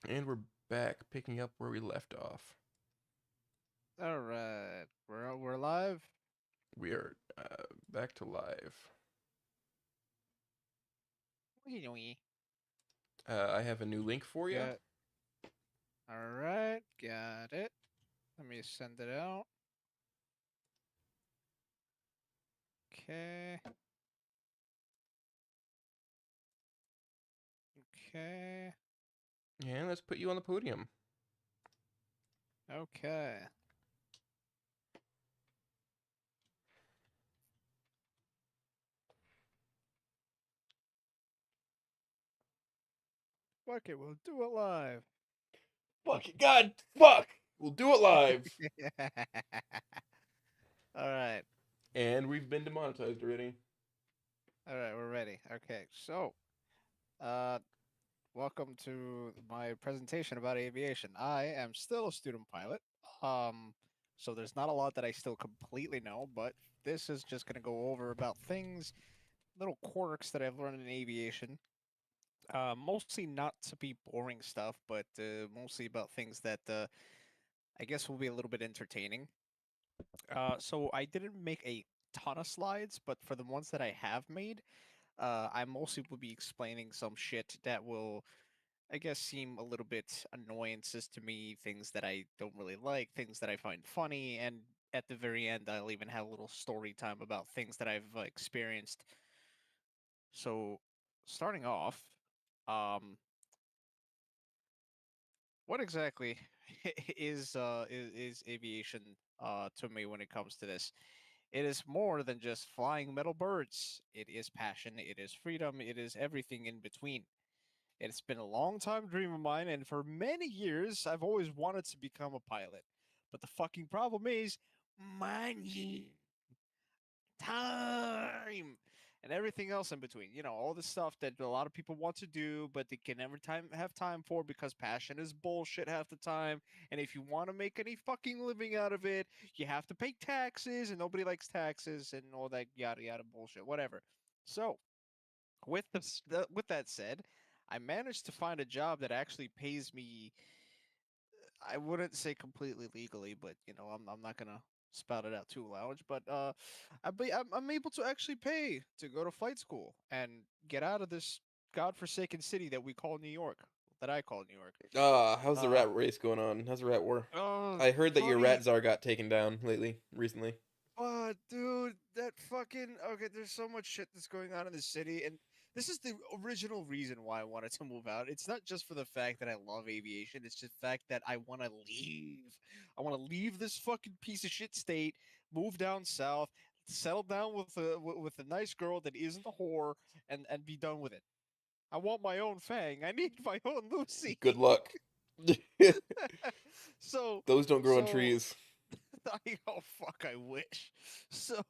And we're back, picking up where we left off. All right, we're live. We are back to live. We I have a new link for you. got all right, got it. Let me send it out. Okay, okay, And let's put you on the podium. okay. Fuck it, we'll do it live. Fuck it, God, fuck! We'll do it live. All right, And we've been demonetized already. all right, we're ready. Okay, so uh, welcome to my presentation about aviation. I am still a student pilot. Um, so there's not a lot that I still completely know, but this is just gonna go over about things little quirks that I've learned in aviation. Mostly not to be boring stuff, but mostly about things that I guess will be a little bit entertaining. So I didn't make a ton of slides, but for the ones that I have made, I mostly will be explaining some shit that will, I guess, seem a little bit annoyances to me, things that I don't really like, things that I find funny, and at the very end, I'll even have a little story time about things that I've experienced. So, starting off, um, what exactly is aviation to me when it comes to this? It is more than just flying metal birds. It is passion, it is freedom, it is everything in between. It's been a long time dream of mine, and for many years I've always wanted to become a pilot. But the fucking problem is money, time, and everything else in between. You know, all the stuff that a lot of people want to do, but they can never have time for because passion is bullshit half the time. And if you want to make any fucking living out of it, you have to pay taxes, and nobody likes taxes and all that yada yada bullshit. Whatever. So with that said, I managed to find a job that actually pays me. I wouldn't say completely legally, but I'm not gonna spout it out too loud. But I'm able to actually pay to go to flight school and get out of this godforsaken city that we call New York, that I call New York. How's the Uh, rat race going on? How's the rat war? oh, I heard that your rat funny. czar got taken down recently. Dude, that fucking okay. There's so much shit that's going on in the city, and this is the original reason why I wanted to move out. It's not just for the fact that I love aviation. It's just the fact that I want to leave. I want to leave this fucking piece of shit state, move down south, settle down with a nice girl that isn't a whore, and be done with it. I want my own Fang. I need my own Lucy. Good luck. so, Those don't grow on so trees. oh fuck, I wish. So,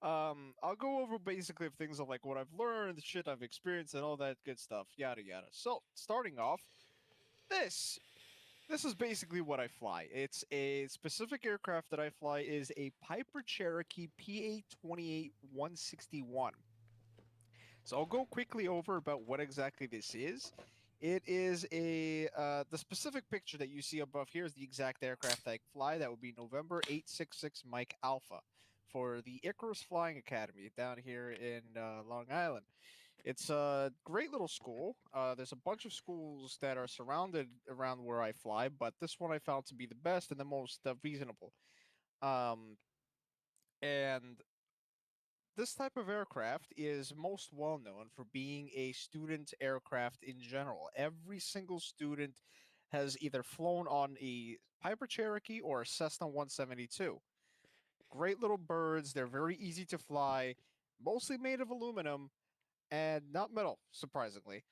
I'll go over basically things of like what I've learned, the shit I've experienced, and all that good stuff, yada yada. So, starting off, this this is basically what I fly. It's a specific aircraft that I fly is a Piper Cherokee PA-28 161. So I'll go quickly over about what exactly this is. It is a the specific picture that you see above here is the exact aircraft I fly. That would be November 866 Mike Alpha for the Icarus Flying Academy down here in Long Island. It's a great little school. There's a bunch of schools that are surrounded around where I fly, but this one I found to be the best and the most reasonable. Um, and this type of aircraft is most well known for being a student aircraft in general. Every single student has either flown on a Piper Cherokee or a Cessna 172. Great little birds, they're very easy to fly, mostly made of aluminum and not metal, surprisingly.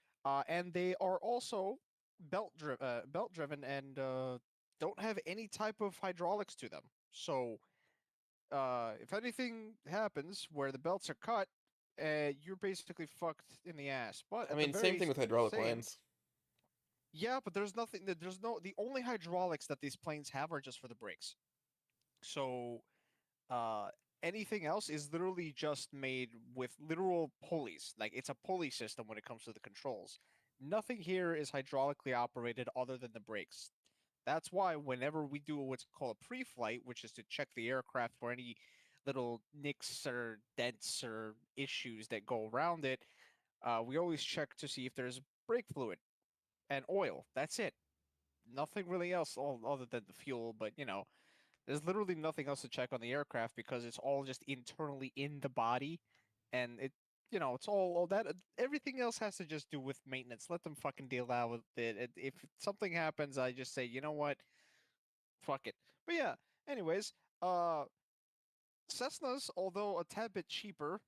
And they are also belt driven and don't have any type of hydraulics to them. So if anything happens where the belts are cut, you're basically fucked in the ass. But I at the mean, same very thing with hydraulic same, lines. yeah, but there's nothing. There's no. The only hydraulics that these planes have are just for the brakes. So uh, anything else is literally just made with literal pulleys. Like it's a pulley system when it comes to the controls. Nothing here is hydraulically operated other than the brakes. That's why whenever we do what's called a pre-flight, which is to check the aircraft for any little nicks or dents or issues that go around it, we always check to see if there's brake fluid and oil. That's it. Nothing really else other than the fuel, but there's literally nothing else to check on the aircraft because it's all just internally in the body, and it's all that. Everything else has to just do with maintenance. Let them fucking deal out with it. If something happens, I just say, you know what, fuck it. But yeah, anyways, uh, Cessnas, although a tad bit cheaper,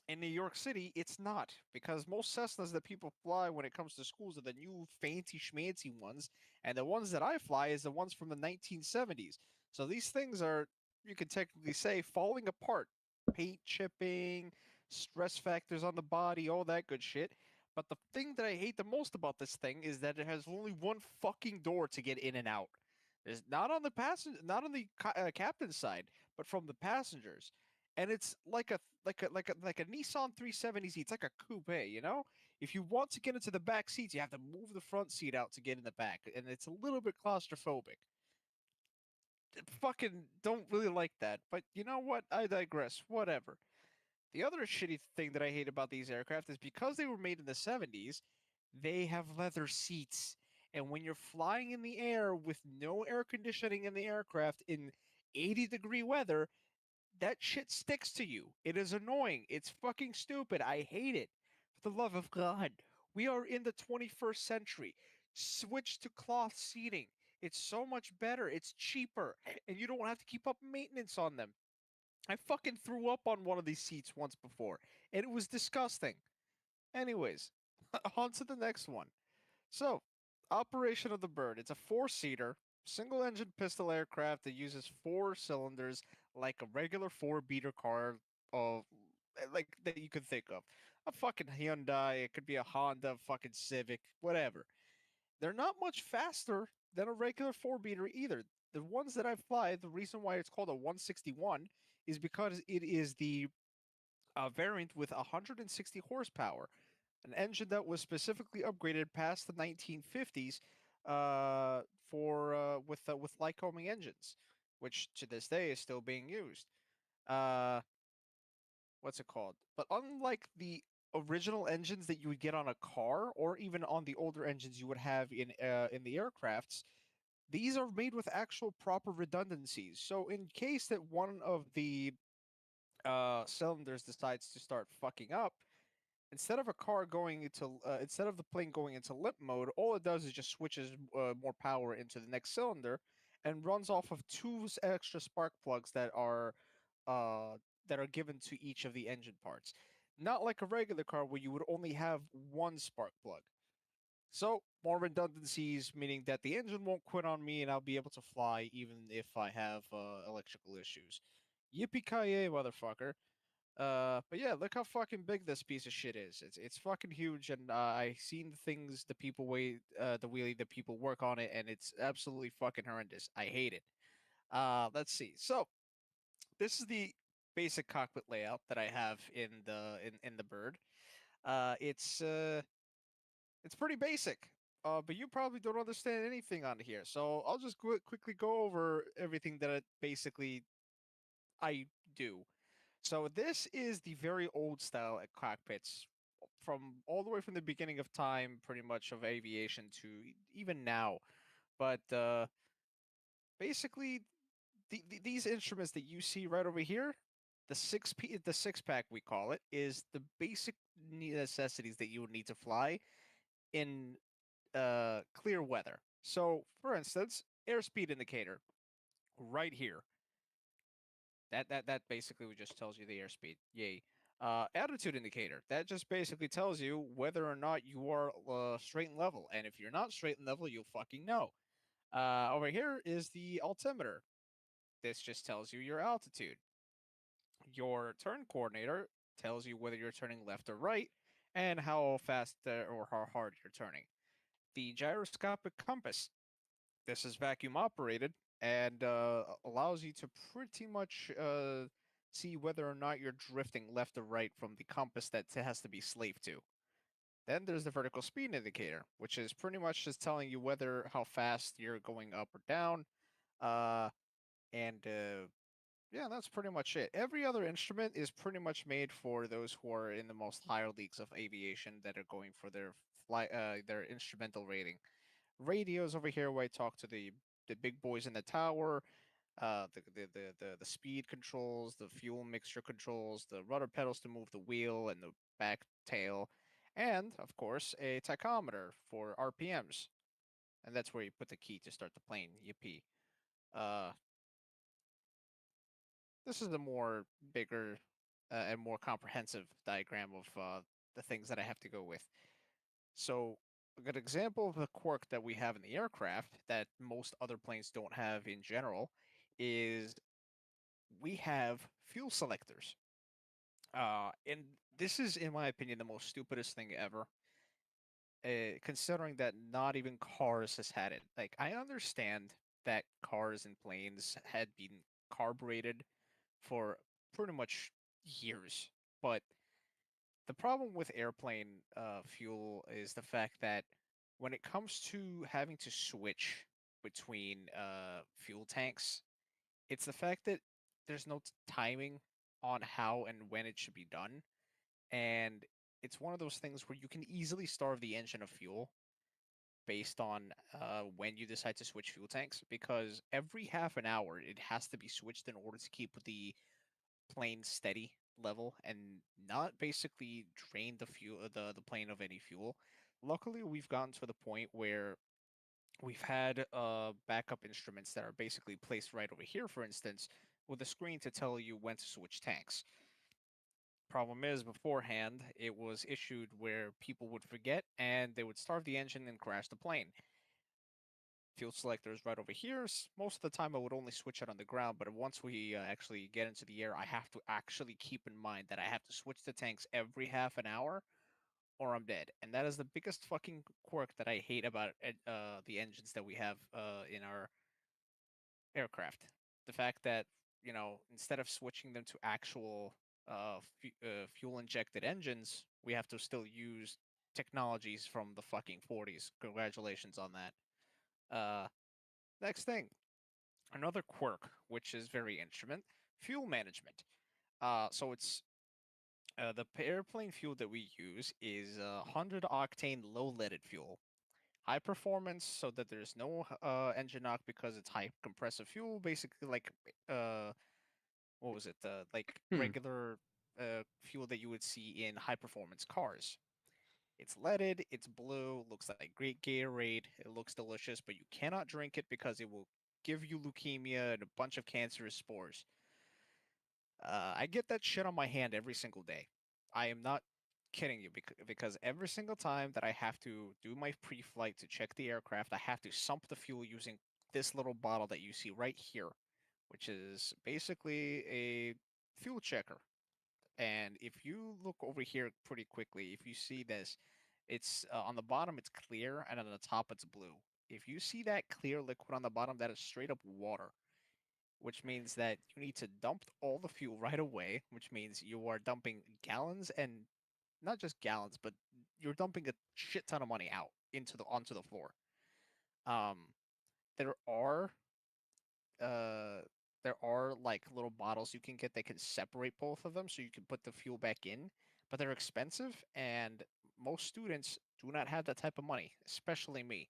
in New York City, it's not because most Cessnas that people fly when it comes to schools are the new fancy schmancy ones, and the ones that I fly is the ones from the 1970s. So these things are, you could technically say, falling apart. Paint chipping, stress factors on the body, all that good shit. But the thing that I hate the most about this thing is that it has only one fucking door to get in and out. It's not on the not on the captain's side, but from the passengers, and it's like a Nissan 370Z. It's like a coupe, you know. If you want to get into the back seats, you have to move the front seat out to get in the back, and it's a little bit claustrophobic. Fucking don't really like that, but you know what? I digress. Whatever. The other shitty thing that I hate about these aircraft is because they were made in the 70s, they have leather seats. And when you're flying in the air with no air conditioning in the aircraft in 80-degree weather, that shit sticks to you. It is annoying. It's fucking stupid. I hate it. For the love of God. We are in the 21st century. Switch to cloth seating. It's so much better. It's cheaper. And you don't have to keep up maintenance on them. I fucking threw up on one of these seats once before, and it was disgusting. Anyways, on to the next one. So, operation of the bird. It's a four-seater, single-engine pistol aircraft that uses four cylinders like a regular four-beater car of like that you could think of. A fucking Hyundai, it could be a Honda, fucking Civic, whatever. They're not much faster than a regular four-beater either. The ones that I fly, the reason why it's called a 161 is because it is the variant with 160 horsepower, an engine that was specifically upgraded past the 1950s for with Lycoming engines, which to this day is still being used. Uh, what's it called? But unlike the original engines that you would get on a car, or even on the older engines you would have in the aircrafts, these are made with actual proper redundancies. So in case that one of the cylinders decides to start fucking up, instead of the plane going into limp mode, all it does is just switches more power into the next cylinder and runs off of two extra spark plugs uh, that are given to each of the engine parts. Not like a regular car where you would only have one spark plug. So more redundancies, meaning that the engine won't quit on me and I'll be able to fly even if I have electrical issues. Yippee ki motherfucker! But yeah, look how fucking big this piece of shit is. It's fucking huge, and I seen the things the people the wheelie the people work on it, and it's absolutely fucking horrendous. I hate it. Let's see. So this is the basic cockpit layout that I have in the bird. It's pretty basic. But you probably don't understand anything on here, so I'll just quickly go over everything that basically I do. So this is the very old style at cockpits from all the way from the beginning of time, pretty much of aviation to even now. But basically, these instruments that you see right over here, the six pack we call it, is the basic necessities that you would need to fly in clear weather. So, for instance, airspeed indicator right here. That basically just tells you the airspeed. Yay. Attitude indicator. That just basically tells you whether or not you are straight and level. And if you're not straight and level, you'll fucking know. Over here is the altimeter. This just tells you your altitude. Your turn coordinator tells you whether you're turning left or right and how fast or how hard you're turning. The gyroscopic compass. This is vacuum operated and allows you to pretty much see whether or not you're drifting left or right from the compass that has to be slave to. Then there's the vertical speed indicator, which is pretty much just telling you whether how fast you're going up or down. Uh, and yeah, that's pretty much it. Every other instrument is pretty much made for those who are in the most higher leagues of aviation that are going for their instrumental rating. Radios over here where I talk to the big boys in the tower, the speed controls, the fuel mixture controls, the rudder pedals to move the wheel and the back tail, and of course a tachometer for RPMs. And that's where you put the key to start the plane. Yippee. Uh, this is a more bigger and more comprehensive diagram of the things that I have to go with. So, a good example of a quirk that we have in the aircraft that most other planes don't have in general is we have fuel selectors. And this is, in my opinion, the most stupidest thing ever, considering that not even cars has had it. Like, I understand that cars and planes had been carbureted for pretty much years, but the problem with airplane fuel is the fact that when it comes to having to switch between fuel tanks, it's the fact that there's no timing on how and when it should be done. And it's one of those things where you can easily starve the engine of fuel based on when you decide to switch fuel tanks because every half an hour it has to be switched in order to keep the plane steady level and not basically drain the plane of any fuel. Luckily, we've gotten to the point where we've had backup instruments that are basically placed right over here, for instance, with a screen to tell you when to switch tanks. Problem is, beforehand, it was issued where people would forget and they would starve the engine and crash the plane. Fuel selector is right over here. Most of the time, I would only switch it on the ground, but once we actually get into the air, I have to actually keep in mind that I have to switch the tanks every half an hour or I'm dead. And that is the biggest fucking quirk that I hate about the engines that we have in our aircraft. The fact that, instead of switching them to actual fuel injected engines, we have to still use technologies from the fucking 40s. Congratulations on that. Next thing, another quirk, which is very instrument, fuel management. So it's the airplane fuel that we use is 100 octane low leaded fuel. High performance, so that there's no engine knock because it's high compressive fuel, basically like uh, what was it? Like Hmm. regular fuel that you would see in high performance cars. It's leaded, it's blue, looks like great Gatorade. It looks delicious, but you cannot drink it because it will give you leukemia and a bunch of cancerous spores. I get that shit on my hand every single day. I am not kidding you because every single time that I have to do my pre-flight to check the aircraft, I have to sump the fuel using this little bottle that you see right here, which is basically a fuel checker. And if you look over here pretty quickly, if you see this, it's on the bottom it's clear and on the top it's blue. If you see that clear liquid on the bottom, that is straight up water, which means that you need to dump all the fuel right away, which means you are dumping gallons and not just gallons, but you're dumping a shit ton of money out into the onto the floor. Um, there are uh there are like little bottles you can get that can separate both of them so you can put the fuel back in, but they're expensive and most students do not have that type of money, especially me.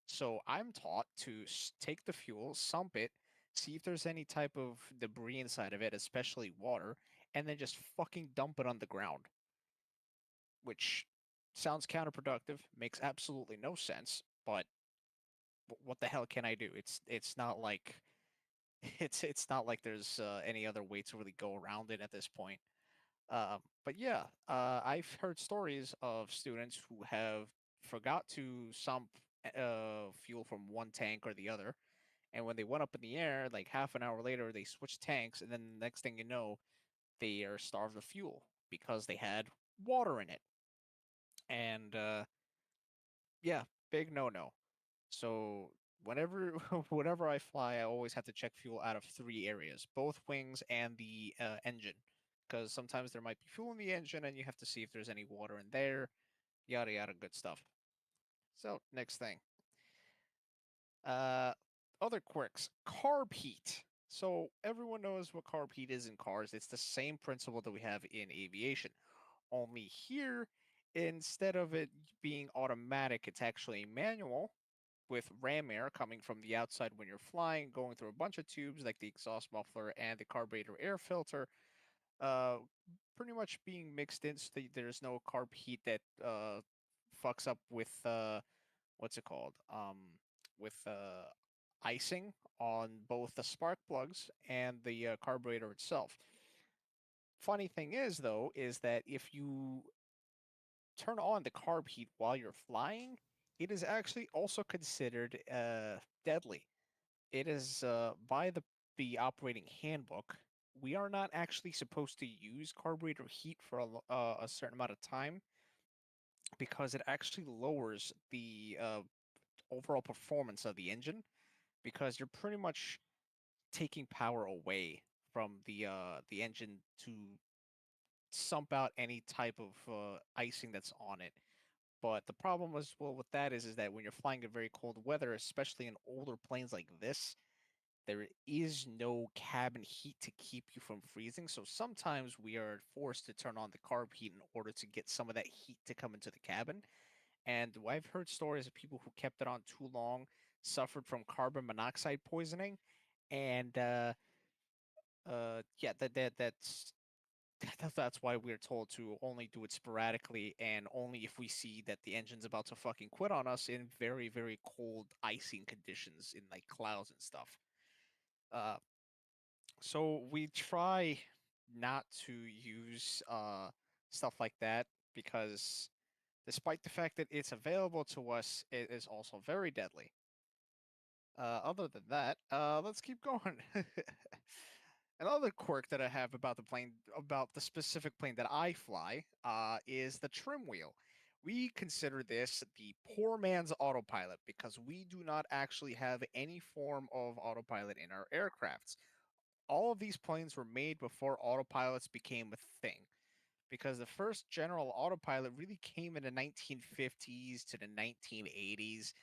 So I'm taught to take the fuel, sump it, see if there's any type of debris inside of it, especially water, and then just fucking dump it on the ground, which sounds counterproductive, makes absolutely no sense, but what the hell can I do? It's not like it's not like there's any other way to really go around it at this point. But yeah, I've heard stories of students who have forgot to sump fuel from one tank or the other, and when they went up in the air, like half an hour later, they switched tanks, and then the next thing you know, they are starved of fuel because they had water in it. And yeah, big no no. So whenever whenever I fly, I always have to check fuel out of three areas: both wings and the engine, because sometimes there might be fuel in the engine, and you have to see if there's any water in there. yada yada, good stuff. So next thing, uh, other quirks, carb heat. So everyone knows what carb heat is in cars. It's the same principle that we have in aviation. Only here, instead of it being automatic, it's actually manual with ram air coming from the outside when you're flying, going through a bunch of tubes like the exhaust muffler and the carburetor air filter, uh, pretty much being mixed in so that there's no carb heat that fucks up with what's it called? With icing on both the spark plugs and the carburetor itself. Funny thing is, though, is that if you turn on the carb heat while you're flying, it is actually also considered deadly. It is by the operating handbook. We are not actually supposed to use carburetor heat for a certain amount of time because it actually lowers the overall performance of the engine because you're pretty much taking power away from the engine to sump out any type of icing that's on it. But the problem was, well, with that is that when you're flying in very cold weather, especially in older planes like this, there is no cabin heat to keep you from freezing. So sometimes we are forced to turn on the carb heat in order to get some of that heat to come into the cabin. And I've heard stories of people who kept it on too long, suffered from carbon monoxide poisoning, and yeah, that's why we're told to only do it sporadically and only if we see that the engine's about to fucking quit on us in very, very cold icing conditions in like clouds and stuff. Uh, so we try not to use stuff like that because despite the fact that it's available to us, it is also very deadly. Other than that, let's keep going. Another quirk that I have about the plane, about the specific plane that I fly, is the trim wheel. We consider this the poor man's autopilot because we do not actually have any form of autopilot in our aircrafts. All of these planes were made before autopilots became a thing because the first general autopilot really came in the 1950s to the 1980s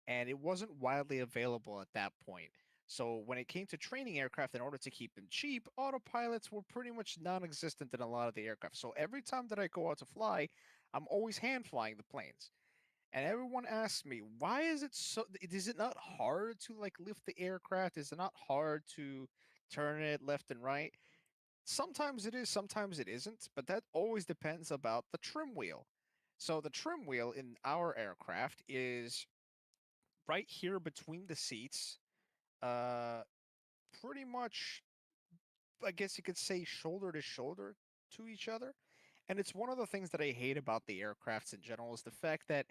and it wasn't widely available at that point. So when it came to training aircraft in order to keep them cheap, autopilots were pretty much non-existent in a lot of the aircraft. So every time that I go out to fly, I'm always hand flying the planes. And everyone asks me, why is it so is it not hard to like lift the aircraft? Is it not hard to turn it left and right? Sometimes it is, sometimes it isn't, but that always depends about the trim wheel. So the trim wheel in our aircraft is right here between the seats, uh, pretty much, I guess you could say shoulder to shoulder to each other. And it's one of the things that I hate about the aircrafts in general is the fact that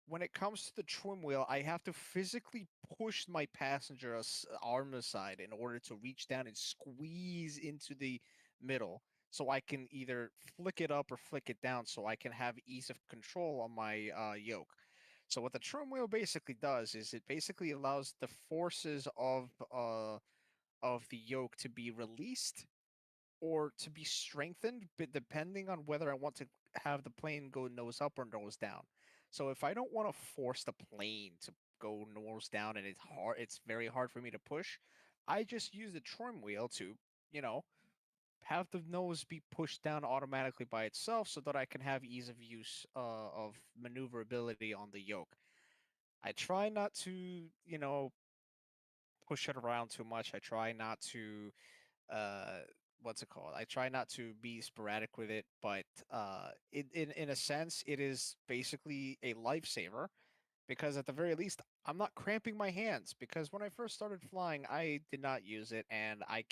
when it comes to the trim wheel, I have to physically push my passenger arm aside in order to reach down and squeeze into the middle so I can either flick it up or flick it down so I can have ease of control on my yoke. So what the trim wheel basically does is it basically allows the forces of the yoke to be released or to be strengthened, but depending on whether I want to have the plane go nose up or nose down. So if I don't want to force the plane to go nose down and it's very hard for me to push, I just use the trim wheel to, you know, have the nose be pushed down automatically by itself so that I can have ease of use of maneuverability on the yoke. I try not to, you know, push it around too much. I try not to uh what's it called? I try not to be sporadic with it, but in a sense it is basically a lifesaver because at the very least I'm not cramping my hands because when I first started flying I did not use it and I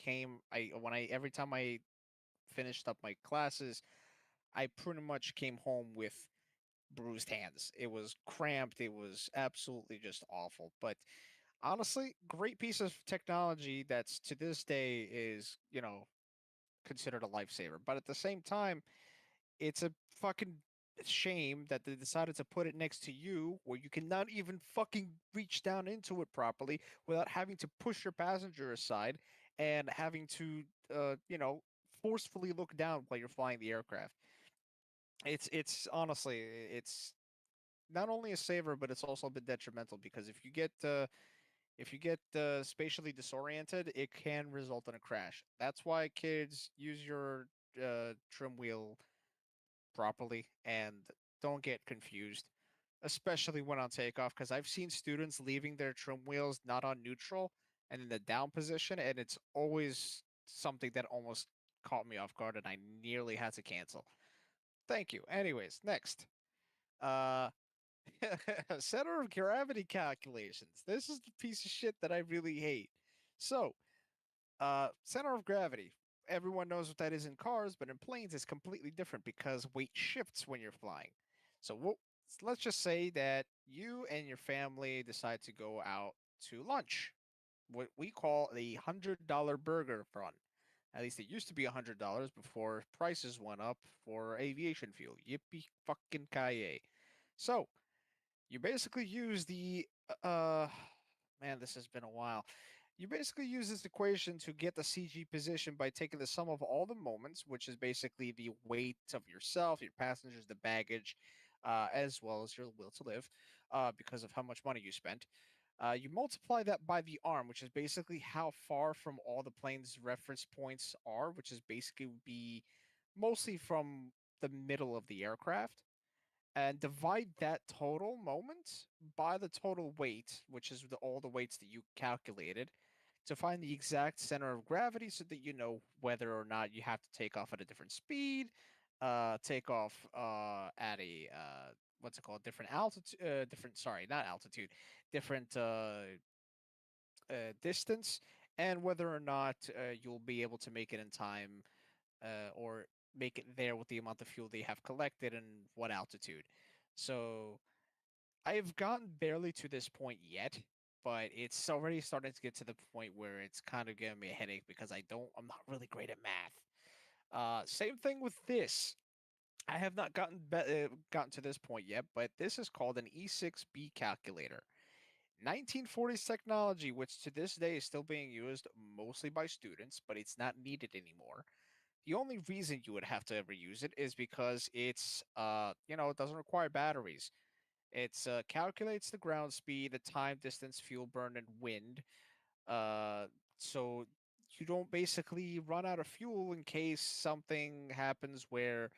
when I every time I finished up my classes I pretty much came home with bruised hands. It was cramped, it was absolutely just awful. But honestly, great piece of technology that's to this day is, you know, considered a lifesaver. But at the same time, it's a fucking shame that they decided to put it next to you where you cannot even fucking reach down into it properly without having to push your passenger aside and having to, you know, forcefully look down while you're flying the aircraft. It's honestly it's not only a saver, but it's also a bit detrimental because if you get spatially disoriented, it can result in a crash. That's why kids use your trim wheel properly and don't get confused, especially when on takeoff. Because I've seen students leaving their trim wheels not on neutral and in the down position, and it's always something that almost caught me off guard, and I nearly had to cancel. Thank you. Anyways, next. Uh, center of gravity calculations. This is the piece of shit that I really hate. So, center of gravity. Everyone knows what that is in cars, but in planes it's completely different because weight shifts when you're flying. So let's just say that you and your family decide to go out to lunch, what we call the $100 burger run. At least it used to be $100 before prices went up for aviation fuel. Yippee fucking kaye. So you basically use the man, this has been a while. You basically use this equation to get the CG position by taking the sum of all the moments, which is basically the weight of yourself, your passengers, the baggage, as well as your will to live, because of how much money you spent. You multiply that by the arm, which is basically how far from all the plane's reference points are, which is basically would be mostly from the middle of the aircraft, and divide that total moment by the total weight, which is all the weights that you calculated, to find the exact center of gravity so that you know whether or not you have to take off at a different speed, take off at a what's it called, different altitude, different, sorry, not altitude, different distance, and whether or not you'll be able to make it in time, or make it there with the amount of fuel they have collected and what altitude. So I've gotten barely to this point yet, but it's already starting to get to the point where it's kind of giving me a headache because I'm not really great at math. Same thing with this. I have not gotten to this point yet, but this is called an E6B calculator. 1940s technology, which to this day is still being used mostly by students, but it's not needed anymore. The only reason you would have to ever use it is because it doesn't require batteries. It calculates the ground speed, the time, distance, fuel burn, and wind. Uh, so you don't basically run out of fuel in case something happens where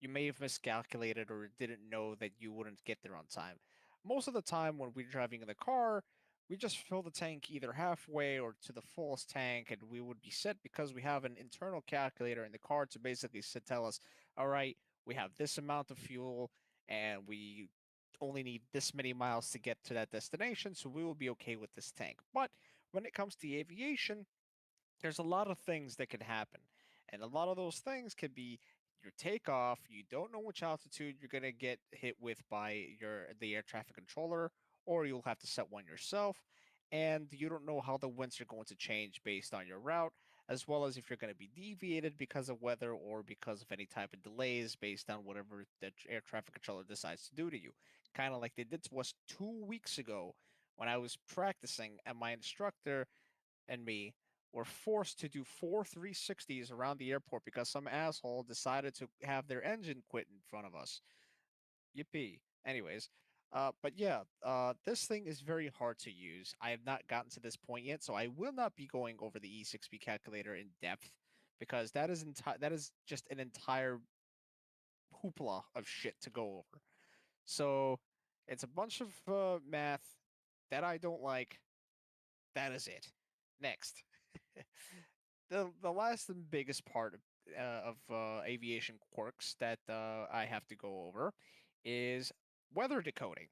you may have miscalculated or didn't know that you wouldn't get there on time. Most of the time, when we're driving in the car, we just fill the tank either halfway or to the fullest tank, and we would be set because we have an internal calculator in the car to basically tell us, all right, we have this amount of fuel, and we only need this many miles to get to that destination, so we will be okay with this tank. But when it comes to aviation, there's a lot of things that can happen. And a lot of those things could be your takeoff, you don't know which altitude you're going to get hit with by the air traffic controller, or you'll have to set one yourself, and you don't know how the winds are going to change based on your route, as well as if you're going to be deviated because of weather or because of any type of delays based on whatever the air traffic controller decides to do to you. Kind of like they did to us 2 weeks ago when I was practicing, and my instructor and me were forced to do four 360s around the airport because some asshole decided to have their engine quit in front of us. Yippee. Anyways, but yeah, this thing is very hard to use. I have not gotten to this point yet, so I will not be going over the E6B calculator in depth because that is just an entire hoopla of shit to go over. So it's a bunch of math that I don't like. That is it. Next. The last and biggest part of aviation quirks that I have to go over is weather decoding.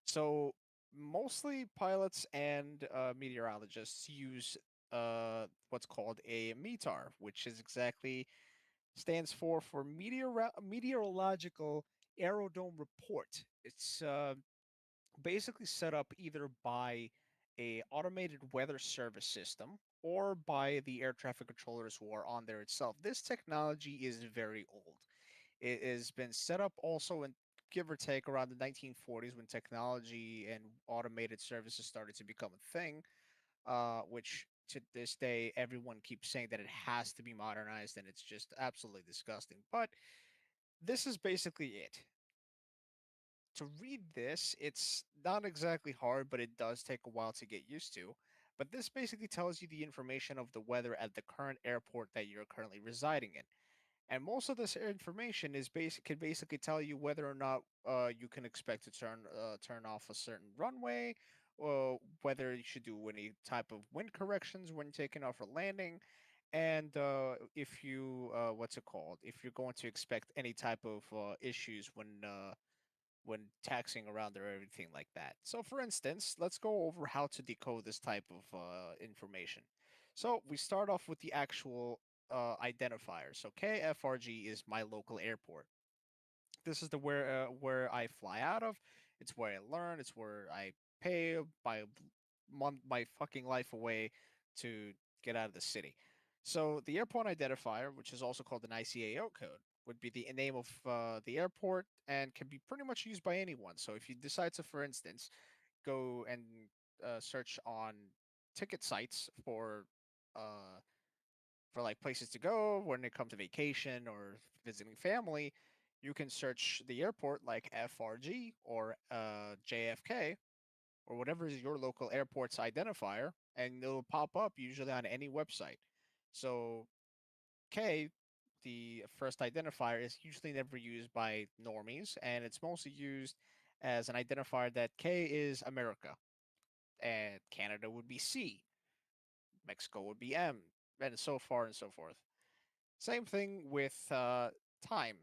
So mostly pilots and meteorologists use what's called a METAR, which is exactly stands for meteorological aerodrome report. It's basically set up either by a automated weather service system or by the air traffic controllers who are on there itself. This technology is very old. It has been set up also in, give or take, around the 1940s when technology and automated services started to become a thing, which to this day everyone keeps saying that it has to be modernized, and it's just absolutely disgusting. But this is basically it. To read this, it's not exactly hard, but it does take a while to get used to. But this basically tells you the information of the weather at the current airport that you're currently residing in. And most of this information is basic can basically tell you whether or not you can expect to turn off a certain runway, or whether you should do any type of wind corrections when taking off or landing, and if you what's it called? If you're going to expect any type of issues when taxiing around or everything like that. So, for instance, let's go over how to decode this type of information. So, we start off with the actual identifier. So, KFRG is my local airport. This is the where I fly out of. It's where I learn. It's where I pay my fucking life away to get out of the city. So the airport identifier, which is also called an ICAO code, would be the name of the airport and can be pretty much used by anyone. So if you decide to, for instance, go and search on ticket sites uh, for like places to go when it comes to vacation or visiting family, you can search the airport like FRG or JFK or whatever is your local airport's identifier, and it'll pop up usually on any website. So K, the first identifier, is usually never used by normies, and it's mostly used as an identifier that K is America, and Canada would be C, Mexico would be M, and so far and so forth. Same thing with time.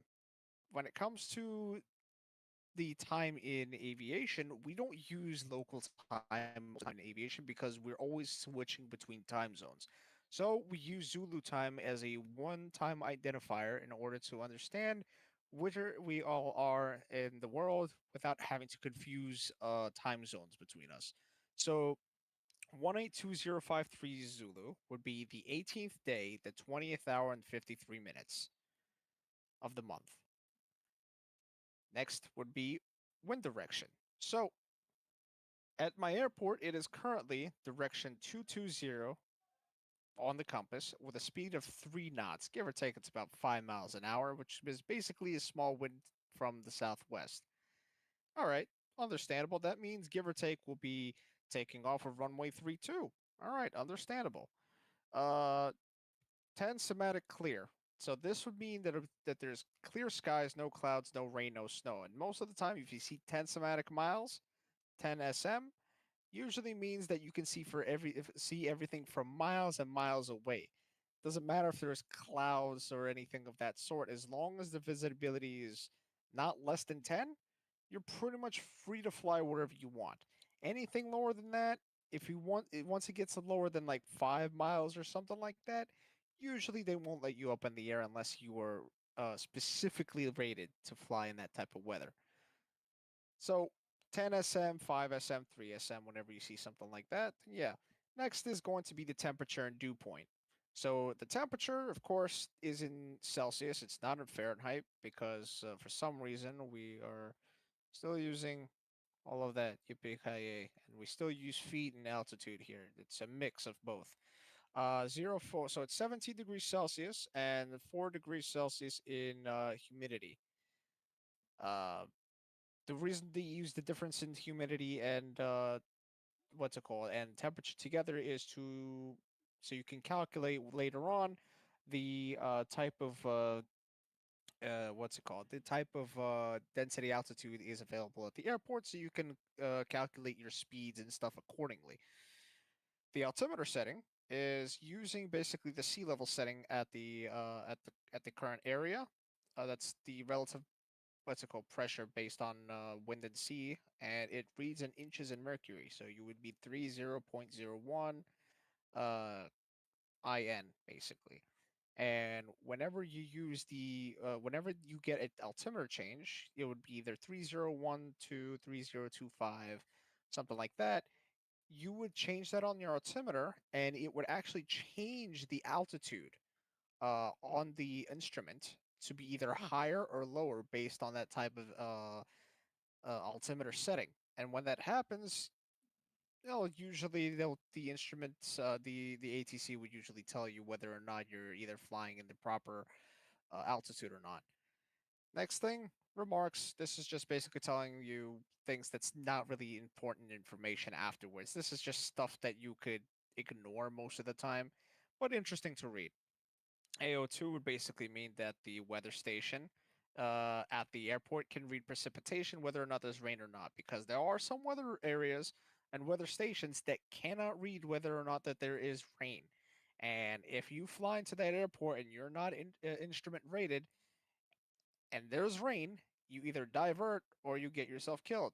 When it comes to the time in aviation, we don't use local time in aviation because we're always switching between time zones. So we use Zulu time as a one-time identifier in order to understand where we all are in the world without having to confuse time zones between us. So 182053 Zulu would be the 18th day, the 20th hour, and 53 minutes of the month. Next would be wind direction. So at my airport, it is currently direction 220 on the compass with a speed of 3 knots, give or take. It's about 5 miles an hour, which is basically a small wind from the southwest. All right, understandable. That means give or take will be taking off of runway 32. All right, understandable. Uh, 10 semantic clear. So this would mean that there's clear skies, no clouds, no rain, no snow. And most of the time, if you see 10 semantic miles, 10 SM, usually means that you can see see everything from miles and miles away. Doesn't matter if there's clouds or anything of that sort. As long as the visibility is not less than 10, you're pretty much free to fly wherever you want. Anything lower than that, if you want it, once it gets lower than like 5 miles or something like that, usually they won't let you up in the air unless you are specifically rated to fly in that type of weather. So 10 SM, 5 SM, 3 SM, whenever you see something like that, yeah. Next is going to be the temperature and dew point. So the temperature, of course, is in Celsius. It's not in Fahrenheit because for some reason we are still using all of that yippee and we still use feet and altitude here. It's a mix of both. 04, so it's 17 degrees Celsius and 4 degrees Celsius in humidity. Uh, the reason they use the difference in humidity and what's it called and temperature together is to so you can calculate later on the type of what's it called? The type of density altitude is available at the airport, so you can calculate your speeds and stuff accordingly. The altimeter setting is using basically the sea level setting at the current area. That's the relative what's it called pressure based on wind and sea, and it reads in inches in mercury. So you would be 30.01 uh, in basically. And whenever you get an altimeter change, it would be either 3012, 3025, something like that. You would change that on your altimeter, and it would actually change the altitude on the instrument to be either higher or lower based on that type of altimeter setting. And when that happens, usually the instruments, the ATC would usually tell you whether or not you're either flying in the proper altitude or not. Next thing, remarks. This is just basically telling you things that's not really important information afterwards. This is just stuff that you could ignore most of the time, but interesting to read. AO2 would basically mean that the weather station at the airport can read precipitation whether or not there's rain or not, because there are some weather areas and weather stations that cannot read whether or not that there is rain. And if you fly into that airport and you're not instrument rated and there's rain, you either divert or you get yourself killed.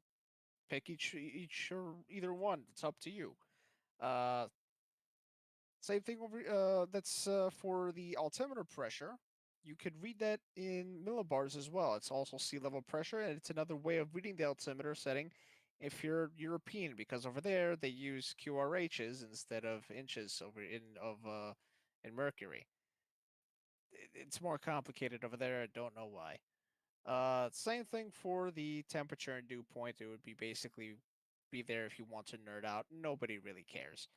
Pick each or either one. It's up to you. Uh, Same thing over. That's for the altimeter pressure. You could read that in millibars as well. It's also sea level pressure, and it's another way of reading the altimeter setting if you're European, because over there they use QRHs instead of inches over in mercury. It's more complicated over there. I don't know why. Same thing for the temperature and dew point. It would be basically be there if you want to nerd out. Nobody really cares.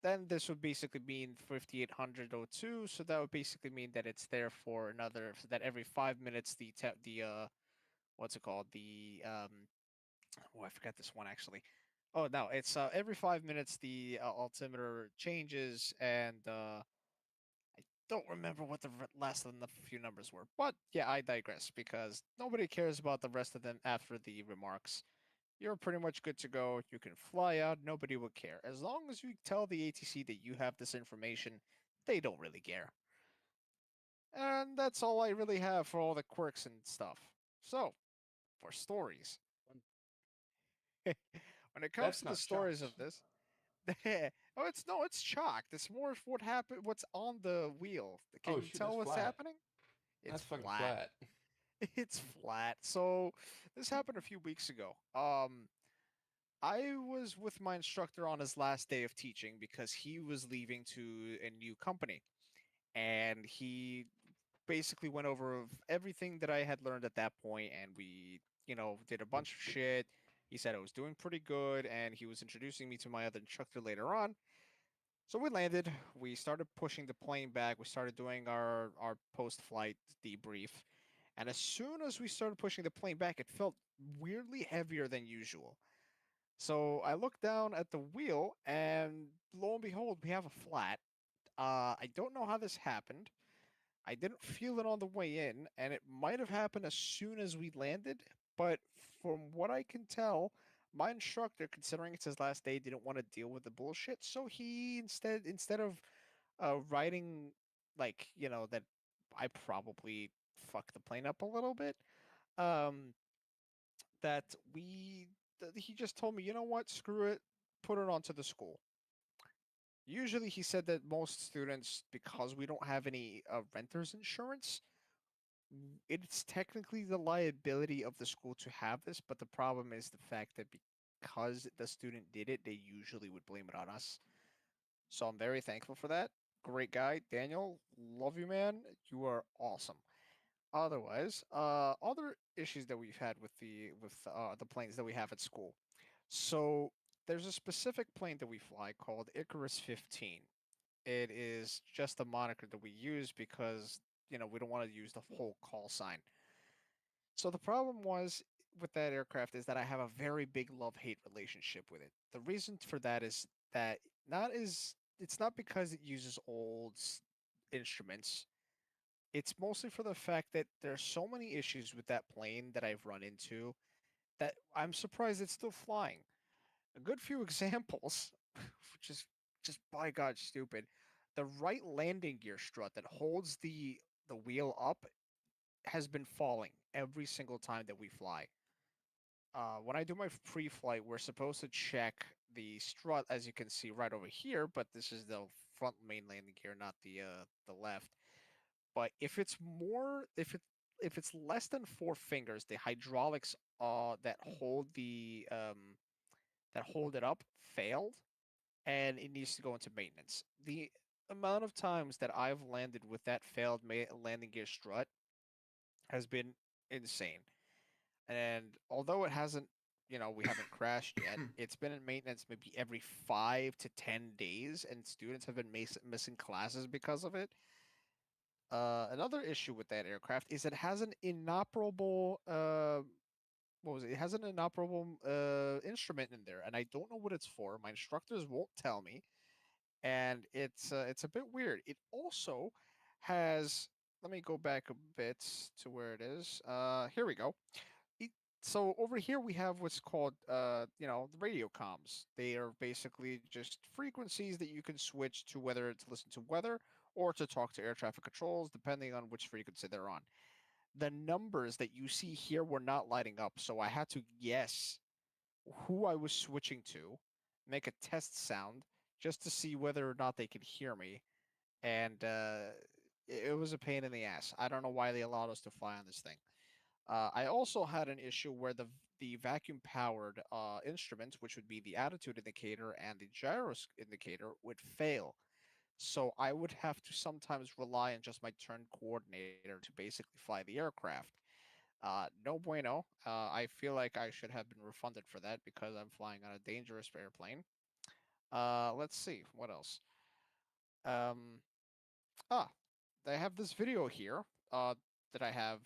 Then this would basically mean 5800 O2, so that would basically mean that it's there for another, so that every 5 minutes the what's it called, oh, I forgot this one actually. Oh no, it's every 5 minutes the altimeter changes, and I don't remember what the last of the few numbers were. But yeah, I digress because nobody cares about the rest of them after the remarks. You're pretty much good to go. You can fly out. Nobody will care. As long as you tell the ATC that you have this information, they don't really care. And that's all I really have for all the quirks and stuff. So, for stories. When it comes That's to the not stories chalks. of this, oh, it's no, it's chalked. It's more of what happened, what's on the wheel. Can Oh you shoot, tell that's what's flat. happening? It's That's fucking flat. flat. It's flat. So, this happened a few weeks ago. I was with my instructor on his last day of teaching because he was leaving to a new company. And he basically went over of everything that I had learned at that point, and we, did a bunch of shit. He said I was doing pretty good, and he was introducing me to my other instructor later on. So we landed. We started pushing the plane back. We started doing our post-flight debrief. And as soon as we started pushing the plane back, it felt weirdly heavier than usual. So I looked down at the wheel, and lo and behold, we have a flat. I don't know how this happened. I didn't feel it on the way in, and it might have happened as soon as we landed. But from what I can tell, my instructor, considering it's his last day, didn't want to deal with the bullshit. So he instead of writing like that I probably fucked the plane up a little bit. Um, that he just told me, you know what, screw it, put it onto the school. Usually, he said that most students, because we don't have any renter's insurance, it's technically the liability of the school to have this, but the problem is the fact that because the student did it, they usually would blame it on us. So I'm very thankful for that. Great guy, Daniel. Love you, man. You are awesome. Otherwise, other issues that we've had with the planes that we have at school. So there's a specific plane that we fly called Icarus 15. It is just a moniker that we use because we don't want to use the whole call sign. So the problem was with that aircraft is that I have a very big love-hate relationship with it. The reason for that is that not is it's not because it uses instruments. It's mostly for the fact that there's so many issues with that plane that I've run into that I'm surprised it's still flying. A good few examples, which is just by God stupid. The right landing gear strut that holds the wheel up has been falling every single time that we fly. When I do my pre-flight, we're supposed to check the strut, as you can see right over here, but this is the front main landing gear, not the left. But if it's less than 4 fingers, the hydraulics that hold it up failed, and it needs to go into maintenance. The amount of times that I've landed with that failed landing gear strut has been insane. And although it hasn't, we haven't crashed yet, it's been in maintenance maybe every 5 to 10 days, and students have been missing classes because of it. Another issue with that aircraft is it has an inoperable what was it? It has an inoperable instrument in there, and I don't know what it's for. My instructors won't tell me, and it's a bit weird. It also has. Let me go back a bit to where it is. Here we go. it, so over here we have what's called the radio comms. They are basically just frequencies that you can switch to, whether to listen to weather or to talk to air traffic controls, depending on which frequency they're on. The numbers that you see here were not lighting up, so I had to guess who I was switching to, make a test sound just to see whether or not they could hear me, and it was a pain in the ass. I don't know why they allowed us to fly on this thing. I also had an issue where the vacuum powered instruments, which would be the attitude indicator and the gyros indicator, would fail. So I would have to sometimes rely on just my turn coordinator to basically fly the aircraft. No bueno. I feel like I should have been refunded for that because I'm flying on a dangerous airplane. Let's see what else. Um, ah, I have this video here. That I have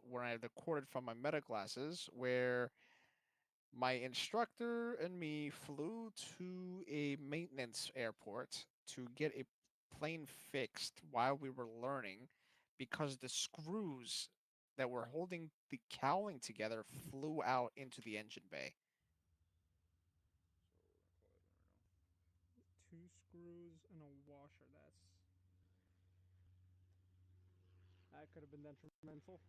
where I recorded from my meta classes where my instructor and me flew to a maintenance airport to get a plane fixed while we were learning because the screws that were holding the cowling together flew out into the engine bay. Two screws and a washer. That could have been detrimental.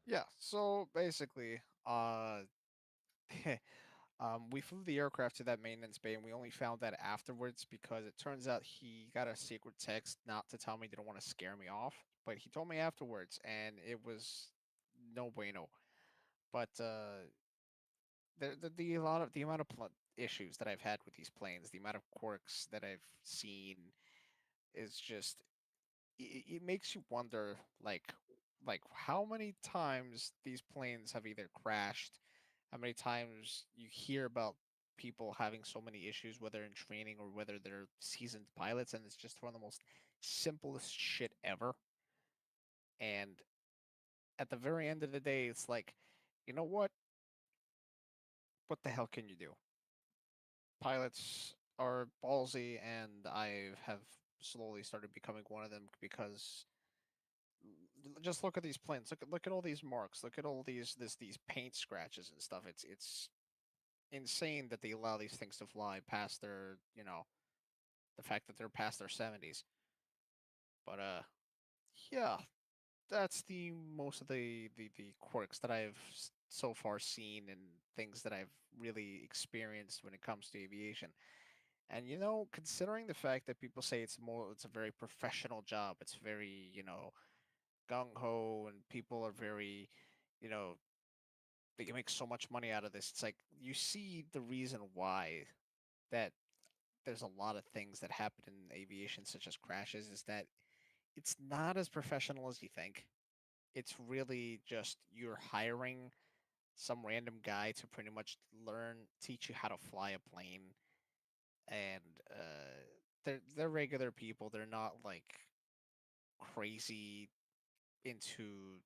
Yeah, so basically, we flew the aircraft to that maintenance bay, and we only found that afterwards because it turns out he got a secret text not to tell me, didn't want to scare me off, but he told me afterwards, and it was no bueno. But the lot of the amount of issues that I've had with these planes, the amount of quirks that I've seen is just it makes you wonder, like how many times these planes have either crashed, how many times you hear about people having so many issues, whether in training or whether they're seasoned pilots, and it's just one of the most simplest shit ever. And at the very end of the day, it's like, you know what? What the hell can you do? Pilots are ballsy, and I have slowly started becoming one of them because just look at these planes. Look at all these marks. Look at all these paint scratches and stuff. It's insane that they allow these things to fly past their the fact that they're past their 70s. But yeah, that's the most of the quirks that I've so far seen and things that I've really experienced when it comes to aviation. And considering the fact that people say it's a very professional job, it's very, gung ho, and people are very, you know, they can make so much money out of this. It's like you see the reason why that there's a lot of things that happen in aviation, such as crashes, is that it's not as professional as you think. It's really just you're hiring some random guy to pretty much teach you how to fly a plane, and they're regular people. They're not like crazy into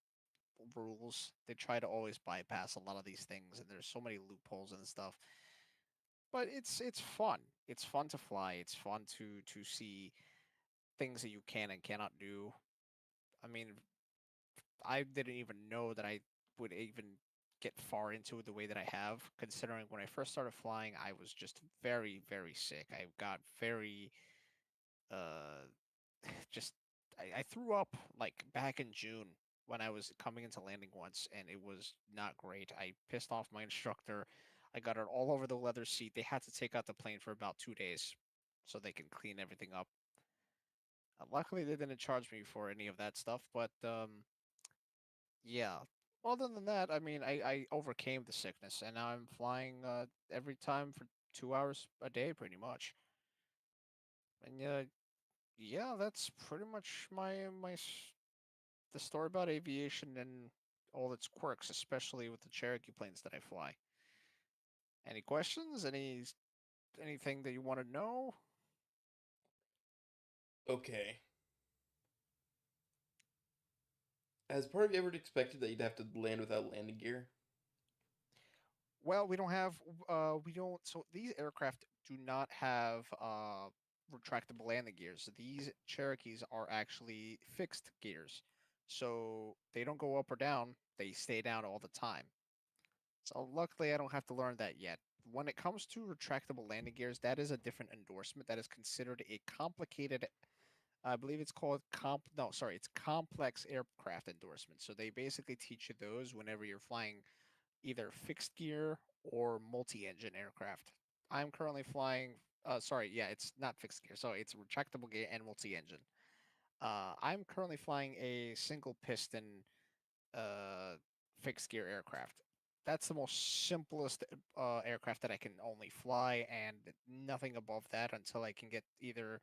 rules. They try to always bypass a lot of these things, and there's so many loopholes and stuff. But it's fun. It's fun to fly. It's fun to see things that you can and cannot do. I mean, I didn't even know that I would even get far into it the way that I have, considering when I first started flying, I was just very, very sick. I got very, uh, just, I threw up like back in June when I was coming into landing once, and it was not great. I pissed off my instructor. I got it all over the leather seat. They had to take out the plane for about 2 days so they can clean everything up. Luckily, they didn't charge me for any of that stuff, but yeah. Other than that, I mean, I overcame the sickness, and now I'm flying every time for 2 hours a day, pretty much. And yeah, that's pretty much the story about aviation. And all its quirks, especially with the Cherokee planes that I fly. Any questions? Anything that you want to know? Okay. Has part of you ever expected that you'd have to land without landing gear? Well, we don't. So these aircraft do not have retractable landing gears. These Cherokees are actually fixed gears, so they don't go up or down. They stay down all the time. So luckily, I don't have to learn that yet. When it comes to retractable landing gears, that is a different endorsement. That is considered a complicated. I believe it's called comp. No, sorry, it's complex aircraft endorsement. So they basically teach you those whenever you're flying either fixed gear or multi-engine aircraft. I'm currently flying. Sorry, yeah, it's not fixed gear. So it's retractable gear and multi-engine. I'm currently flying a single piston uh, fixed gear aircraft. That's the most simplest aircraft that I can only fly, and nothing above that until I can get either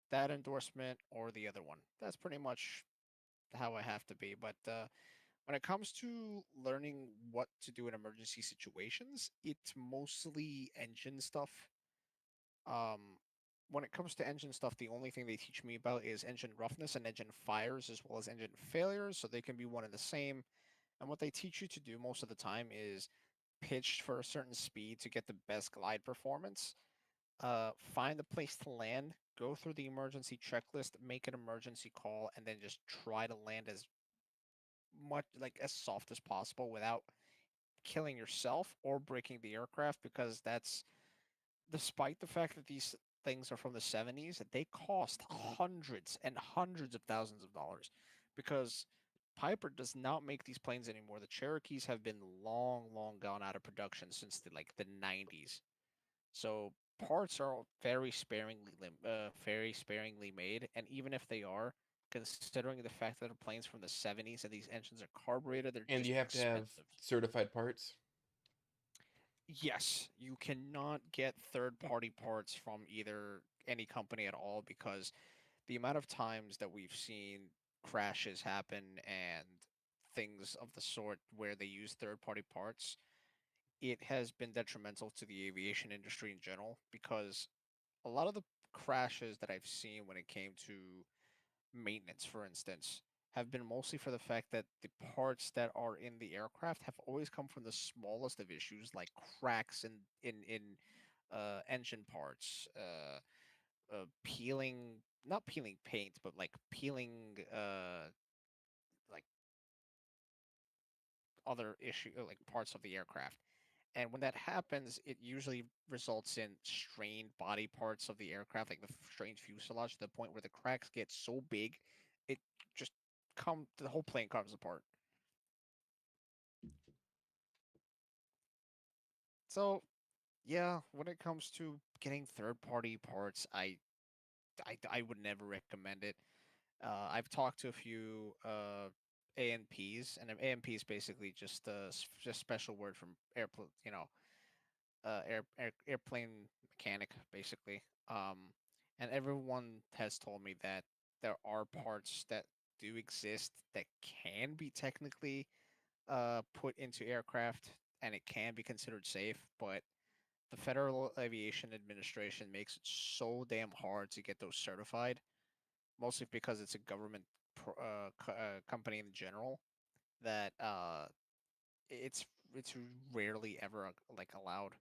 that endorsement or the other one. That's pretty much how I have to be. But when it comes to learning what to do in emergency situations, it's mostly engine stuff. Um, when it comes to engine stuff, the only thing they teach me about is engine roughness and engine fires, as well as engine failures, so they can be one and the same. And what they teach you to do most of the time is pitch for a certain speed to get the best glide performance. Find a place to land, go through the emergency checklist, make an emergency call, and then just try to land as much like as soft as possible without killing yourself or breaking the aircraft, because that's despite the fact that these things are from the 70s, they cost hundreds and hundreds of thousands of dollars because Piper does not make these planes anymore. The Cherokees have been long, long gone out of production since the 90s. So parts are very sparingly made, and even if they are, considering the fact that the planes from the 70s and these engines are carbureted, they're And just you have to have expensive. certified parts? Yes, you cannot get third-party parts from either any company at all because the amount of times that we've seen crashes happen and things of the sort where they use third-party parts, it has been detrimental to the aviation industry in general because a lot of the crashes that I've seen when it came to maintenance, for instance, have been mostly for the fact that the parts that are in the aircraft have always come from the smallest of issues, like cracks in engine parts, peeling, not peeling paint, but like peeling like other issue like parts of the aircraft. And when that happens, it usually results in strained body parts of the aircraft, like the strained fuselage, to the point where the cracks get so big, it just the whole plane comes apart. So yeah, when it comes to getting third-party parts, I would never recommend it. I've talked to a few ANPs, and an ANP is basically just special word from airplane, airplane mechanic, basically. And everyone has told me that there are parts that do exist that can be technically put into aircraft, and it can be considered safe, but the Federal Aviation Administration makes it so damn hard to get those certified, mostly because it's a government company in general that it's it's rarely ever like allowed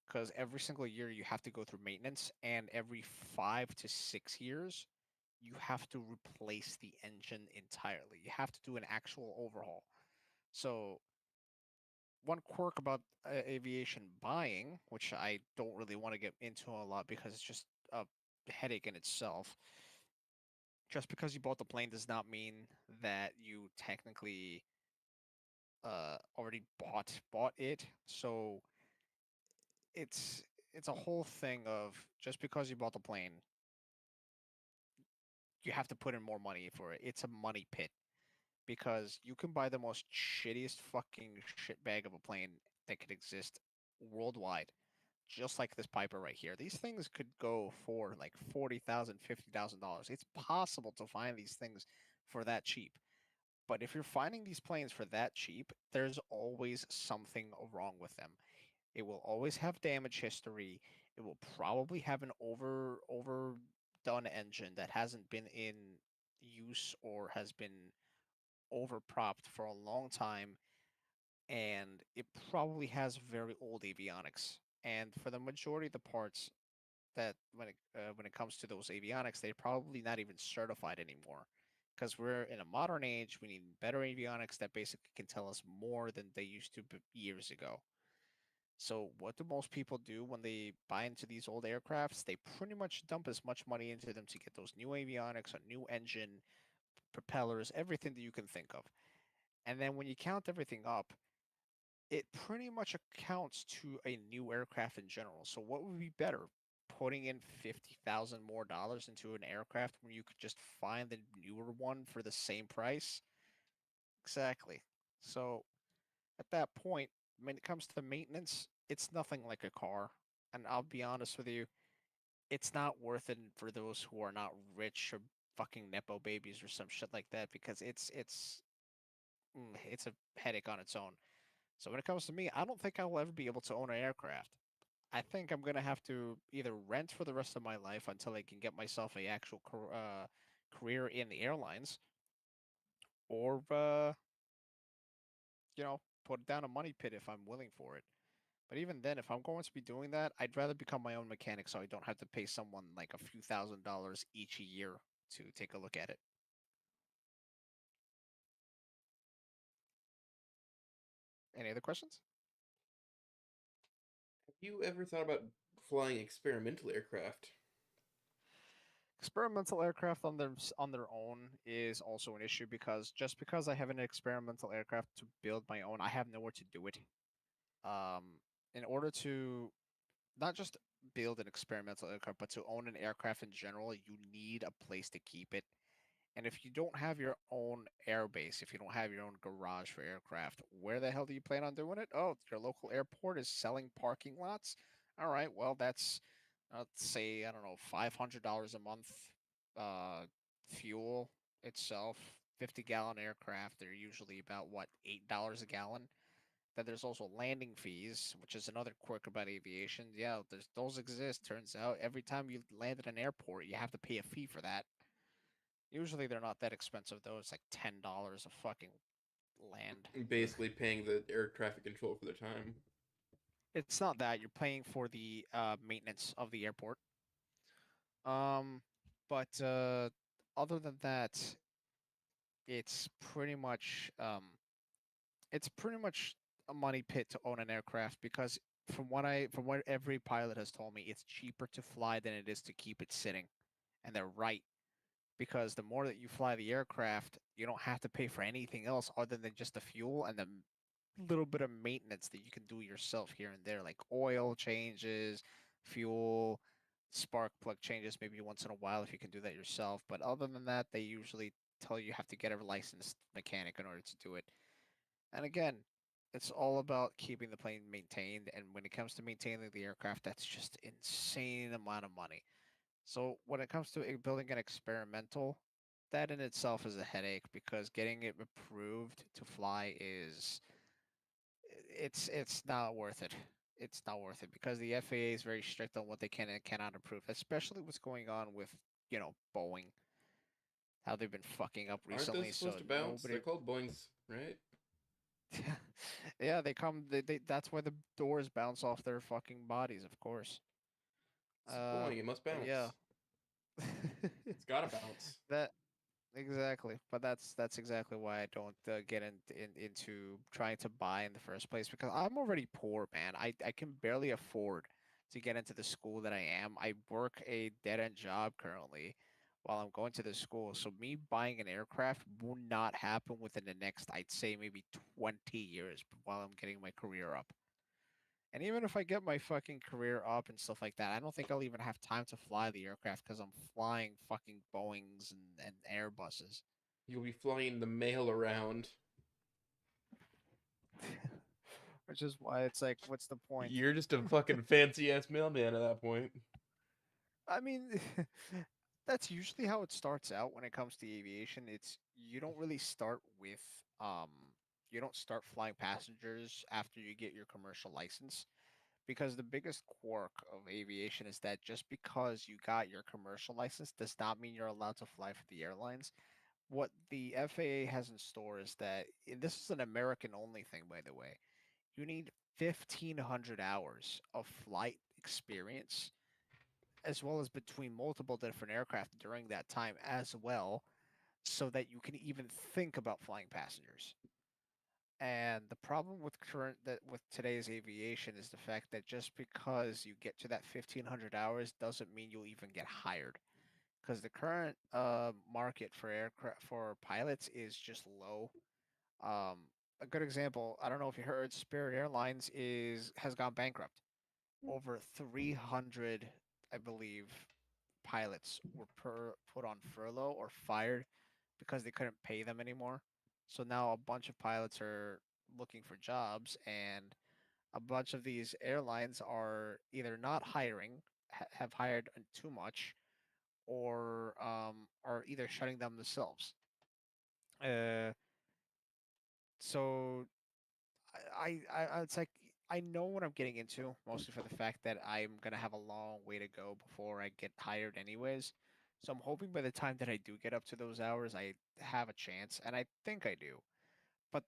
because every single year you have to go through maintenance, and every 5 to 6 years you have to replace the engine entirely. You have to do an actual overhaul. So one quirk about aviation buying, which I don't really want to get into a lot because it's just a headache in itself. Just because you bought the plane does not mean that you technically already bought it. So it's it's a whole thing of just because you bought the plane, you have to put in more money for it. It's a money pit because you can buy the most shittiest fucking shit bag of a plane that could exist worldwide, just like this Piper right here. These things could go for like $40,000, $50,000. It's possible to find these things for that cheap. But if you're finding these planes for that cheap, there's always something wrong with them. It will always have damage history. It will probably have an overdone engine that hasn't been in use or has been overpropped for a long time, and it probably has very old avionics. And for the majority of the parts that when it comes to those avionics, they're probably not even certified anymore. Because we're in a modern age, we need better avionics that basically can tell us more than they used to years ago. So, what do most people do when they buy into these old aircrafts? They pretty much dump as much money into them to get those new avionics, a new engine, propellers, everything that you can think of. And then when you count everything up, it pretty much accounts to a new aircraft in general. So, what would be better? Putting in 50,000 more dollars into an aircraft when you could just find the newer one for the same price? Exactly. So, at that point, when it comes to maintenance, it's nothing like a car. And I'll be honest with you, it's not worth it for those who are not rich or fucking nepo babies or some shit like that because it's a headache on its own. So when it comes to me, I don't think I will ever be able to own an aircraft. I think I'm gonna have to either rent for the rest of my life until I can get myself a actual career in the airlines, or put down a money pit if I'm willing for it. But even then, if I'm going to be doing that, I'd rather become my own mechanic so I don't have to pay someone like a few $1,000s each year to take a look at it. Any other questions? Have you ever thought about flying experimental aircraft? Experimental aircraft on their own is also an issue because just because I have an experimental aircraft to build my own, I have nowhere to do it. Um, in order to not just build an experimental aircraft, but to own an aircraft in general, you need a place to keep it. And if you don't have your own airbase, if you don't have your own garage for aircraft, where the hell do you plan on doing it? Oh, your local airport is selling parking lots. All right, well, that's let's say I don't know, $500 a month. Uh, Fuel itself, 50-gallon aircraft. They're usually about what, $8 a gallon. Then there's also landing fees, which is another quirk about aviation. Yeah, those exist. Turns out every time you land at an airport, you have to pay a fee for that. Usually they're not that expensive though. It's like $10 a fucking land. Ugh. Basically paying the air traffic control for their time. It's not that you're paying for the maintenance of the airport. Um, but other than that, it's pretty much um, it's pretty much a money pit to own an aircraft because from what every pilot has told me, it's cheaper to fly than it is to keep it sitting, and they're right. Because the more that you fly the aircraft, you don't have to pay for anything else other than just the fuel and the little bit of maintenance that you can do yourself here and there, like oil changes, fuel, spark plug changes, maybe once in a while if you can do that yourself. But other than that, they usually tell you have to get a licensed mechanic in order to do it. And again, it's all about keeping the plane maintained. And when it comes to maintaining the aircraft, that's just insane amount of money. So when it comes to building an experimental, that in itself is a headache because getting it approved to fly is it's not worth it. It's not worth it because the FAA is very strict on what they can and cannot approve, especially what's going on with, Boeing, how they've been fucking up Aren't those recently, supposed so to bounce? nobody They're called Boeings, right? Yeah, they that's why the doors bounce off their fucking bodies, of course. It's Boeing. It must But yeah. bounce. It's gotta bounce. That Exactly, but that's exactly why I don't get into trying to buy in the first place because I'm already poor, man. I can barely afford to get into the school that I am. I work a dead end job currently while I'm going to the school, so me buying an aircraft will not happen within the next, I'd say, maybe 20 years while I'm getting my career up. And even if I get my fucking career up and stuff like that, I don't think I'll even have time to fly the aircraft because I'm flying fucking Boeings and Airbuses. You'll be flying the mail around. Which is why it's like, what's the point? You're just a fucking fancy ass mailman at that point. I mean, That's usually how it starts out when it comes to aviation. It's you don't really start with um you don't start flying passengers after you get your commercial license because the biggest quirk of aviation is that just because you got your commercial license does not mean you're allowed to fly for the airlines. What the FAA has in store is that this is an American only thing, by the way. You need 1,500 hours of flight experience as well as between multiple different aircraft during that time as well, so that you can even think about flying passengers. And the problem with current that with today's aviation is the fact that just because you get to that 1,500 hours doesn't mean you'll even get hired. Because the current market for aircraft for pilots is just low. Um, a good example, I don't know if you heard, Spirit Airlines is has gone bankrupt. Over 300, I believe, pilots were put on furlough or fired because they couldn't pay them anymore. So now a bunch of pilots are looking for jobs, and a bunch of these airlines are either not hiring, have hired too much, or are either shutting them themselves. Uh, so it's like I know what I'm getting into, mostly for the fact that I'm gonna have a long way to go before I get hired, anyways. So I'm hoping by the time that I do get up to those hours, I have a chance, and I think I do. But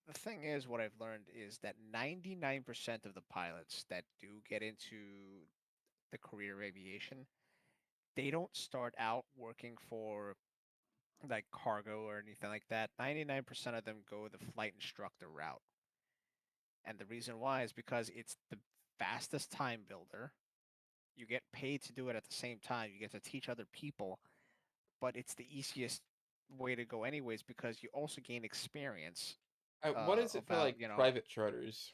the thing is, what I've learned is that 99% of the pilots that do get into the career of aviation, they don't start out working for like cargo or anything like that. 99% of them go the flight instructor route. And the reason why is because it's the fastest time builder. You get paid to do it at the same time. You get to teach other people, but it's the easiest way to go anyways because you also gain experience What is it for about, like private charters?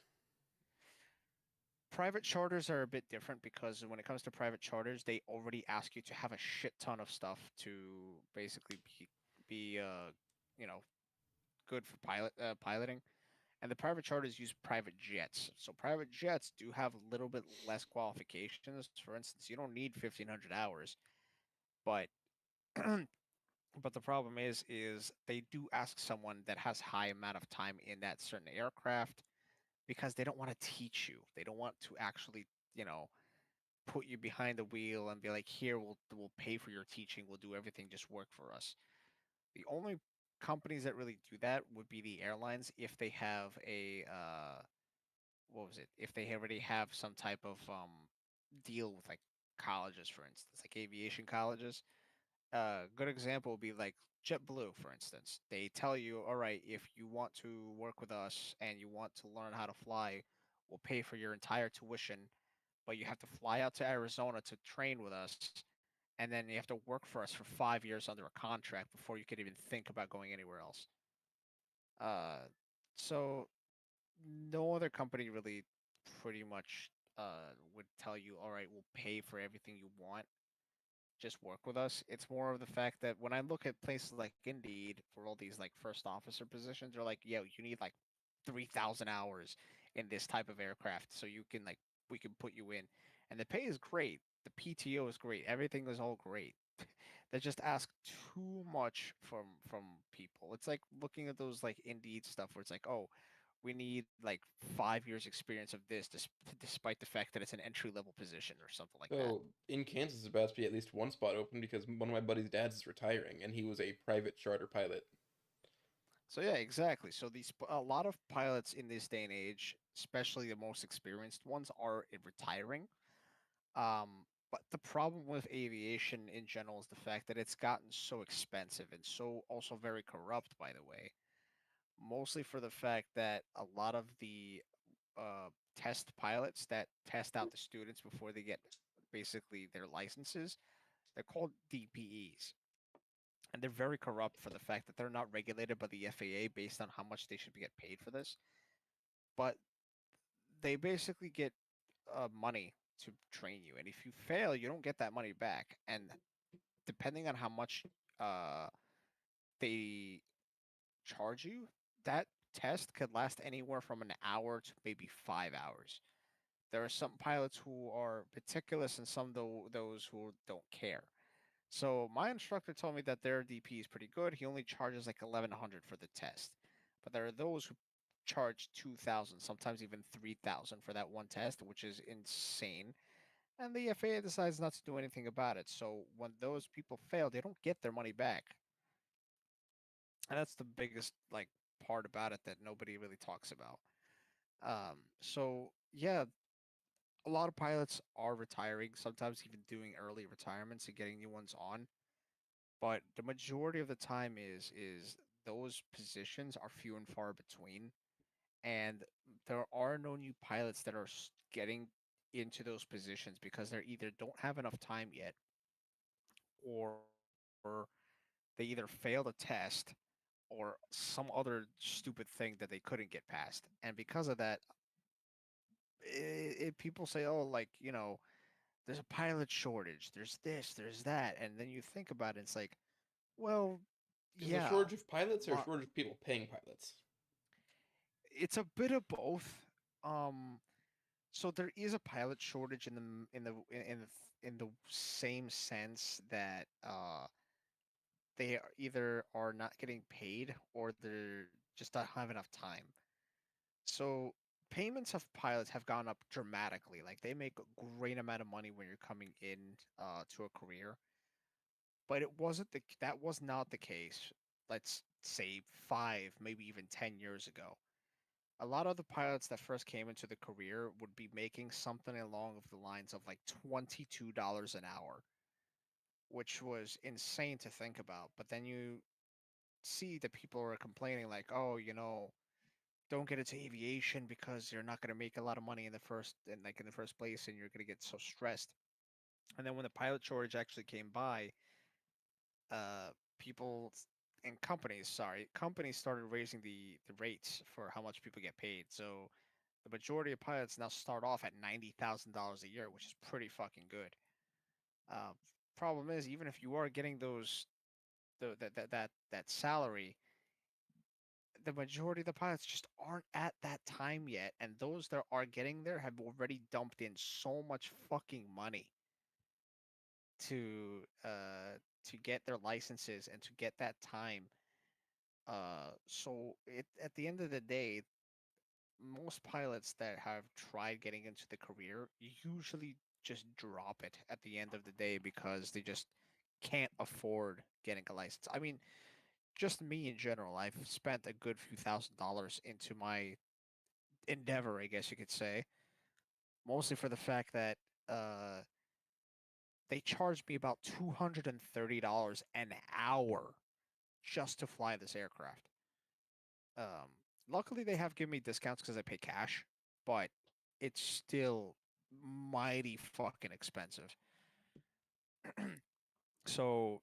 private charters are a bit different because when it comes to private charters, they already ask you to have a shit ton of stuff to basically be you know, good for piloting. And the private charters use private jets. So private jets do have a little bit less qualifications. For instance, you don't need 1,500 hours, but but the problem is they do ask someone that has high amount of time in that certain aircraft because they don't want to teach you. They don't want to actually, you know, put you behind the wheel and be like, "Here, we'll pay for your teaching. We'll do everything. Just work for us." The only companies that really do that would be the airlines if they have a what was it? If they already have some type of deal with like colleges, for instance, like aviation colleges. Good example would be like JetBlue, for instance. They tell you, all right, if you want to work with us and you want to learn how to fly, we'll pay for your entire tuition, but you have to fly out to Arizona to train with us, and then you have to work for us for 5 years under a contract before you could even think about going anywhere else. Uh, so no other company really pretty much would tell you, all right, we'll pay for everything you want, just work with us. It's more of the fact that when I look at places like Indeed for all these like first officer positions, they're like, yo, you need like 3,000 hours in this type of aircraft so you can like we can put you in. And the pay is great. The PTO is great. Everything is all great. They just ask too much from people. It's like looking at those like Indeed stuff where it's like, oh, we need like 5 years experience of this, despite the fact that it's an entry level position or something like that. So in Kansas, there's about to be at least one spot open because one of my buddy's dads is retiring, and he was a private charter pilot. So yeah, exactly. So a lot of pilots in this day and age, especially the most experienced ones, are retiring. But the problem with aviation in general is the fact that it's gotten so expensive and so also very corrupt, by the way. Mostly for the fact that a lot of the test pilots that test out the students before they get basically their licenses, they're called DPEs. And they're very corrupt for the fact that they're not regulated by the FAA based on how much they should be get paid for this. But they basically get money to train you, and if you fail, you don't get that money back. And depending on how much uh, they charge you, that test could last anywhere from an hour to maybe 5 hours. There are some pilots who are meticulous, and some those who don't care. So my instructor told me that their DP is pretty good. He only charges like 1,100 for the test, but there are those who charge 2,000, sometimes even 3,000 for that one test, which is insane. And the FAA decides not to do anything about it. So when those people fail, they don't get their money back, and that's the biggest like part about it that nobody really talks about. So yeah, a lot of pilots are retiring, sometimes even doing early retirements and getting new ones on. But the majority of the time is those positions are few and far between, and there are no new pilots that are getting into those positions because they either don't have enough time yet, or they either failed a test or some other stupid thing that they couldn't get past. And because of that, people say, oh, like, there's a pilot shortage, there's this, there's that. And then you think about it, it's like, well, Is it a yeah, shortage of pilots or a lot, shortage of people paying pilots? it's a bit of both. Um, so there is a pilot shortage in the same sense that they either are not getting paid or they're just don't have enough time. So payments of pilots have gone up dramatically. Like they make a great amount of money when you're coming in to a career, but that was not the case. Let's say 5, maybe even 10 years ago. A lot of the pilots that first came into the career would be making something along of the lines of like $22 an hour, which was insane to think about. But then you see that people are complaining like, oh, don't get into aviation because you're not going to make a lot of money in the first place, and you're going to get so stressed. And then when the pilot shortage actually came by, uh, people and companies started raising the rates for how much people get paid. So the majority of pilots now start off at $90,000 a year, which is pretty fucking good. Uh, Problem is, even if you are getting that salary, the majority of the pilots just aren't at that time yet, and those that are getting there have already dumped in so much fucking money to uh to get their licenses and to get that time. So at the end of the day, most pilots that have tried getting into the career usually just drop it at the end of the day because they just can't afford getting a license. I mean, just me in general, I've spent a good few $1,000s into my endeavor, I guess you could say, mostly for the fact that uh, they charged me about $230 an hour just to fly this aircraft. Um, Luckily, they have given me discounts because I pay cash, but it's still mighty fucking expensive. So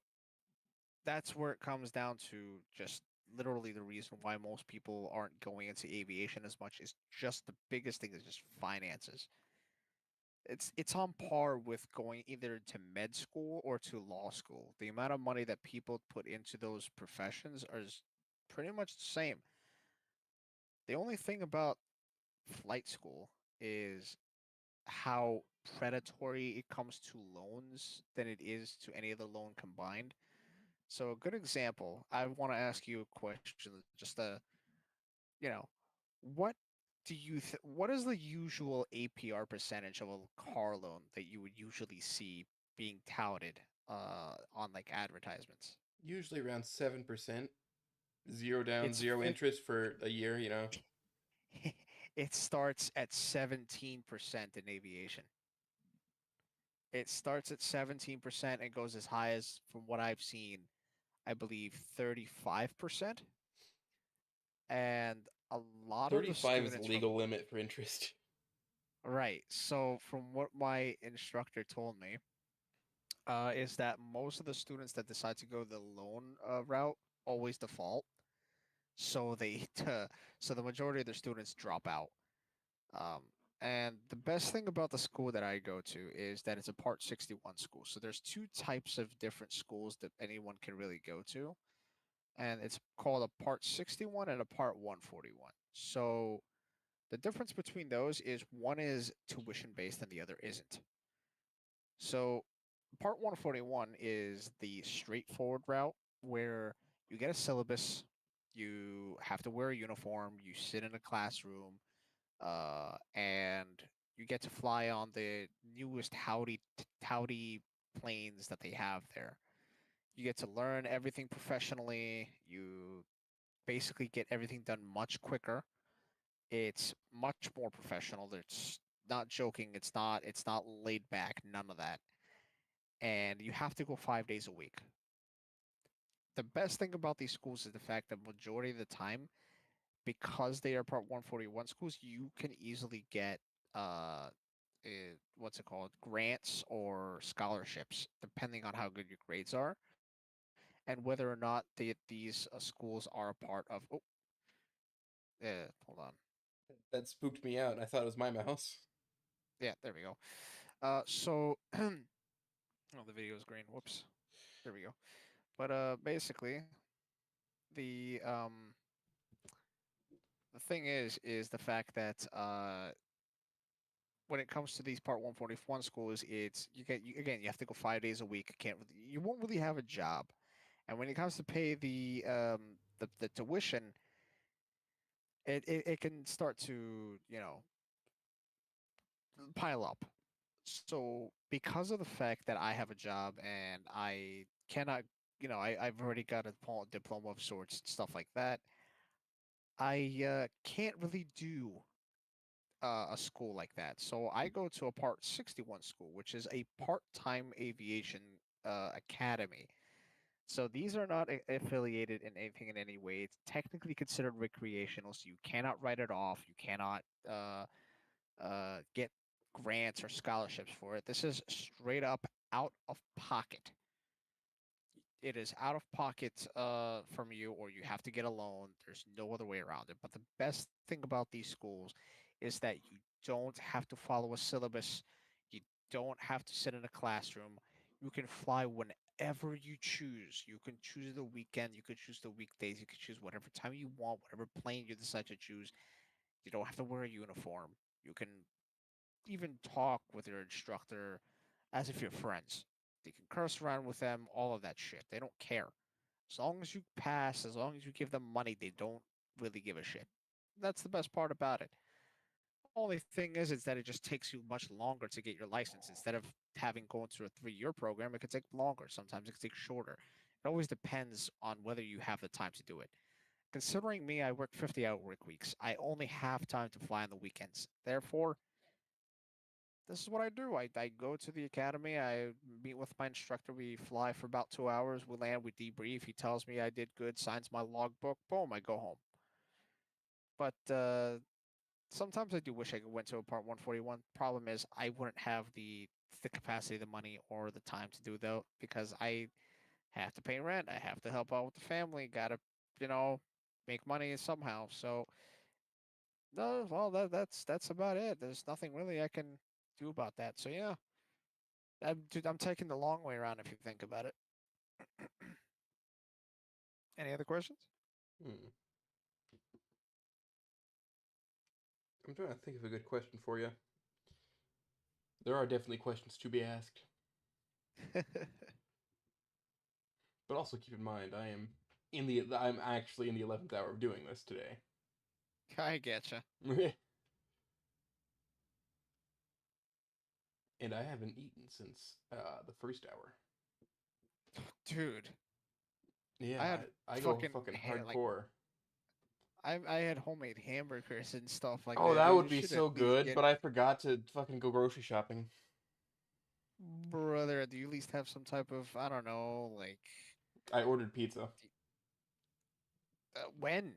that's where it comes down to just literally the reason why most people aren't going into aviation as much is just the biggest thing is just finances. It's on par with going either to med school or to law school. The amount of money that people put into those professions is pretty much the same. The only thing about flight school is how predatory it comes to loans than it is to any other loan combined. So a good example, I want to ask you a question, just you know, what what is the usual APR percentage of a car loan that you would usually see being touted on like advertisements? Usually around 7%, zero down, It's zero fif- interest for a year, you know. it starts at 17% in aviation. It starts at 17% and goes as high as, from what I've seen, I believe 35%. And a lot of the 35 is the students from legal limit for interest. right. So from what my instructor told me, is that most of the students that decide to go the loan route always default. So so the majority of the students drop out. Um, and the best thing about the school that I go to is that it's a Part 61 school. So there's two types of different schools that anyone can really go to, and it's called a Part 61 and a Part 141. So the difference between those is one is tuition based and the other isn't. So Part 141 is the straightforward route where you get a syllabus, you have to wear a uniform, you sit in a classroom, and you get to fly on the newest howdy planes that they have there. You get to learn everything professionally. You basically get everything done much quicker. It's much more professional. It's not joking. It's not laid back. None of that. And you have to go 5 days a week. The best thing about these schools is the fact that majority of the time, because they are Part 141 schools, you can easily get uh, what's it called, grants or scholarships, depending on how good your grades are, and whether or not these schools are a part of. Oh, hold on. That spooked me out. I thought it was my mouse. Yeah, there we go. So, oh, the video is green. Whoops. There we go. But basically, the um, the thing is the fact that when it comes to these Part 141 schools, it's again you have to go 5 days a week. You won't really have a job, and when it comes to pay the tuition, it can start to pile up. So because of the fact that I have a job and I cannot, I've already got a diploma of sorts, stuff like that. I can't really do a school like that. So I go to a Part 61 school, which is a part-time aviation academy. So these are not affiliated in anything in any way. It's technically considered recreational, so you cannot write it off. You cannot get grants or scholarships for it. This is straight up out of pocket. It is out of pocket from you, or you have to get a loan. There's no other way around it. But the best thing about these schools is that you don't have to follow a syllabus. You don't have to sit in a classroom. You can fly whenever you choose. You can choose the weekend. You can choose the weekdays. You can choose whatever time you want, whatever plane you decide to choose. You don't have to wear a uniform. You can even talk with your instructor as if you're friends. You can curse around with them, all of that shit. They don't care. As long as you pass, as long as you give them money, they don't really give a shit. That's the best part about it. Only thing is that it just takes you much longer to get your license. Instead of having going through a 3 year program, it could take longer. Sometimes it could take shorter. It always depends on whether you have the time to do it. Considering me, I work 50-hour work weeks. I only have time to fly on the weekends. Therefore, this is what I do. I go to the academy. I meet with my instructor. We fly for about 2 hours. We land. We debrief. He tells me I did good. Signs my logbook. Boom. I go home. But sometimes I do wish I went to a Part 141. Problem is, I wouldn't have the capacity, the money, or the time to do that because I have to pay rent. I have to help out with the family. Gotta, you know, make money somehow. So no, well, that's about it. There's nothing really I can do about that. So yeah, dude, I'm taking the long way around if you think about it. Any other questions? Hmm. I'm trying to think of a good question for you. There are definitely questions to be asked, but also keep in mind I'm actually in the 11th hour of doing this today. I getcha. And I haven't eaten since the first hour. Dude, Yeah, I had I go fucking fucking like hardcore. I had homemade hamburgers and stuff like Oh, that, that dude. would You be should at so least good, get but I forgot to fucking go grocery shopping. brother. Do you at least have some type of I don't know, like I ordered pizza, when?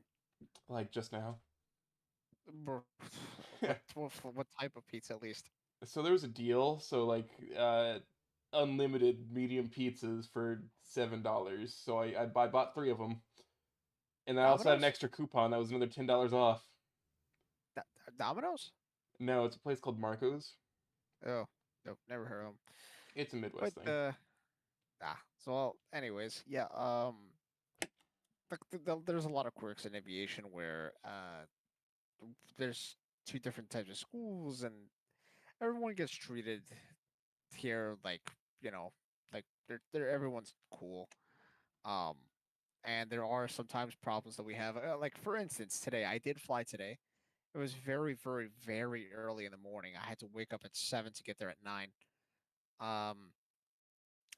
like just now. Bro, what type of pizza at least? So there was a deal, so like unlimited medium pizzas for $7. So I bought three of them, and I also had an Domino's? extra coupon that was another $10 off. Domino's? No, it's a place called Marco's. Oh, nope, never heard of them. It's a But Midwest thing. so well, anyways, yeah. There's a lot of quirks in aviation where there's two different types of schools and everyone gets treated here like you know Like they're everyone's cool. Um, and there are sometimes problems that we have. Like for instance, today I did fly today. It was very, very, very early in the morning. I had to wake up at 7 to get there at 9. Um,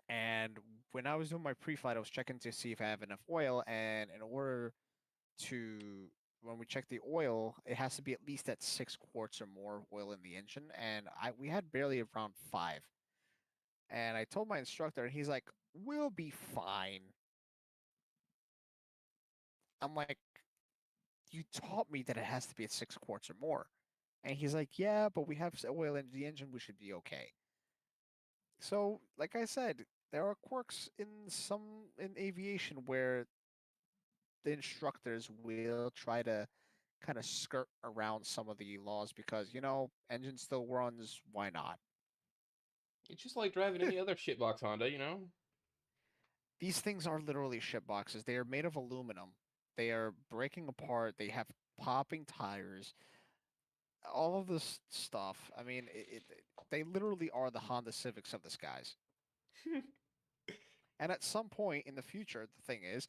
and when I was doing my pre-flight, I was checking to see if I have enough oil. And in order to when we check the oil, it has to be at least at 6 quarts or more of oil in the engine, and I we had barely around 5. And I told my instructor, and he's like, "We'll be fine." I'm like, "You taught me that it has to be at 6 quarts or more," and he's like, "Yeah, but we have oil in the engine, we should be okay." So, like I said, there are quirks in aviation where the instructors will try to kind of skirt around some of the laws because engine still runs. Why not? It's just like driving any other shitbox Honda, you know? These things are literally shit boxes. They are made of aluminum. They are breaking apart. They have popping tires. All of this stuff. I mean, they literally are the Honda Civics of the skies. And at some point in the future, the thing is,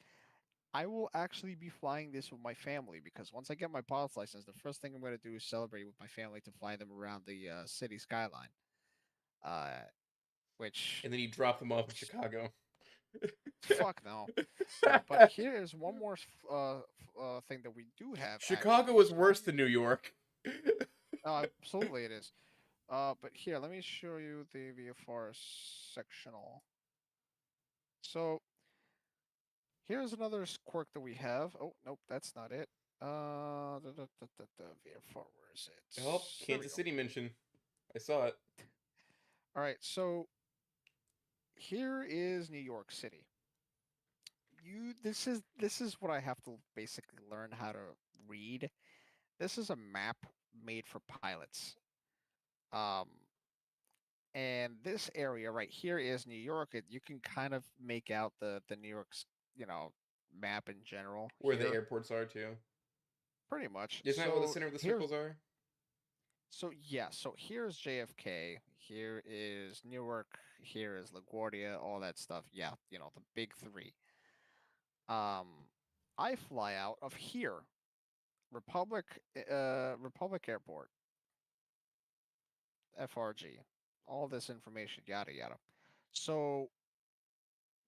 I will actually be flying this with my family because once I get my pilot's license, the first thing I'm going to do is celebrate with my family to fly them around the city skyline. Uh, which And then you drop them off in Chicago. fuck no, no. But here's one more thing that we do have Chicago actually. is worse than New York. Absolutely it is. But here, let me show you the VFR sectional. So here's another quirk that we have. Oh nope, that's not it. VFR, where is it? Oh, There we Kansas go. City mention. I saw it. All right, so here is New York City. This is what I have to basically learn how to read. This is a map made for pilots. Um, and this area right here is New York. You can kind of make out the New York's map in general Where the here, airports are, too. pretty much. Isn't that what the center of the circles are? So here's JFK. Here is Newark. Here is LaGuardia. All that stuff. Yeah, the big three. Um, I fly out of here, Republic Airport, FRG. All this information, yada yada. So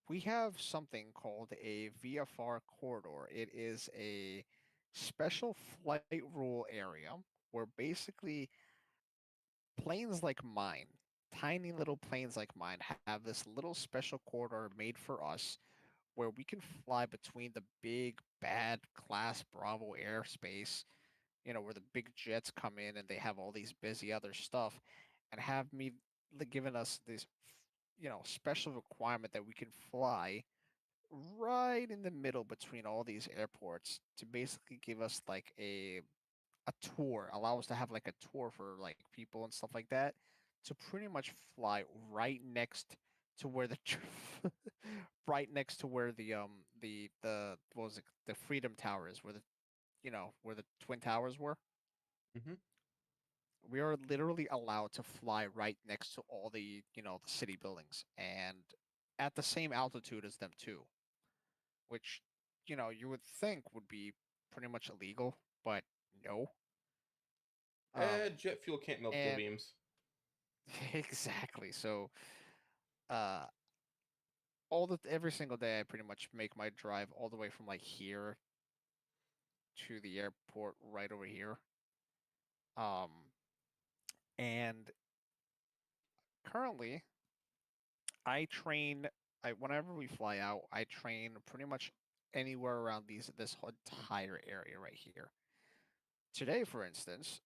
we have something called a VFR corridor. It is a special flight rule area where basically planes like mine, tiny little planes like mine, have this little special corridor made for us where we can fly between the big, bad Class Bravo airspace, where the big jets come in and they have all these busy other stuff, and have me given us this, special requirement that we can fly right in the middle between all these airports to basically give us like a tour, allow us to have like a tour for like people and stuff like that, to pretty much fly right next to where the right next to where the what was it, the Freedom Tower is, where where the Twin Towers were. Hmm. We are literally allowed to fly right next to all the city buildings and at the same altitude as them too, which you would think would be pretty much illegal, but no. Um, Jet fuel can't melt steel and beams. exactly. So, uh, every single day, I pretty much make my drive all the way from like here to the airport right over here. Um, and currently, I train. Whenever we fly out, I train pretty much anywhere around this whole entire area right here. Today, for instance,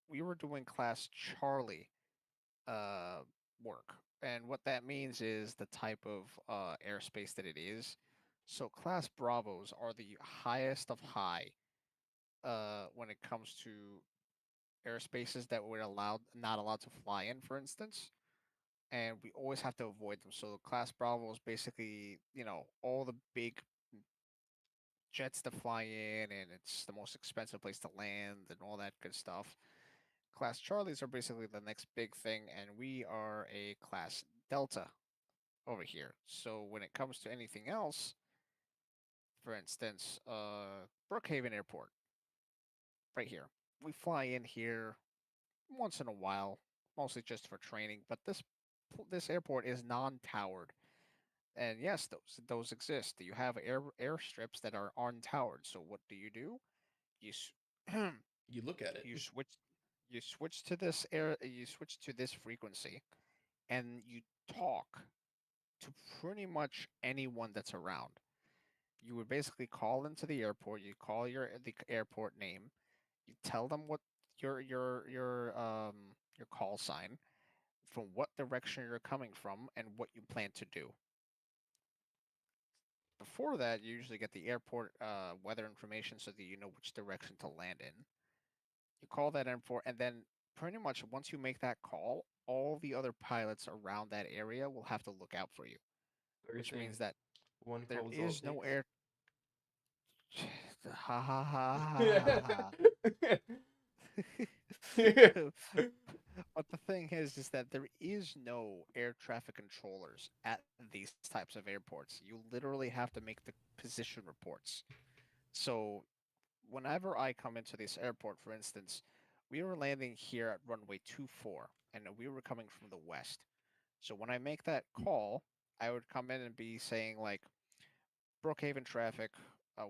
we were doing Class Charlie uh, work. And what that means is the type of airspace that it is. So Class Bravos are the highest of high when it comes to airspaces that we're not allowed to fly in, for instance. And we always have to avoid them. So Class Bravo is basically, all the big jets to fly in, and it's the most expensive place to land and all that good stuff. Class Charlies are basically the next big thing, and we are a Class Delta. over here. So when it comes to anything else, for instance, Brookhaven Airport, right here. We fly in here once in a while, mostly just for training. But this airport is non-towered, and yes, those exist. You have airstrips that are untowered. So what do? You You look at it. you switch you switch to this frequency, and you talk to pretty much anyone that's around. You would basically call into the airport. You call the airport name. You tell them what your call sign, from what direction you're coming from, and what you plan to do. Before that, you usually get the airport weather information so that you know which direction to land in. You call that in for, and then pretty much once you make that call, all the other pilots around that area will have to look out for you, So you're which saying means that one there call is all is it no takes? air. Ha ha ha ha ha. But the thing is that there is no air traffic controllers at these types of airports. You literally have to make the position reports. So whenever I come into this airport, for instance, we were landing here at runway 24, and we were coming from the west. So when I make that call, I would come in and be saying like Brookhaven traffic,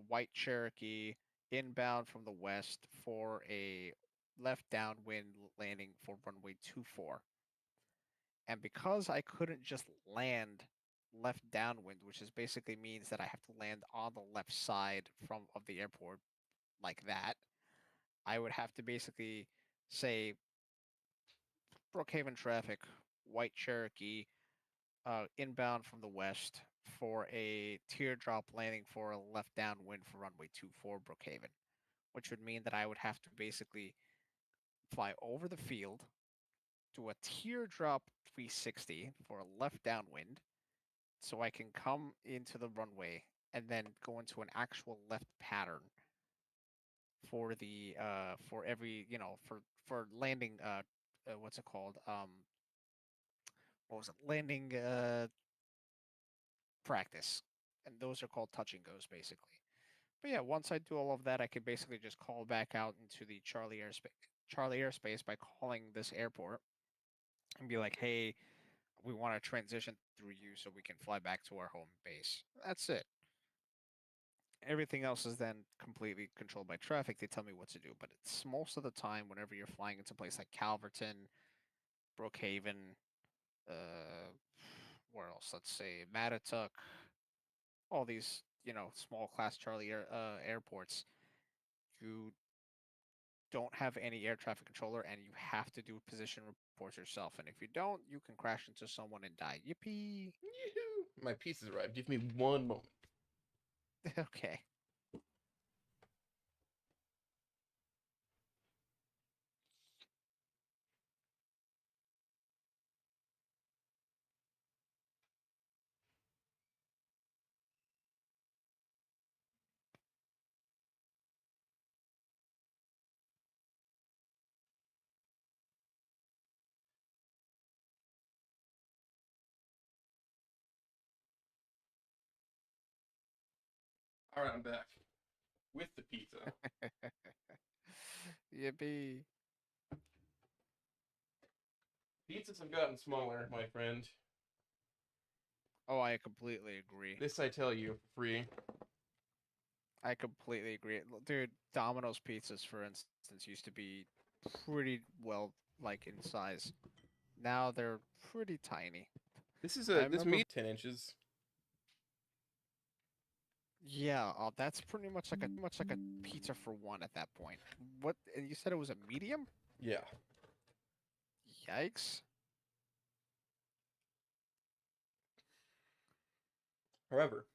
white Cherokee inbound from the west for a left downwind landing for runway 24. And because I couldn't just land left downwind, which is basically means that I have to land on the left side from of the airport like that, I would have to basically say Brookhaven traffic, white Cherokee, inbound from the west for a teardrop landing for a left downwind for runway 24 Brookhaven, which would mean that I would have to basically fly over the field, do a teardrop 360 for a left downwind, so I can come into the runway and then go into an actual left pattern for the for every for landing what's it called what was it landing practice, and those are called touch and goes basically. But yeah, once I do all of that, I could basically just call back out into the Charlie airspace by calling this airport and be like, hey, we want to transition through you so we can fly back to our home base. That's it. Everything else is then completely controlled by traffic. They tell me what to do, but it's most of the time whenever you're flying into a place like Calverton, Brookhaven, uh, where else? Let's say Mattatuck, all these small class Charlie airports. You don't have any air traffic controller, and you have to do position reports yourself. And if you don't, you can crash into someone and die. Yippee! Yoo-hoo! My piece has arrived. Give me one moment. Okay. All right, I'm back with the pizza. Yippee! Pizzas have gotten smaller, my friend. Oh, I completely agree. This I tell you for free. I completely agree. Dude, Domino's pizzas, for instance, used to be pretty well like in size. Now they're pretty tiny. I This remember, meat 10 inches. yeah, that's pretty much like a pizza for one at that point. What? And you said it was a medium? Yeah. Yikes! However,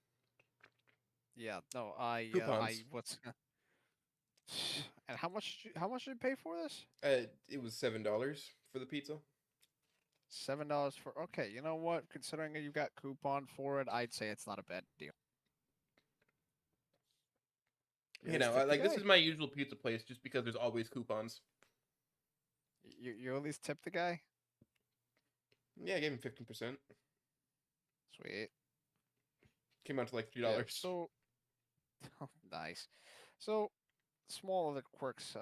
Yeah, no, I coupons. what's and how much did you pay for this? It was $7 for the pizza. $7 for okay. You know what? Considering you got coupon for it, I'd say it's not a bad deal. You're You this know, tipsy this is guy. my usual pizza place, just because there's always coupons. You at least tip the guy. Yeah, I gave him 15%. Sweet. Came out to like Yeah. $3. So nice. So small other quirks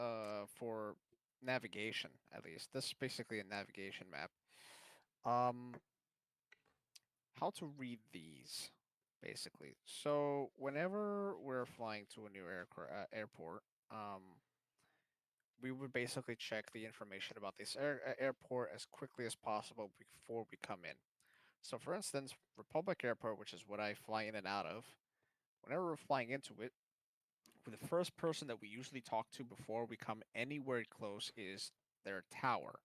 for navigation at least. This is basically a navigation map. Um, how to read these basically. So whenever we're flying to a new airport, we would basically check the information about this airport as quickly as possible before we come in. So, for instance, Republic Airport, which is what I fly in and out of, whenever we're flying into it, the first person that we usually talk to before we come anywhere close is their tower.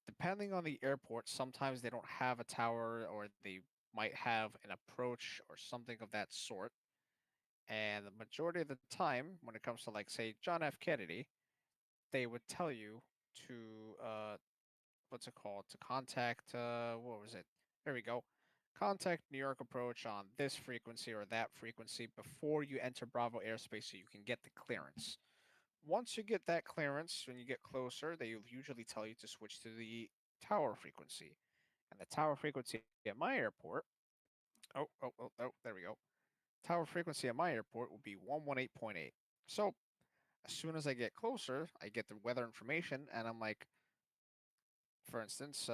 Depending on the airport, sometimes they don't have a tower or they might have an approach or something of that sort. And the majority of the time, when it comes to, like, say, John F. Kennedy, they would tell you to what's it called, to contact what was it, there we go, contact New York approach on this frequency or that frequency before you enter Bravo airspace so you can get the clearance. Once you get that clearance, when you get closer, they usually tell you to switch to the tower frequency. And the tower frequency at my airport, oh, there we go, tower frequency at my airport will be 118.8. So as soon as I get closer, I get the weather information, and I'm like, for instance,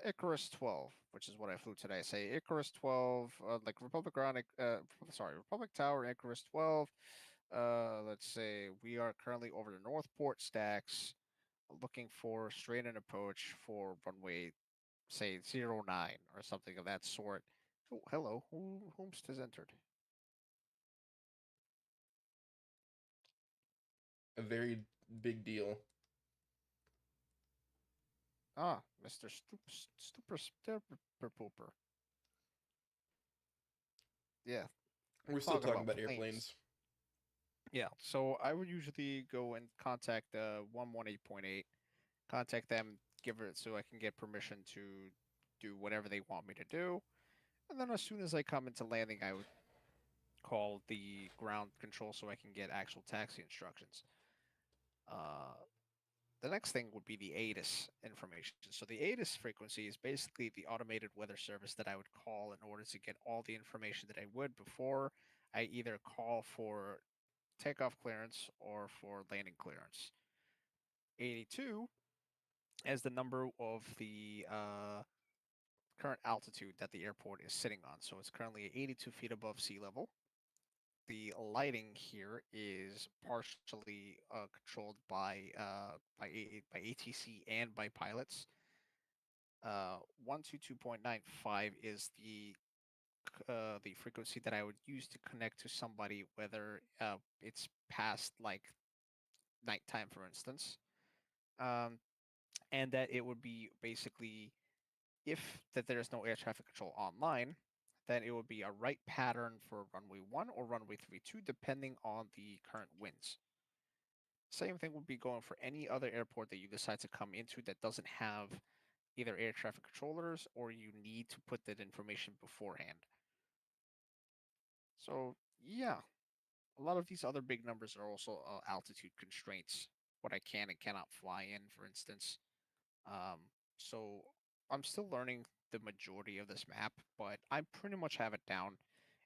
Icarus 12, which is what I flew today. Say Icarus 12, like Republic Tower, Icarus 12. Let's say we are currently over the Northport stacks, looking for straight in approach for runway, say 09 or something of that sort. Oh, hello, whomst has entered? A very big deal. Ah, Mr. Stupper Pooper. Yeah, We're still talking talking about about planes. airplanes. Yeah, so I would usually go and contact 118.8, contact them, give it so I can get permission to do whatever they want me to do. And then as soon as I come into landing, I would call the ground control so I can get actual taxi instructions. Uh, the next thing would be the ATIS information. So the ATIS frequency is basically the automated weather service that I would call in order to get all the information that I would before I either call for takeoff clearance or for landing clearance. 82 as the number of the current altitude that the airport is sitting on. So it's currently 82 feet above sea level. The lighting here is partially controlled by ATC and by pilots. 122.95 is the frequency that I would use to connect to somebody, whether it's past like nighttime, for instance, um, and that it would be basically, if that there is no air traffic control online, then it would be a right pattern for runway 1 or runway 32, depending on the current winds. Same thing would be going for any other airport that you decide to come into that doesn't have either air traffic controllers or you need to put that information beforehand. So, yeah, a lot of these other big numbers are also altitude constraints, what I can and cannot fly in, for instance. Um, so I'm still learning the majority of this map, but I pretty much have it down.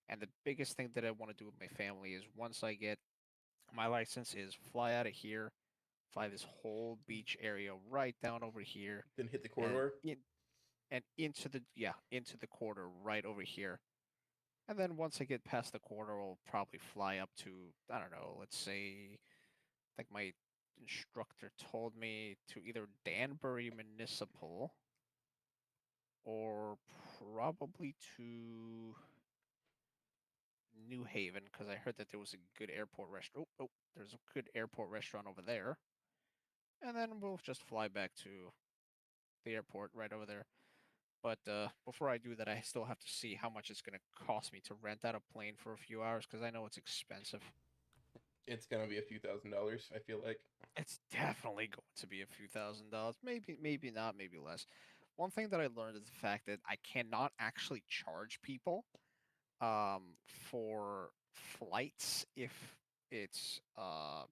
And the biggest thing that I want to do with my family is once I get my license is fly out of here, fly this whole beach area right down over here, Then hit the and corridor. into the, yeah, into the corridor right over here. And then once I get past the corridor, I'll probably fly up to, I don't know, let's say, I think my instructor told me to either Danbury Municipal or probably to New Haven because I heard that there was a good airport restaurant. Oh, there's a good airport restaurant over there. And then we'll just fly back to the airport right over there. But before I do that, I still have to see how much it's going to cost me to rent out a plane for a few hours because I know it's expensive. It's gonna be a few $1,000s, I feel like. It's definitely going to be a few $1,000s. Maybe not, maybe less. One thing that I learned is the fact that I cannot actually charge people for flights if it's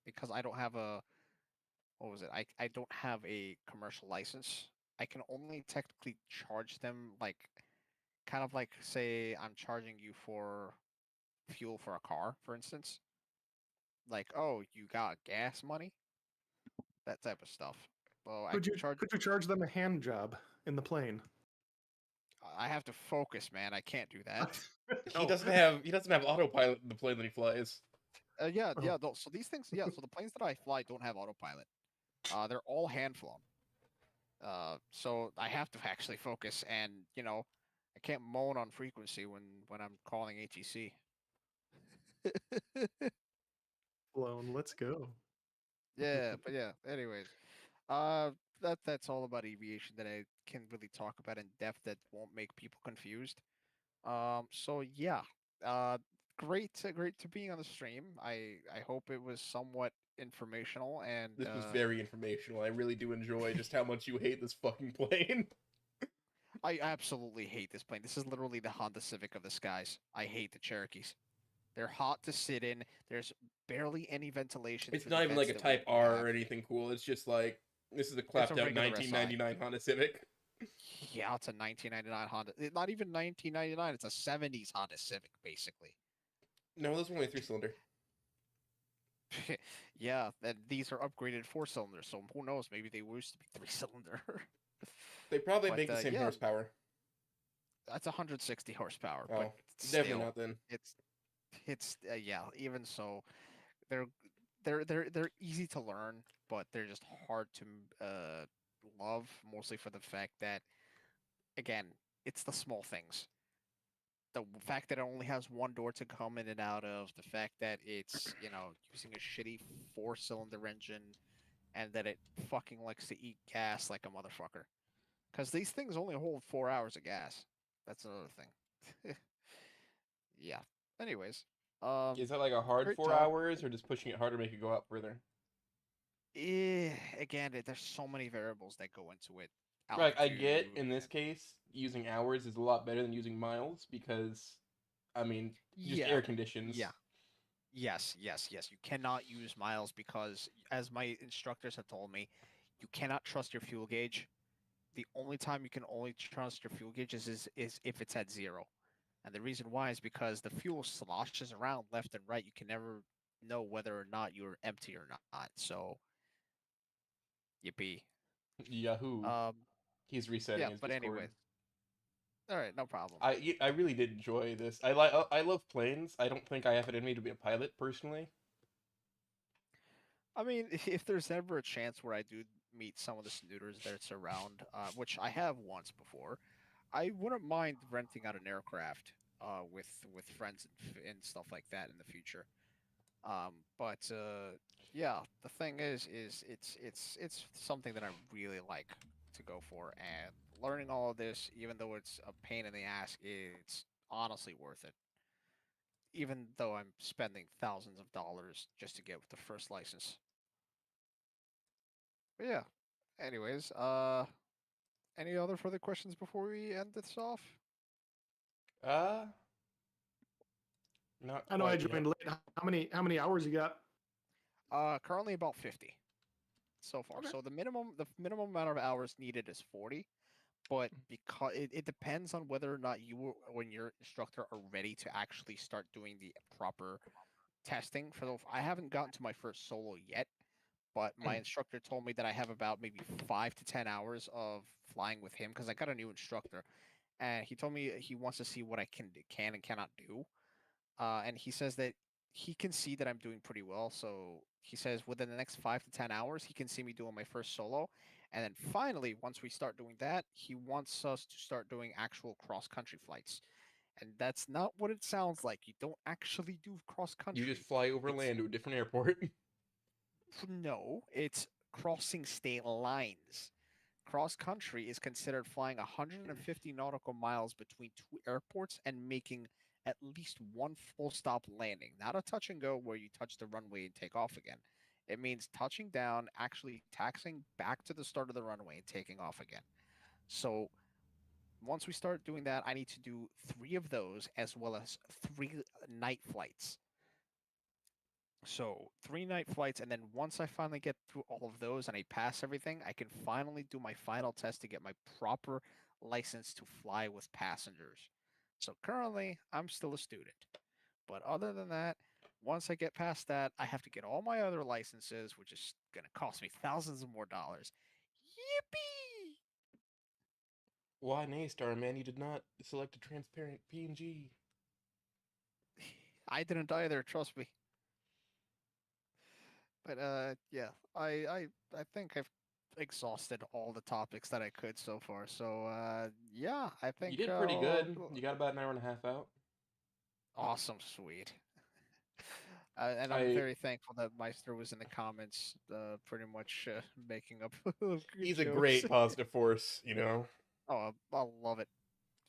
because I don't have a, what was it? I don't have a commercial license. I can only technically charge them like kind of like say I'm charging you for fuel for a car, for instance. Like, oh, you got gas money, that type of stuff. Well, I Could can you charge. could you charge them a hand job in the plane? I have to focus, man. I can't do that. He No. doesn't have autopilot in the plane that he flies. Yeah, Oh, yeah. So these things, yeah. So the planes that I fly don't have autopilot. They're all hand flown. So I have to actually focus, and I can't moan on frequency when I'm calling ATC. blown. Let's go. Yeah, but yeah. Anyways, uh, that's all about aviation that I can really talk about in depth that won't make people confused. So yeah, uh, great to be on the stream. I hope it was somewhat informational and This was very informational. I really do enjoy just how much you hate this fucking plane. I absolutely hate this plane. This is literally the Honda Civic of the skies. I hate the Cherokees. They're hot to sit in. There's barely any ventilation It's through the not even like vents a that we Type R have. or anything cool. It's just like this is a It's a clapped out regular SI. 1999 Honda Civic. Yeah, it's a 1999 Honda. Not even 1999. It's a 70s Honda Civic, basically. No, this one's only 3-cylinder. Yeah, and these are upgraded four cylinders, so who knows? Maybe they used to be three-cylinder. They probably But make the same yeah, horsepower. that's 160 horsepower. But Oh, definitely still, not then. it's yeah. Even so, they're they're easy to learn, but they're just hard to love, mostly for the fact that again, it's the small things. The fact that it only has one door to come in and out of, the fact that it's, using a shitty four-cylinder engine, and that it fucking likes to eat gas like a motherfucker. Because these things only hold 4 hours of gas. That's another thing. Yeah. Anyways, Is that like a hard great four talk. hours or just pushing it harder to make it go up further? Again, there's so many variables that go into it. Right, I get Altitude. in this case using hours is a lot better than using miles because, I mean, just Yeah. air conditions. Yeah. Yes, yes, yes. You cannot use miles because, as my instructors have told me, you cannot trust your fuel gauge. The only time you can only trust your fuel gauge is if it's at zero. And the reason why is because the fuel sloshes around left and right. You can never know whether or not you're empty or not. So, yippee. Yahoo! Um, He's resetting yeah, his but Discord. anyways. All right, no problem. I really did enjoy this. I love planes. I don't think I have it in me to be a pilot personally. I mean, if there's ever a chance where I do meet some of the snooters that's around, which I have once before, I wouldn't mind renting out an aircraft with friends and stuff like that in the future. But yeah, the thing is it's something that I really like to go for, and learning all of this, even though it's a pain in the ass, it's honestly worth it. Even though I'm spending thousands of dollars just to get the first license. But yeah. Anyways, any other further questions before we end this off? Uh, not I know I quite yet. joined late. How many hours you got? Currently about 50 so far. Okay. So the minimum amount of hours needed is 40, but because it depends on whether or not when your instructor are ready to actually start doing the proper testing for the. I haven't gotten to my first solo yet, but my instructor told me that I have about maybe 5 to 10 hours of flying with him because I got a new instructor, and he told me he wants to see what I can and cannot do. And he says that he can see that I'm doing pretty well. So he says within the next 5 to 10 hours, he can see me doing my first solo. And then finally, once we start doing that, he wants us to start doing actual cross country flights. And that's not what it sounds like. You don't actually do cross You just country. fly over It's land to a different airport. no, it's crossing state lines. Cross country is considered flying 150 nautical miles between two airports and making at least one full stop landing, not a touch and go where you touch the runway and take off again. It means touching down, actually taxiing back to the start of the runway and taking off again. So once we start doing that, I need to do three of those as well as three night flights. So 3 night flights, and then once I finally get through all of those and I pass everything, I can finally do my final test to get my proper license to fly with passengers. So currently, I'm still a student. But other than that, once I get past that, I have to get all my other licenses, which is going to cost me thousands of more dollars. Yippee! Why, nay, Star Man, you did not select a transparent PNG. I didn't either, trust me. But yeah, I think I've exhausted all the topics that I could so far. So yeah, I You think did pretty good. You got about an hour and a half out. awesome, sweet. And I'm I very thankful that Meister was in the comments, pretty much making up good He's a jokes. great positive force, you know. Oh, I love it.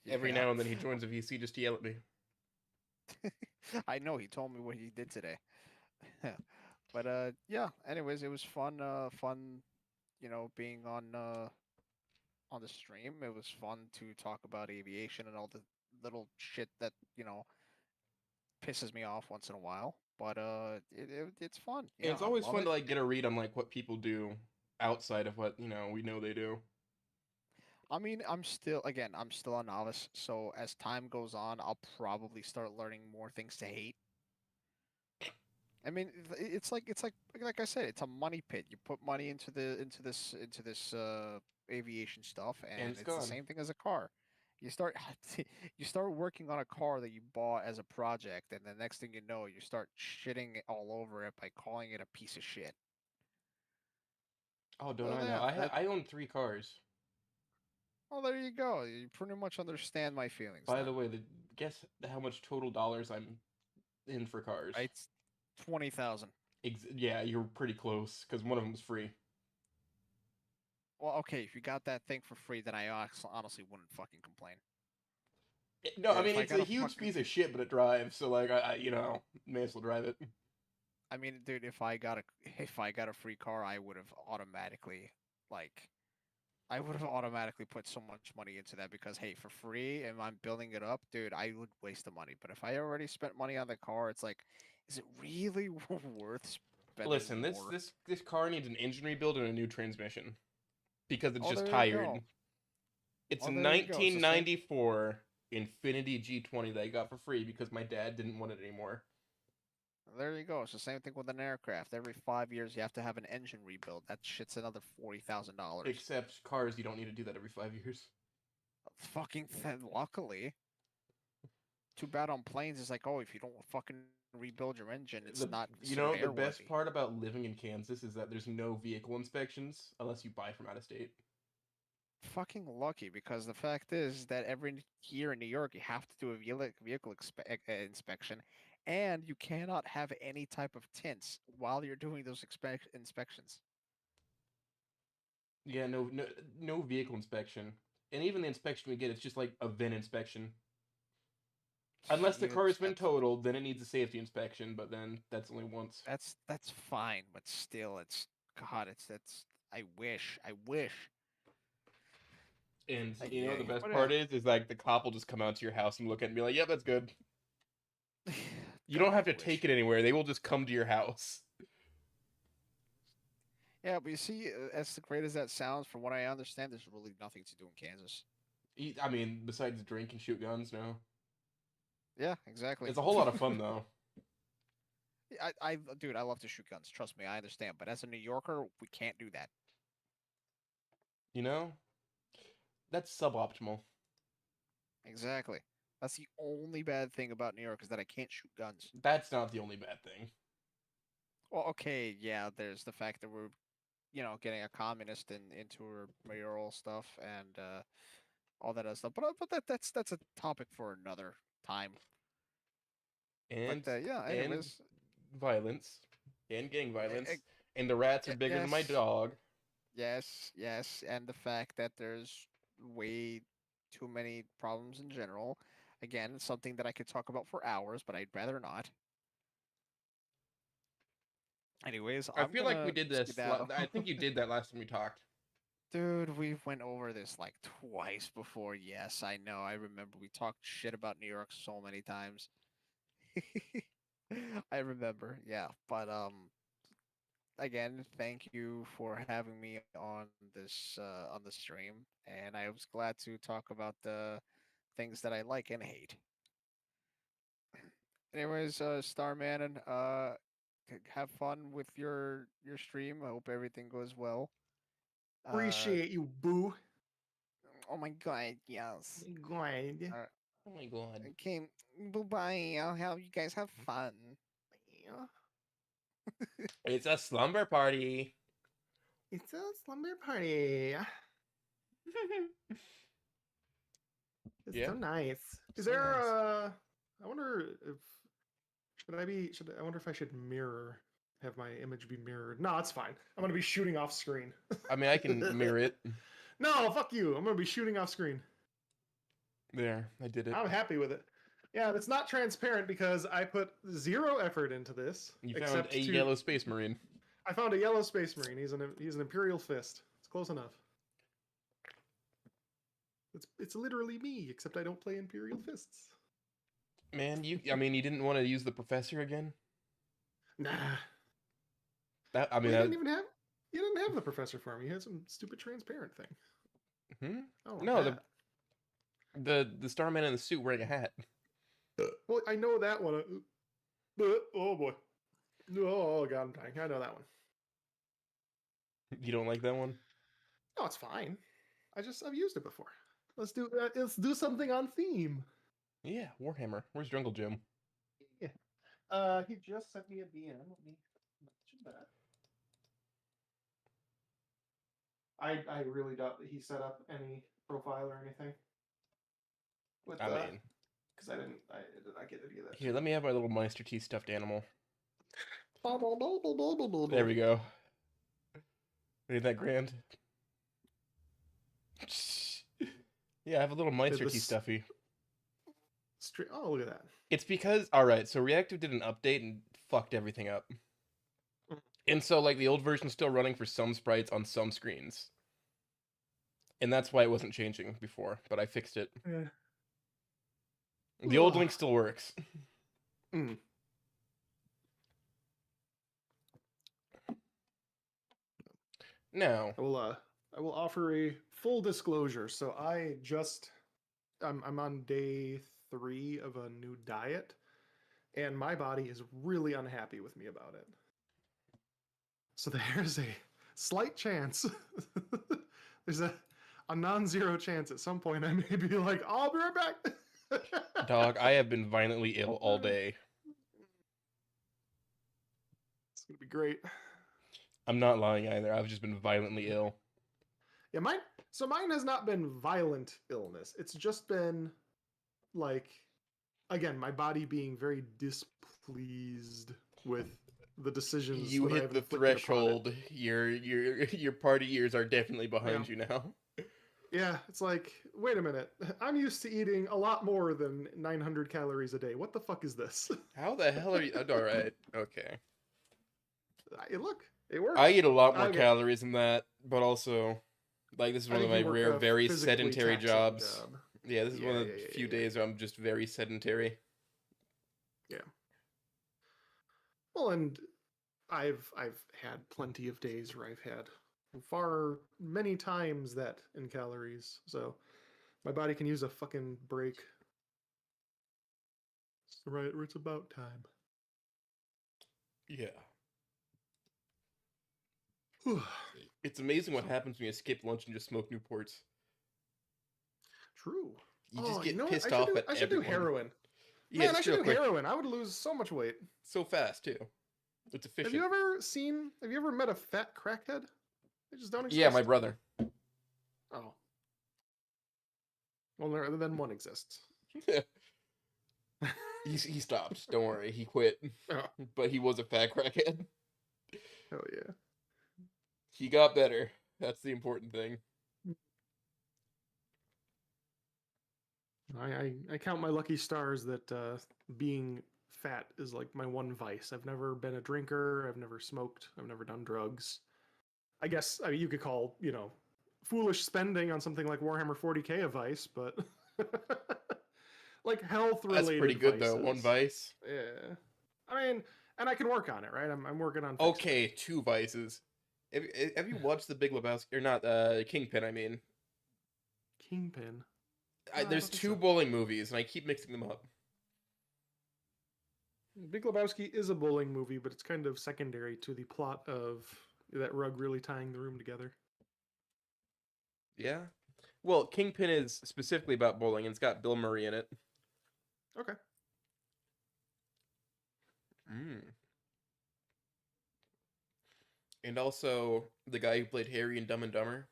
Every Yeah, now and then he joins a VC just to yell at me. I know he told me what he did today. But yeah. Anyways, it was fun. Fun, being on the stream. It was fun to talk about aviation and all the little shit that pisses me off once in a while. But it's fun. And Yeah, it's I always love fun it. to like get a read on like what people do outside of what, we know they do. I mean, I'm still a novice, so as time goes on, I'll probably start learning more things to hate. I mean, it's like I said, it's a money pit. You put money into this aviation stuff, And and it's it's the gone. same thing as a car. You start you start working on a car that you bought as a project, and the next thing you know, you start shitting all over it by calling it a piece of shit. Oh, don't So I know? yeah, I own 3 cars. well, there you go. You pretty much understand my feelings By then, the way, guess how much total dollars I'm in for cars. right? 20,000. Yeah, you're pretty close because one of them was free. Well, okay, if you got that thing for free, then I honestly wouldn't fucking complain. No, I mean If I it's got a a huge fucking piece of shit, but it drives. So like, may as well drive it. I mean, dude, if I got a free car, like I would have automatically put so much money into that because hey, for free and I'm building it up, dude, I would waste the money. But if I already spent money on the car, it's like, is it really worth spending Listen, this more? this this car needs an engine rebuild and a new transmission because it's Oh, just there you tired. go. It's a Oh, there you go. It's the same. 1994 Infinity G20 that I got for free because my dad didn't want it anymore. There you go. It's the same thing with an aircraft. Every 5 years, you have to have an engine rebuild. That shit's another $40,000. Except cars, you don't need to do that every 5 years. Luckily, too bad on planes is like, oh, if you don't fucking rebuild your engine, it's The not you considered know the best airworthy. part about living in Kansas is that there's no vehicle inspections unless you buy from out of state. Fucking lucky because the fact is that every year in New York you have to do a inspection, and you cannot have any type of tints while you're doing those inspections. Yeah, no vehicle inspection, and even the inspection we get, it's just like a VIN inspection. Unless the Even car has been that's totaled, then it needs a safety inspection, but then that's only once. that's fine, but still, it's God, it's I wish. And you know what the Yay, best but part is like the cop will just come out to your house and look at it and be like, "Yep, that's good." You don't God, I have to take wish. it anywhere. They will just come to your house. Yeah, but you see, as great as that sounds, from what I understand, there's really nothing to do in Kansas. I mean, besides drink and shoot guns, no. Yeah, exactly. It's a whole lot of fun though. Dude, I love to shoot guns. Trust me, I understand. But as a New Yorker, we can't do that. You know, that's suboptimal. Exactly. That's the only bad thing about New York is that I can't shoot guns. That's not the only bad thing. Well, okay, yeah, there's the fact that we're, getting a communist into our mayoral stuff and all that other stuff. But that's a topic for another time. But And yeah, and anyways, violence and gang eh, violence. And the rats are bigger than my yes, dog. yes, and the fact that there's way too many problems in general. Again, it's something that I could talk about for hours, but I'd rather not. Anyways, I I'm feel like we gonna did this. skedaddle. I think you did that last time we talked. Dude, we went over this like twice before. Yes, I know. I remember we talked shit about New York so many times. I remember. Yeah, but again, thank you for having me on this stream, and I was glad to talk about the things that I like and hate. Anyways, Starman, and have fun with your stream. I hope everything goes well. Appreciate you, boo. Oh my god, yes. Glad. Uh, Oh my god. okay, bye bye. I'll have you guys have fun. It's a slumber party. It's a slumber party. It's Yeah. so nice. Is So there nice. I wonder if I wonder if I should have my image be mirrored. No, it's fine. I'm gonna be shooting off screen. I mean, I can mirror it. No, fuck you. I'm gonna be shooting off screen. There, I did it. I'm happy with it. Yeah, it's not transparent because I put 0 effort into this. You found except a yellow space marine. I found a yellow space marine. He's an Imperial Fist. It's close enough. It's literally me, except I don't play Imperial Fists. Man, I mean, you didn't want to use the professor again? Nah. I mean, Well, you didn't have the professor for me. You had some stupid transparent thing. Hmm? Oh No, the Starman in the suit wearing a hat. Well, I know that one. Oh boy. Oh god, I'm dying. I know that one. You don't like that one? No, it's fine. I've used it before. Let's do something on theme. Yeah, Warhammer. Where's Jungle Jim? Yeah. He just sent me a DM. Let me mention that. I really doubt that he set up any profile or anything. With I mean, because I did not get any of that. here, let me have my little Meister T stuffed animal. There There we go. Ain't that grand? Yeah, I have a little Meister T this- stuffy. Oh, look at that. It's because, alright, so Reactive did an update and fucked everything up. And so, like, the old version's still running for some sprites on some screens. And that's why it wasn't changing before, but I fixed it. Yeah. The old Ugh. link still works. Mm. Now, I will offer a full disclosure. So I'm on day 3 of a new diet, and my body is really unhappy with me about it. So there's a slight chance, there's a non-zero chance at some point I may be like, I'll be right back. dog, I have been violently ill all day. It's gonna be great. I'm not lying either. I've just been violently ill. Yeah, mine has not been violent illness. It's just been like, again, my body being very displeased with the decisions. You that I hit have the inflicted upon it. threshold. Your party years are definitely behind you now. Yeah, it's like, wait a minute. I'm used to eating a lot more than 900 calories a day. What the fuck is this? How the hell are you? Alright, okay. Look, it works. I eat a lot more Okay. calories than that, but also, like, this is I one of think my you work rare, a very physically sedentary taxing jobs. job. Yeah, this is one of the Yeah, few yeah. days where I'm just very sedentary. Yeah. Well, and I've had plenty of days where I've had many times that in calories. So my body can use a fucking break. It's about time. Yeah. Whew. It's amazing what happens when you skip lunch and just smoke Newports. True. You just Oh, get you know what? pissed off at I should everyone. do heroin. Yeah, Man, I just should real do quick. heroin. I would lose so much weight. So fast, too. It's efficient. Have you ever met a fat crackhead? They just don't exist. Yeah, my brother. Oh. Well, then one exists. He stopped. Don't worry. He quit. Oh. But he was a fat crackhead. Hell yeah. He got better. That's the important thing. I count my lucky stars that being fat is like my one vice. I've never been a drinker. I've never smoked. I've never done drugs. I guess you could call, foolish spending on something like Warhammer 40k a vice, but like health related. That's pretty good though. One vice. Yeah. I mean, and I can work on it, right? I'm working on. Okay, it. 2 vices. Have you watched The Big Lebowski? Or not, Kingpin, I mean. Kingpin. I there's don't think two so. bowling movies, and I keep mixing them up. Big Lebowski is a bowling movie, but it's kind of secondary to the plot of that rug really tying the room together. Yeah. Well, Kingpin is specifically about bowling, and it's got Bill Murray in it. Okay. Mm. And also the guy who played Harry in Dumb and Dumber.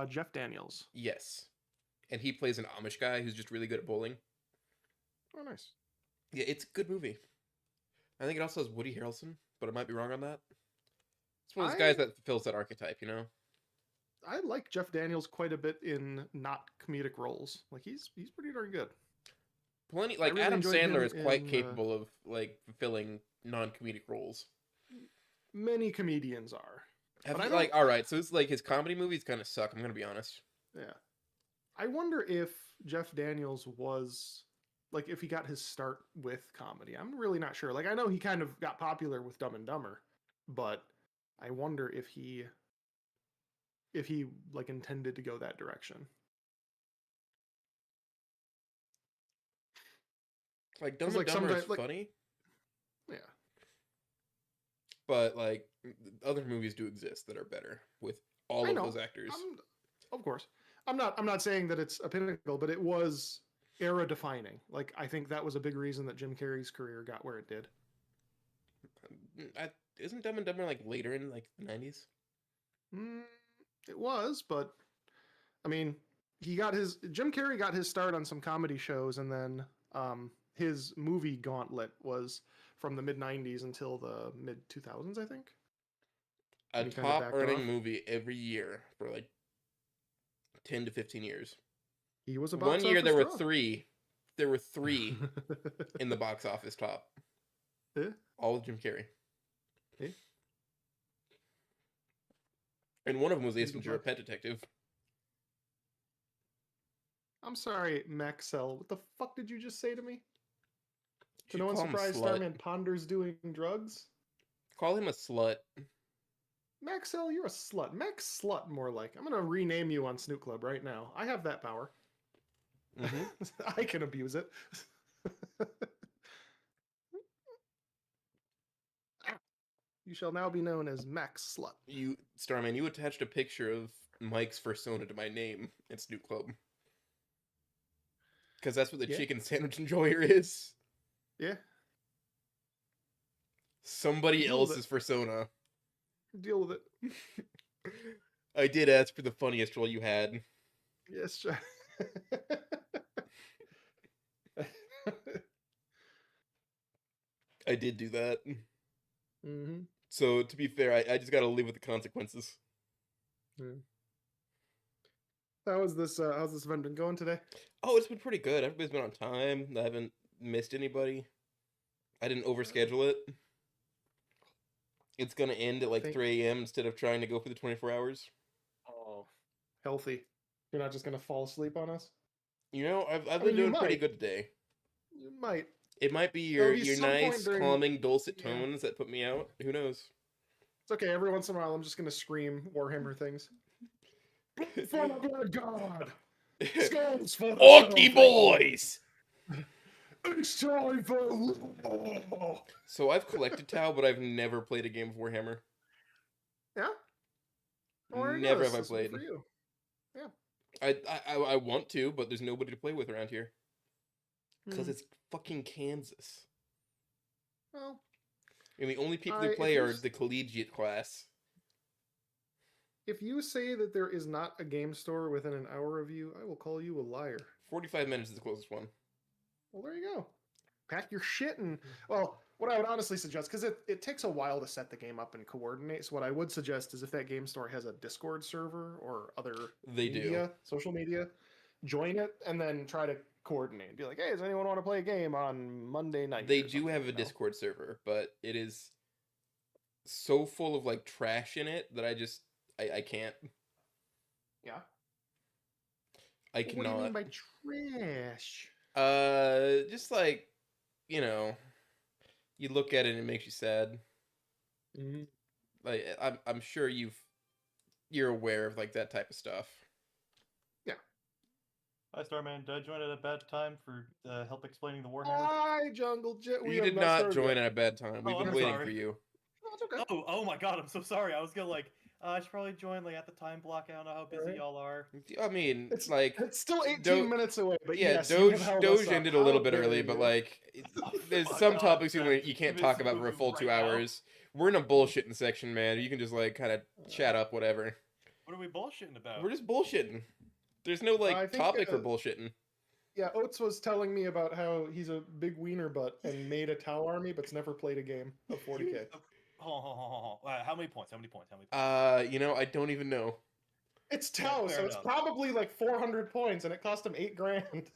Jeff Daniels. Yes. And he plays an Amish guy who's just really good at bowling. Oh, nice. Yeah, it's a good movie. I think it also has Woody Harrelson, but I might be wrong on that. It's one of those guys that fulfills that archetype, you know? I like Jeff Daniels quite a bit in not comedic roles. Like he's pretty darn good. Plenty, I like really Adam enjoyed Sandler him is quite in, capable of like fulfilling non-comedic roles. Many comedians are. Have But you, I don't- like, all right, so it's like his comedy movies kind of suck. I'm gonna be honest. Yeah. I wonder if Jeff Daniels was like if he got his start with comedy. I'm really not sure. Like I know he kind of got popular with Dumb and Dumber, but I wonder if he like intended to go that direction. Like Dumb 'Cause, and like Dumber is sometimes like funny, yeah. but like other movies do exist that are better with all I of know. those actors. Of course. I'm not saying that it's a pinnacle, but it was era defining. Like I think that was a big reason that Jim Carrey's career got where it did. Isn't Dumb and Dumber like later in like the 90s? Mm, it was, but I mean, Jim Carrey got his start on some comedy shows, and then his movie gauntlet was from the mid '90s until the mid 2000s, I think. A And he kinda top backed earning off. movie every year for like 10 to 15 years. He was a One box year office there were draw. three. There were three in the box office top. Yeah. All with Jim Carrey. Yeah. And one of them was Ace He's a Ventura, box- Pet Detective. I'm sorry, Maxell. What the fuck did you just say to me? You To should no one's call him a surprise, slut. Starman ponders doing drugs. Call him a slut. Maxell, you're a slut. Max Slut, more like. I'm gonna rename you on Snoot Club right now. I have that power. Mhm. I can abuse it. You shall now be known as Max Slut. You, Starman, you attached a picture of Mike's persona to my name at Snoop Club. Because that's what the Yeah. chicken sandwich enjoyer is. Yeah, Somebody Deal with else's persona. deal with it. I did ask for the funniest role you had. Yes. I did do that. Mm-hmm. So, to be fair, I just gotta live with the consequences. Yeah. How's this event been going today? Oh, it's been pretty good. Everybody's been on time. I haven't missed anybody. I didn't overschedule it. It's gonna end at like Think- 3 a.m. instead of trying to go for the 24 hours. Oh, healthy. You're not just gonna fall asleep on us. You know, I've mean, been you doing pretty might. good today. You might. It might be There'll your be your some point nice, during- calming, dulcet Yeah. tones that put me out. Who knows? It's okay. Every once in a while, I'm just gonna scream Warhammer things. For the blood god, skulls for the Orky Shadowfell. boys! It's time for war. So I've collected Tau, but I've never played a game of Warhammer. Yeah. Well, there you go. Never This have I is one played. for you. I want to, but there's nobody to play with around here. Because Hmm. it's fucking Kansas. Well, And the only people if who play you are s- the collegiate class. if you say that there is not a game store within an hour of you, I will call you a liar. 45 minutes is the closest one. Well, there you go. Pack your shit and well, what I would honestly suggest, because it takes a while to set the game up and coordinate. So what I would suggest is if that game store has a Discord server or other They do. social media, join it and then try to coordinate. Be like, hey, does anyone want to play a game on Monday night? They or do something, have a you know? Discord server, but it is so full of like trash in it that I can't. Yeah. I What do you mean cannot. by trash? Just like, you know, you look at it and it makes you sad. Mm-hmm. Like I'm sure you're aware of like that type of stuff. Hi, Starman. Did I join at a bad time for help explaining the Warhammer? Hi, Jungle Jet. We You have did not started join yet. at a bad time. We've Oh, been I'm waiting sorry. for you. No, it's okay. Oh my god, I'm so sorry. I was gonna I should probably join at the time block. I don't know how busy Alright. y'all are. I mean, It's like, it's still 18 Do- minutes away, but yeah, yes, you have held us Doge up. ended a little How bit dare early, but you. like, there's Fuck some off, topics man. you can't Give me talk a about for a smooth full right 2 now. hours. We're in a bullshitting section, man. You can just like kind of chat up, whatever. What are we bullshitting about? We're just bullshitting. There's no I like think, topic for bullshitting. Yeah, Oates was telling me about how he's a big wiener butt and made a Tau army, but's never played a game of 40k. Hold on. How many points? How many points? I don't even know. It's Yeah, Tau, fair so it's enough. probably like 400 points, and it cost him 8 grand.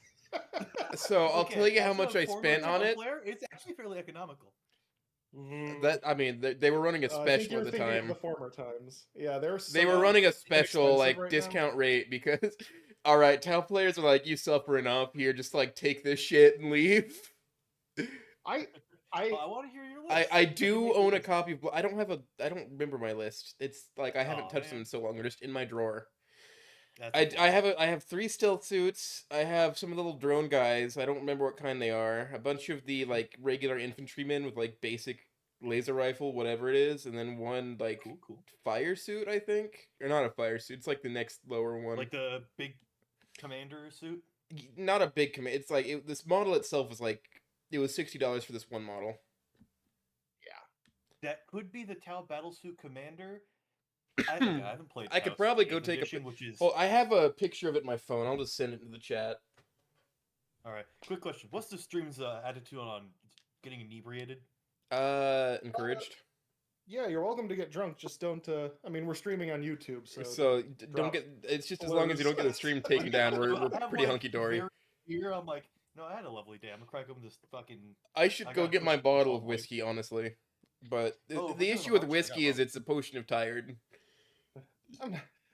So I'll tell you how as much a I former spent on Tau it. player, it's actually fairly economical. That I mean, they were running a I think special you're at the thinking of time. the former times. Yeah, They were running a special inexpensive like right now. discount rate because, all right, Tau players are like, you suffer enough here, just like take this shit and leave. I I want to hear your list. I do own a copy of. I don't remember my list. It's like I haven't Aw, touched them man. in so long. They're just in my drawer. That's I have 3 stealth suits. I have some of the little drone guys. I don't remember what kind they are. A bunch of the like regular infantrymen with like basic laser rifle, whatever it is, and then one like cool. fire suit, I think, or not a fire suit. It's like the next lower one. Like the big commander suit. Not a big command. It's like this model itself was like it was $60 for this one model. That could be the Tau Battlesuit Commander. I haven't played. I could Tau probably 8th go take edition, a. which is Well, I have a picture of it in my phone. I'll just send it to the chat. all right. Quick question: what's the stream's attitude on getting inebriated? Encouraged. yeah, you're welcome to get drunk. Just don't. I mean, we're streaming on YouTube, so So don't drop get. It's just as long as you don't get the stream taken down, we're pretty hunky dory. Here, I'm like, no, I had a lovely day. I'm gonna crack open this fucking. I should I go gotta get put my this bottle on of my- whiskey, honestly. But Oh, if we're the doing issue the with Hearts, I whiskey got is it's a potion of tired.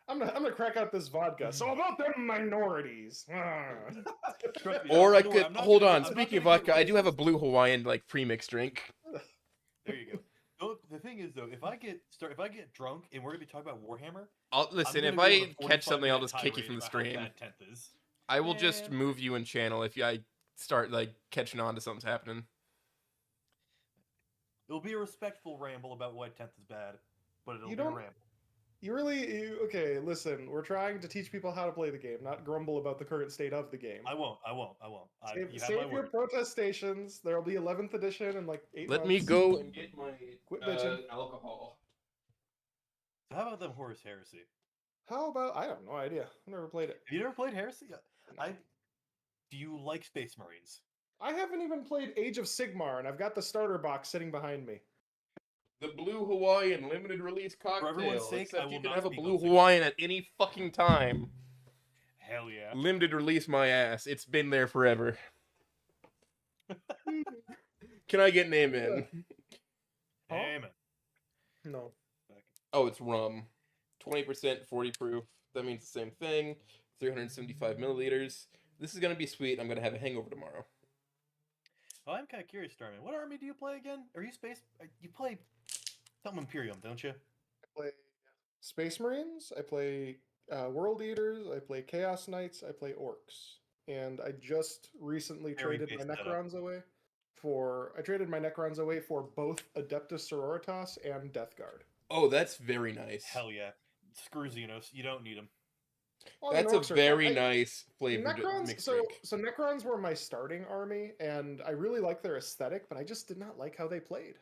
I'm gonna crack out this vodka. So about them minorities. Trust me, Or I don't worry, could I'm not hold gonna on. get- I'm not Speaking of gonna get vodka, I do have a racist. blue Hawaiian like premix drink. There you go. No, the thing is though, if I get drunk and we're gonna be talking about Warhammer, I'll listen. I'm If gonna go on I a catch something, I'll 45-minute just kick you tirade from the about how stream. bad 10th is. I will just Man. move you in channel if I start like catching on to something's happening. It'll be a respectful ramble about why 10th is bad, but it'll You be a don't- ramble. Okay, listen, we're trying to teach people how to play the game, not grumble about the current state of the game. I won't. You have my Save your word. protestations. There'll be 11th edition in like 8 Let months. me go and get my Quit bitching. alcohol. So how about them Horus Heresy? How about, I have no idea. I've never played it. Have you never played Heresy? Do you like Space Marines? I haven't even played Age of Sigmar, and I've got the starter box sitting behind me. The Blue Hawaiian limited release cocktail. everyone's sake, Except I you will can not have a speak Blue on Sigmar. Hawaiian at any fucking time. Hell yeah. Limited release my ass. It's been there forever. Can I get an amen? Huh? Amen. No. Oh, it's rum. 20%, 40 proof. That means the same thing. 375 milliliters. This is gonna be sweet. I'm gonna have a hangover tomorrow. Oh, I'm kind of curious, Starman. What army do you play again? Are you Space? You play something Imperium, don't you? I play Space Marines, I play World Eaters, I play Chaos Knights, I play Orcs. And I just recently Very traded my base setup. Necrons away for both Adeptus Sororitas and Death Guard. Oh, that's very nice. Hell yeah. Screw Xenos. You don't need them. Well, I mean, That's a Orcs are very fun. nice flavored Necrons, mixed so drink. so Necrons were my starting army, and I really like their aesthetic, but I just did not like how they played.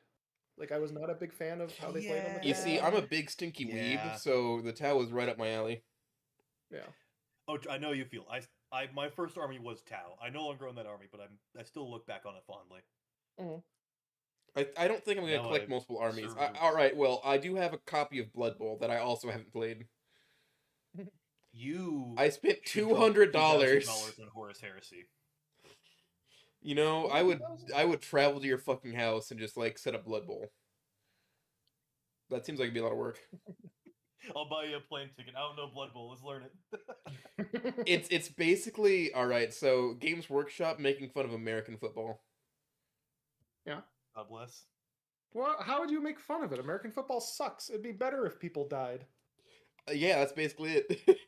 Like, I was not a big fan of how they played on the You table. see, I'm a big stinky Yeah. weeb, so the Tau was right up my alley. Yeah. Oh, I know you feel. My first army was Tau. I no longer own that army, but I still look back on it fondly. I don't think I'm gonna No, collect I multiple armies. serve you. Alright, well, I do have a copy of Blood Bowl that I also haven't played. You. I spent should drop $200. $2,000 on Horus Heresy. You know, I would travel to your fucking house and just like set up Blood Bowl. That seems like it'd be a lot of work. I'll buy you a plane ticket. I don't know Blood Bowl. Let's learn it. It's basically alright, so Games Workshop making fun of American football. God bless. Well, how would you make fun of it? American football sucks. It'd be better if people died. Yeah, that's basically it.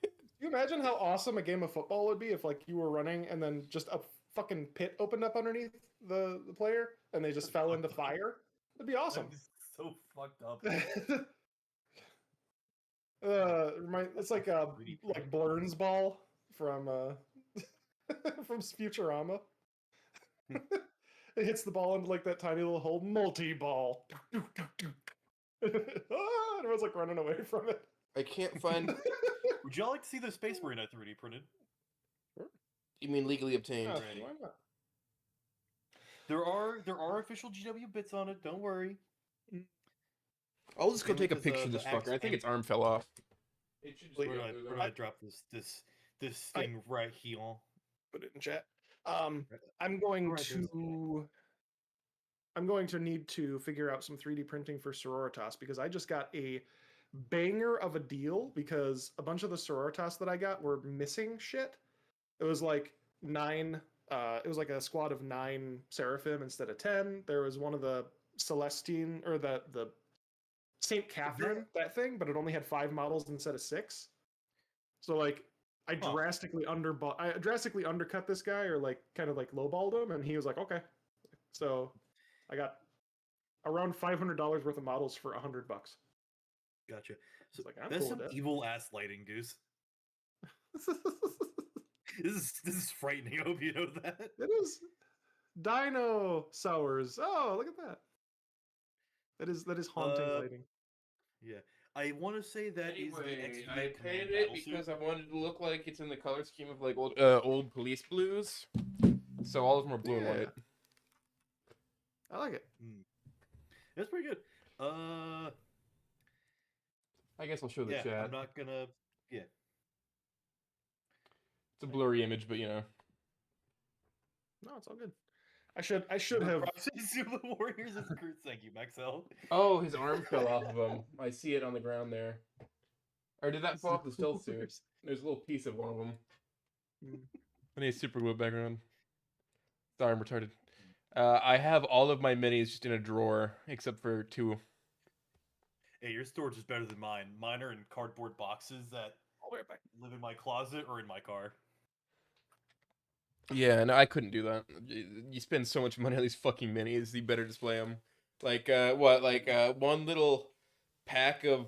you imagine how awesome a game of football would be if like you were running and then just a fucking pit opened up underneath the player and they just fell into fire? That'd be awesome. That'd be so fucked up. It's like like Blurn's ball from from Futurama. It hits the ball into like that tiny little hole, multi-ball. Everyone's like running away from it. I can't find. Would y'all like to see the Space Marine I 3D printed? You mean legally obtained? Yeah, why not? There are official GW bits on it. Don't worry. I'll just go Same take a with picture of the this fucker. I think X-Men. its arm fell off. It should just Wait, go Where through do there. I drop this thing right here? Put it in chat. I'm going Right, there's to. I'm going to need to figure out some 3D printing for Sororitas because I just got a banger of a deal because a bunch of the Sororitas that I got were missing shit. It was like 9. It was like a squad of 9 Seraphim instead of 10. There was one of the Celestine or the Saint Catherine, that thing, but it only had 5 models instead of 6. So like I drastically undercut this guy or like kind of like lowballed him, and he was like, okay. So I got around $500 worth of models for $100. Gotcha. So Like, I'm that's cool some with it. evil ass lighting, Goose. This is frightening. I hope you know that. It is dinosaurs. Oh, look at that. That is haunting lighting. Yeah, I want to say that is the Anyway, X-Men I Command painted it battlesuit. because I wanted it to look like it's in the color scheme of like old police blues. So all of them are blue and Yeah. white. I like it. That's pretty good. I guess I'll show the Yeah, chat. I'm not gonna. Yeah, It's a blurry image, but you know. No, it's all good. I should have. Zulu Warriors is Groot. Thank you, Maxell. Oh, his arm fell off of him. I see it on the ground there. Or did that fall off the stealth suit? There's a little piece of one of them. I need a super glue background. Sorry, I'm retarded. I have all of my minis just in a drawer, except for 2. Hey, your storage is better than mine. Mine are in cardboard boxes that I'll be right back. live in my closet or in my car. Yeah, no, I couldn't do that. You spend so much money on these fucking minis, you better display them. Like, what? Like, one little pack of,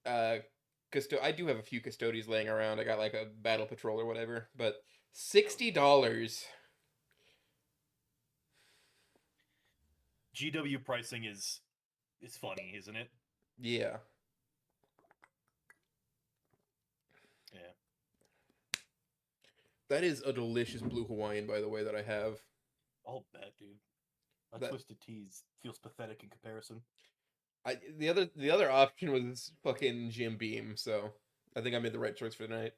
I do have a few custodies laying around. I got, like, a battle patrol or whatever, but $60. GW pricing is funny, isn't it? Yeah. Yeah. That is a delicious blue Hawaiian, by the way, that I have. I'll bet, dude. That That- Twisted Teas feels pathetic in comparison. The other option was fucking Jim Beam, so I think I made the right choice for tonight.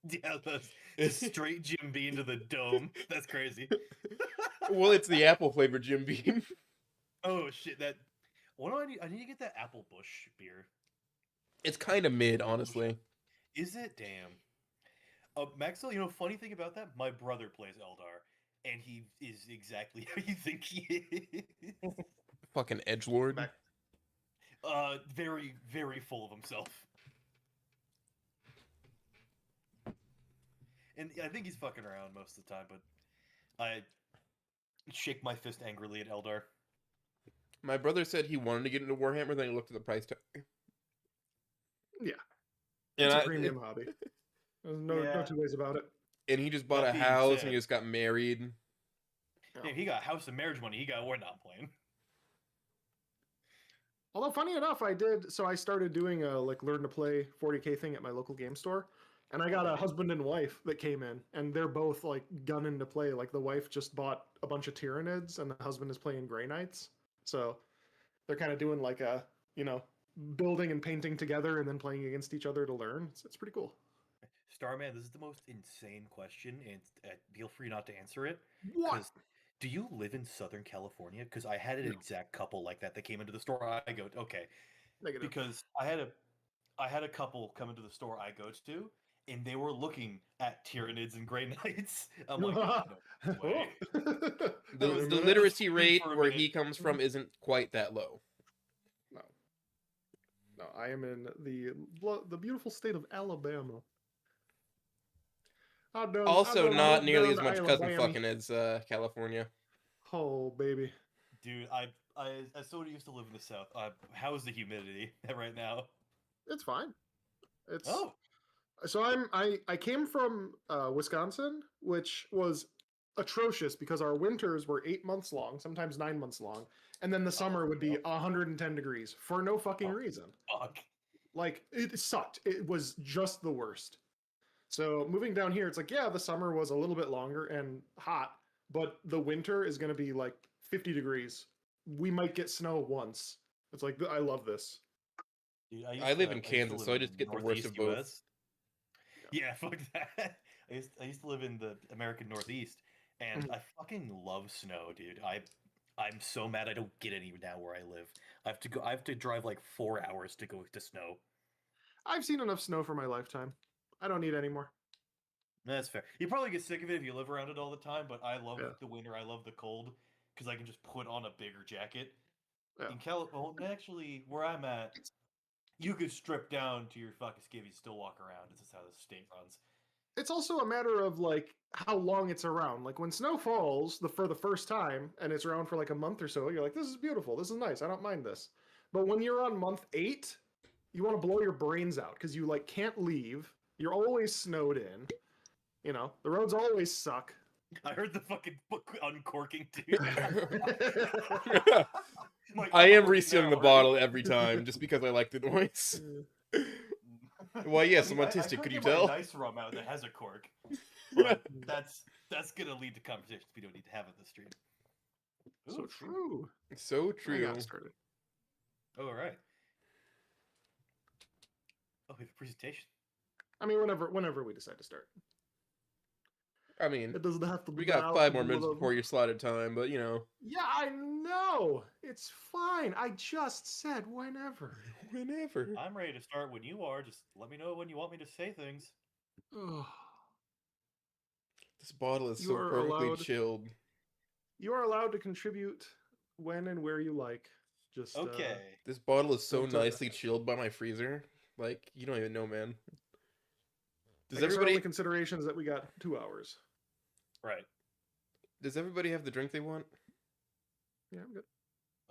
Yeah, that's straight Jim Beam into the dome. That's crazy. Well, it's the apple flavored Jim Beam. Oh shit! What do I need? I need to get that Apple Bush beer. It's kind of mid, honestly. Is it? Damn. Maxwell, funny thing about that, my brother plays Eldar, and he is exactly how you think he is. Fucking edgelord. Back. Very, very full of himself. And I think he's fucking around most of the time, but I shake my fist angrily at Eldar. My brother said he wanted to get into Warhammer, then he looked at the price tag. Yeah. And It's a premium hobby. There's no 2 ways about it. And he just bought That a being house said- and he just got married. Damn, he got house and marriage money. We're not playing. Although funny enough, I started doing a like learn to play 40K thing at my local game store, and I got a husband and wife that came in, and they're both like gunning to play. Like the wife just bought a bunch of Tyranids, and the husband is playing Grey Knights. So they're kind of doing like a building and painting together, and then playing against each other to learn. It's pretty cool. Starman, this is the most insane question, and feel free not to answer it. What? 'Cause do you live in Southern California? Because I had an exact couple like that came into the store. I go, okay, Negative. because I had a couple come into the store I go to, and they were looking at Tyranids and Grey Knights. I'm like, no way. The literacy Speak rate for a where minute. he comes from isn't quite that low. No, I am in the beautiful state of Alabama. Also, I not done nearly as done much Isle of cousin Whammy. fucking as California. Oh baby. Dude, I as somebody who used to live in the South, how is the humidity right now? It's fine. It's Oh, so I came from Wisconsin, which was atrocious because our winters were 8 months long, sometimes 9 months long, and then the summer would be yep. 110 degrees for no fucking Oh. reason. Fuck. Like it sucked. It was just the worst. So moving down here, it's like yeah, the summer was a little bit longer and hot, but the winter is going to be like 50 degrees. We might get snow once. It's like I love this. Dude, I live in I used to Kansas, live so I in just get the worst Northeast of both. US. Yeah, fuck that. I used to live in the American Northeast, and Mhm. I fucking love snow, dude. I'm so mad I don't get any now where I live. I have to drive like 4 hours to go to snow. I've seen enough snow for my lifetime. I don't need any more. That's fair. You probably get sick of it if you live around it all the time, but I love Yeah. the winter. I love the cold because I can just put on a bigger jacket. Yeah. In well, actually, where I'm at, you could strip down to your fucking skivvies, and still walk around. This is how the state runs. It's also a matter of like how long it's around. Like when snow falls for the first time and it's around for like a month or so, you're like, this is beautiful. This is nice. I don't mind this. But when you're on month 8, you want to blow your brains out because you like can't leave. You're always snowed in. You know, the roads always suck. I heard the fucking book uncorking, dude. Like, I I'm am looking resealing now, the right? bottle every time just because I like the noise. Why, yes, I I'm mean, I autistic. could Could you get my tell? nice rum out that has a cork, but that's gonna lead to conversations we don't need to have on the stream. So Ooh, true. So I true. got started. Oh, all right. Oh, we have a presentation. I mean, whenever we decide to start, I mean, it doesn't have to be we got now. 5 more minutes before your slotted time, but you know. Yeah, I know. It's fine. I just said whenever. Whenever. I'm ready to start when you are. Just let me know when you want me to say things. Ugh. This bottle is You so are perfectly allowed- chilled. You are allowed to contribute when and where you like. Just Okay. This bottle is so Don't, nicely chilled by my freezer. Like, you don't even know, man. I Does guess our everybody only consideration is that we got 2 hours. Right. does everybody have the drink they want? Yeah, I'm good.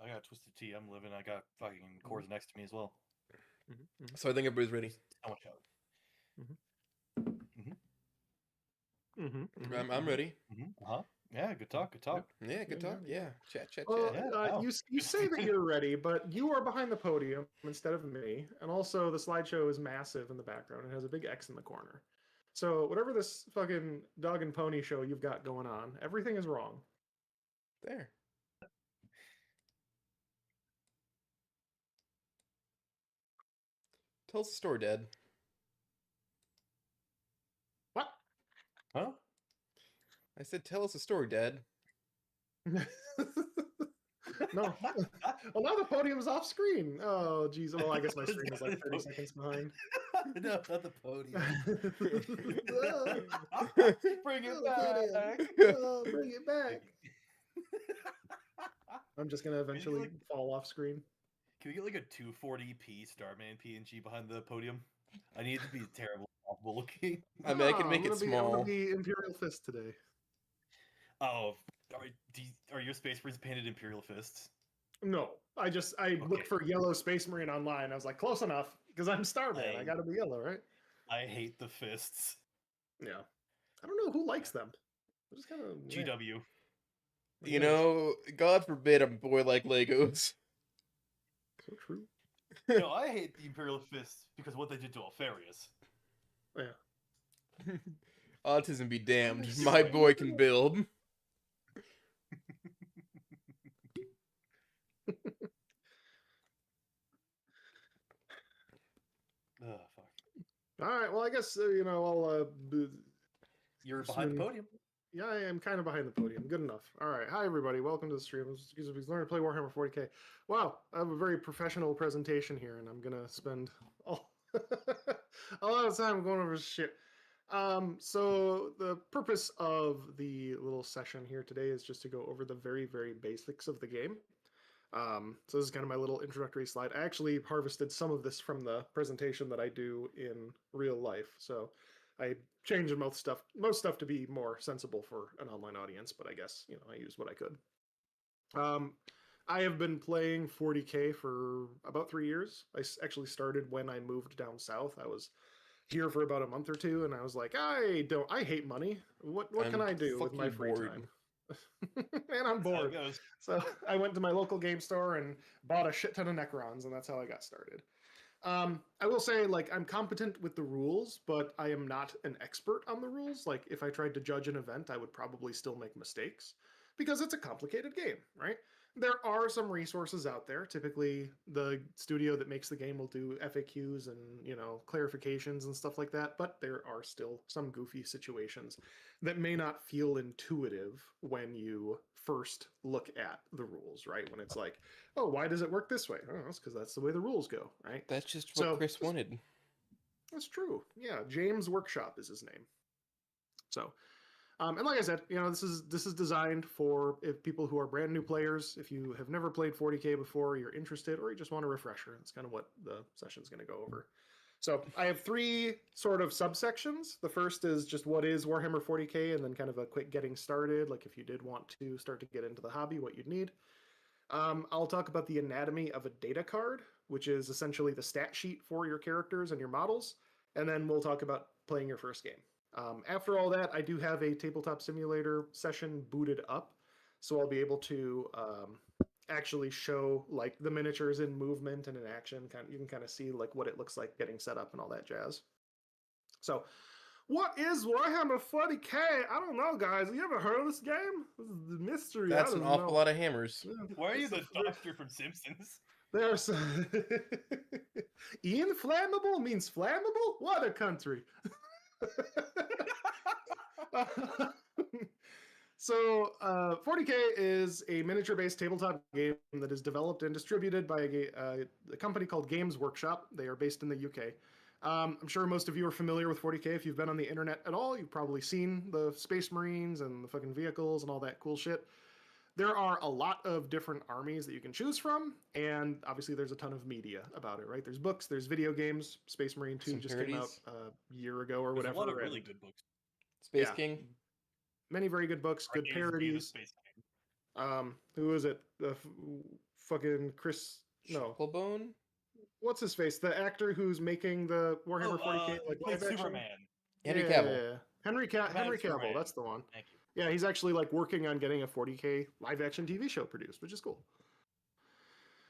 I got twisted tea. I'm living. I got fucking Coors next to me as well. Mm-hmm, So I think everybody's ready. So much out. I'm ready. Uh-huh. Yeah, good talk. Good talk. Yeah, good Yeah, talk. yeah. Yeah. Chat. Well, Yeah, wow. you say that you're ready, but you are behind the podium instead of me, and also the slideshow is massive in the background. It has a big X in the corner. So whatever this fucking dog and pony show you've got going on, everything is wrong. There. Tell us the story, Dad. What? Huh? I said, tell us a story, Dad. No. Well, now the podium's off screen. Oh, geez. Well, I guess my screen is like 30 seconds behind. No, not the podium. Bring it Oh, back. oh, bring it back. I'm just gonna eventually like- fall off screen. Can we get like a 240p Starman PNG behind the podium? I need it to be terrible, awful looking. I mean, I can make I'm it gonna I'm small. gonna be Imperial Fist today. Oh, are your Space Marines painted Imperial Fists? No, I looked for yellow Space Marine online. I was like, close enough, because I'm Starman. I gotta be yellow, right? I hate the fists. Yeah. I don't know who likes them. They're just kind of GW. You know, God forbid a boy like Legos. So true. No, I hate the Imperial Fists because of what they did to Alfarius. Yeah. Autism be damned. Nice. My boy can build. Oh, fuck. All right. Well, I guess I'll. You're behind the podium. Yeah, I am kind of behind the podium. Good enough. All right. Hi, everybody. Welcome to the stream. Excuse me. Learn to play Warhammer 40k. Wow, I have a very professional presentation here, and I'm gonna spend a lot of time going over shit. So the purpose of the little session here today is just to go over the very, very basics of the game. So this is kind of my little introductory slide. I actually harvested some of this from the presentation that I do in real life. So I changed most stuff to be more sensible for an online audience, but I guess, I used what I could. I have been playing 40K for about 3 years. I actually started when I moved down south. I was here for about a month or two, and I was like, I hate money. What can I'm I do with my fucking free bored. time? And I'm That's how it bored. goes. So I went to my local game store and bought a shit ton of Necrons, and that's how I got started. I will say, like, I'm competent with the rules, but I am not an expert on the rules. Like, if I tried to judge an event, I would probably still make mistakes because it's a complicated game, right? There are some resources out there. Typically, the studio that makes the game will do FAQs and, clarifications and stuff like that, but there are still some goofy situations that may not feel intuitive when you first look at the rules, right? When it's like, oh, why does it work this way? Oh, it's because that's the way the rules go, right? That's just what So Chris wanted. that's true. Yeah, James Workshop is his name. So, and like I said, this is designed for if people who are brand new players. If you have never played 40K before, you're interested, or you just want a refresher. That's kind of what the session's going to go over. So I have 3 sort of subsections. The first is just what is Warhammer 40K, and then kind of a quick getting started, like if you did want to start to get into the hobby, what you'd need. I'll talk about the anatomy of a data card, which is essentially the stat sheet for your characters and your models, and then we'll talk about playing your first game. After all that, I do have a tabletop simulator session booted up, so I'll be able to actually show like the miniatures in movement and in action. You can kind of see like what it looks like getting set up and all that jazz. So, what is Warhammer 40K? I don't know, guys. You ever heard of this game? This is the mystery. That's an awful lot of hammers. Why are you the doctor from Simpsons? There's inflammable means flammable. What a country! So, 40K is a miniature-based tabletop game that is developed and distributed by a company called Games Workshop. They are based in the UK. I'm sure most of you are familiar with 40K. If you've been on the internet at all, you've probably seen the Space Marines and the fucking vehicles and all that cool shit. There are a lot of different armies that you can choose from, and obviously there's a ton of media about it, right? There's books, there's video games. Space Marine 2 Some just came out parodies. a year ago or There's whatever. a lot of really good books. Space Yeah. King. Many very good books, good Arcades via the parodies. Space King. Who is it? The fucking Chris? No, Chucklebone? what's his face? The actor who's making the Warhammer 40K He like played live action. Superman. Henry Yeah, Cavill. yeah. Henry Superman. Cavill. That's the one. Thank you. Yeah, he's actually like working on getting a 40K live action TV show produced, which is cool.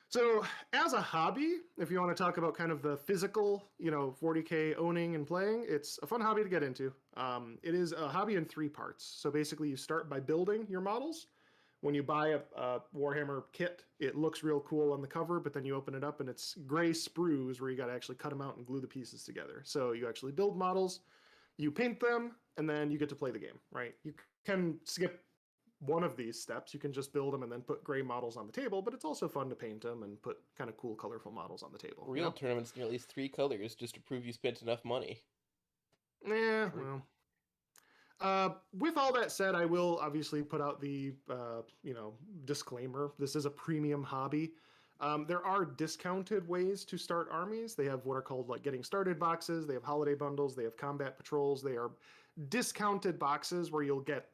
So, as a hobby, if you want to talk about kind of the physical, 40K owning and playing, it's a fun hobby to get into. It is a hobby in 3 parts. So basically, you start by building your models. When you buy a Warhammer kit, it looks real cool on the cover, but then you open it up and it's gray sprues where you got to actually cut them out and glue the pieces together. So you actually build models, you paint them, and then you get to play the game, right? You can skip one of these steps. You can just build them and then put gray models on the table, but it's also fun to paint them and put kind of cool, colorful models on the table. Real tournaments need at least 3 colors just to prove you spent enough money. Yeah, well. With all that said, I will obviously put out the disclaimer. This is a premium hobby. There are discounted ways to start armies. They have what are called like getting started boxes. They have holiday bundles. They have combat patrols. They are discounted boxes where you'll get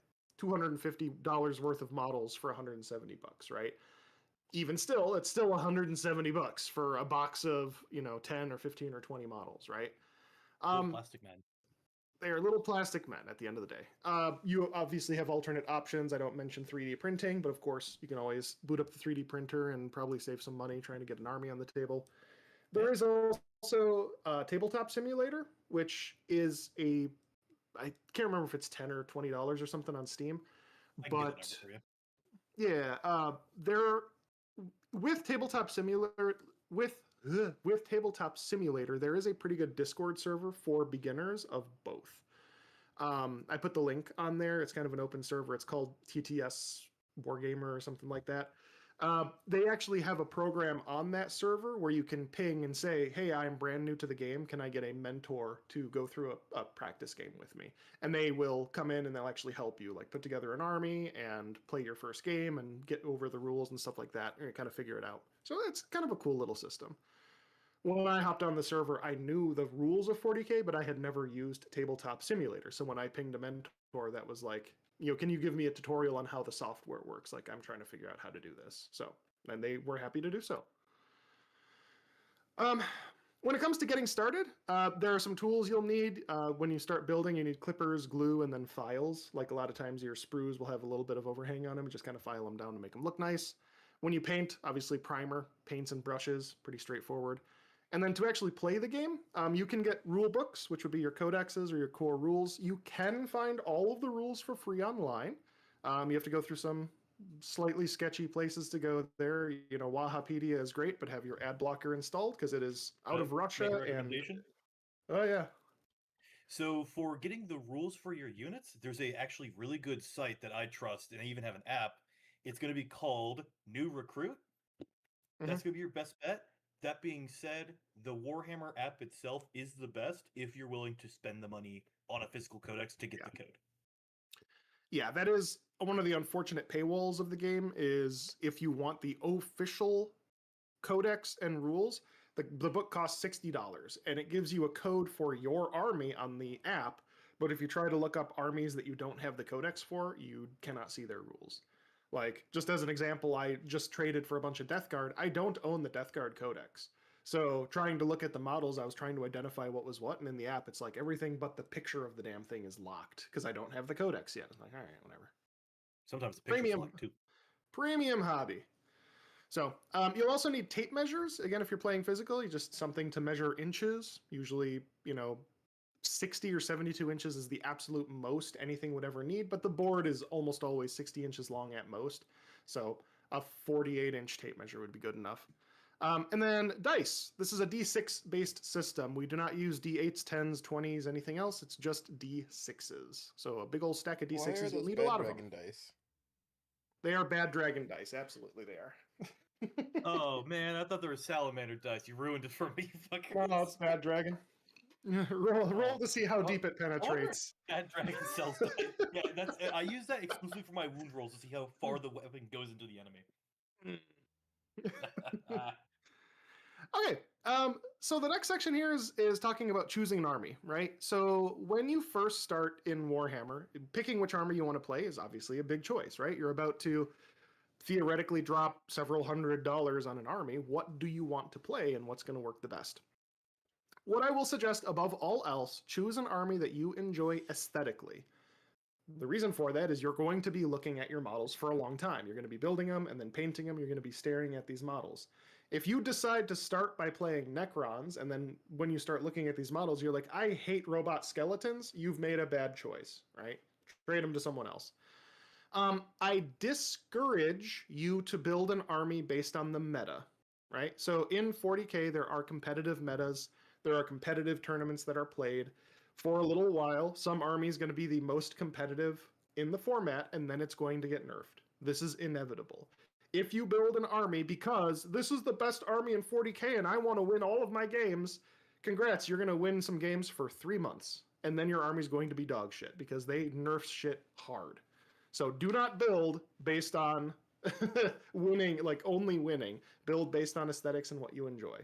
$250 worth of models for $170, right? Even still, it's still $170 for a box of 10 or 15 or 20 models, right? Little plastic man. They are little plastic men at the end of the day. You obviously have alternate options. I don't mention 3D printing, but of course you can always boot up the 3D printer and probably save some money trying to get an army on the table. There is also a tabletop simulator, which is I can't remember if it's $10 or $20 or something on Steam. I can get that But number for you. yeah, there with Tabletop Simulator there is a pretty good Discord server for beginners of both. I put the link on there. It's kind of an open server. It's called TTS Wargamer or something like that. They actually have a program on that server where you can ping and say, hey, I'm brand new to the game. Can I get a mentor to go through a practice game with me? And they will come in and they'll actually help you, like put together an army and play your first game and get over the rules and stuff like that and kind of figure it out. So it's kind of a cool little system. when I hopped on the server, I knew the rules of 40K, but I had never used Tabletop Simulator. So when I pinged a mentor that was like, can you give me a tutorial on how the software works? Like, I'm trying to figure out how to do this. So, and they were happy to do so. When it comes to getting started, there are some tools you'll need. When you start building, you need clippers, glue, and then files. Like a lot of times your sprues will have a little bit of overhang on them. Just kind of file them down to make them look nice. When you paint, obviously primer, paints and brushes, pretty straightforward. And then to actually play the game, you can get rule books, which would be your codexes or your core rules. You can find all of the rules for free online. You have to go through some slightly sketchy places to go there. Wahapedia is great, but have your ad blocker installed because it is out of Russia. And oh yeah. So for getting the rules for your units, there's a actually really good site that I trust, and I even have an app. It's going to be called New Recruit. That's going to be your best bet. That being said, the Warhammer app itself is the best if you're willing to spend the money on a physical codex to get the code. Yeah, that is one of the unfortunate paywalls of the game, is if you want the official codex and rules, the book costs $60, and it gives you a code for your army on the app, but if you try to look up armies that you don't have the codex for, you cannot see their rules. Like, just as an example, I just traded for a bunch of Death Guard. I don't own the Death Guard codex. So trying to look at the models, I was trying to identify what was what, and in the app, it's like everything but the picture of the damn thing is locked because I don't have the codex yet. I'm like, all right, whatever. Sometimes the picture's locked too. Premium hobby. So you'll also need tape measures. Again, if you're playing physical, you just something to measure inches. Usually, 60 or 72 inches is the absolute most anything would ever need, but the board is almost always 60 inches long at most. So a 48-inch tape measure would be good enough. And then dice. This is a D6 based system. We do not use D8s, 10s, 20s, anything else. It's just D6s. So a big old stack of D6s. You'll need a lot of them. Dice? They are bad dragon dice. Absolutely, they are. Oh man, I thought there were salamander dice. You ruined it for me, fucker. No, it's bad dragon. roll to see how deep it penetrates. Bad dragon sells dice. Yeah, I use that exclusively for my wound rolls to see how far the weapon goes into the enemy. Okay, so the next section here is talking about choosing an army, right? So when you first start in Warhammer, picking which army you want to play is obviously a big choice, right? You're about to theoretically drop several $100s on an army. What do you want to play and what's going to work the best? What I will suggest above all else, choose an army that you enjoy aesthetically. The reason for that is you're going to be looking at your models for a long time. You're going to be building them and then painting them. You're going to be staring at these models. If you decide to start by playing Necrons, and then when you start looking at these models, you're like, I hate robot skeletons, you've made a bad choice, right? Trade them to someone else. I discourage you to build an army based on the meta, right? So in 40K, there are competitive metas. There are competitive tournaments that are played. For a little while, some army is going to be the most competitive in the format, and then it's going to get nerfed. This is inevitable. If you build an army because this is the best army in 40K and I want to win all of my games, congrats, you're going to win some games for 3 months. And then your army's going to be dog shit because they nerf shit hard. So do not build based on winning, like only winning. Build based on aesthetics and what you enjoy.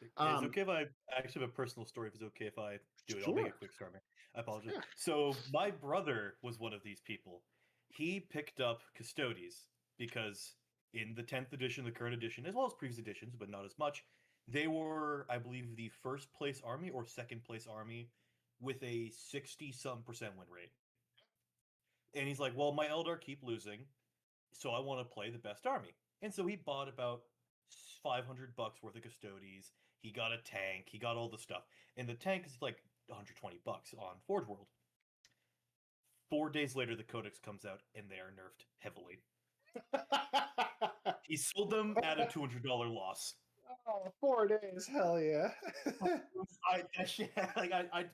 It's okay if I actually have a personal story. If it's okay if I do it, I'll make it quick, sorry. I apologize. Yeah. So my brother was one of these people. He picked up Custodes because in the 10th edition, the current edition, as well as previous editions, but not as much, they were, I believe, the first place army or second place army with a 60-some% win rate. And he's like, well, my Eldar keep losing, so I want to play the best army. And so he bought about $500 worth of Custodes. He got a tank. He got all the stuff. And the tank is like $120 on Forge World. 4 days later, the Codex comes out, and they are nerfed heavily. He sold them at a $200 loss. Oh, 4 days, hell yeah. I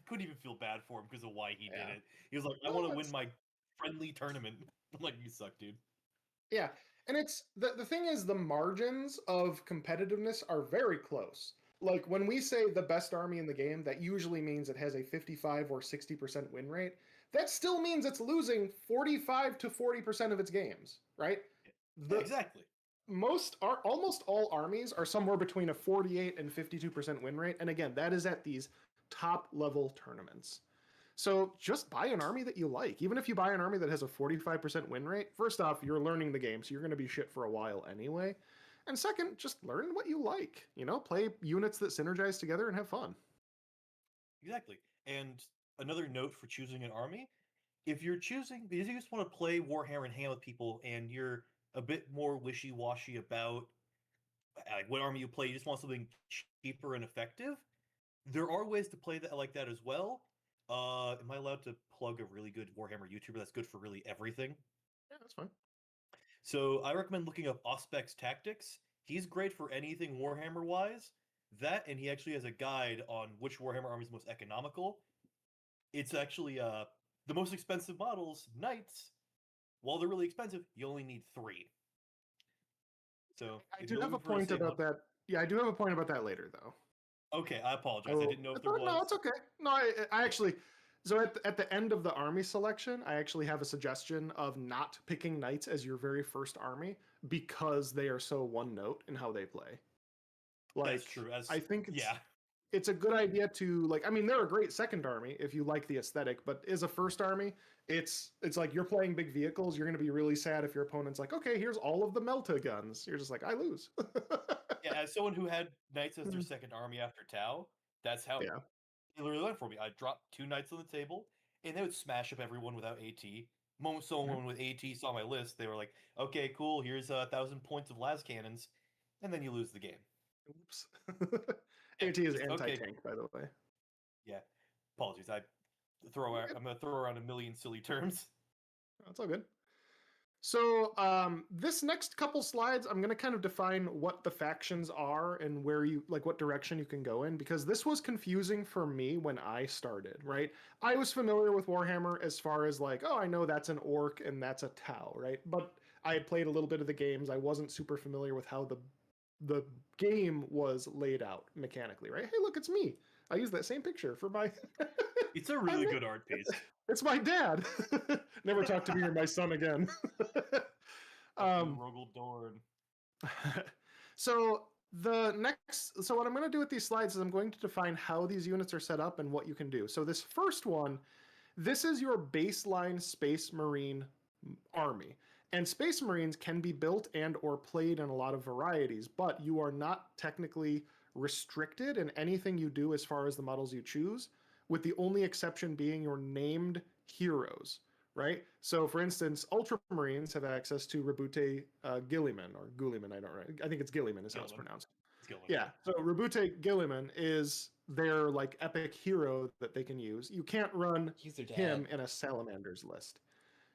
couldn't even feel bad for him because of why he did it. He was like, I want to win my friendly tournament. I'm like, you suck, dude. Yeah, and it's the thing is the margins of competitiveness are very close. Like when we say the best army in the game, that usually means it has a 55 or 60% win rate. That still means it's losing 45 to 40% of its games, right? Exactly. almost all armies are somewhere between a 48 and 52% win rate, and again, that is at these top level tournaments. So just buy an army that you like. Even if you buy an army that has a 45% win rate, first off, you're learning the game, so you're going to be shit for a while anyway. And second, just learn what you like. Play units that synergize together and have fun. Exactly. And another note for choosing an army, if you're choosing because you just want to play Warhammer and hang out with people and you're a bit more wishy-washy about what army you play, you just want something cheaper and effective, there are ways to play that like that as well. Am I allowed to plug a really good Warhammer YouTuber that's good for really everything? Yeah, that's fine. So I recommend looking up Auspex Tactics. He's great for anything Warhammer wise. That and he actually has a guide on which Warhammer army is most economical. It's actually the most expensive models, knights. While they're really expensive, you only need 3. So I if do you're have looking a for point about that. Yeah, I do have a point about that later, though. Okay, I apologize. I didn't know if there was. No, it's okay. No, I actually. So at the end of the army selection, I actually have a suggestion of not picking knights as your very first army because they are so one note in how they play. That's true. I think it's a good idea to I mean, they're a great second army if you like the aesthetic, but as a first army, it's like you're playing big vehicles. You're going to be really sad if your opponent's like, okay, here's all of the Melta guns. You're just like, I lose. Yeah, as someone who had knights as their second army after Tau, that's how it literally went for me. I dropped 2 knights on the table, and they would smash up everyone without AT. Moment someone with AT saw my list, they were like, "Okay, cool. Here's 1,000 points of las cannons," and then you lose the game. Oops. Yeah, AT is just, anti-tank, by the way. Yeah, apologies. I'm gonna throw around a million silly terms. That's all good. So this next couple slides, I'm going to kind of define what the factions are and where you what direction you can go in, because this was confusing for me when I started, right? I was familiar with Warhammer as far as oh, I know that's an orc and that's a Tau, right? But I had played a little bit of the games. I wasn't super familiar with how the game was laid out mechanically, right? Hey, look, it's me. I use that same picture for my It's a really good art piece. It's my dad. Never talk to me or my son again. Rogel Dorn. So what I'm going to do with these slides is I'm going to define how these units are set up and what you can do. So this first one, this is your baseline Space Marine army. And Space Marines can be built and or played in a lot of varieties, but you are not technically restricted in anything you do as far as the models you choose, with the only exception being your named heroes, right? So, for instance, Ultramarines have access to Rabute Gilliman, or Gulliman, I think it's Gilliman is how it's pronounced. Yeah, so Rabute Gilliman is their epic hero that they can use. You can't run him in a Salamander's list.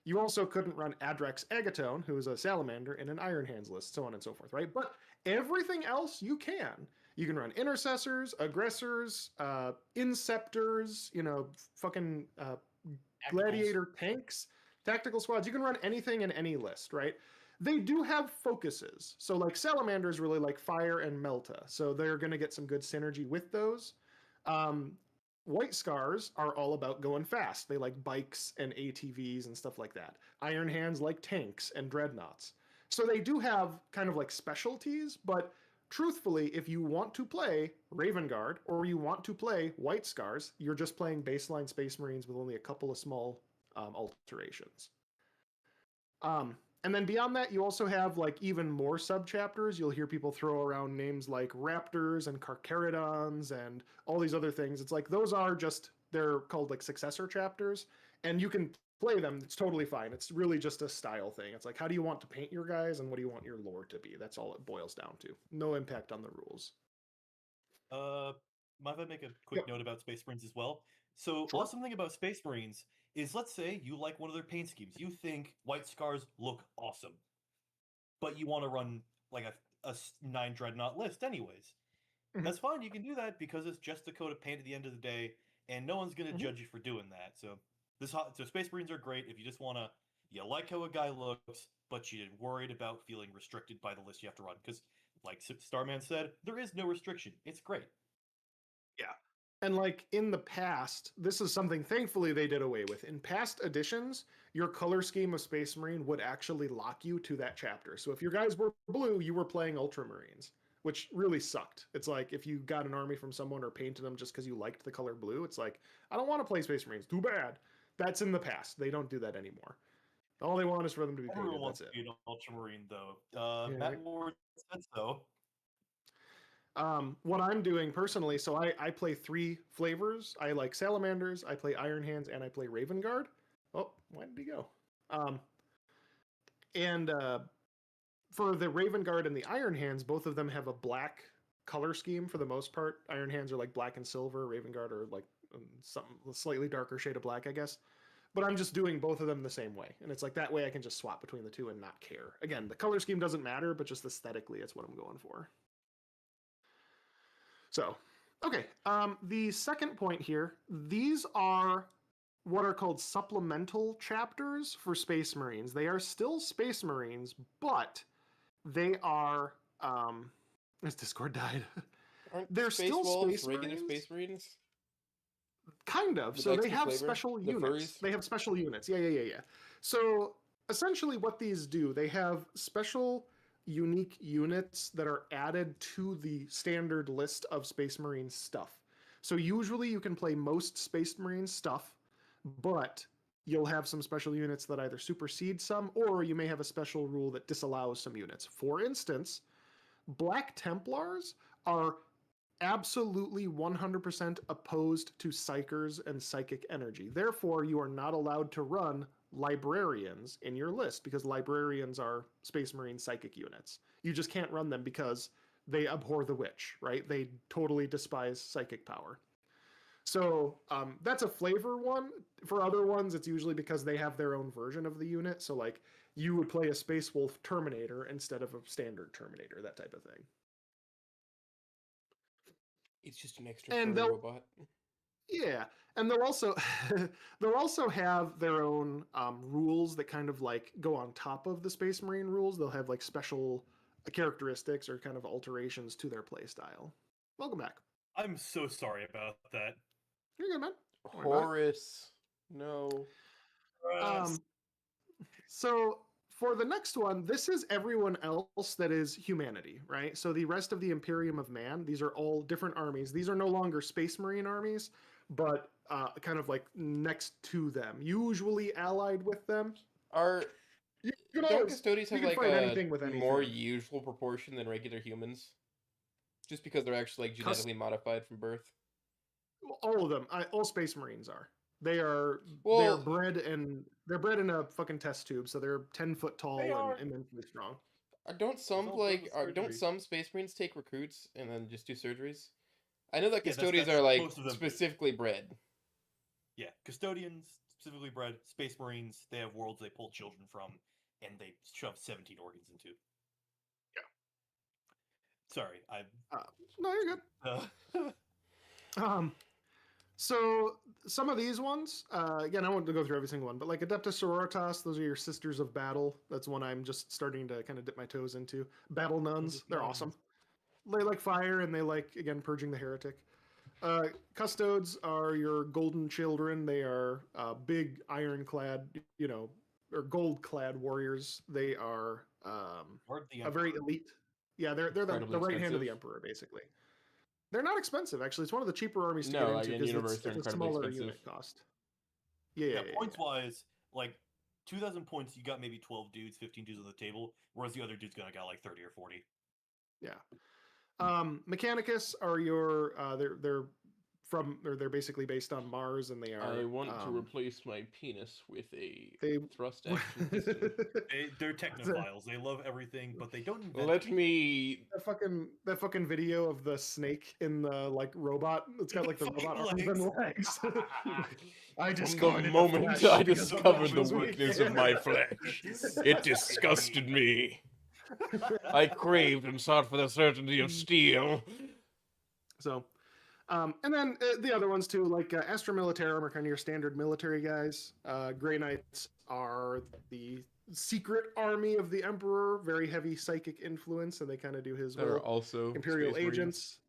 You also couldn't run Adrex Agatone, who is a salamander, in an Iron Hands list, so on and so forth, right? But everything else you can. You can run intercessors, aggressors, inceptors, fucking gladiator tanks, tactical squads. You can run anything in any list, right? They do have focuses. So salamanders really like fire and melta, so they're going to get some good synergy with those. White Scars are all about going fast. They like bikes and ATVs and stuff like that. Iron Hands like tanks and dreadnoughts. So they do have kind of specialties, but truthfully, if you want to play Raven Guard or you want to play White Scars, you're just playing baseline Space Marines with only a couple of small alterations. And then beyond that, you also have even more sub-chapters. You'll hear people throw around names like Raptors and Carcharodons and all these other things. It's those are just, they're called successor chapters, and you can play them. It's totally fine. It's really just a style thing. It's how do you want to paint your guys and what do you want your lore to be? That's all it boils down to. No impact on the rules. Might I make a quick note about Space Marines as well? So, awesome thing about Space Marines is, let's say you like one of their paint schemes. You think White Scars look awesome, but you want to run a 9 Dreadnought list anyways. That's fine. You can do that because it's just a coat of paint at the end of the day, and no one's going to judge you for doing that. So, Space Marines are great if you just want to, you like how a guy looks, but you're worried about feeling restricted by the list you have to run. Because, like Starman said, there is no restriction. It's great. Yeah. And like in the past, this is something thankfully they did away with. In past editions, your color scheme of Space Marine would actually lock you to that chapter. So if your guys were blue, you were playing Ultramarines, which really sucked. It's like if you got an army from someone or painted them just because you liked the color blue, it's like, I don't want to play Space Marines. Too bad. That's in the past. They don't do that anymore. All they want is for them to be painted. Everyone wants That's to it. be an Ultramarine, though. Yeah, Matt right. Ward said so. What I'm doing personally, so I play 3 flavors. I like Salamanders, I play Iron Hands, and I play Raven Guard. Oh, why did he go? And for the Raven Guard and the Iron Hands, both of them have a black color scheme for the most part. Iron Hands are like black and silver. Raven Guard are like something slightly darker shade of black, I guess. But I'm just doing both of them the same way. And it's like that way I can just swap between the two and not care. Again, the color scheme doesn't matter, but just aesthetically, it's what I'm going for. So, okay. The second point here, these are what are called supplemental chapters for Space Marines. They are still Space Marines, but they are. This Discord died. They're Space still Wolves, Space regular Marines? Space Marines. Kind of. With So they extra have flavor? special The units. furries? They have special units. Yeah. So essentially, what these do, they have special unique units that are added to the standard list of Space Marine stuff. So usually you can play most Space Marine stuff, but you'll have some special units that either supersede some, or you may have a special rule that disallows some units. For instance, Black Templars are absolutely 100% opposed to psychers and psychic energy. Therefore, you are not allowed to run librarians in your list because librarians are Space Marine psychic units. You just can't run them because they abhor the witch, right? They totally despise psychic power. So that's a flavor one. For other ones, it's usually because they have their own version of the unit. So like you would play a Space Wolf Terminator instead of a standard Terminator, that type of thing. It's just an extra And furry robot. Yeah, and they'll also they'll also have their own rules that kind of like go on top of the Space Marine rules. They'll have like special characteristics or kind of alterations to their playstyle. Welcome back. I'm so sorry about that. You're good, man. Don't worry about it. Horus. No. So for the next one, this is everyone else that is humanity, right? So the rest of the Imperium of Man, these are all different armies. These are no longer Space Marine armies, but kind of like next to them, usually allied with them. Don't Custodians have like a with more usual proportion than regular humans? Just because they're actually like genetically modified from birth? All of them. All Space Marines are. They're bred in a fucking test tube, so they're 10 foot tall and immensely strong. Don't some Space Marines take recruits and then just do surgeries? I know that Custodians are like specifically bred. Yeah, Custodians specifically bred. Space Marines, they have worlds they pull children from, and they shove 17 organs into. Yeah. Sorry, no, you're good. So some of these ones, again, I won't go through every single one, but like Adeptus Sororitas, those are your Sisters of Battle. That's one I'm just starting to kind of dip my toes into. Battle Nuns, they're awesome. They like fire and they like, again, purging the heretic. Custodes are your golden children. They are big ironclad, or gold-clad warriors. They are a very elite. Yeah, they're the right hand of the Emperor, basically. They're not expensive, actually. It's one of the cheaper armies to get into because it's a smaller unit cost. Yeah, points-wise, like 2,000 points, you got maybe 12 dudes, 15 dudes on the table, whereas the other dude's gonna got like 30 or 40. Yeah. Mechanicus are your they're basically based on Mars, and they are. I want to replace my penis with a thrust action piston. They're technophiles. They love everything, but they don't. Let me. That fucking video of the snake in the like robot. It's got like the robot arms and legs. I discovered the moment I discovered the weakness of my flesh, it disgusted me. I craved and sought for the certainty of steel. So. And then the other ones too, like Astra Militarum are kind of your standard military guys. Grey Knights are the secret army of the Emperor, very heavy psychic influence, and they kind of do his will. They're also Imperial agents.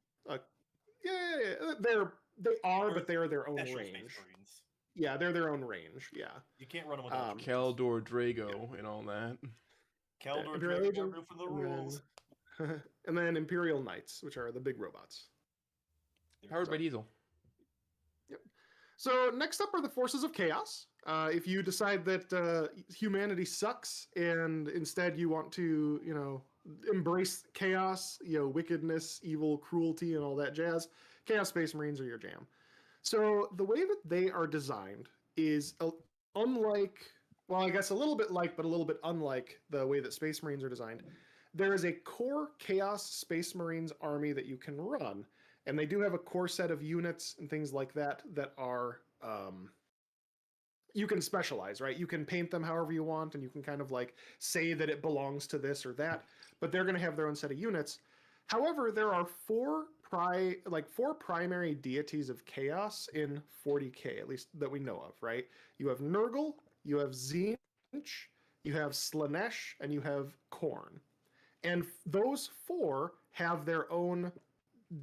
They are, Or but they are their own special Space range. Marines. Yeah, they're their own range. Yeah. You can't run them without Caldor, Drago, and all that. Caldor Imperial Dragon Legion, Army for the and rules. and then Imperial Knights, which are the big robots. Powered by diesel. Yep. So next up are the forces of chaos. If you decide that humanity sucks and instead you want to, embrace chaos, wickedness, evil, cruelty, and all that jazz, Chaos Space Marines are your jam. So the way that they are designed is unlike, well, I guess a little bit like, but a little bit unlike the way that Space Marines are designed. There is a core Chaos Space Marines army that you can run, and they do have a core set of units and things like that that are you can specialize, right? You can paint them however you want, and you can kind of like say that it belongs to this or that, but they're going to have their own set of units. However, there are four primary deities of chaos in 40k, at least that we know of, right? You have Nurgle, you have Tzeentch, you have Slanesh, and you have Khorne. And those four have their own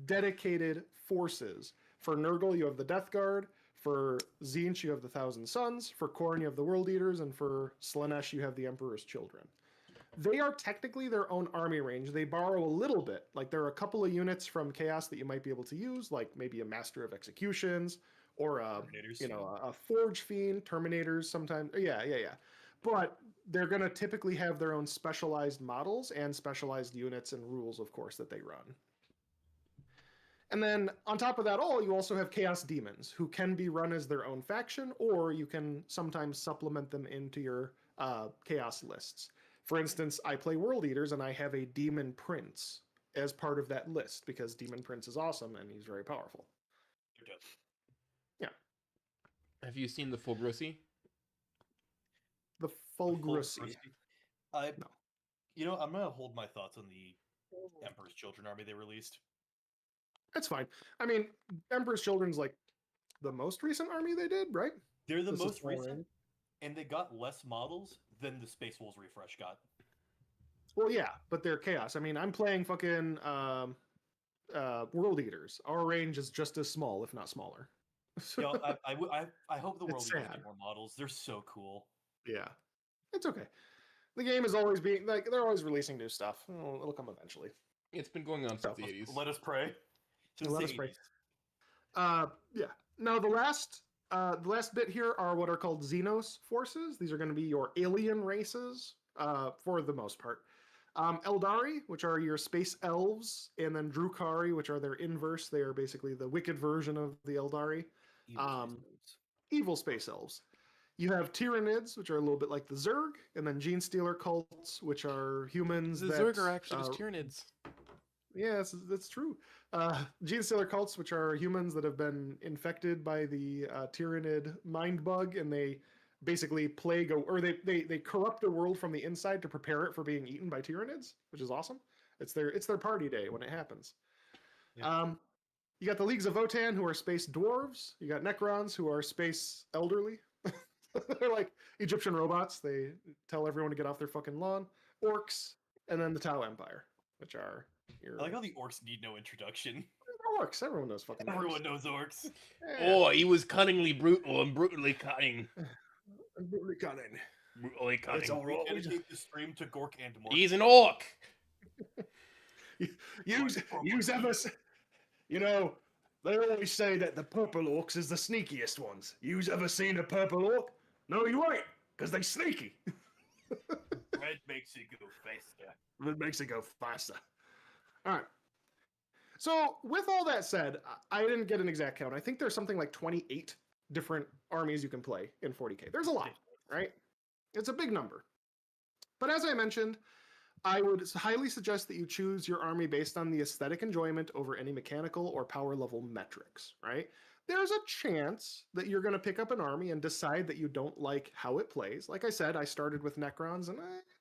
dedicated forces. For Nurgle, you have the Death Guard. For Tzeentch, you have the Thousand Sons. For Khorne, you have the World Eaters. And for Slanesh, you have the Emperor's Children. They are technically their own army range. They borrow a little bit. Like, there are a couple of units from Chaos that you might be able to use, like maybe a Master of Executions or a Forge Fiend, Terminators sometimes. Yeah. But they're going to typically have their own specialized models and specialized units and rules, of course, that they run. And then on top of that all, you also have Chaos Demons, who can be run as their own faction, or you can sometimes supplement them into your Chaos lists. For instance, I play World Eaters, and I have a Demon Prince as part of that list, because Demon Prince is awesome, and he's very powerful. Yeah. Have you seen the Fulgrissi? The Fulgrissi. No. I'm going to hold my thoughts on the Emperor's Children army they released. That's fine. I mean, Emperor's Children's like the most recent army they did, right? They're the most recent, and they got less models than the Space Wolves refresh got. Well, yeah, but they're Chaos. I mean, I'm playing fucking World Eaters. Our range is just as small, if not smaller. I hope the World Eaters get more models. They're so cool. Yeah, it's okay. The game is always being like they're always releasing new stuff. It'll come eventually. It's been going on since the 80s. Let us pray. Let us pray. Yeah. Now the last bit here are what are called Xenos forces. These are going to be your alien races for the most part. Eldari, which are your space elves, and then Drukhari, which are their inverse. They are basically the wicked version of the Eldari. Evil space elves. You have Tyranids, which are a little bit like the Zerg, and then Gene Stealer cults, which are humans. The Zerg are actually just Tyranids. Yeah, that's true. Gene Stealer cults, which are humans that have been infected by the Tyranid mind bug, and they basically plague they corrupt the world from the inside to prepare it for being eaten by Tyranids, which is awesome. It's their party day when it happens. Yeah. You got the Leagues of Votan, who are space dwarves. You got Necrons, who are space elderly. They're like Egyptian robots. They tell everyone to get off their fucking lawn. Orcs, and then the Tau Empire, which are I like how the orcs need no introduction. They're orcs. Everyone knows fucking orcs. Everyone knows orcs. Yeah. Oh, he was cunningly brutal and brutally cunning. Brutally cunning. Brutally cunning. It's all right. We dedicate the stream to Gork and Mork. He's an orc. Use ever... they always say that the purple orcs is the sneakiest ones. You've ever seen a purple orc? No, you ain't, because they sneaky. Red makes it go faster. Red makes it go faster. All right. So, with all that said, I didn't get an exact count. I think there's something like 28 different armies you can play in 40k. There's a lot, right? It's a big number. But as I mentioned, I would highly suggest that you choose your army based on the aesthetic enjoyment over any mechanical or power level metrics, right? There's a chance that you're going to pick up an army and decide that you don't like how it plays. Like I said, I started with Necrons, and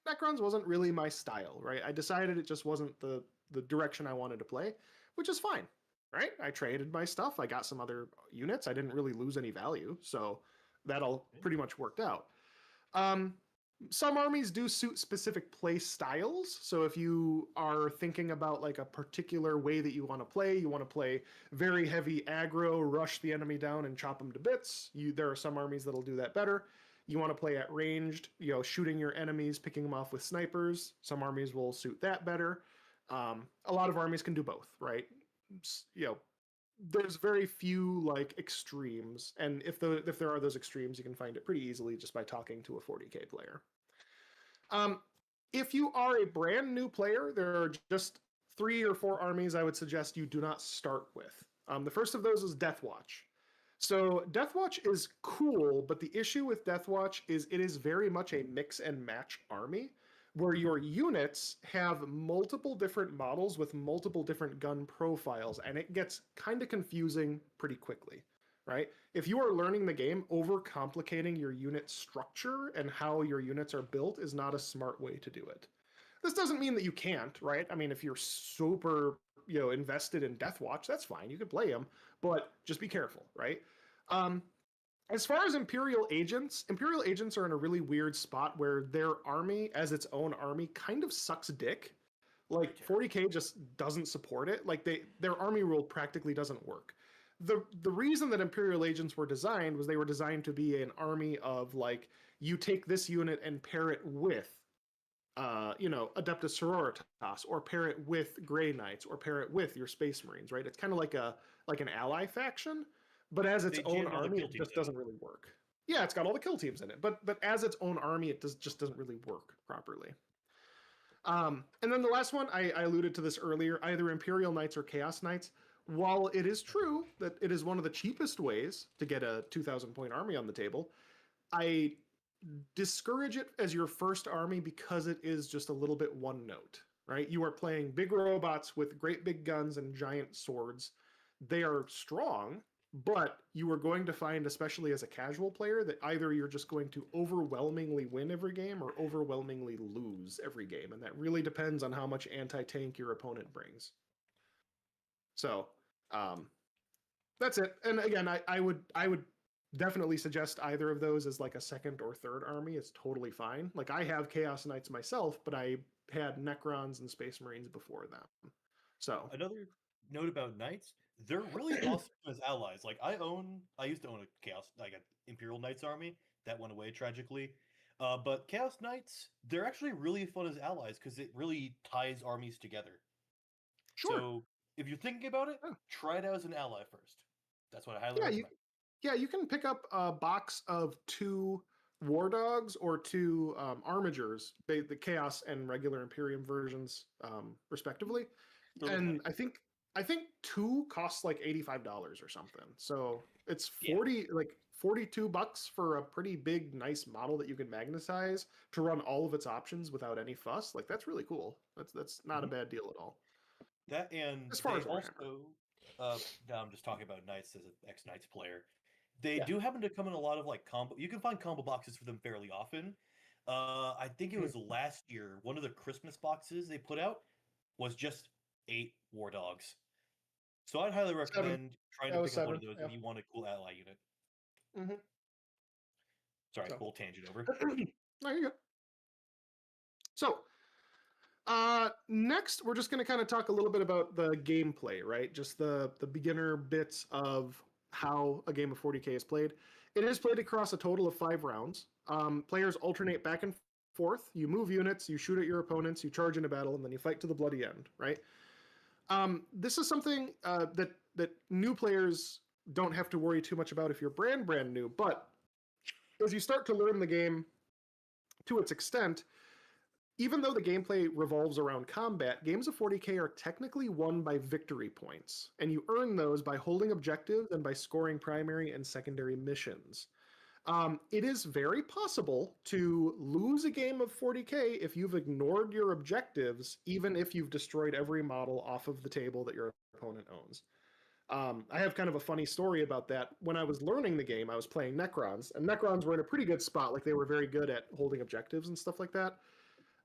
Necrons wasn't really my style, right? I decided it just wasn't the direction I wanted to play, which is fine, right? I traded my stuff. I got some other units. I didn't really lose any value, so that all pretty much worked out. Some armies do suit specific play styles. So if you are thinking about like a particular way that you want to play very heavy aggro, rush the enemy down and chop them to bits. There are some armies that'll do that better. You want to play at ranged, shooting your enemies, picking them off with snipers. Some armies will suit that better. A lot of armies can do both, right? There's very few like extremes, and if there are those extremes, you can find it pretty easily just by talking to a 40k player. If you are a brand new player, there are just 3 or 4 armies I would suggest you do not start with. The first of those is Deathwatch. So Deathwatch is cool, but the issue with Deathwatch is it is very much a mix and match army, where your units have multiple different models with multiple different gun profiles, and it gets kind of confusing pretty quickly, right? If you are learning the game, overcomplicating your unit structure and how your units are built is not a smart way to do it. This doesn't mean that you can't, right? I mean, if you're super, invested in Deathwatch, that's fine. You can play them, but just be careful, right? As far as Imperial Agents are in a really weird spot where their army, as its own army, kind of sucks dick. Like 40k just doesn't support it. Like their army rule practically doesn't work. The reason that Imperial Agents were designed was they were designed to be an army of like, you take this unit and pair it with Adeptus Sororitas, or pair it with Grey Knights, or pair it with your Space Marines, right? It's kind of like an ally faction, but as its own army, it just doesn't really work. Yeah, it's got all the kill teams in it, but as its own army, it just doesn't really work properly. And then the last one, I alluded to this earlier, either Imperial Knights or Chaos Knights. While it is true that it is one of the cheapest ways to get a 2,000-point army on the table, I discourage it as your first army because it is just a little bit one note, right? You are playing big robots with great big guns and giant swords. They are strong, but you are going to find, especially as a casual player, that either you're just going to overwhelmingly win every game or overwhelmingly lose every game. And that really depends on how much anti-tank your opponent brings. So that's it. And again, I would definitely suggest either of those as like a second or third army. It's totally fine. Like I have Chaos Knights myself, but I had Necrons and Space Marines before them. So another note about Knights, they're really awesome as allies. Like I used to own a Chaos, like an Imperial Knights army that went away tragically. But Chaos Knights, they're actually really fun as allies because it really ties armies together. Sure. So if you're thinking about it, try it out as an ally first. That's what I highly recommend. You can pick up a box of 2 War Dogs or 2 Armigers, the Chaos and regular Imperium versions, respectively. And I think 2 costs like $85 or something. So it's $42 for a pretty big, nice model that you can magnetize to run all of its options without any fuss. Like that's really cool. That's not a bad deal at all. That and as far as also, now I'm just talking about Knights as an ex-Knights player. They do happen to come in a lot of like combo. You can find combo boxes for them fairly often. I think it was last year. One of the Christmas boxes they put out was just 8 War Dogs. So I'd highly recommend trying to pick up one of those if you want a cool ally unit. Mm-hmm. Sorry, cool tangent over. No, you're good. So, next, we're just going to kind of talk a little bit about the gameplay, right? Just the beginner bits of how a game of 40k is played. It is played across a total of 5 rounds. Players alternate back and forth. You move units, you shoot at your opponents, you charge into battle, and then you fight to the bloody end, right? This is something that new players don't have to worry too much about if you're brand new, but as you start to learn the game to its extent, even though the gameplay revolves around combat, games of 40k are technically won by victory points, and you earn those by holding objectives and by scoring primary and secondary missions. It is very possible to lose a game of 40k if you've ignored your objectives, even if you've destroyed every model off of the table that your opponent owns. I have kind of a funny story about that. When I was learning the game, I was playing Necrons, and Necrons were in a pretty good spot. Like, they were very good at holding objectives and stuff like that.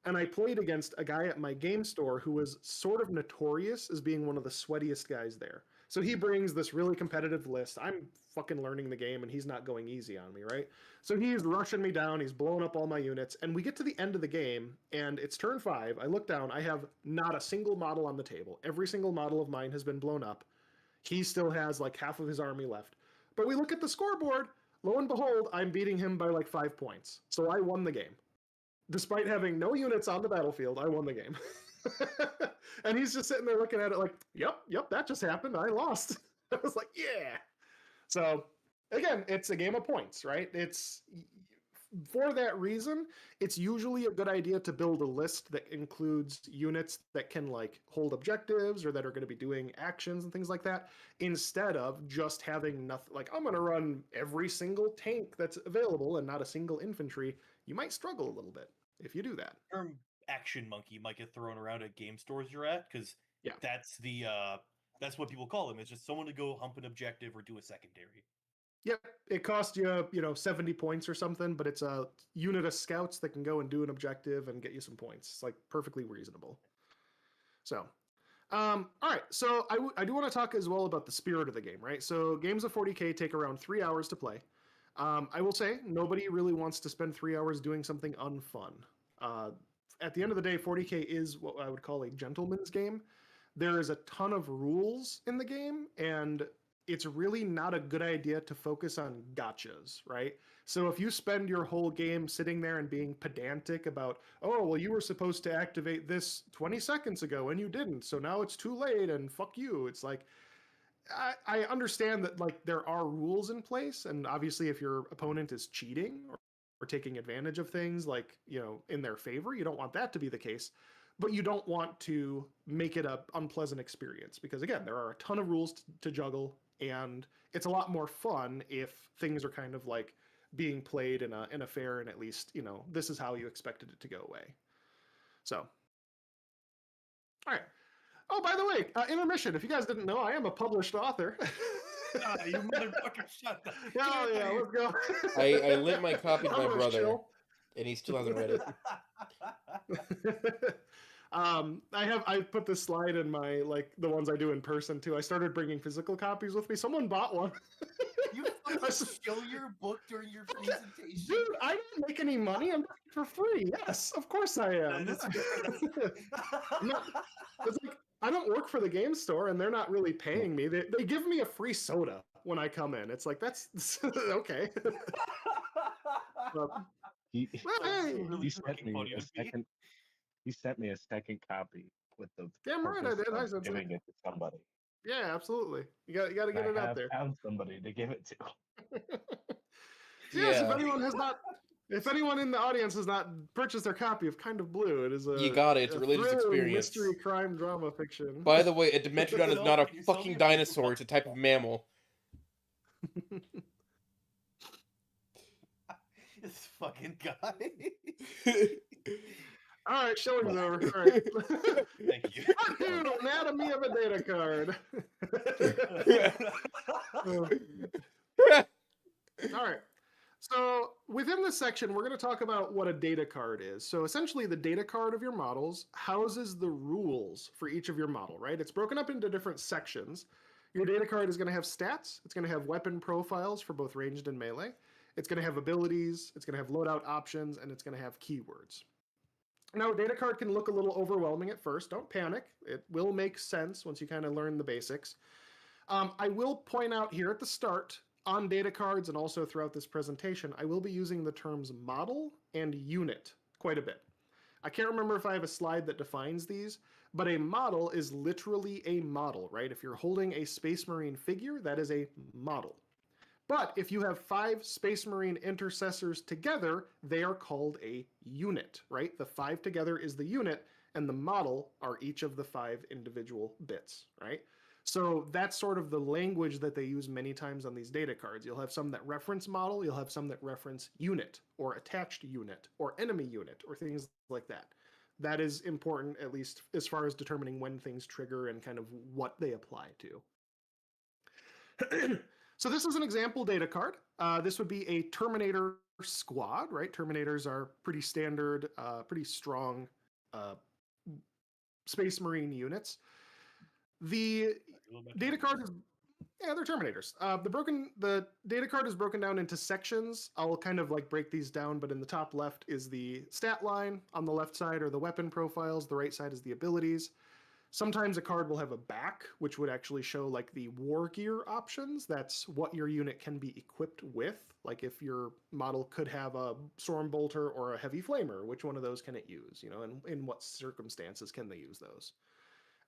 And I played against a guy at my game store who was sort of notorious as being one of the sweatiest guys there. So he brings this really competitive list. I'm fucking learning the game and he's not going easy on me, right? So he's rushing me down, he's blowing up all my units, and we get to the end of the game, and it's turn 5. I look down, I have not a single model on the table. Every single model of mine has been blown up. He still has like half of his army left. But we look at the scoreboard, lo and behold, I'm beating him by like 5 points. So I won the game. Despite having no units on the battlefield, I won the game. And he's just sitting there looking at it like, yep, that just happened. I lost. I was like, yeah. So again, it's a game of points, right? It's for that reason, it's usually a good idea to build a list that includes units that can like hold objectives or that are going to be doing actions and things like that, instead of just having nothing. Like, I'm going to run every single tank that's available and not a single infantry. You might struggle a little bit if you do that. Term action monkey might get thrown around at game stores you're at, because that's what people call them. It's just someone to go hump an objective or do a secondary. Yep, it costs you, 70 points or something, but it's a unit of scouts that can go and do an objective and get you some points. It's like perfectly reasonable. So, all right. So I do want to talk as well about the spirit of the game, right? So games of 40K take around 3 hours to play. I will say nobody really wants to spend 3 hours doing something unfun. At the end of the day, 40K is what I would call a gentleman's game. There is a ton of rules in the game, and it's really not a good idea to focus on gotchas, right? So if you spend your whole game sitting there and being pedantic about, oh, well, you were supposed to activate this 20 seconds ago and you didn't, so now it's too late and fuck you. It's like, I understand that like there are rules in place, and obviously if your opponent is cheating or taking advantage of things like, in their favor, you don't want that to be the case. But you don't want to make it an unpleasant experience because, again, there are a ton of rules to juggle, and it's a lot more fun if things are kind of like being played in a fair and at least, this is how you expected it to go away. So, all right. Oh, by the way, intermission. If you guys didn't know, I am a published author. You motherfucker, shut up. Oh, yeah, let's go. I lent my copy to my brother, and he still hasn't read it. I put this slide in my, like, the ones I do in person too. I started bringing physical copies with me. Someone bought one. You show your book during your presentation. Dude, I didn't make any money. I'm doing it for free. Yes, of course I am. It's like, I don't work for the game store, and they're not really paying me. They give me a free soda when I come in. It's like, that's okay. He sent me a second copy with the damn right I did. I said giving it to somebody. Yeah, absolutely. You got to get it out there. I found somebody to give it to. Yes, if anyone in the audience has not purchased their copy of Kind of Blue, it is you got it. It's a religious experience. Mystery, crime, drama, fiction. By the way, a Dimetrodon is not a fucking dinosaur. It's a type of mammal. This fucking guy. All right, showing's over. All right. Thank you. Anatomy of a data card. All right. So within this section, we're going to talk about what a data card is. So essentially, the data card of your models houses the rules for each of your model, right? It's broken up into different sections. Your data card is going to have stats. It's going to have weapon profiles for both ranged and melee. It's going to have abilities. It's going to have loadout options, and it's going to have keywords. Now, a data card can look a little overwhelming at first. Don't panic. It will make sense once you kind of learn the basics. I will point out here at the start, on data cards and also throughout this presentation, I will be using the terms model and unit quite a bit. I can't remember if I have a slide that defines these, but a model is literally a model, right? If you're holding a Space Marine figure, that is a model. But if you have 5 Space Marine intercessors together, they are called a unit, right? The 5 together is the unit, and the model are each of the 5 individual bits, right? So that's sort of the language that they use many times on these data cards. You'll have some that reference model, you'll have some that reference unit, or attached unit, or enemy unit, or things like that. That is important, at least as far as determining when things trigger and kind of what they apply to. So this is an example data card. This would be a Terminator squad, right? Terminators are pretty standard, pretty strong Space Marine units. The data card is they're Terminators. The data card is broken down into sections. I'll kind of like break these down, but in the top left is the stat line. On the left side are the weapon profiles. The right side is the abilities. Sometimes a card will have a back, which would actually show like the war gear options. That's what your unit can be equipped with. Like if your model could have a storm bolter or a heavy flamer, which one of those can it use? You know, and in what circumstances can they use those?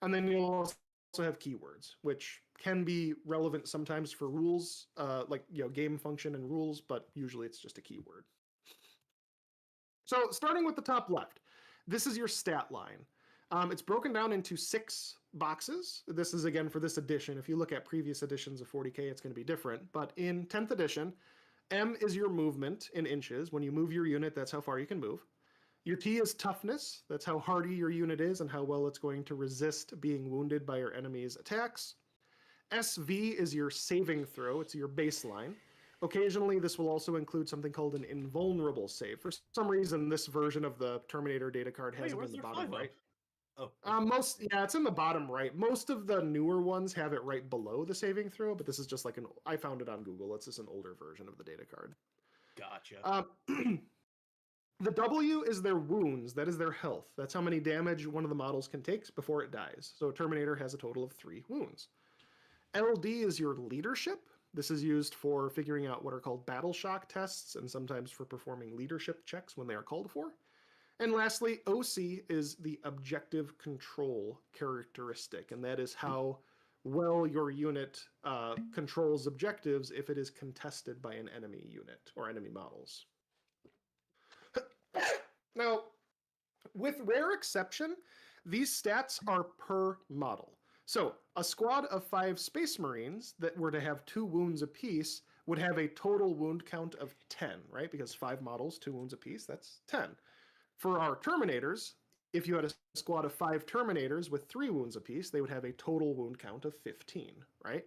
And then you'll also have keywords, which can be relevant sometimes for rules, like game function and rules, but usually it's just a keyword. So starting with the top left, this is your stat line. It's broken down into 6 boxes. This is, again, for this edition. If you look at previous editions of 40K, it's going to be different. But in 10th edition, M is your movement in inches. When you move your unit, that's how far you can move. Your T is toughness. That's how hardy your unit is and how well it's going to resist being wounded by your enemy's attacks. SV is your saving throw. It's your baseline. Occasionally, this will also include something called an invulnerable save. For some reason, this version of the Terminator data card has it in the bottom right. Oh, it's in the bottom right. Most of the newer ones have it right below the saving throw, but this is just like I found it on Google. It's just an older version of the data card. Gotcha. The W is their wounds. That is their health. That's how many damage one of the models can take before it dies. So Terminator has a total of 3 wounds. LD is your leadership. This is used for figuring out what are called battle shock tests and sometimes for performing leadership checks when they are called for. And lastly, OC is the objective control characteristic, and that is how well your unit controls objectives if it is contested by an enemy unit or enemy models. Now, with rare exception, these stats are per model. So a squad of 5 Space Marines that were to have 2 wounds apiece would have a total wound count of 10, right? Because 5 models, 2 wounds apiece, that's 10. For our Terminators, if you had a squad of 5 Terminators with 3 wounds apiece, they would have a total wound count of 15, right?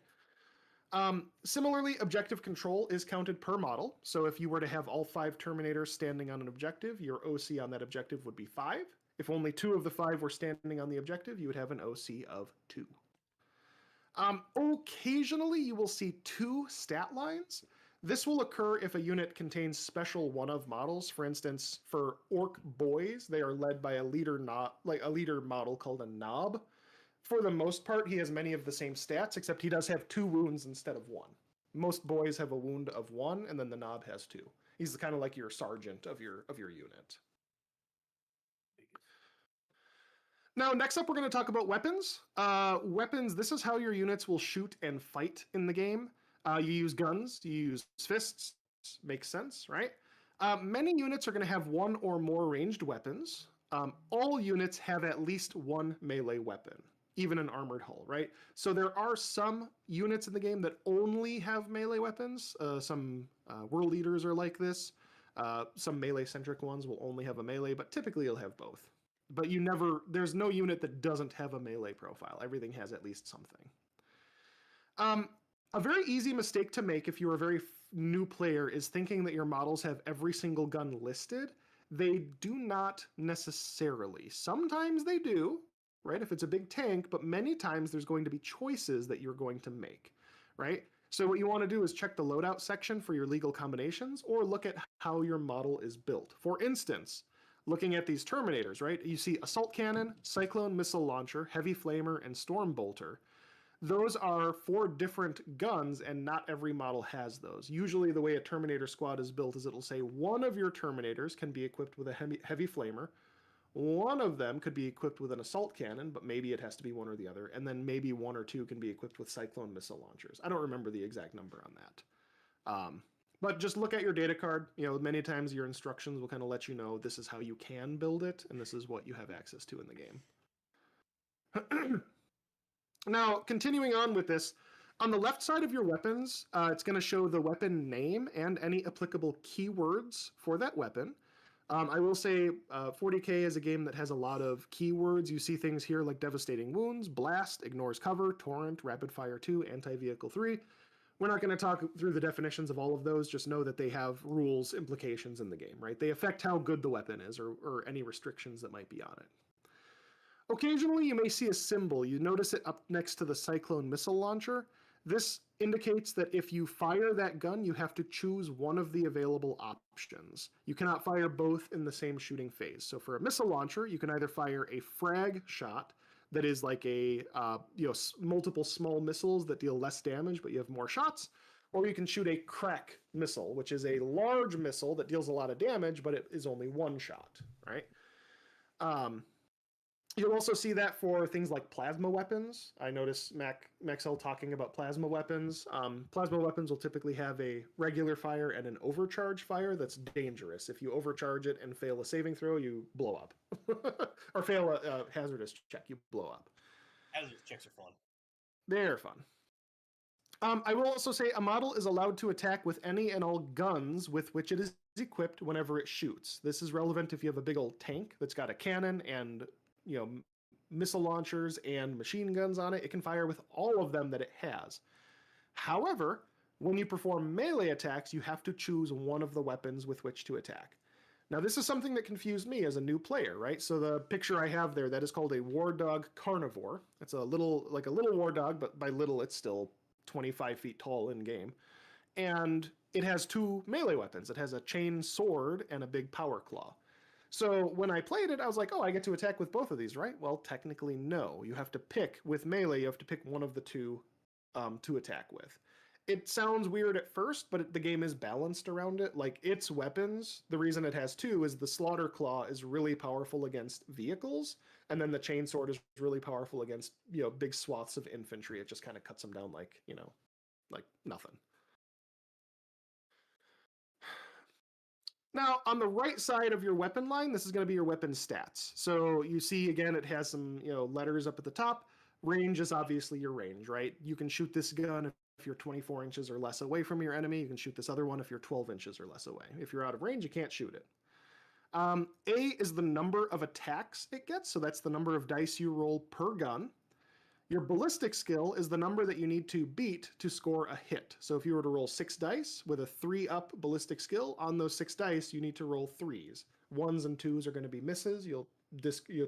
Similarly, objective control is counted per model. So if you were to have all 5 Terminators standing on an objective, your OC on that objective would be 5. If only 2 of the 5 were standing on the objective, you would have an OC of 2. Occasionally, you will see 2 stat lines. This will occur if a unit contains special one-of models. For instance, for Orc Boys, they are led by a leader model called a Knob. For the most part, he has many of the same stats, except he does have 2 wounds instead of 1. Most boys have a wound of 1, and then the Knob has 2. He's kind of like your sergeant of your unit. Now, next up, we're going to talk about weapons. Weapons, this is how your units will shoot and fight in the game. You use guns, you use fists, makes sense, right? Many units are going to have 1 or more ranged weapons. All units have at least 1 melee weapon, even an armored hull, right? So there are some units in the game that only have melee weapons. Some world leaders are like this. Some melee-centric ones will only have a melee, but typically you'll have both. But there's no unit that doesn't have a melee profile. Everything has at least something. A very easy mistake to make if you're a very new player is thinking that your models have every single gun listed. They do not necessarily. Sometimes they do, right? If it's a big tank, but many times there's going to be choices that you're going to make, right? So what you want to do is check the loadout section for your legal combinations or look at how your model is built. For instance, looking at these Terminators, right? You see Assault Cannon, Cyclone Missile Launcher, Heavy Flamer, and Storm Bolter. Those are 4 different guns, and not every model has those. Usually the way a Terminator squad is built is it'll say one of your Terminators can be equipped with a heavy flamer, one of them could be equipped with an assault cannon, but maybe it has to be one or the other, and then maybe 1 or 2 can be equipped with Cyclone missile launchers. I don't remember the exact number on that. But just look at your data card. Many times your instructions will kind of let you know this is how you can build it, and this is what you have access to in the game. Now, continuing on with this, on the left side of your weapons, it's going to show the weapon name and any applicable keywords for that weapon. I will say 40K is a game that has a lot of keywords. You see things here like Devastating Wounds, Blast, Ignores Cover, Torrent, Rapid Fire 2, Anti-Vehicle 3. We're not going to talk through the definitions of all of those, just know that they have rules, implications in the game, right? They affect how good the weapon is or any restrictions that might be on it. Occasionally, you may see a symbol. You notice it up next to the Cyclone missile launcher. This indicates that if you fire that gun, you have to choose one of the available options. You cannot fire both in the same shooting phase. So for a missile launcher, you can either fire a frag shot that is like a multiple small missiles that deal less damage, but you have more shots, or you can shoot a crack missile, which is a large missile that deals a lot of damage, but it is only one shot, right? You'll also see that for things like plasma weapons. I notice Maxell talking about plasma weapons. Plasma weapons will typically have a regular fire and an overcharge fire that's dangerous. If you overcharge it and fail a saving throw, you blow up. Or fail a hazardous check, you blow up. Hazardous checks are fun. They're fun. I will also say a model is allowed to attack with any and all guns with which it is equipped whenever it shoots. This is relevant if you have a big old tank that's got a cannon and missile launchers and machine guns on it. It can fire with all of them that it has. However, when you perform melee attacks, you have to choose one of the weapons with which to attack. Now, this is something that confused me as a new player, right? So the picture I have there, that is called a War Dog Carnivore. It's a little war dog, but by little, it's still 25 feet tall in game. And it has two melee weapons. It has a chain sword and a big power claw. So when I played it, I was like, oh, I get to attack with both of these, right? Well, technically, no. You have to pick, with melee, you have to pick one of the two to attack with. It sounds weird at first, but the game is balanced around it. Like, its weapons, the reason it has two is the Slaughter Claw is really powerful against vehicles, and then the Chainsword is really powerful against, big swaths of infantry. It just kind of cuts them down like nothing. Now, on the right side of your weapon line, this is going to be your weapon stats. So you see, again, it has some letters up at the top. Range is obviously your range, right? You can shoot this gun if you're 24 inches or less away from your enemy. You can shoot this other one if you're 12 inches or less away. If you're out of range, you can't shoot it. A is the number of attacks it gets, so that's the number of dice you roll per gun. Your ballistic skill is the number that you need to beat to score a hit. So if you were to roll 6 dice with a 3-up ballistic skill, on those 6 dice, you need to roll 3s. 1s and 2s are going to be misses. You'll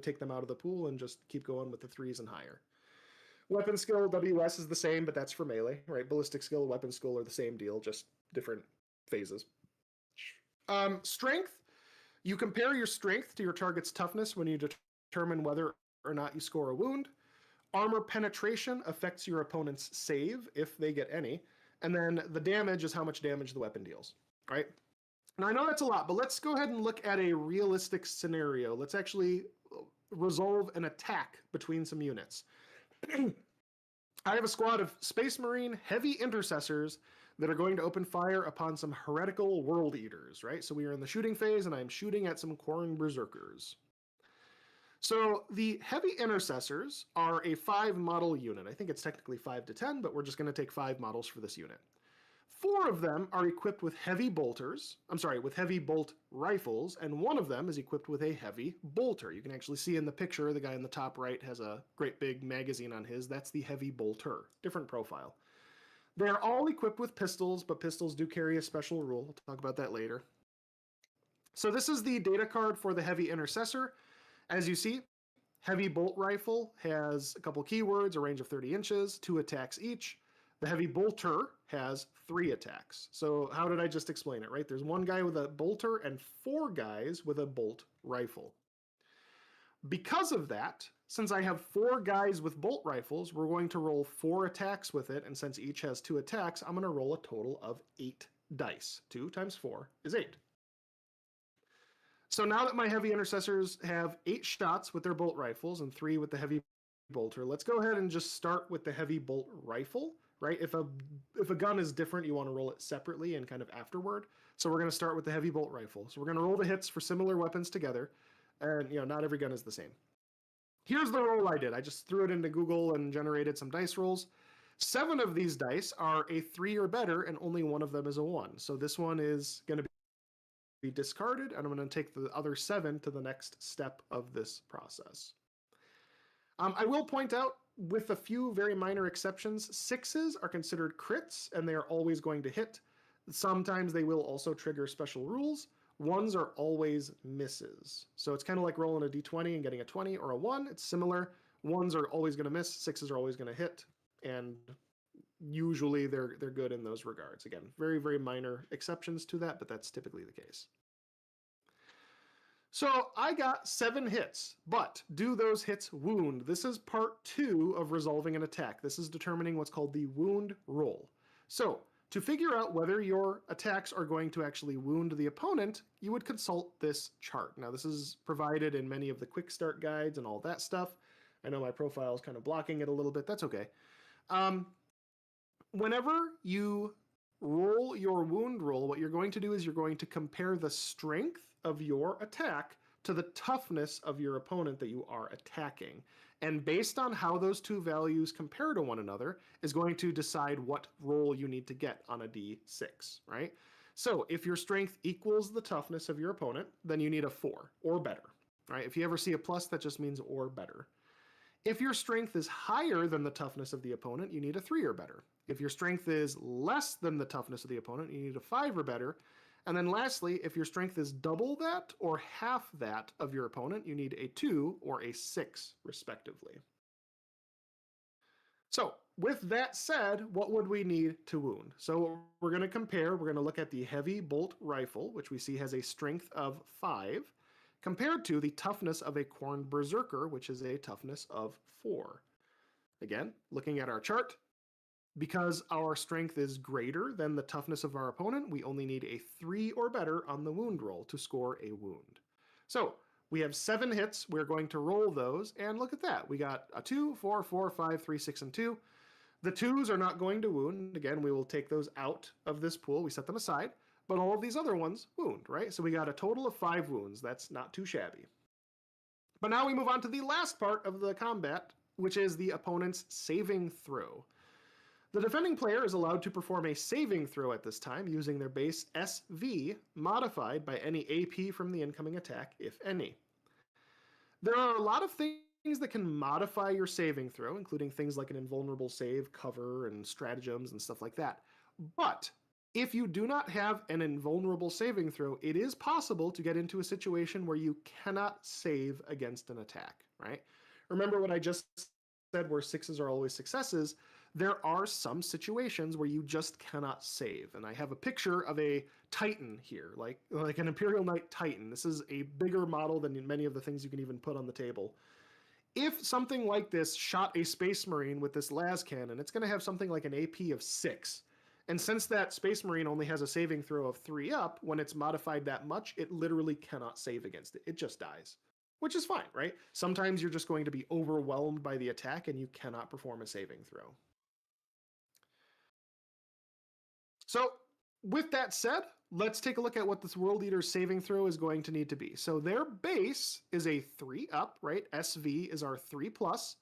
take them out of the pool and just keep going with the 3s and higher. Weapon skill, WS is the same, but that's for melee, right? Ballistic skill, weapon skill are the same deal, just different phases. Strength, you compare your strength to your target's toughness when you determine whether or not you score a wound. Armor penetration affects your opponent's save, if they get any. And then the damage is how much damage the weapon deals, right? Now, I know that's a lot, but let's go ahead and look at a realistic scenario. Let's actually resolve an attack between some units. I have a squad of Space Marine heavy intercessors that are going to open fire upon some heretical world eaters, right? So we are in the shooting phase, and I'm shooting at some Khorne berserkers. So the heavy intercessors are a 5-model unit. I think it's technically 5 to 10, but we're just going to take 5 models for this unit. 4 of them are equipped with heavy bolt rifles, and 1 of them is equipped with a heavy bolter. You can actually see in the picture, the guy in the top right has a great big magazine on his. That's the heavy bolter. Different profile. They're all equipped with pistols, but pistols do carry a special rule. We'll talk about that later. So this is the data card for the heavy intercessor. As you see, heavy bolt rifle has a couple keywords, a range of 30 inches, 2 attacks each. The heavy bolter has 3 attacks. So how did I just explain it, right? There's 1 guy with a bolter and 4 guys with a bolt rifle. Because of that, since I have 4 guys with bolt rifles, we're going to roll 4 attacks with it, and since each has 2 attacks, I'm going to roll a total of 8 dice. 2 times 4 is 8. So now that my heavy intercessors have 8 shots with their bolt rifles and 3 with the heavy bolter, let's go ahead and just start with the heavy bolt rifle, right? If a gun is different, you want to roll it separately and kind of afterward. So we're going to start with the heavy bolt rifle. So we're going to roll the hits for similar weapons together, and not every gun is the same. Here's the roll I did. I just threw it into Google and generated some dice rolls. 7 of these dice are a 3 or better, and only 1 of them is a 1. So this one is going to be discarded, and I'm going to take the other 7 to the next step of this process. I will point out, with a few very minor exceptions, 6s are considered crits, and they are always going to hit. Sometimes they will also trigger special rules, Ones are always misses. So it's kind of like rolling a d20 and getting a 20 or a 1. It's similar. Ones are always going to miss. Sixes are always going to hit. And usually they're good in those regards. Again, very, very minor exceptions to that, but that's typically the case. So I got 7 hits, but do those hits wound? This is part 2 of resolving an attack. This is determining what's called the wound roll. So to figure out whether your attacks are going to actually wound the opponent, you would consult this chart. Now, this is provided in many of the quick start guides and all that stuff. I know my profile is kind of blocking it a little bit. That's okay. Whenever you roll your wound roll, what you're going to do is you're going to compare the strength of your attack to the toughness of your opponent that you are attacking. And based on how those two values compare to one another is going to decide what roll you need to get on a d6, right? So if your strength equals the toughness of your opponent, then you need a 4 or better, right? If you ever see a plus, that just means or better. If your strength is higher than the toughness of the opponent, you need a 3 or better. If your strength is less than the toughness of the opponent, you need a 5 or better. And then lastly, if your strength is double that or half that of your opponent, you need a 2 or a 6, respectively. So with that said, what would we need to wound? So we're going to compare, we're going to look at the heavy bolt rifle, which we see has a strength of 5, compared to the toughness of a Khorne Berserker, which is a toughness of 4. Again, looking at our chart, because our strength is greater than the toughness of our opponent, we only need a 3 or better on the wound roll to score a wound. So we have 7 hits. We're going to roll those, and look at that. We got a 2, 4, 4, 5, 3, 6, and 2. The 2s are not going to wound. Again, we will take those out of this pool. We set them aside. But all of these other ones wound, right? So we got a total of 5 wounds. That's not too shabby. But now we move on to the last part of the combat, which is the opponent's saving throw. The defending player is allowed to perform a saving throw at this time using their base SV modified by any AP from the incoming attack, if any. There are a lot of things that can modify your saving throw, including things like an invulnerable save, cover, and stratagems and stuff like that. But if you do not have an invulnerable saving throw, it is possible to get into a situation where you cannot save against an attack, right? Remember what I just said where 6s are always successes? There are some situations where you just cannot save. And I have a picture of a Titan here, like an Imperial Knight Titan. This is a bigger model than many of the things you can even put on the table. If something like this shot a Space Marine with this las cannon, it's going to have something like an AP of 6. And since that Space Marine only has a saving throw of 3 up, when it's modified that much, it literally cannot save against it. It just dies, which is fine, right? Sometimes you're just going to be overwhelmed by the attack and you cannot perform a saving throw. So with that said, let's take a look at what this World Eater's saving throw is going to need to be. So their base is a 3 up, right? SV is our 3 plus.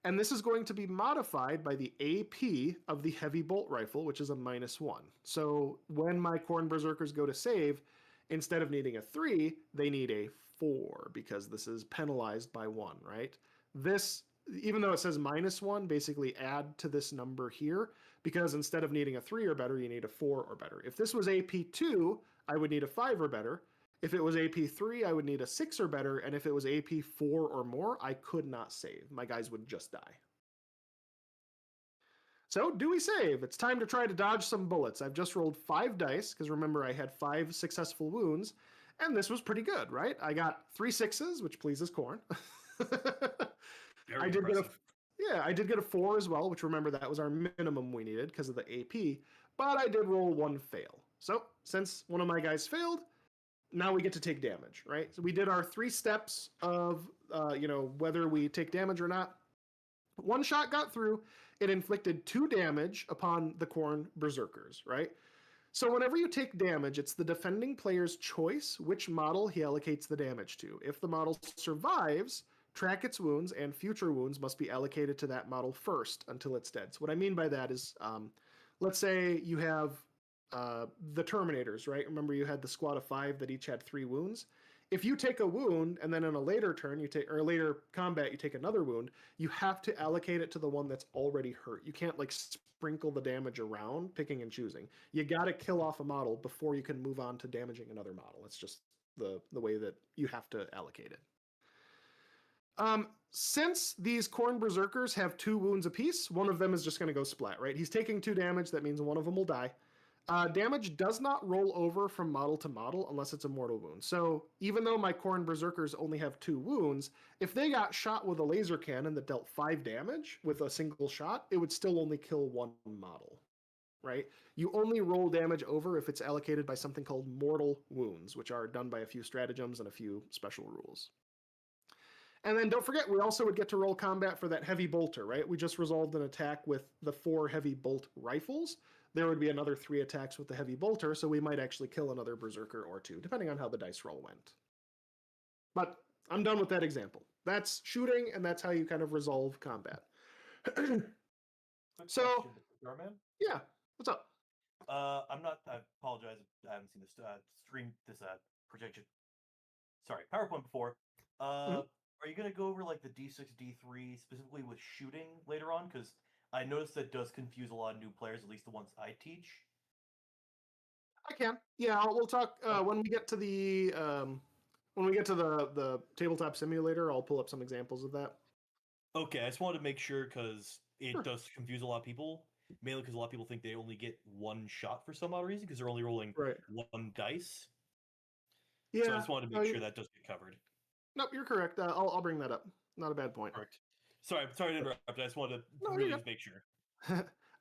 And this is going to be modified by the AP of the heavy bolt rifle, which is a -1. So when my Khorne Berserkers go to save, instead of needing a 3, they need a 4 because this is penalized by 1, right? This, even though it says -1, basically add to this number here because instead of needing a 3 or better, you need a 4 or better. If this was AP2, I would need a 5 or better. If it was AP3, I would need a 6 or better, and if it was AP4 or more, I could not save. My guys would just die. So, do we save? It's time to try to dodge some bullets. I've just rolled 5 dice, because remember I had 5 successful wounds, and this was pretty good, right? I got 3 6s, which pleases Khorne. I did get a 4 as well, which remember that was our minimum we needed because of the AP, but I did roll 1 fail. So, since one of my guys failed, now we get to take damage, right? So we did our 3 steps of, whether we take damage or not. 1 shot got through. It inflicted 2 damage upon the Khorne Berserkers, right? So whenever you take damage, it's the defending player's choice which model he allocates the damage to. If the model survives, track its wounds, and future wounds must be allocated to that model first until it's dead. So what I mean by that is, let's say you have the Terminators, right? Remember you had the squad of 5 that each had 3 wounds. If you take a wound and then in a later turn or a later combat you take another wound, you have to allocate it to the one that's already hurt. You can't like sprinkle the damage around, picking and choosing. You got to kill off a model before you can move on to damaging another model. It's just the way that you have to allocate it. Since these Khorne Berserkers have 2 wounds apiece, one of them is just going to go splat, right? He's taking 2 damage, that means one of them will die. Damage does not roll over from model to model unless it's a mortal wound. So even though my Khorne Berserkers only have 2 wounds, if they got shot with a laser cannon that dealt 5 damage with a single shot, it would still only kill 1 model, right? You only roll damage over if it's allocated by something called mortal wounds, which are done by a few stratagems and a few special rules. And then don't forget, we also would get to roll combat for that heavy bolter, right? We just resolved an attack with the 4 heavy bolt rifles. There would be another 3 attacks with the heavy bolter, so we might actually kill another berserker or 2, depending on how the dice roll went. But I'm done with that example. That's shooting, and that's how you kind of resolve combat. So, Starman? Yeah, what's up? I apologize. I haven't seen this stream, this projection. Sorry, PowerPoint before. Are you going to go over like the D6, D3 specifically with shooting later on? Because I noticed that does confuse a lot of new players, at least the ones I teach. I can. Yeah, we'll talk when we get to the tabletop simulator. I'll pull up some examples of that. Okay, I just wanted to make sure because it does confuse a lot of people. Mainly because a lot of people think they only get 1 shot for some odd reason because they're only rolling 1 dice. Yeah, so I just wanted to make sure that does get covered. Nope, you're correct. I'll bring that up. Not a bad point. Correct. Sorry to interrupt. I just wanted to really just make sure.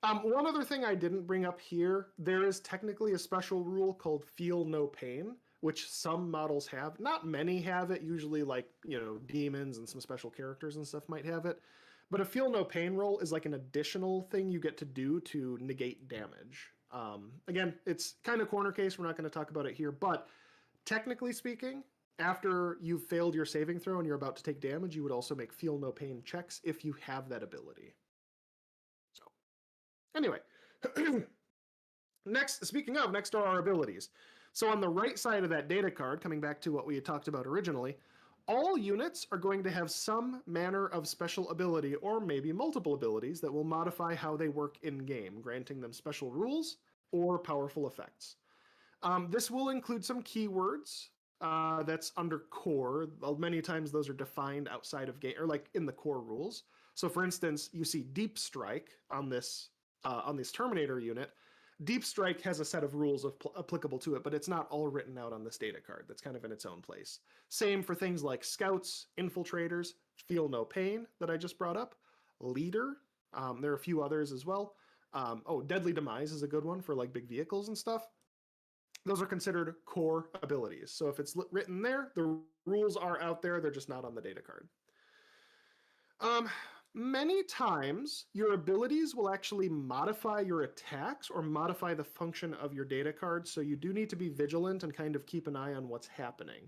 One other thing I didn't bring up here, there is technically a special rule called Feel No Pain, which some models have. Not many have it. Usually, like, demons and some special characters and stuff might have it. But a Feel No Pain roll is like an additional thing you get to do to negate damage. Again, it's kind of corner case. We're not going to talk about it here. But technically speaking, after you've failed your saving throw and you're about to take damage, you would also make Feel No Pain checks if you have that ability. So, anyway, next are our abilities. So on the right side of that data card, coming back to what we had talked about originally, all units are going to have some manner of special ability or maybe multiple abilities that will modify how they work in-game, granting them special rules or powerful effects. This will include some keywords that's under core. Many times those are defined outside of game or like in the core rules. So for instance, you see Deep Strike on this Terminator unit. Deep Strike has a set of rules applicable to it, but it's not all written out on this data card. That's kind of in its own place. Same for things like Scouts, Infiltrators, Feel No Pain that I just brought up, Leader. There are a few others as well. Deadly Demise is a good one for like big vehicles and stuff. Those are considered core abilities. So if it's written there, the rules are out there. They're just not on the data card. Many times, your abilities will actually modify your attacks or modify the function of your data card, so you do need to be vigilant and kind of keep an eye on what's happening.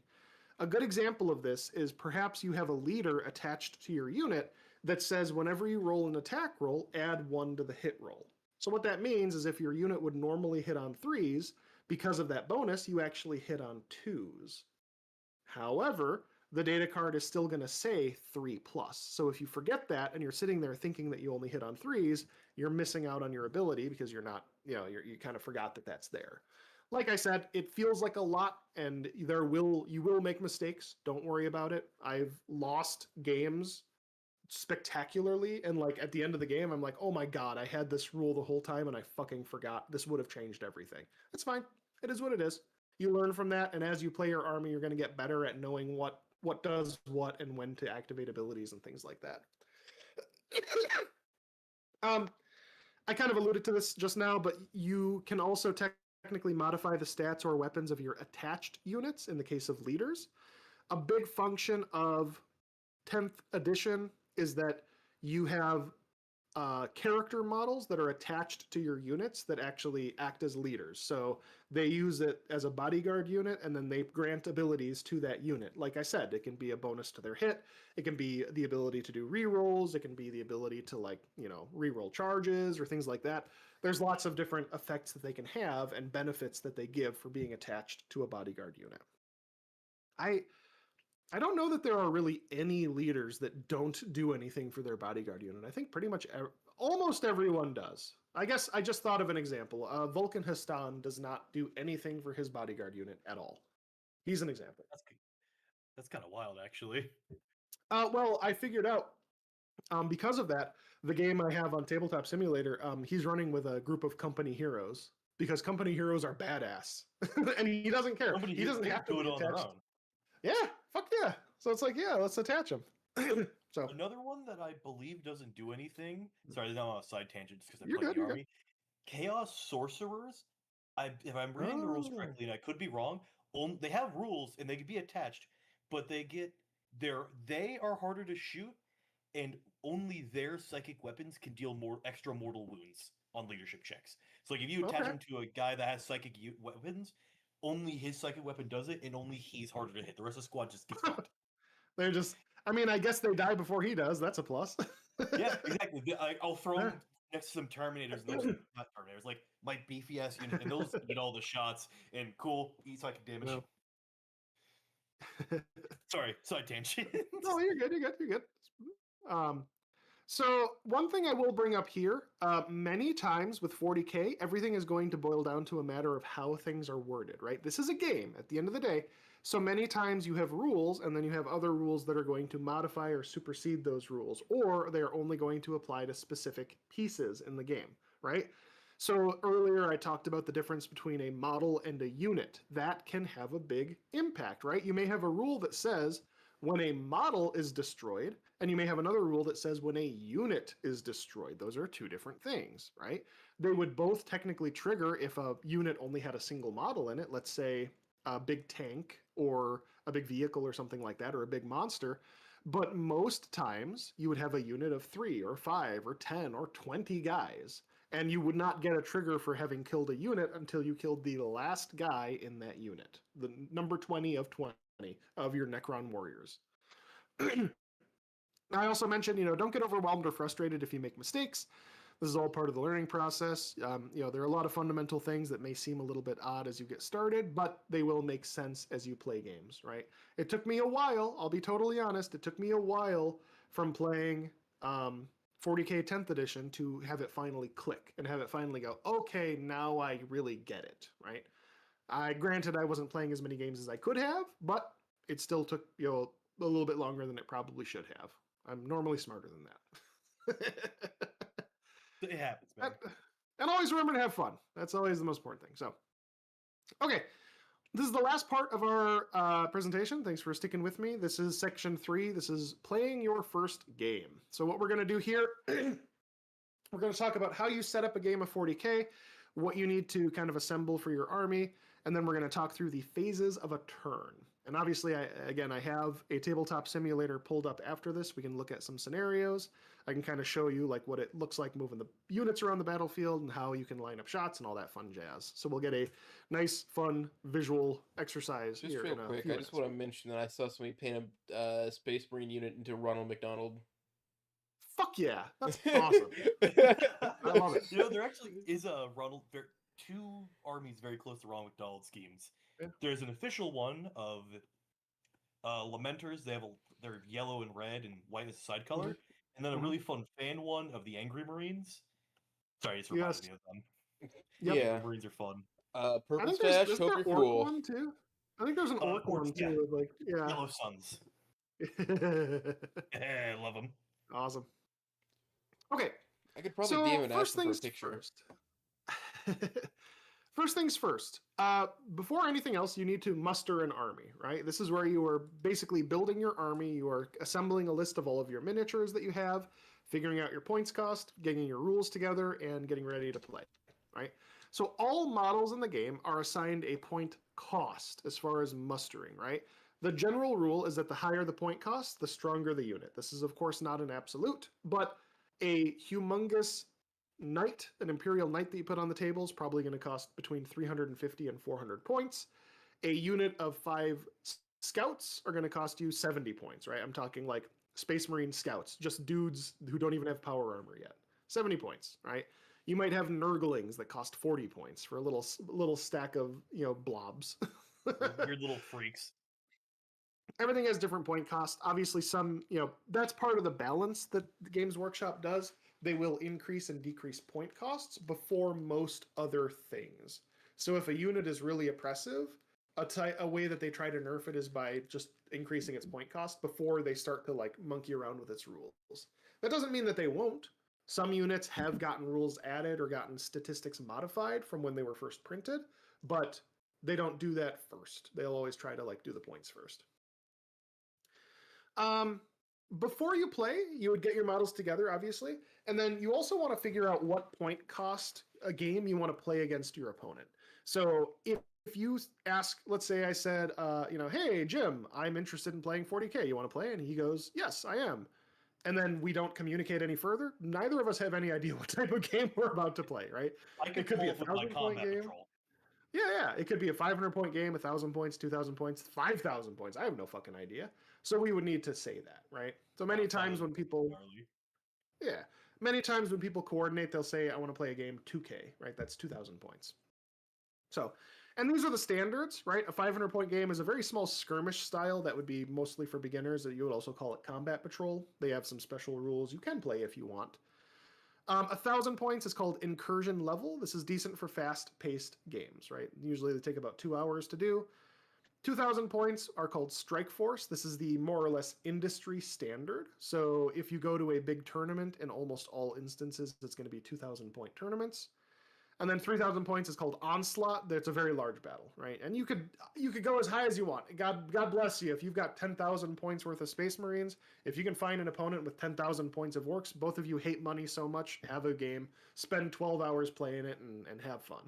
A good example of this is perhaps you have a leader attached to your unit that says whenever you roll an attack roll, add 1 to the hit roll. So what that means is if your unit would normally hit on 3s, because of that bonus, you actually hit on 2s. However, the data card is still going to say 3+. So if you forget that and you're sitting there thinking that you only hit on 3s, you're missing out on your ability because you're not, you kind of forgot that that's there. Like I said, it feels like a lot, and you will make mistakes. Don't worry about it. I've lost games spectacularly, and like at the end of the game, I'm like, oh my god, I had this rule the whole time and I fucking forgot. This would have changed everything. It's fine. It is what it is. You learn from that, and as you play your army, you're going to get better at knowing what does what and when to activate abilities and things like that. I kind of alluded to this just now, but you can also technically modify the stats or weapons of your attached units in the case of leaders. A big function of 10th edition is that you have character models that are attached to your units that actually act as leaders. So they use it as a bodyguard unit, and then they grant abilities to that unit. Like I said, it can be a bonus to their hit. It can be the ability to do rerolls. It can be the ability to reroll charges or things like that. There's lots of different effects that they can have and benefits that they give for being attached to a bodyguard unit. I don't know that there are really any leaders that don't do anything for their bodyguard unit. I think pretty much almost everyone does. I guess I just thought of an example. Vulcan Hastan does not do anything for his bodyguard unit at all. He's an example. That's kind of wild, actually. Well, I figured out because of that, the game I have on Tabletop Simulator, he's running with a group of company heroes because company heroes are badass, and he doesn't care. He doesn't have to do it be on their attached. own. Yeah, fuck yeah. So it's like, yeah, let's attach him. So another one that I believe doesn't do anything. Sorry, I'm on a side tangent just because I'm You're playing good, the you're army. Chaos sorcerers. If I'm reading the rules correctly, and I could be wrong, they have rules and they can be attached, but they are harder to shoot, and only their psychic weapons can deal more extra mortal wounds on leadership checks. So like if you attach Okay. him to a guy that has psychic weapons, only his psychic weapon does it, and only he's harder to hit. The rest of the squad just gets fucked. They're just. I mean, I guess they die before he does. That's a plus. Yeah, exactly. I'll throw him next to some Terminators. And those not Terminators, like my beefy ass unit, and those eat all the shots. And cool, eat psychic damage. No. Sorry, side tangent. No, you're good. You're good. You're good. So one thing I will bring up here, many times with 40K, everything is going to boil down to a matter of how things are worded, right? This is a game at the end of the day. So many times you have rules and then you have other rules that are going to modify or supersede those rules, or they're only going to apply to specific pieces in the game, right? So earlier I talked about the difference between a model and a unit. That can have a big impact, right? You may have a rule that says when a model is destroyed, and you may have another rule that says when a unit is destroyed. Those are two different things, right? They would both technically trigger if a unit only had a single model in it, let's say a big tank or a big vehicle or something like that, or a big monster. But most times you would have a unit of 3 or 5 or 10 or 20 guys, and you would not get a trigger for having killed a unit until you killed the last guy in that unit, the number 20 of 20 of your Necron warriors. I also mentioned, don't get overwhelmed or frustrated if you make mistakes. This is all part of the learning process. There are a lot of fundamental things that may seem a little bit odd as you get started, but they will make sense as you play games, right? It took me a while, I'll be totally honest, it took me a while from playing 40K 10th edition to have it finally click and have it finally go, okay, now I really get it, right? Granted, I wasn't playing as many games as I could have, but it still took a little bit longer than it probably should have. I'm normally smarter than that. It happens, man. And always remember to have fun. That's always the most important thing. So, okay. This is the last part of our presentation. Thanks for sticking with me. This is section 3. This is playing your first game. So what we're going to do here, we're going to talk about how you set up a game of 40K, what you need to kind of assemble for your army, and then we're going to talk through the phases of a turn. And obviously, I have a tabletop simulator pulled up after this. We can look at some scenarios. I can kind of show you like what it looks like moving the units around the battlefield and how you can line up shots and all that fun jazz. So we'll get a nice, fun visual exercise just here. Real quick, I just want to mention that I saw somebody paint a Space Marine unit into Ronald McDonald. Fuck yeah, that's awesome. I love it. There actually is a Ronald. Two armies very close to Ronald McDonald schemes. Yeah. There's an official one of Lamenters. They're yellow and red and white as a side color, and then a really fun fan one of the Angry Marines. Sorry, it's reminded me of them. Yep. Yeah, the Marines are fun. Purple Stash, hope you're cool. One too. I think there's an orc one too. Like Yellow Suns. I love them. Awesome. Okay. I could probably DM and ask for a picture. First things first. Before anything else, you need to muster an army, right? This is where you are basically building your army. You are assembling a list of all of your miniatures that you have, figuring out your points cost, getting your rules together, and getting ready to play, right? So all models in the game are assigned a point cost as far as mustering, right? The general rule is that the higher the point cost, the stronger the unit. This is, of course, not an absolute, but a humongous knight, an Imperial Knight that you put on the table is probably going to cost between 350 and 400 points. A unit of 5 scouts are going to cost you 70 points, right? I'm talking like Space Marine scouts, just dudes who don't even have power armor yet. 70 points, right? You might have Nurglings that cost 40 points for a little stack of, blobs. Weird little freaks. everything has different point costs. Obviously, some, that's part of the balance that the Games Workshop does. They will increase and decrease point costs before most other things. So if a unit is really oppressive, a way that they try to nerf it is by just increasing its point cost before they start to like monkey around with its rules. That doesn't mean that they won't. Some units have gotten rules added or gotten statistics modified from when they were first printed, but they don't do that first. They'll always try to like do the points first. Before you play, you would get your models together, obviously, and then you also want to figure out what point cost a game you want to play against your opponent. So if you ask, let's say I said, hey, Jim, I'm interested in playing 40K. You want to play? And he goes, yes, I am. And then we don't communicate any further. Neither of us have any idea what type of game we're about to play, right? It could be a 1,000-point game. Patrol. Yeah. It could be a 500-point game, 1,000 points, 2,000 points, 5,000 points. I have no fucking idea. So we would need to say that, right? So many times when people... Yeah. Many times when people coordinate, they'll say, I want to play a game 2K, right? That's 2,000 points. So, and these are the standards, right? A 500-point game is a very small skirmish style that would be mostly for beginners. You would also call it combat patrol. They have some special rules you can play if you want. 1,000 points is called incursion level. This is decent for fast-paced games, right? Usually they take about 2 hours to do. 2,000 points are called strike force. This is the more or less industry standard. So if you go to a big tournament, in almost all instances, it's going to be 2,000-point tournaments. And then 3,000 points is called onslaught. That's a very large battle, right? And you could go as high as you want. God bless you. If you've got 10,000 points worth of Space Marines, if you can find an opponent with 10,000 points of orcs, both of you hate money so much, have a game, spend 12 hours playing it, and have fun.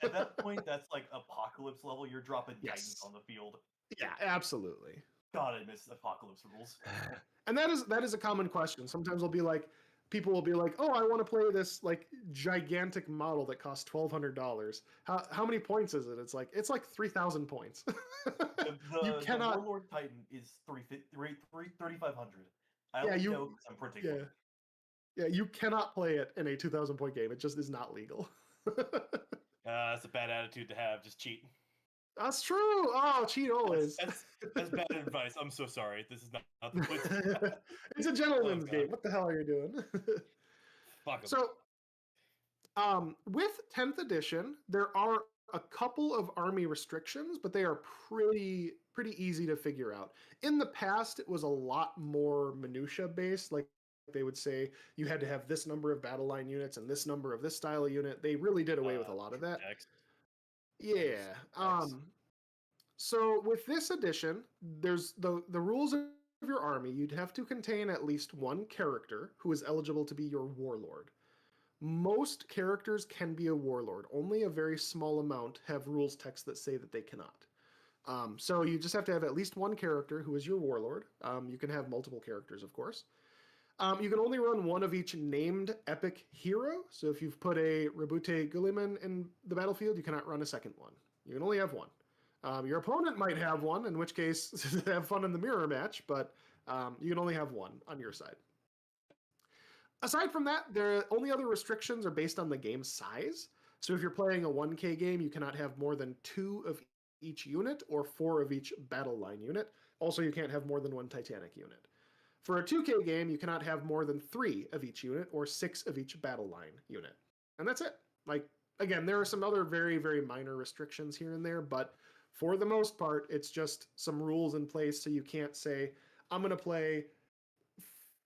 At that point, that's like apocalypse level. You're dropping Titans on the field. Yeah, absolutely. God, I miss apocalypse rules. And that is a common question. Sometimes people will be like, oh, I want to play this like gigantic model that costs $1,200. How many points is it? It's like 3,000 points. You cannot. The Warlord Titan is 3,500. I know because I'm printing one. Yeah, you cannot play it in a 2,000 point game. It just is not legal. That's a bad attitude to have. Just cheat. That's true. Oh, cheat always. That's bad advice. I'm so sorry. This is not the way. It's a gentleman's game. What the hell are you doing? Fuck 'em. So, with 10th edition, there are a couple of army restrictions, but they are pretty easy to figure out. In the past, it was a lot more minutia based. Like they would say you had to have this number of battle line units and this number of this style of unit. They really did away with a lot of that. Yeah. So with this edition, there's the rules of your army. You'd have to contain at least one character who is eligible to be your warlord. Most characters can be a warlord. Only a very small amount have rules text that say that they cannot. So you just have to have at least one character who is your warlord. You can have multiple characters, of course. You can only run one of each named epic hero. So if you've put a Rebute Guliman in the battlefield, you cannot run a second one. You can only have one. Your opponent might have one, in which case have fun in the mirror match, but you can only have one on your side. Aside from that, the only other restrictions are based on the game size. So if you're playing a 1K game, you cannot have more than 2 of each unit or 4 of each battle line unit. Also, you can't have more than 1 Titanic unit. For a 2K game, you cannot have more than 3 of each unit or 6 of each battle line unit. And that's it. Like, again, there are some other very, very minor restrictions here and there, but for the most part, it's just some rules in place so you can't say, I'm going to play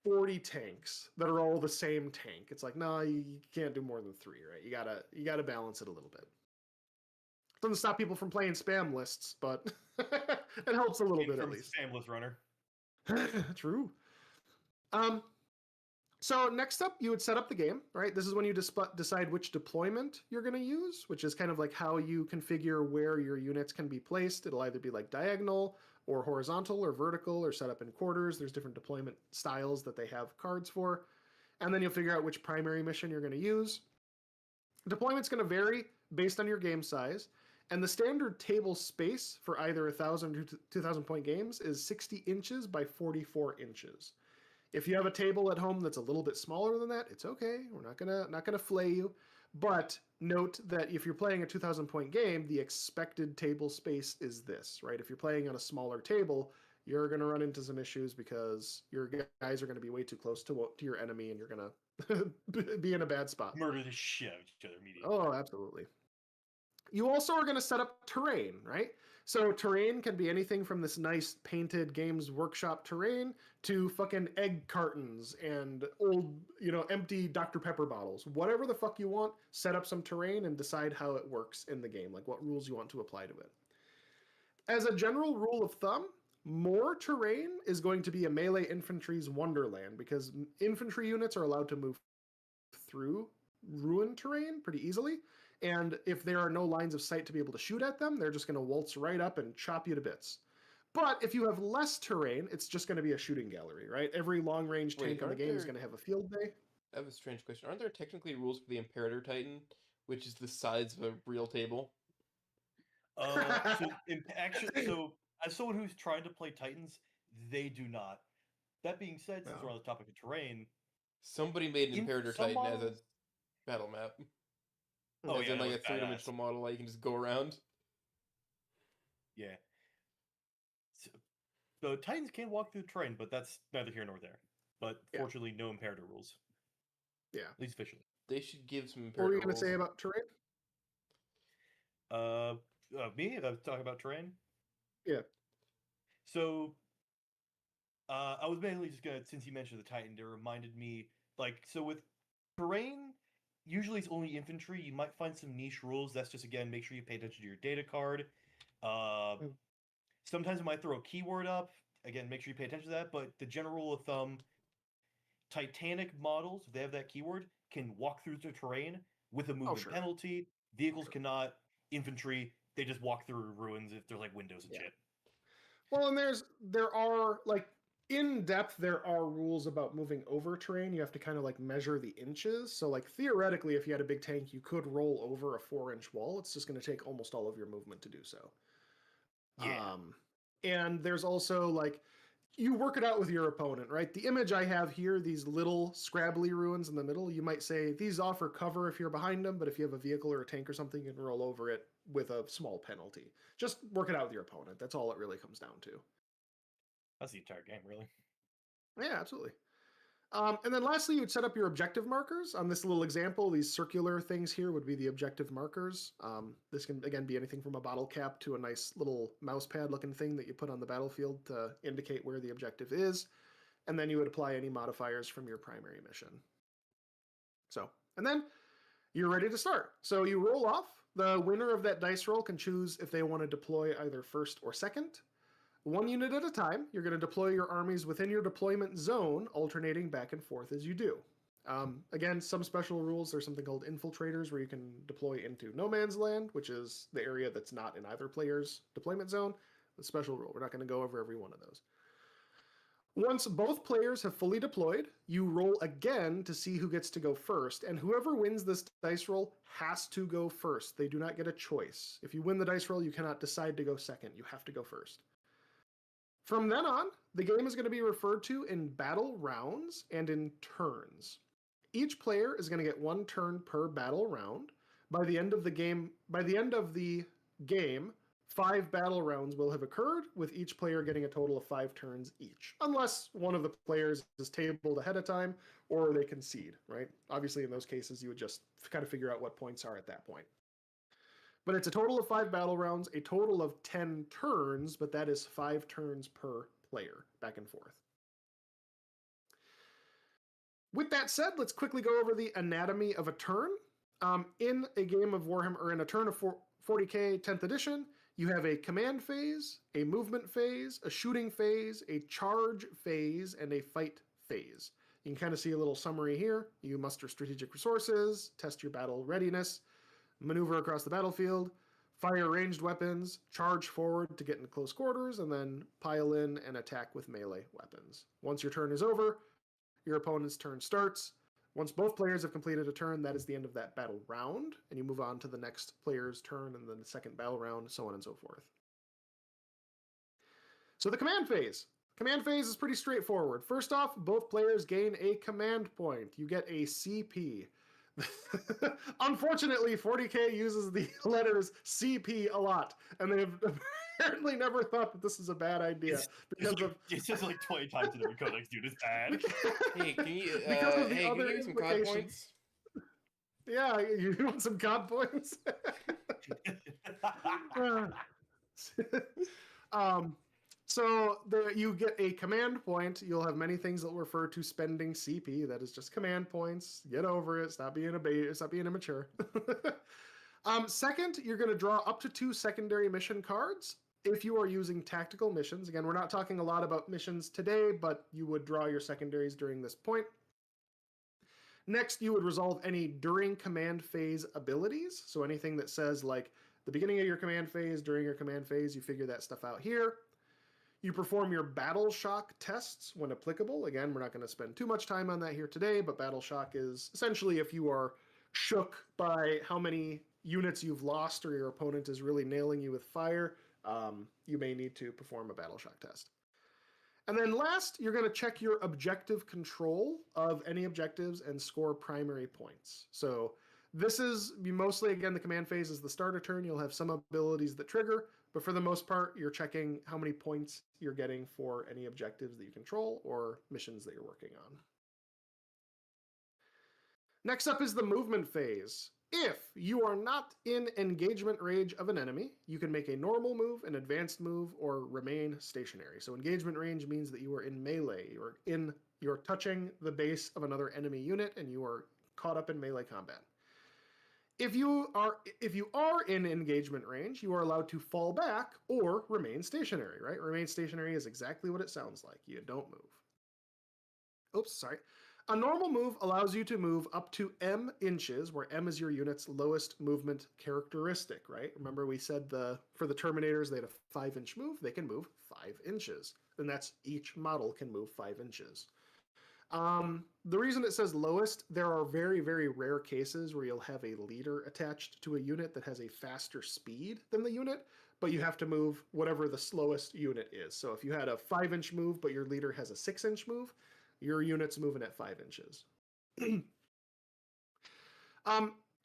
40 tanks that are all the same tank. It's like, no, you can't do more than 3, right? You gotta balance it a little bit. Doesn't stop people from playing spam lists, but it helps a little bit at least. Spam list runner. True. So next up, you would set up the game, right? This is when you decide which deployment you're going to use, which is kind of like how you configure where your units can be placed. It'll either be like diagonal or horizontal or vertical or set up in quarters. There's different deployment styles that they have cards for. And then you'll figure out which primary mission you're going to use. Deployment's going to vary based on your game size. And the standard table space for either 1,000 or 2,000 point games is 60 inches by 44 inches. If you have a table at home that's a little bit smaller than that, it's okay. We're not gonna flay you. But note that if you're playing a 2,000 point game, the expected table space is this, right? If you're playing on a smaller table, you're going to run into some issues because your guys are going to be way too close to your enemy, and you're going to be in a bad spot. Murder the shit out of each other immediately. Oh, absolutely. You also are going to set up terrain, right? So terrain can be anything from this nice painted Games Workshop terrain to fucking egg cartons and old, empty Dr. Pepper bottles. Whatever the fuck you want, set up some terrain and decide how it works in the game, like what rules you want to apply to it. As a general rule of thumb, more terrain is going to be a melee infantry's wonderland because infantry units are allowed to move through ruined terrain pretty easily. And if there are no lines of sight to be able to shoot at them, they're just going to waltz right up and chop you to bits. But if you have less terrain, it's just going to be a shooting gallery, right? Every long-range tank in the game is going to have a field day. I have a strange question. Aren't there technically rules for the Imperator Titan, which is the size of a real table? So as someone who's trying to play Titans, they do not. That being said, since we're on the topic of terrain, somebody made an Imperator Titan as a battle map. Oh, as in like a three-dimensional model, like you can just go around. Yeah. So Titans can walk through the terrain, but that's neither here nor there. But fortunately, no Imperator rules. Yeah. At least officially. They should give some Imperator rules. What were you going to say about terrain? Me? I was talking about terrain? Yeah. So, I was mainly just going to, since you mentioned the Titan, it reminded me, so with terrain, usually it's only infantry. You might find some niche rules. That's just, again, make sure you pay attention to your data card. Sometimes it might throw a keyword up. Again, make sure you pay attention to that. But the general rule of thumb, Titanic models, if they have that keyword, can walk through the terrain with a movement penalty. Vehicles cannot. Infantry, they just walk through ruins if there's windows and shit. Well, and there are in depth, there are rules about moving over terrain. You have to kind of measure the inches. So theoretically, if you had a big tank, you could roll over a 4-inch wall. It's just going to take almost all of your movement to do so. Yeah. And there's also you work it out with your opponent, right? The image I have here, these little scrabbly ruins in the middle, you might say these offer cover if you're behind them, but if you have a vehicle or a tank or something, you can roll over it with a small penalty. Just work it out with your opponent. That's all it really comes down to. That's the entire game, really. Yeah, absolutely. And then lastly, you would set up your objective markers. On this little example, these circular things here would be the objective markers. This can, again, be anything from a bottle cap to a nice little mouse pad looking thing that you put on the battlefield to indicate where the objective is. And then you would apply any modifiers from your primary mission. And then you're ready to start. So you roll off. The winner of that dice roll can choose if they want to deploy either first or second. 1 unit at a time, you're going to deploy your armies within your deployment zone, alternating back and forth as you do. Again, some special rules. There's something called infiltrators where you can deploy into no man's land, which is the area that's not in either player's deployment zone. A special rule. We're not going to go over every one of those. Once both players have fully deployed, you roll again to see who gets to go first, and whoever wins this dice roll has to go first. They do not get a choice. If you win the dice roll, you cannot decide to go second. You have to go first. From then on, the game is going to be referred to in battle rounds and in turns. Each player is going to get 1 turn per battle round. By the end of the game, 5 battle rounds will have occurred, with each player getting a total of 5 turns each, unless one of the players is tabled ahead of time or they concede, right? Obviously, in those cases, you would just kind of figure out what points are at that point. But it's a total of 5 battle rounds, a total of 10 turns, but that is 5 turns per player, back and forth. With that said, let's quickly go over the anatomy of a turn. In a game of Warhammer, or in a turn of 40k 10th edition, you have a command phase, a movement phase, a shooting phase, a charge phase, and a fight phase. You can kind of see a little summary here. You muster strategic resources, test your battle readiness, maneuver across the battlefield, fire ranged weapons, charge forward to get into close quarters, and then pile in and attack with melee weapons. Once your turn is over, your opponent's turn starts. Once both players have completed a turn, that is the end of that battle round, and you move on to the next player's turn and then the second battle round, so on and so forth. So the command phase. Command phase is pretty straightforward. First off, both players gain a command point. You get a CP. Unfortunately, 40k uses the letters CP a lot, and they have apparently never thought that this is a bad idea because of It's just like 20 times in every codex, dude. It's bad. Hey, can you because of the hey, can other you give me some COD implications. points? Yeah, you want some COD points? So you get a command point. You'll have many things that will refer to spending CP. That is just command points. Get over it. Stop being stop being immature. Second, you're going to draw up to 2 secondary mission cards. If you are using tactical missions, again, we're not talking a lot about missions today, but you would draw your secondaries during this point. Next, you would resolve any during command phase abilities. So anything that says like the beginning of your command phase, during your command phase, you figure that stuff out here. You perform your battle shock tests when applicable. Again, we're not going to spend too much time on that here today, but battle shock is essentially if you are shook by how many units you've lost or your opponent is really nailing you with fire, you may need to perform a battle shock test. And then last, you're going to check your objective control of any objectives and score primary points. So this is mostly, again, the command phase is the starter turn. You'll have some abilities that trigger, but for the most part, you're checking how many points you're getting for any objectives that you control or missions that you're working on. Next up is the movement phase. If you are not in engagement range of an enemy, you can make a normal move, an advanced move, or remain stationary. So engagement range means that you are in melee. You're touching the base of another enemy unit and you are caught up in melee combat. If you are in engagement range, you are allowed to fall back or remain stationary, right? Remain stationary is exactly what it sounds like. You don't move. Oops, sorry. A normal move allows you to move up to m inches, where m is your unit's lowest movement characteristic, right? Remember we said for the Terminators, they had a 5-inch move. They can move 5 inches. And that's each model can move 5 inches. The reason it says lowest, there are very, very rare cases where you'll have a leader attached to a unit that has a faster speed than the unit, but you have to move whatever the slowest unit is. So if you had a 5-inch move, but your leader has a 6-inch move, your unit's moving at 5 inches.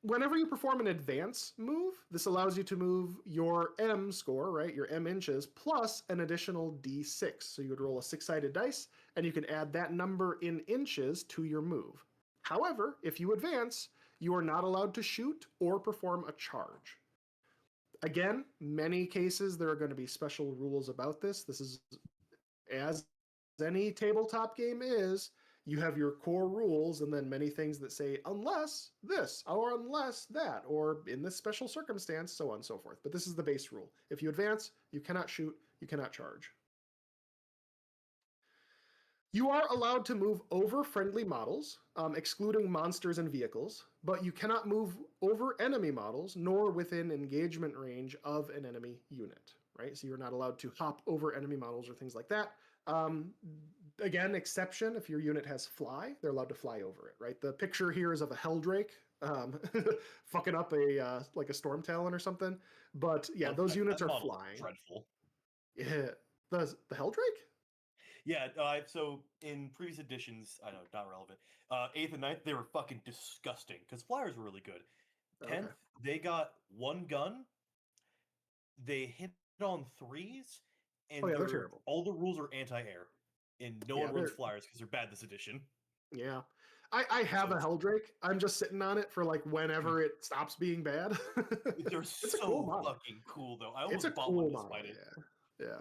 Whenever you perform an advance move, this allows you to move your M score, right, your M inches, plus an additional D6. So you would roll a 6-sided dice, and you can add that number in inches to your move. However, if you advance, you are not allowed to shoot or perform a charge. Again, many cases there are going to be special rules about this. This is, as any tabletop game is, you have your core rules and then many things that say unless this or unless that or in this special circumstance, so on and so forth. But this is the base rule. If you advance, you cannot shoot, you cannot charge. You are allowed to move over friendly models, excluding monsters and vehicles, but you cannot move over enemy models nor within engagement range of an enemy unit, right? So you're not allowed to hop over enemy models or things like that. Again, exception, if your unit has fly, they're allowed to fly over it, right? The picture here is of a Helldrake fucking up like a Storm Talon or something. But yeah, those units are flying. Dreadful. Yeah, the Helldrake? Yeah, so in previous editions, I know, not relevant, 8th and 9th, they were fucking disgusting, because flyers were really good. 10th, okay. They got one gun, they hit on 3s, and they're terrible. All the rules are anti-air, and no one runs flyers because they're bad this edition. Yeah. I have a Helldrake. I'm just sitting on it for like whenever it stops being bad. They're so fucking cool, though. I almost bought one despite it. Yeah.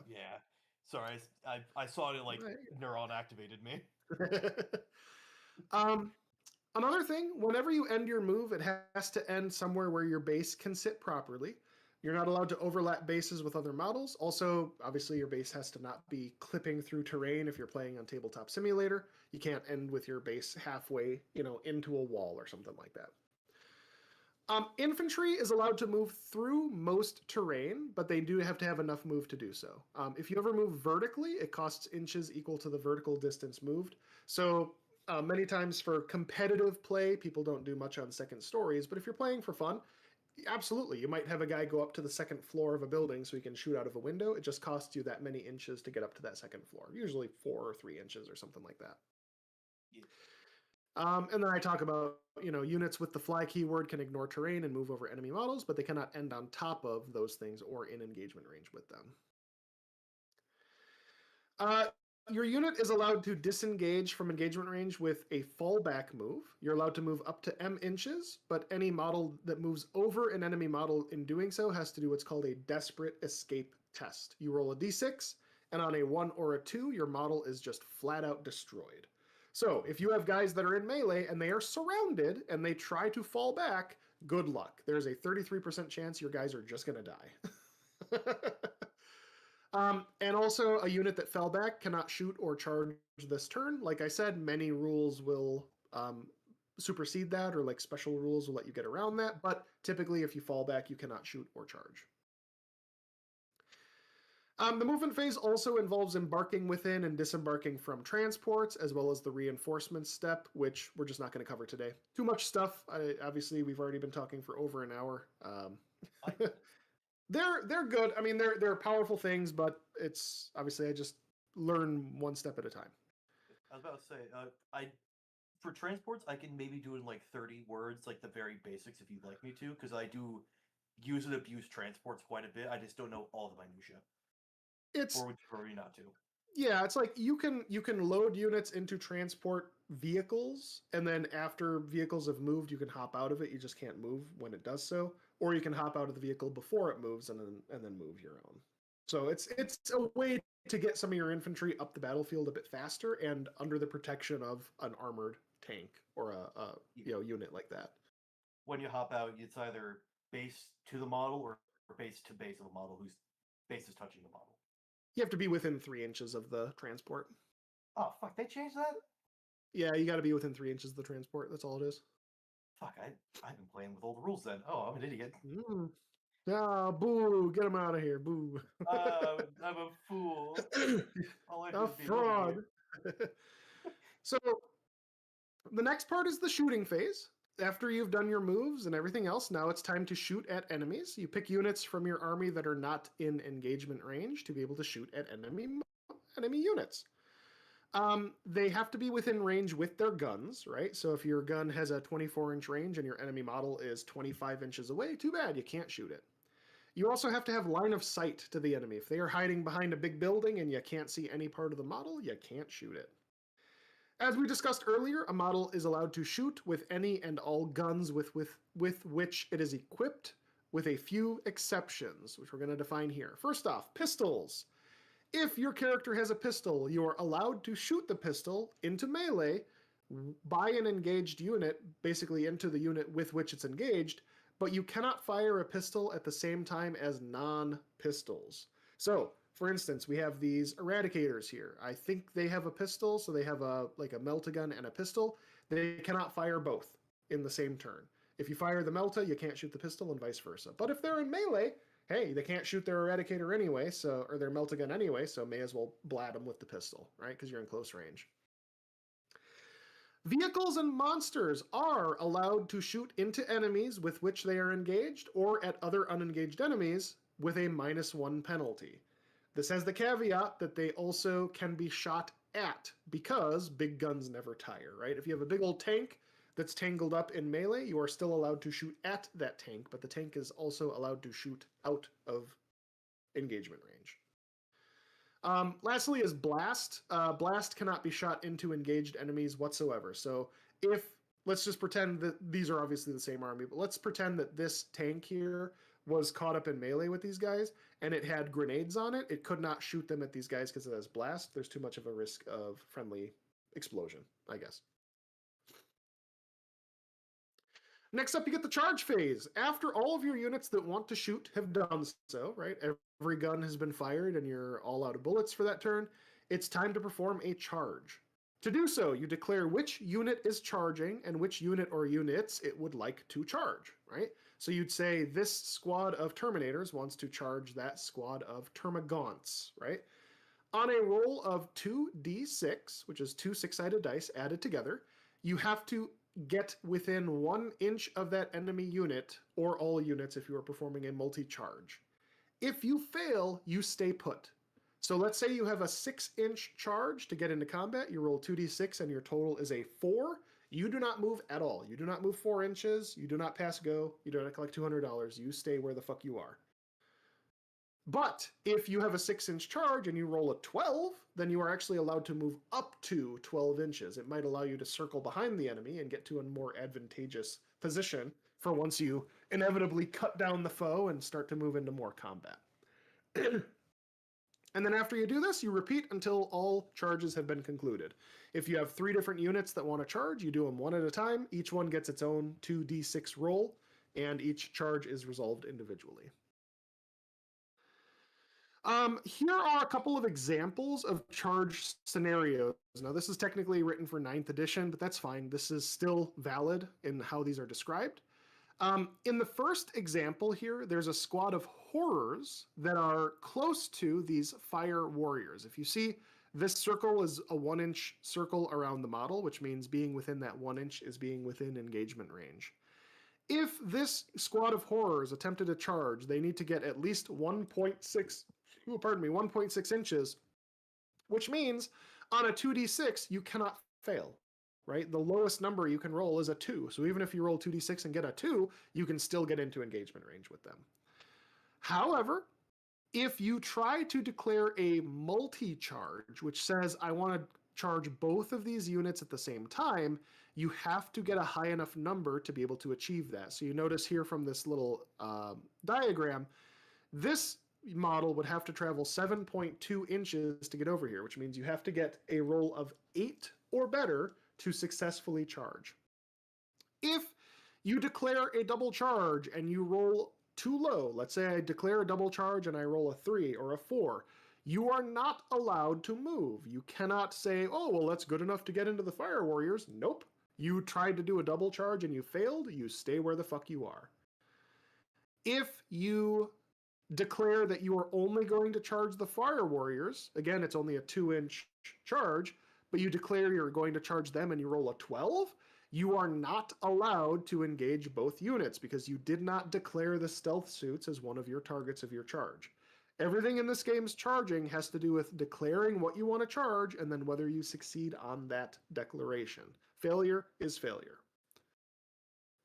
Sorry, I saw it like neuron activated me. Another thing, whenever you end your move, it has to end somewhere where your base can sit properly. You're not allowed to overlap bases with other models. Also, obviously, your base has to not be clipping through terrain if you're playing on Tabletop Simulator. You can't end with your base halfway, into a wall or something like that. Infantry is allowed to move through most terrain, but they do have to have enough move to do so. If you ever move vertically, it costs inches equal to the vertical distance moved. So many times for competitive play, people don't do much on second stories, but if you're playing for fun, absolutely, you might have a guy go up to the second floor of a building so he can shoot out of a window. It just costs you that many inches to get up to that second floor, usually 4 or 3 inches or something like that. And then I talk about, units with the fly keyword can ignore terrain and move over enemy models, but they cannot end on top of those things or in engagement range with them. Your unit is allowed to disengage from engagement range with a fallback move. You're allowed to move up to M inches, but any model that moves over an enemy model in doing so has to do what's called a desperate escape test. You roll a d6, and on a 1 or a 2, your model is just flat out destroyed. So if you have guys that are in melee and they are surrounded and they try to fall back, good luck. There's a 33% chance your guys are just going to die. And also, a unit that fell back cannot shoot or charge this turn. Like I said, many rules will supersede that, or like special rules will let you get around that. But typically, if you fall back, you cannot shoot or charge. The movement phase also involves embarking within and disembarking from transports, as well as the reinforcement step, which we're just not going to cover today. Too much stuff. Obviously, we've already been talking for over an hour. They're good. I mean, they're powerful things, but it's obviously I just learn one step at a time. I was about to say, for transports, I can maybe do it in like 30 words, like the very basics, if you'd like me to, because I do use and abuse transports quite a bit. I just don't know all the minutia. Or would you prefer me not to? Yeah, it's like you can load units into transport vehicles, and then after vehicles have moved, you can hop out of it. You just can't move when it does so, or you can hop out of the vehicle before it moves and then move your own. So it's a way to get some of your infantry up the battlefield a bit faster and under the protection of an armored tank or a unit like that. When you hop out, it's either base to the model or base to base of the model whose base is touching the model. You have to be within 3 inches of the transport. Oh, fuck, they changed that? Yeah, you got to be within 3 inches of the transport. That's all it is. Fuck, I've been playing with old rules then. Oh, I'm an idiot. Ah, boo, get him out of here, boo. I'm a fool. A fraud. So, the next part is the shooting phase. After you've done your moves and everything else, now it's time to shoot at enemies. You pick units from your army that are not in engagement range to be able to shoot at enemy units. They have to be within range with their guns, right? So if your gun has a 24-inch range and your enemy model is 25 inches away, too bad, you can't shoot it. You also have to have line of sight to the enemy. If they are hiding behind a big building and you can't see any part of the model, you can't shoot it. As we discussed earlier, a model is allowed to shoot with any and all guns with which it is equipped, with a few exceptions, which we're going to define here. First off, pistols. If your character has a pistol, you are allowed to shoot the pistol into melee by an engaged unit, basically into the unit with which it's engaged, but you cannot fire a pistol at the same time as non-pistols. So, for instance, we have these eradicators here. I think they have a pistol, so they have a melt-a-gun and a pistol. They cannot fire both in the same turn. If you fire the melta, you can't shoot the pistol, and vice versa. But if they're in melee, hey, they can't shoot their eradicator anyway, or their melt-a-gun anyway, so may as well blat them with the pistol, right? Because you're in close range. Vehicles and monsters are allowed to shoot into enemies with which they are engaged, or at other unengaged enemies with a -1 penalty. This has the caveat that they also can be shot at, because big guns never tire, right? If you have a big old tank that's tangled up in melee, you are still allowed to shoot at that tank, but the tank is also allowed to shoot out of engagement range. Lastly is blast. Blast cannot be shot into engaged enemies whatsoever. So let's just pretend that these are obviously the same army, but let's pretend that this tank here was caught up in melee with these guys, and it had grenades on it. It could not shoot them at these guys because it has blast. There's too much of a risk of friendly explosion, I guess. Next up, you get the charge phase. After all of your units that want to shoot have done so, right? Every gun has been fired and you're all out of bullets for that turn. It's time to perform a charge. To do so, you declare which unit is charging and which unit or units it would like to charge, right? So you'd say this squad of Terminators wants to charge that squad of Termagants, right? On a roll of 2d6, which is 2 6-sided dice added together, you have to get within 1 inch of that enemy unit, or all units if you are performing a multi-charge. If you fail, you stay put. So let's say you have a 6-inch charge to get into combat, you roll 2d6 and your total is a 4. You do not move at all. You do not move 4 inches. You do not pass go. You do not collect $200. You stay where the fuck you are. But if you have a 6-inch charge and you roll a 12, then you are actually allowed to move up to 12 inches. It might allow you to circle behind the enemy and get to a more advantageous position for once you inevitably cut down the foe and start to move into more combat. And then after you do this, you repeat until all charges have been concluded. If you have 3 different units that want to charge, you do them one at a time. Each one gets its own 2d6 roll, and each charge is resolved individually. Here are a couple of examples of charge scenarios. Now, this is technically written for 9th edition, but that's fine. This is still valid in how these are described. In the first example here, there's a squad of horrors that are close to these fire warriors. If you see, this circle is a 1-inch circle around the model, which means being within that 1 inch is being within engagement range. If this squad of horrors attempted to charge, they need to get at least 1.6 inches, which means on a 2d6, you cannot fail, right? The lowest number you can roll is a 2. So even if you roll 2d6 and get a 2, you can still get into engagement range with them. However, if you try to declare a multi-charge, which says I want to charge both of these units at the same time, you have to get a high enough number to be able to achieve that. So you notice here from this little diagram, this model would have to travel 7.2 inches to get over here, which means you have to get a roll of 8 or better to successfully charge. If you declare a double charge and you roll too low, let's say I declare a double charge and I roll a 3 or a 4, you are not allowed to move. You cannot say, oh, well, that's good enough to get into the Fire Warriors. Nope. You tried to do a double charge and you failed, you stay where the fuck you are. If you declare that you are only going to charge the Fire Warriors, again, it's only a 2-inch charge, but you declare you're going to charge them and you roll a 12, you are not allowed to engage both units because you did not declare the stealth suits as one of your targets of your charge. Everything in this game's charging has to do with declaring what you want to charge and then whether you succeed on that declaration. Failure is failure.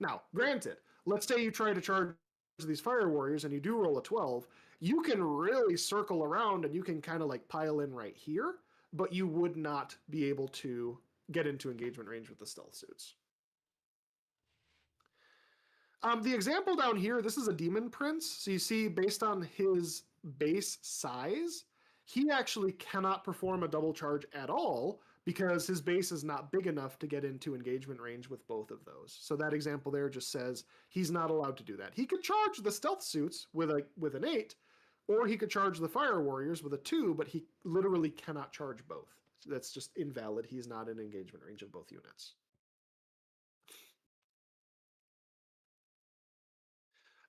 Now, granted, let's say you try to charge these Fire Warriors and you do roll a 12, you can really circle around and you can kind of like pile in right here, but you would not be able to get into engagement range with the stealth suits. The example down here, this is a Demon Prince. So you see, based on his base size, he actually cannot perform a double charge at all because his base is not big enough to get into engagement range with both of those. So that example there just says he's not allowed to do that. He could charge the stealth suits with an 8, or he could charge the Fire Warriors with a 2, but he literally cannot charge both. That's just invalid. He's not in engagement range of both units.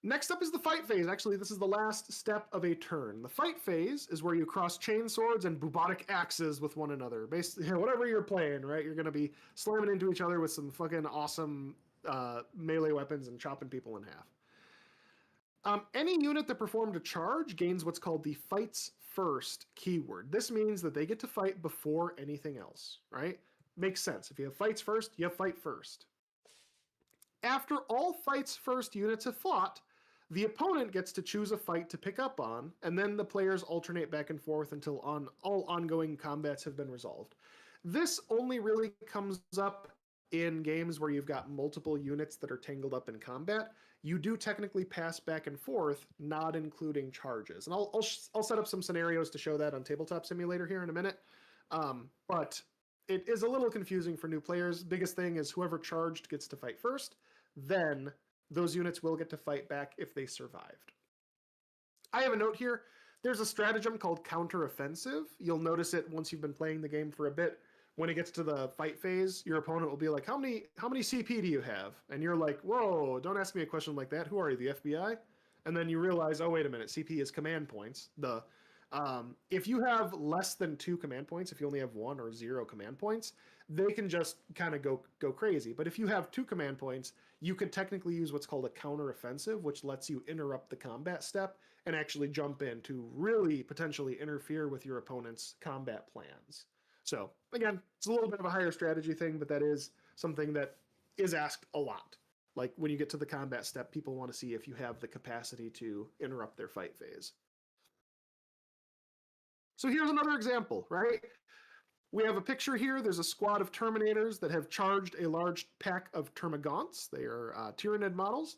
Next up is the fight phase. Actually, this is the last step of a turn. The fight phase is where you cross chain swords and bubotic axes with one another. Basically, whatever you're playing, right? You're going to be slamming into each other with some fucking awesome melee weapons and chopping people in half. Any unit that performed a charge gains what's called the fights first keyword. This means that they get to fight before anything else, right? Makes sense. If you have fights first, you have fight first. After all fights first units have fought, the opponent gets to choose a fight to pick up on, and then the players alternate back and forth until all ongoing combats have been resolved. This only really comes up in games where you've got multiple units that are tangled up in combat. You do technically pass back and forth, not including charges. And I'll set up some scenarios to show that on Tabletop Simulator here in a minute. But it is a little confusing for new players. Biggest thing is whoever charged gets to fight first. Then those units will get to fight back if they survived. I have a note here. There's a stratagem called counteroffensive. You'll notice it once you've been playing the game for a bit. When it gets to the fight phase, your opponent will be like, how many CP do you have? And you're like, whoa, don't ask me a question like that. Who are you, the FBI? And then you realize, oh, wait a minute, CP is command points. If you have less than 2 command points, if you only have 1 or 0 command points, they can just kind of go crazy. But if you have 2 command points, you can technically use what's called a counteroffensive, which lets you interrupt the combat step and actually jump in to really potentially interfere with your opponent's combat plans. So again, it's a little bit of a higher strategy thing, but that is something that is asked a lot. Like when you get to the combat step, people want to see if you have the capacity to interrupt their fight phase. So here's another example, right? We have a picture here. There's a squad of Terminators that have charged a large pack of Termagants. They are Tyranid models.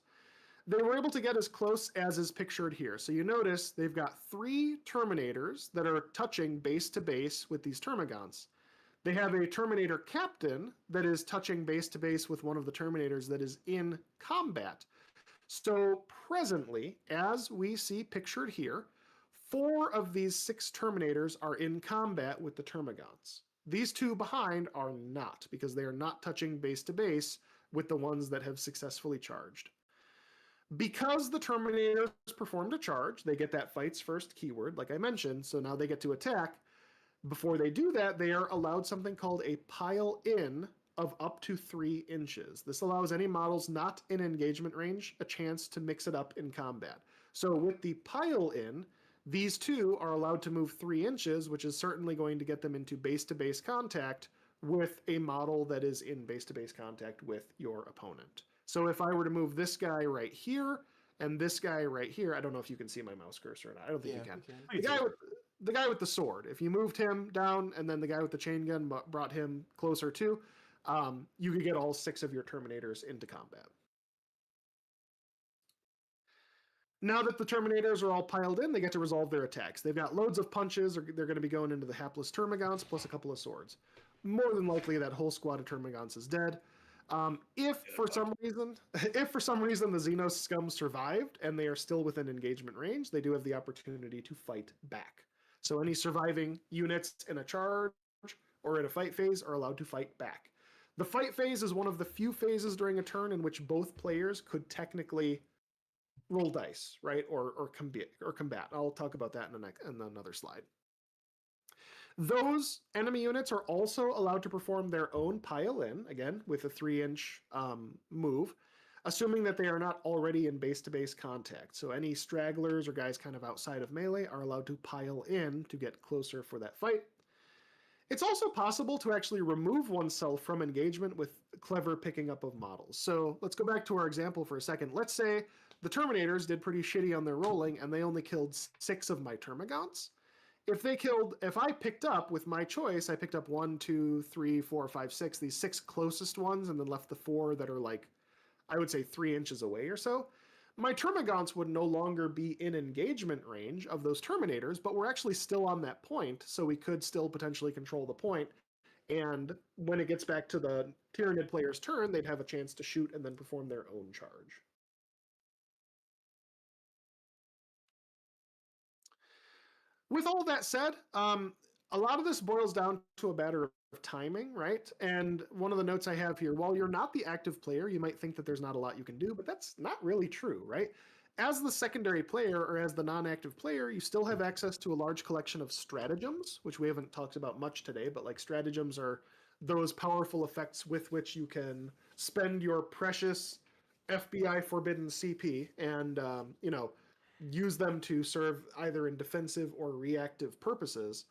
They were able to get as close as is pictured here. So you notice they've got 3 Terminators that are touching base to base with these Termagants. They have a Terminator captain that is touching base to base with one of the Terminators that is in combat. So presently, as we see pictured here, 4 of these 6 Terminators are in combat with the Termagants. These 2 behind are not, because they are not touching base to base with the ones that have successfully charged. Because the Terminators performed a charge, they get that fights first keyword, like I mentioned, so now they get to attack. Before they do that, they are allowed something called a pile in of up to 3 inches. This allows any models not in engagement range a chance to mix it up in combat. So with the pile in, these 2 are allowed to move 3 inches, which is certainly going to get them into base-to-base contact with a model that is in base-to-base contact with your opponent. So if I were to move this guy right here and this guy right here, I don't know if you can see my mouse cursor or not. I don't think you can. The guy with the sword, if you moved him down and then the guy with the chain gun brought him closer too, you could get all 6 of your Terminators into combat. Now that the Terminators are all piled in, they get to resolve their attacks. They've got loads of punches, or they're going to be going into the hapless Termagants, plus a couple of swords. More than likely, that whole squad of Termagants is dead. If for some reason the Xenos scum survived and they are still within engagement range, they do have the opportunity to fight back. So any surviving units in a charge or in a fight phase are allowed to fight back. The fight phase is one of the few phases during a turn in which both players could technically roll dice, right, or combat. I'll talk about that in another slide. Those enemy units are also allowed to perform their own pile in, again, with a 3-inch move, assuming that they are not already in base-to-base contact. So any stragglers or guys kind of outside of melee are allowed to pile in to get closer for that fight. It's also possible to actually remove oneself from engagement with clever picking up of models. So let's go back to our example for a second. Let's say the Terminators did pretty shitty on their rolling and they only killed 6 of my Termagants. If I picked up with my choice, I picked up 1, 2, 3, 4, 5, 6, these 6 closest ones, and then left the 4 that are like, I would say 3 inches away or so. My Termagants would no longer be in engagement range of those Terminators, but we're actually still on that point, so we could still potentially control the point. And when it gets back to the Tyranid player's turn, they'd have a chance to shoot and then perform their own charge. With all that said, a lot of this boils down to a matter of timing, right? And one of the notes I have here, while you're not the active player, you might think that there's not a lot you can do, but that's not really true, right? As the secondary player or as the non-active player, you still have access to a large collection of stratagems, which we haven't talked about much today, but like stratagems are those powerful effects with which you can spend your precious FBI forbidden CP and, use them to serve either in defensive or reactive purposes.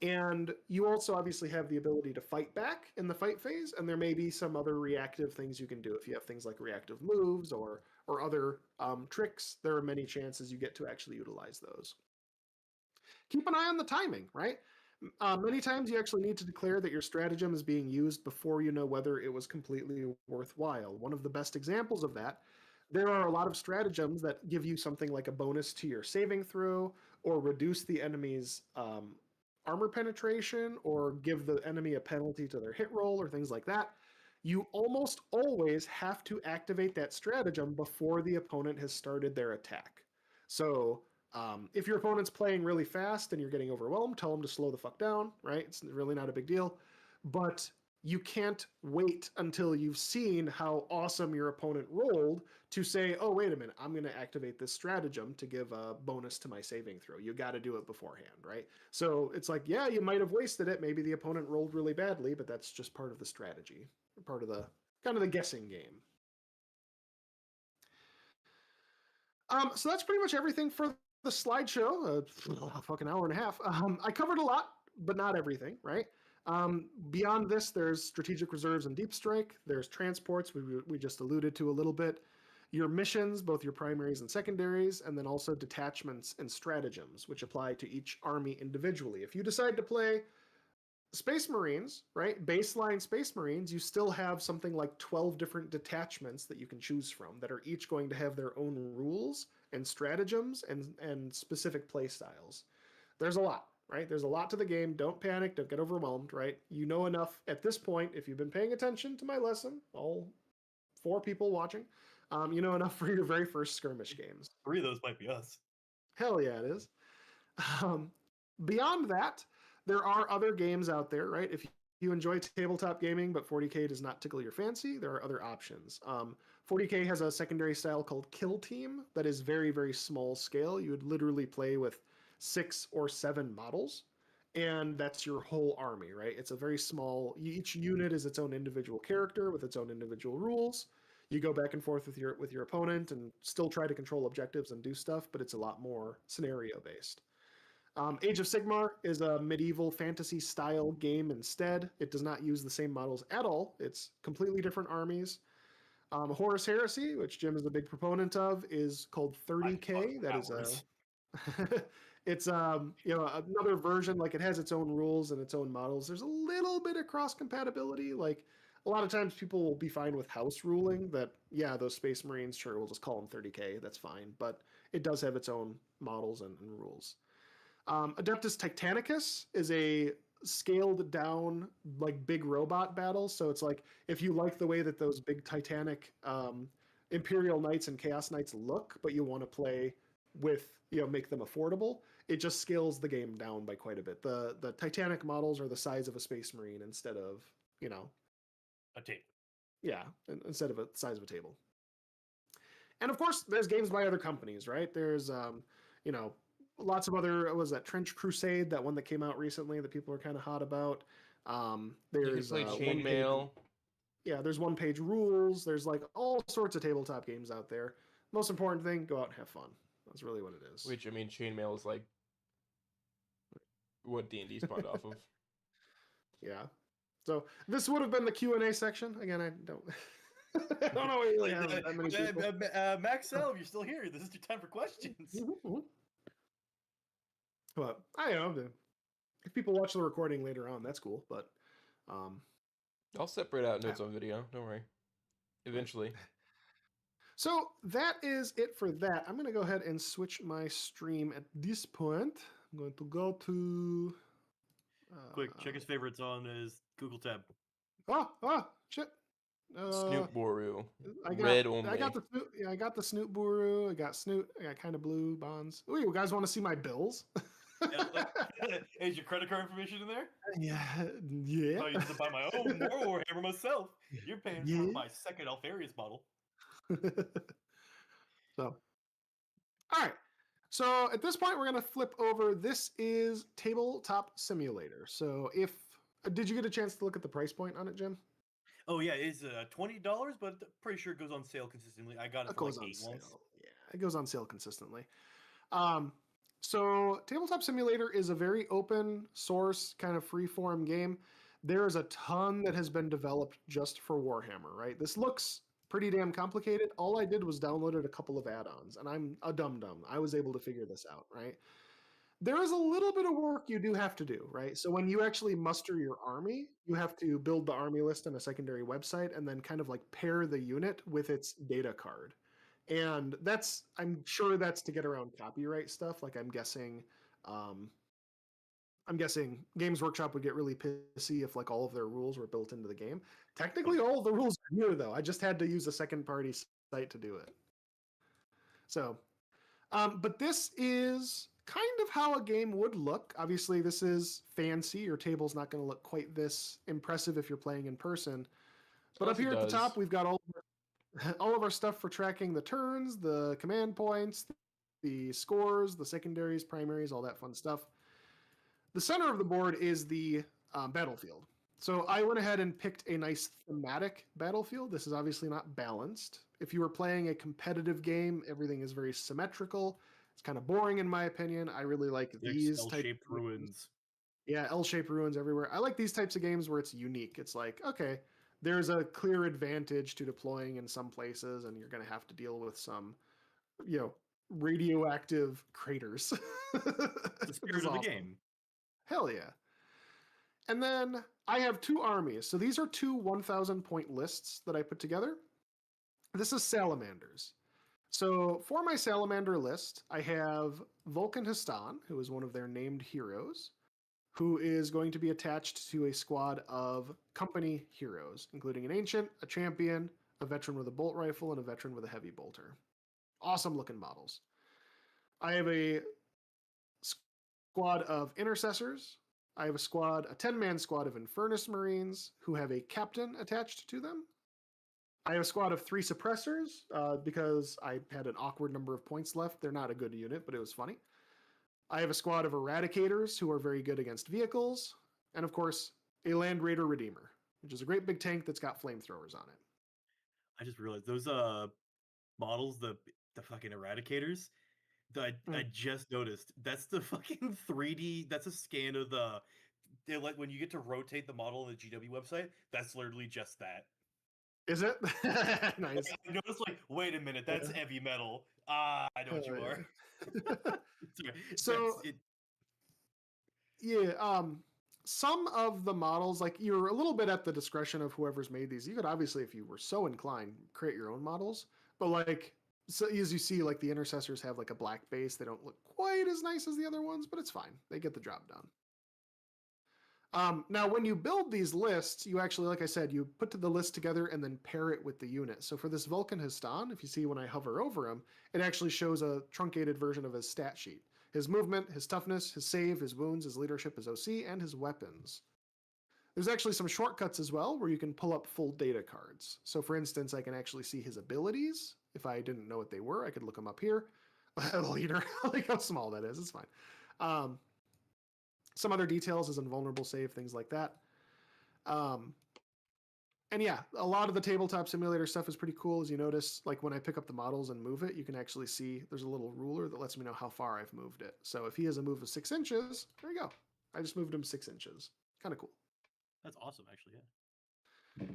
And you also obviously have the ability to fight back in the fight phase, and there may be some other reactive things you can do. If you have things like reactive moves or other tricks, there are many chances you get to actually utilize those. Keep an eye on the timing, right? Many times you actually need to declare that your stratagem is being used before you know whether it was completely worthwhile. One of the best examples of that, there are a lot of stratagems that give you something like a bonus to your saving throw or reduce the enemy's armor penetration or give the enemy a penalty to their hit roll or things like that. You almost always have to activate that stratagem before the opponent has started their attack. So if your opponent's playing really fast and you're getting overwhelmed, tell them to slow the fuck down, right? It's really not a big deal. But you can't wait until you've seen how awesome your opponent rolled to say, oh, wait a minute, I'm going to activate this stratagem to give a bonus to my saving throw. You got to do it beforehand, right? So it's like, yeah, you might have wasted it. Maybe the opponent rolled really badly, but that's just part of the strategy, part of the kind of the guessing game. So that's pretty much everything for the slideshow. Fucking hour and a half. I covered a lot, but not everything, right? Beyond this, there's strategic reserves and deep strike. There's transports, we just alluded to a little bit. Your missions, both your primaries and secondaries, and then also detachments and stratagems, which apply to each army individually. If you decide to play Space Marines, right, baseline Space Marines, you still have something like 12 different detachments that you can choose from that are each going to have their own rules and stratagems and specific play styles. There's a lot, right? There's a lot to the game. Don't panic. Don't get overwhelmed, right? You know enough at this point, if you've been paying attention to my lesson, all 4 people watching, you know enough for your very first skirmish games. 3 of those might be us. Hell yeah, it is. Beyond that, there are other games out there, right? If you enjoy tabletop gaming, but 40K does not tickle your fancy, there are other options. 40K has a secondary style called Kill Team that is very, very small scale. You would literally play with 6 or 7 models, and that's your whole army, right? It's a very small, each unit is its own individual character with its own individual rules. You go back and forth with your opponent and still try to control objectives and do stuff, but it's a lot more scenario based. Age of Sigmar is a medieval fantasy style game instead. It does not use the same models at all. It's completely different armies. Horus Heresy, which Jim is a big proponent of, is called 30K. That is it's another version. Like, it has its own rules and its own models. There's a little bit of cross compatibility. Like, a lot of times people will be fine with house ruling that, yeah, those Space Marines, sure, we'll just call them 30K. That's fine. But it does have its own models and rules. Adeptus Titanicus is a scaled down, like, big robot battle. So it's like, if you like the way that those big Titanic Imperial Knights and Chaos Knights look, but you want to play with, make them affordable, it just scales the game down by quite a bit. The Titanic models are the size of a Space Marine instead of, a table. Yeah, instead of the size of a table. And of course, there's games by other companies, right? There's, lots of other, what was that, Trench Crusade, that one that came out recently that people are kind of hot about. There's Chainmail. Yeah, there's one-page rules. There's like all sorts of tabletop games out there. Most important thing, go out and have fun. That's really what it is. Which, I mean, Chainmail is like what D&D spawned off of. Yeah. So this would have been the Q&A section. Again, I don't I don't know really have that many people. Max Elv, you're still here. This is your time for questions. But I don't know. If people watch the recording later on, that's cool. But I'll separate out notes on video. Don't worry. Eventually. So that is it for that. I'm going to go ahead and switch my stream at this point. I'm going to go to... Quick, check his favorites on his Google tab. Shit. Snoot Boru. Red only. I got the Snoot Boru. I got Snoot. I got kind of blue bonds. Oh, you guys want to see my bills? Is your credit card information in there? Yeah. I used to buy my own Warhammer myself. You're paying for my second Alfarius model. So, all right. So at this point, we're going to flip over. This is Tabletop Simulator. So did you get a chance to look at the price point on it, Jim? Oh yeah, it's $20, but pretty sure it goes on sale consistently. I got it for like $8 once. Yeah, it goes on sale consistently. So Tabletop Simulator is a very open source kind of free-form game. There is a ton that has been developed just for Warhammer, right? This looks pretty damn complicated. All I did was downloaded a couple of add-ons, and I'm a dum-dum. I was able to figure this out, right? There is a little bit of work you do have to do, right? So when you actually muster your army, you have to build the army list on a secondary website and then kind of like pair the unit with its data card. And I'm sure that's to get around copyright stuff. Like I'm guessing Games Workshop would get really pissy if like all of their rules were built into the game. Technically, all of the rules are here though. I just had to use a second party site to do it. So, but this is kind of how a game would look. Obviously, this is fancy. Your table's not going to look quite this impressive if you're playing in person. But up here at the top, we've got all of our stuff for tracking the turns, the command points, the scores, the secondaries, primaries, all that fun stuff. The center of the board is the battlefield. So I went ahead and picked a nice thematic battlefield. This is obviously not balanced. If you were playing a competitive game, everything is very symmetrical. It's kind of boring in my opinion. I really like these shaped ruins. Yeah, L-shaped ruins everywhere. I like these types of games where it's unique. It's like, okay, there's a clear advantage to deploying in some places, and you're going to have to deal with some, radioactive craters. The spirit of the game. Hell yeah. And then I have 2 armies. So these are 2 1,000 point lists that I put together. This is salamanders. So for my salamander list, I have Vulcan Histan, who is one of their named heroes, who is going to be attached to a squad of company heroes, including an ancient, a champion, a veteran with a bolt rifle, and a veteran with a heavy bolter. Awesome looking models. I have a squad of intercessors. I have a 10-man squad of Infernus Marines who have a captain attached to them. I have a squad of 3 suppressors because I had an awkward number of points left. They're not a good unit, but it was funny. I have a squad of eradicators who are very good against vehicles. And of course, a Land Raider Redeemer, which is a great big tank that's got flamethrowers on it. I just realized those models, the fucking eradicators, that I just noticed. That's the fucking 3D. That's a scan of they're like when you get to rotate the model on the GW website. That's literally just that. Is it? Nice. I noticed, like, wait a minute, that's heavy metal. I know what you are. So, yeah, some of the models, like, you're a little bit at the discretion of whoever's made these. You could obviously, if you were so inclined, create your own models. But, like, so as you see, like, the intercessors have, like, a black base. They don't look quite as nice as the other ones, but it's fine. They get the job done. Now, when you build these lists, you actually, like I said, you put the list together and then pair it with the unit. So for this Vulcan Histan, if you see when I hover over him, it actually shows a truncated version of his stat sheet. His movement, his toughness, his save, his wounds, his leadership, his OC, and his weapons. There's actually some shortcuts as well where you can pull up full data cards. So for instance, I can actually see his abilities. If I didn't know what they were, I could look them up here. Leader, like how small that is, it's fine. Some other details is invulnerable save, things like that. And yeah, a lot of the tabletop simulator stuff is pretty cool. As you notice, like when I pick up the models and move it, you can actually see there's a little ruler that lets me know how far I've moved it. So if he has a move of 6 inches, there you go. I just moved him 6 inches. Kind of cool. That's awesome, actually, yeah.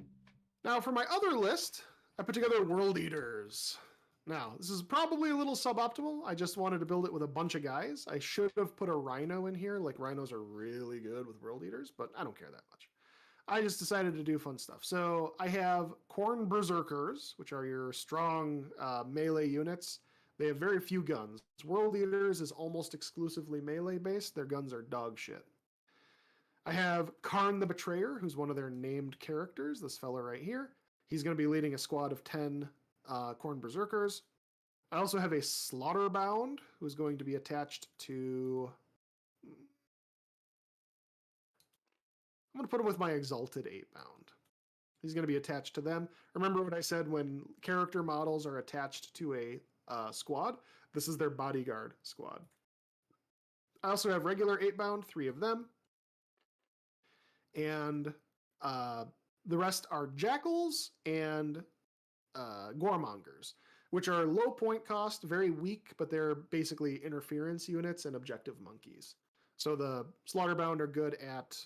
Now for my other list, I put together World Eaters. Now, this is probably a little suboptimal. I just wanted to build it with a bunch of guys. I should have put a rhino in here. Like, rhinos are really good with World Eaters, but I don't care that much. I just decided to do fun stuff. So I have Khorne Berserkers, which are your strong melee units. They have very few guns. World Eaters is almost exclusively melee-based. Their guns are dog shit. I have Karn the Betrayer, who's one of their named characters, this fella right here. He's going to be leading a squad of 10 Khorne Berserkers. I also have a Slaughterbound, who's going to be attached to... I'm going to put him with my Exalted 8-Bound. He's going to be attached to them. Remember what I said when character models are attached to a squad? This is their bodyguard squad. I also have regular 8-Bound, 3 of them. And the rest are Jackals and Goremongers, which are low point cost, very weak, but they're basically interference units and objective monkeys. So the Slaughterbound are good at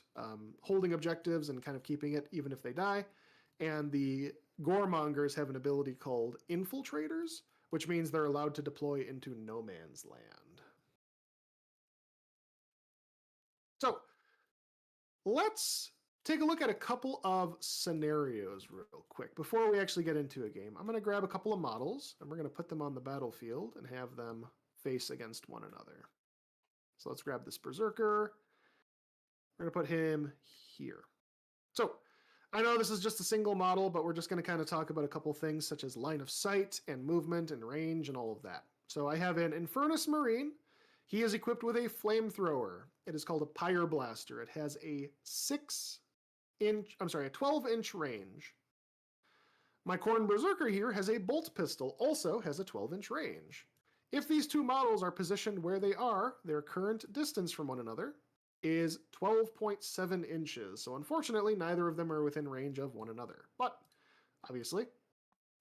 holding objectives and kind of keeping it even if they die. And the Goremongers have an ability called Infiltrators, which means they're allowed to deploy into no man's land. So let's take a look at a couple of scenarios real quick before we actually get into a game. I'm going to grab a couple of models and we're going to put them on the battlefield and have them face against one another. So let's grab this Berserker. We're going to put him here. So I know this is just a single model, but we're just going to kind of talk about a couple things such as line of sight and movement and range and all of that. So I have an Infernus Marine. He is equipped with a flamethrower. It is called a Pyre Blaster. It has a 12-inch range. My Khorne Berserker here has a bolt pistol, also has a 12-inch range. If these two models are positioned where they are, their current distance from one another is 12.7 inches. So unfortunately, neither of them are within range of one another. But obviously,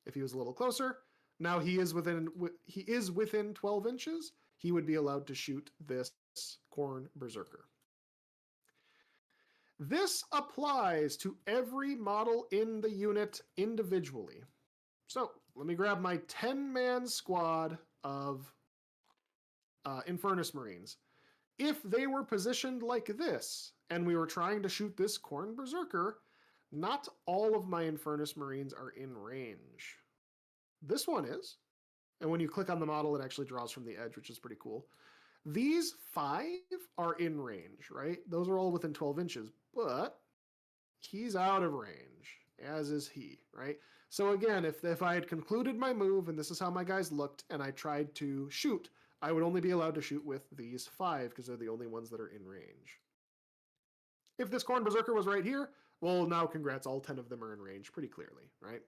if he was a little closer, now he is within 12 inches, he would be allowed to shoot this Khorne Berserker. This applies to every model in the unit individually. So let me grab my 10-man squad of Infernus Marines. If they were positioned like this, and we were trying to shoot this Khorne Berserker, not all of my Infernus Marines are in range. This one is, and when you click on the model, it actually draws from the edge, which is pretty cool. These 5 are in range, right? Those are all within 12 inches, but he's out of range, as is he, right? So again, if I had concluded my move, and this is how my guys looked, and I tried to shoot, I would only be allowed to shoot with these 5, because they're the only ones that are in range. If this Khorne Berserker was right here, well, now congrats, all 10 of them are in range pretty clearly, right?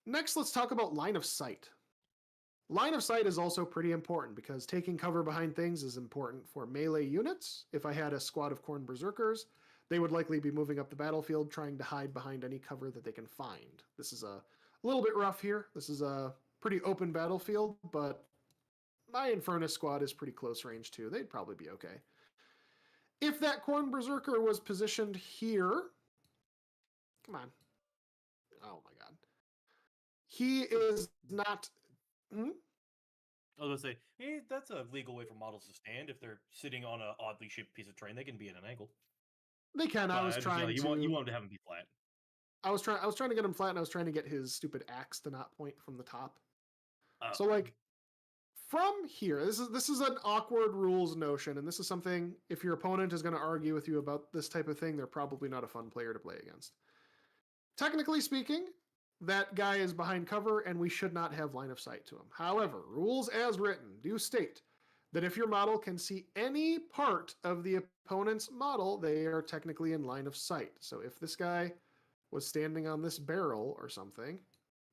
Next, let's talk about line of sight. Line of sight is also pretty important because taking cover behind things is important for melee units. If I had a squad of Khorne Berserkers, they would likely be moving up the battlefield trying to hide behind any cover that they can find. This is a little bit rough here. This is a pretty open battlefield, but my Infernus squad is pretty close range too. They'd probably be okay. If that Khorne Berserker was positioned here, come on. Oh my god. He is not... I was going to say, that's a legal way for models to stand. If they're sitting on an oddly shaped piece of terrain, they can be at an angle. They can. But I was trying to... You want to have them be flat. I was trying to get him flat, and I was trying to get his stupid axe to not point from the top. So, like, from here, this is an awkward rules notion, and this is something, if your opponent is going to argue with you about this type of thing, they're probably not a fun player to play against. Technically speaking, that guy is behind cover, and we should not have line of sight to him. However, rules as written do state that if your model can see any part of the opponent's model, they are technically in line of sight. So if this guy was standing on this barrel or something,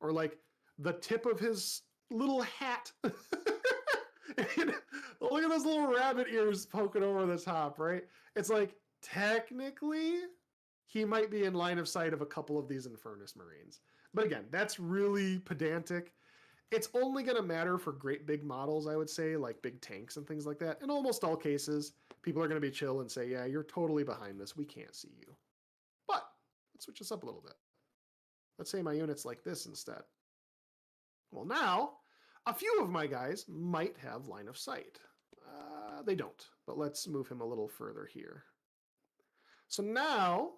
or like the tip of his little hat, look at those little rabbit ears poking over the top, right? It's like, technically, he might be in line of sight of a couple of these Infernus Marines. But again, that's really pedantic. It's only going to matter for great big models, I would say, like big tanks and things like that. In almost all cases, people are going to be chill and say, yeah, you're totally behind this. We can't see you. But let's switch this up a little bit. Let's say my unit's like this instead. Well, now, a few of my guys might have line of sight. They don't, but let's move him a little further here. So now,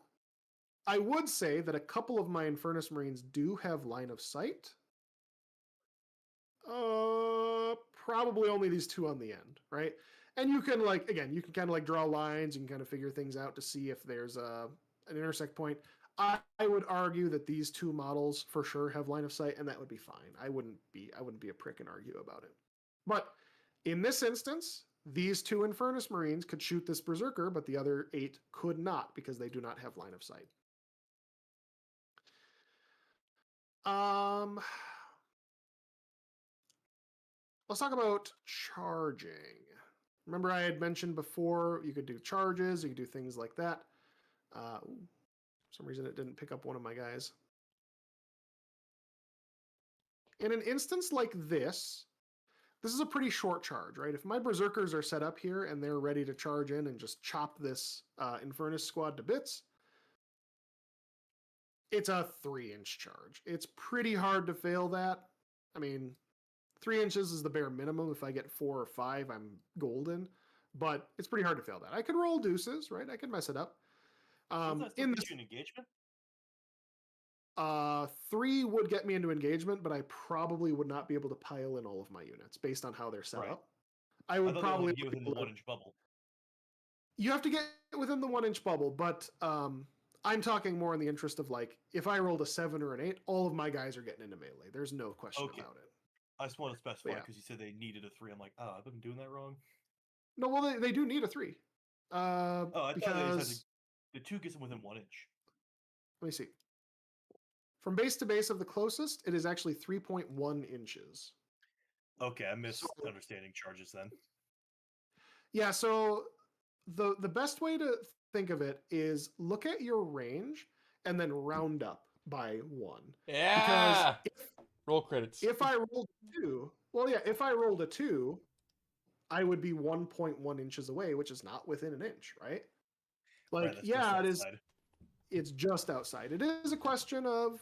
I would say that a couple of my Infernus Marines do have line of sight. Probably only these 2 on the end, right? And you can, like, again, you can kind of like draw lines, you can kind of figure things out to see if there's an intersect point. I would argue that these 2 models for sure have line of sight, and that would be fine. I wouldn't be a prick and argue about it. But in this instance, these 2 Infernus Marines could shoot this Berserker, but the other 8 could not because they do not have line of sight. Let's talk about charging. Remember I had mentioned before you could do charges, you could do things like that. For some reason it didn't pick up one of my guys. In an instance like this is a pretty short charge, right? If my Berserkers are set up here and they're ready to charge in and just chop this Infernus squad to bits, it's a 3-inch charge. It's pretty hard to fail that. I mean, 3 inches is the bare minimum. If I get 4 or 5, I'm golden. But it's pretty hard to fail that. I could roll deuces, right? I could mess it up. In this engagement? 3 would get me into engagement, but I probably would not be able to pile in all of my units based on how they're set up. I would probably get within the 1-inch bubble. You have to get within the 1-inch bubble, but I'm talking more in the interest of, like, if I rolled a 7 or an 8, all of my guys are getting into melee. There's no question about it. I just want to specify because you said they needed a 3. I'm like, I've been doing that wrong. No, well, they do need a 3. I because thought they said the 2 gets them within 1 inch. Let me see. From base to base of the closest, it is actually 3.1 inches. Okay, I missed understanding charges then. Yeah, so the best way to think of it is look at your range and then round up by 1. Yeah. Roll credits. If I rolled a 2, if I rolled a 2, I would be 1.1 inches away, which is not within an inch, right? Like, that's yeah, just it is. outside. It's just outside. It is a question of,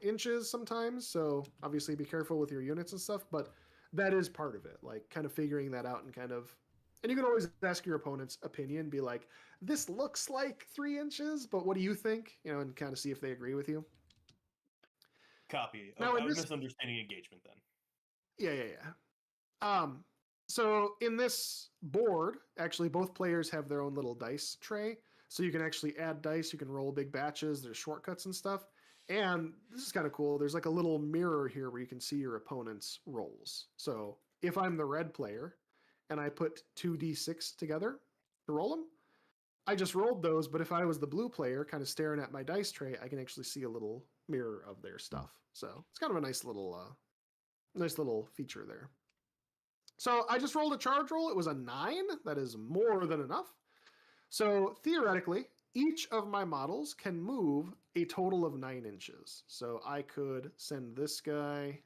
inches sometimes. So obviously be careful with your units and stuff, but that is part of it. Like kind of figuring that out and and you can always ask your opponent's opinion, be like, this looks like 3 inches, but what do you think? And kind of see if they agree with you. Copy. Now I in was this, misunderstanding engagement then. yeah. So in this board, actually both players have their own little dice tray. So you can actually add dice, you can roll big batches, there's shortcuts and stuff. And this is kind of cool. There's like a little mirror here where you can see your opponent's rolls. So if I'm the red player and I put 2d6 together to roll them, I just rolled those, but if I was the blue player kind of staring at my dice tray, I can actually see a little mirror of their stuff. So it's kind of a nice little feature there. So I just rolled a charge roll. It was a 9. That is more than enough. So theoretically, each of my models can move a total of 9 inches. So I could send this guy,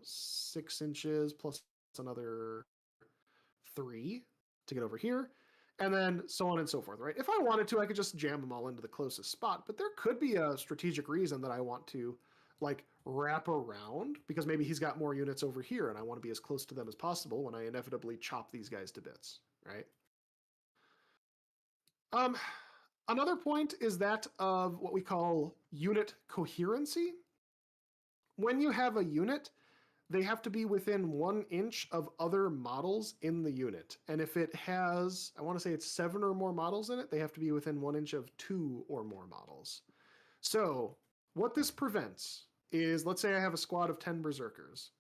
6 inches plus another 3 to get over here. And then so on and so forth, right? If I wanted to, I could just jam them all into the closest spot. But there could be a strategic reason that I want to wrap around because maybe he's got more units over here and I want to be as close to them as possible when I inevitably chop these guys to bits, right? Another point is that of what we call unit coherency. When you have a unit, they have to be within 1 inch of other models in the unit. And if it has, I want to say it's 7 or more models in it, they have to be within 1 inch of 2 or more models. So what this prevents is, let's say I have a squad of 10 berserkers.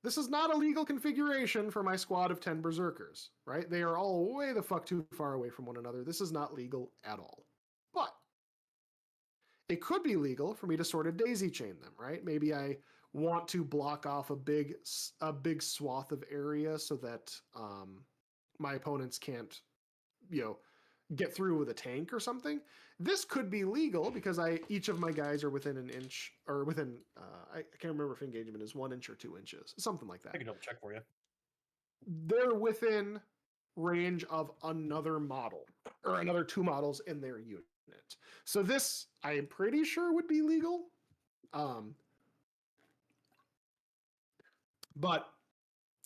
This is not a legal configuration for my squad of 10 berserkers, right? They are all way the fuck too far away from one another. This is not legal at all. But it could be legal for me to sort of daisy chain them, right? Maybe I want to block off a big swath of area so that my opponents can't, get through with a tank or something. This could be legal because each of my guys are within an inch or within I can't remember if engagement is 1 inch or 2 inches, something like that. I can double check for you. They're within range of another model or another 2 models in their unit. So this, I am pretty sure, would be legal. But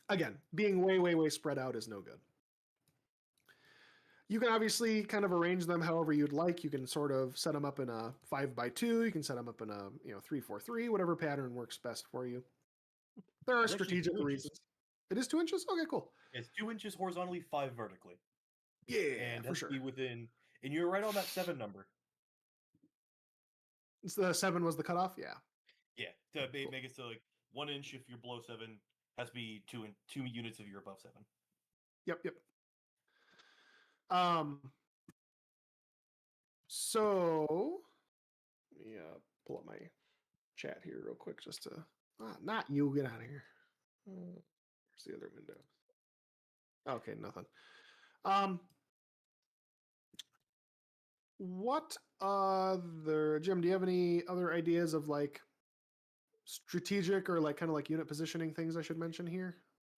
again, being way spread out is no good. You can obviously kind of arrange them however you'd like. You can sort of set them up in a 5x2. You can set them up in a 3-4-3, whatever pattern works best for you. There are strategic reasons. It is 2 inches? Okay, cool. It's 2 inches horizontally, 5 vertically. Yeah, and for has sure. to be within, and you're right on that 7 number. So the 7 was the cutoff? Yeah. Yeah, to make it so 1 inch if you're below 7 has to be 2 units if you're above 7. Yep. So let me pull up my chat here real quick just to not you, get out of here. Where's the other window? Okay, nothing. What other, Jim, do you have any other ideas of strategic or kind of unit positioning things I should mention here?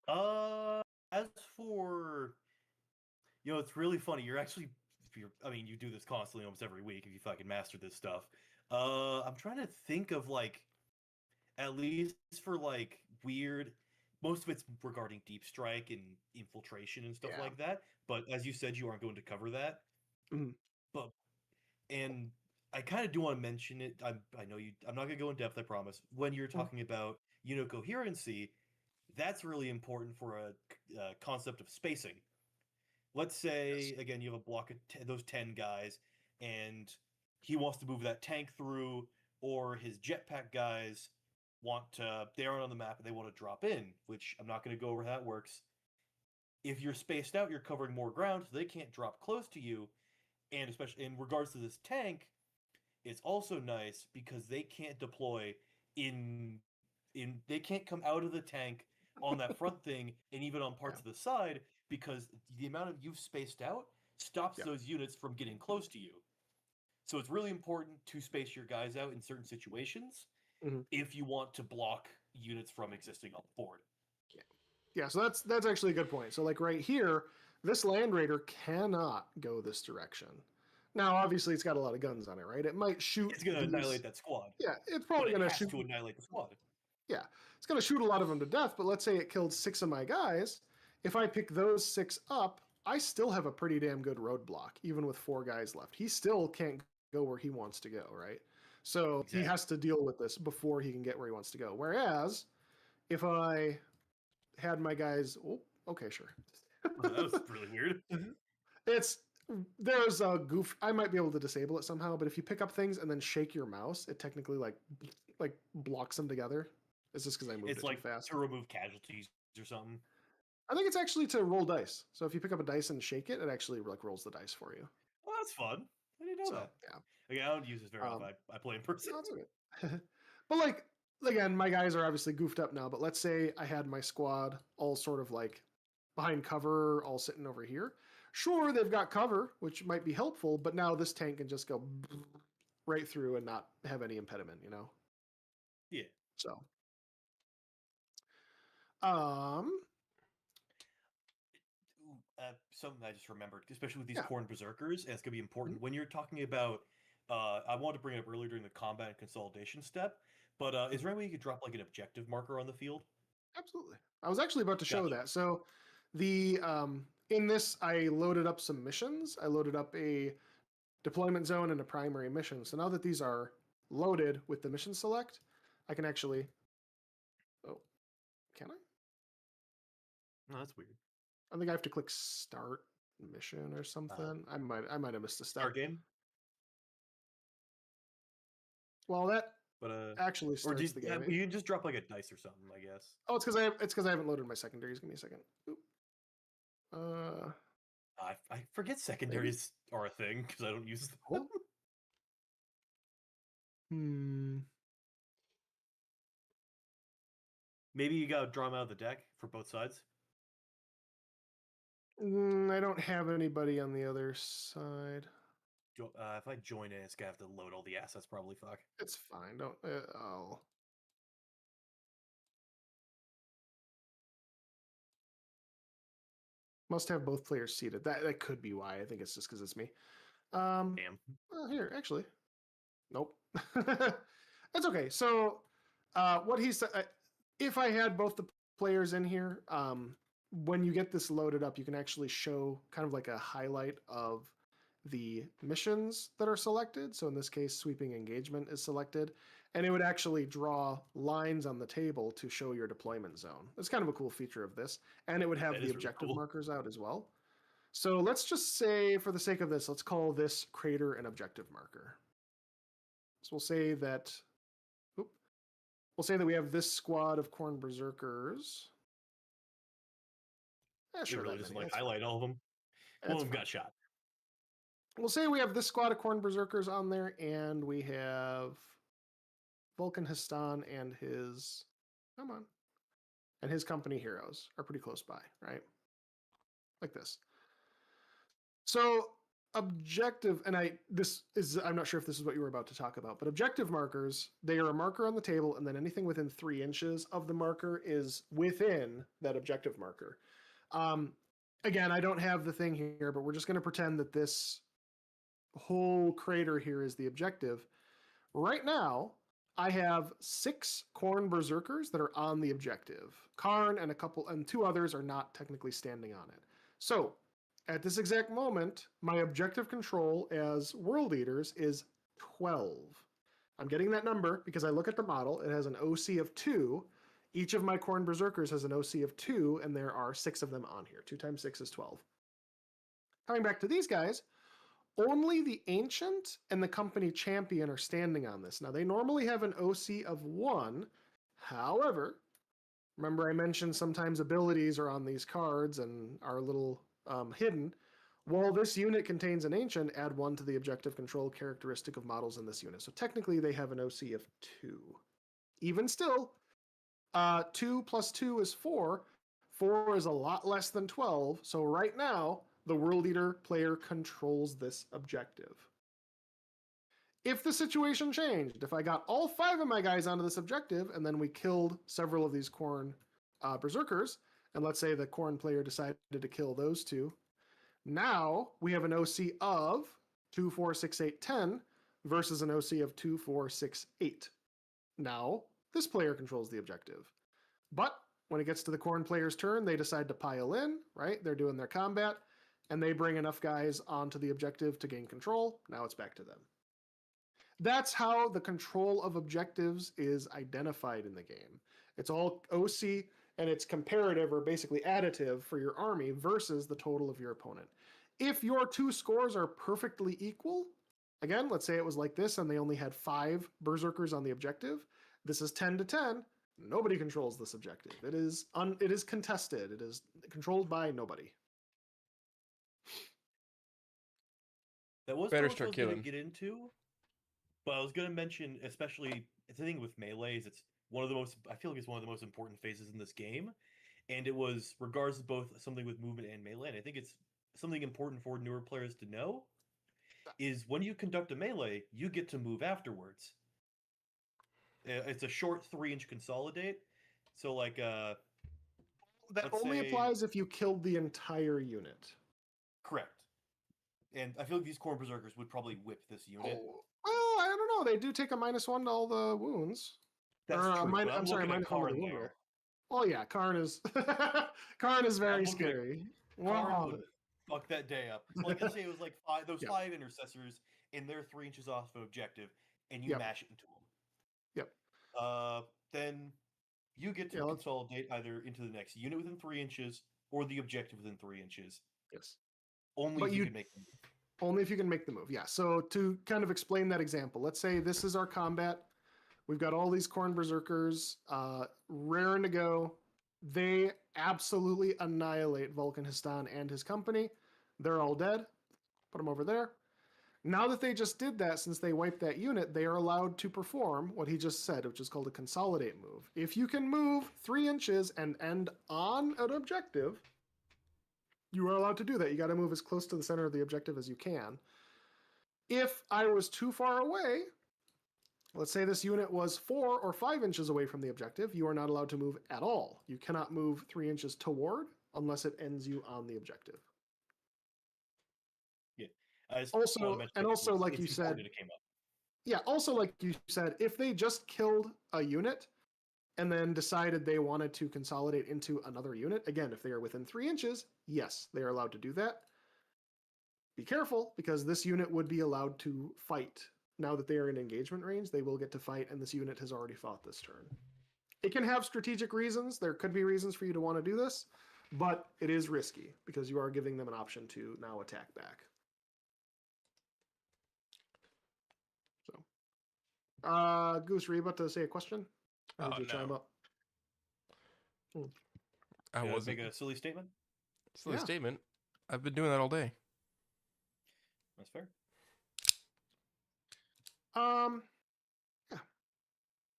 As for, it's really funny. You do this constantly almost every week if you fucking master this stuff. I'm trying to think of at least for weird, most of it's regarding deep strike and infiltration and stuff like that. But as you said, you aren't going to cover that. Mm-hmm. And I kind of do want to mention it. I know you. I'm not going to go in depth, I promise. When you're talking about unit coherency, that's really important for a concept of spacing. Let's say, again, you have a block of those 10 guys, and he wants to move that tank through, or his jetpack guys they aren't on the map and they want to drop in, which I'm not going to go over how that works. If you're spaced out, you're covering more ground, so they can't drop close to you. And especially in regards to this tank, it's also nice because they can't deploy they can't come out of the tank on that front thing and even on parts of the side, because the amount of you've spaced out stops those units from getting close to you. So it's really important to space your guys out in certain situations if you want to block units from existing on the board. Yeah, so that's actually a good point. So right here, this Land Raider cannot go this direction. Now, obviously, it's got a lot of guns on it, right? It might shoot. It's gonna annihilate that squad. Yeah, it's probably But it gonna has shoot. to annihilate the squad. Yeah, it's gonna shoot a lot of them to death. But let's say it killed 6 of my guys. If I pick those 6 up, I still have a pretty damn good roadblock, even with 4 guys left. He still can't go where he wants to go, right? So he has to deal with this before he can get where he wants to go. Whereas, if I had my guys, okay, sure. That was really weird. There's a goof. I might be able to disable it somehow, but if you pick up things and then shake your mouse, it technically like blocks them together. It's just because I moved it like too fast. to remove casualties or something. I think it's actually to roll dice. So if you pick up a dice and shake it, it actually like rolls the dice for you. Well, that's fun. I didn't know that. Yeah. Again, I don't use this very often. I play in person. No, that's okay. But like again, my guys are obviously goofed up now. But let's say I had my squad all sort of like behind cover, all sitting over here. Sure, they've got cover, which might be helpful, but now this tank can just go right through and not have any impediment, you know? Yeah. So. Something I just remembered, especially with these Yeah. corn berserkers, and it's going to be important when you're talking about. I wanted to bring it up earlier during the combat and consolidation step, but is there any way you could drop like an objective marker on the field? Absolutely. I was actually about to show that. So the in this, I loaded up some missions. I loaded up a deployment zone and a primary mission. So now that these are loaded with the mission select, I can actually. Oh, can I? No, that's weird. I think I have to click start mission or something. I might have missed a step. Start game. Well, that But actually starts the game. You can just drop like a dice or something, I guess. Oh, it's because I haven't loaded my secondaries. Give me a second. Oop. I forget secondaries are a thing because I don't use them. Maybe you gotta draw them out of the deck for both sides. I don't have anybody on the other side. If I join in, it's gonna have to load all the assets. Probably fuck. It's fine. Don't. Must have both players seated. That could be why. I think it's just because it's me. Damn. Well, here, actually. Nope. That's okay. So, what he said, if I had both the players in here, when you get this loaded up, you can actually show kind of like a highlight of the missions that are selected. So in this case, sweeping engagement is selected, and it would actually draw lines on the table to show your deployment zone. It's kind of a cool feature of this, and it would have the objective markers out as well. So let's just say, for the sake of this, let's call this crater an objective marker. So we'll say that, we have this squad of corn berserkers. Sure, it really doesn't like highlight all of them. One of them got shot. We'll say we have this squad of corn berserkers on there, and we have Vulcan Histan and his company heroes are pretty close by, right? Like this. So objective, and I'm not sure if this is what you were about to talk about, but objective markers, they are a marker on the table, and then anything within 3 inches of the marker is within that objective marker. Again, I don't have the thing here, but we're just going to pretend that this whole crater here is the objective. Right now, I have 6 corn berserkers that are on the objective. Karn and 2 others are not technically standing on it. So, at this exact moment, my objective control as world eaters is 12. I'm getting that number because I look at the model. It has an OC of 2. Each of my corn berserkers has an OC of 2, and there are 6 of them on here. 2 times 6 is 12. Coming back to these guys, only the Ancient and the Company Champion are standing on this. Now, they normally have an OC of 1. However, remember I mentioned sometimes abilities are on these cards and are a little hidden. Well, this unit contains an Ancient, add 1 to the objective control characteristic of models in this unit. So technically they have an OC of 2. Even still, 2 plus 2 is 4. 4 is a lot less than 12. So right now, the World Eater player controls this objective. If the situation changed, if I got all 5 of my guys onto this objective, and then we killed several of these corn berserkers, and let's say the corn player decided to kill those 2, Now we have an OC of 2, 4, 6, 8, 10 versus an OC of 2, 4, 6, 8. Now this player controls the objective. But when it gets to the Khorne player's turn, they decide to pile in, right? They're doing their combat, and they bring enough guys onto the objective to gain control. Now it's back to them. That's how the control of objectives is identified in the game. It's all OC, and it's comparative or basically additive for your army versus the total of your opponent. If your two scores are perfectly equal, again, let's say it was like this and they only had 5 berserkers on the objective, this is 10 to 10. Nobody controls this objective. It is contested. It is controlled by nobody. That was Better what I start was going to killing. get into, but I was going to mention, especially the thing with melee is it's one of the most. I feel like it's one of the most important phases in this game, and it was regards to both something with movement and melee. And I think it's something important for newer players to know is when you conduct a melee, you get to move afterwards. It's a short 3-inch consolidate, so like That let's only say- applies if you killed the entire unit. correct. And I feel like these Khorne berserkers would probably whip this unit. Oh, well, I don't know. They do take a -1 to all the wounds. That's Or, true. But I'm sorry, looking at -1 to the Karn wound roll. there. Oh yeah, Karn is Karn is very looking at scary. Karn Wow. would fuck that day up. Like let's say it was like those Yep. 5 intercessors, and they're 3 inches off of objective, and you Yep. mash it into them. Yep. Then you get to Yeah, let's- consolidate either into the next unit within 3 inches or the objective within 3 inches. Yes. Only But if you you- can make them. Only if you can make the move. Yeah. So to kind of explain that example, let's say this is our combat. We've got all these Khorne berserkers, raring to go. They absolutely annihilate Vulcan Histan and his company. They're all dead. Put them over there. Now that they just did that, since they wiped that unit, they are allowed to perform what he just said, which is called a consolidate move. If you can move 3 inches and end on an objective, you are allowed to do that. You got to move as close to the center of the objective as you can. If I was too far away, let's say this unit was 4 or 5 inches away from the objective, you are not allowed to move at all. You cannot move 3 inches toward unless it ends you on the objective. Also, like you said, it came up. yeah, also like you said, if they just killed a unit and then decided they wanted to consolidate into another unit, again, if they are within 3 inches, yes, they are allowed to do that. Be careful, because this unit would be allowed to fight. Now that they are in engagement range, they will get to fight, and this unit has already fought this turn. It can have strategic reasons. There could be reasons for you to want to do this, but it is risky, because you are giving them an option to now attack back. Goose, were you about to say a question? Or did you chime No. up? I Gonna wasn't. make a silly statement. Silly Yeah. statement. I've been doing that all day. That's fair. Yeah.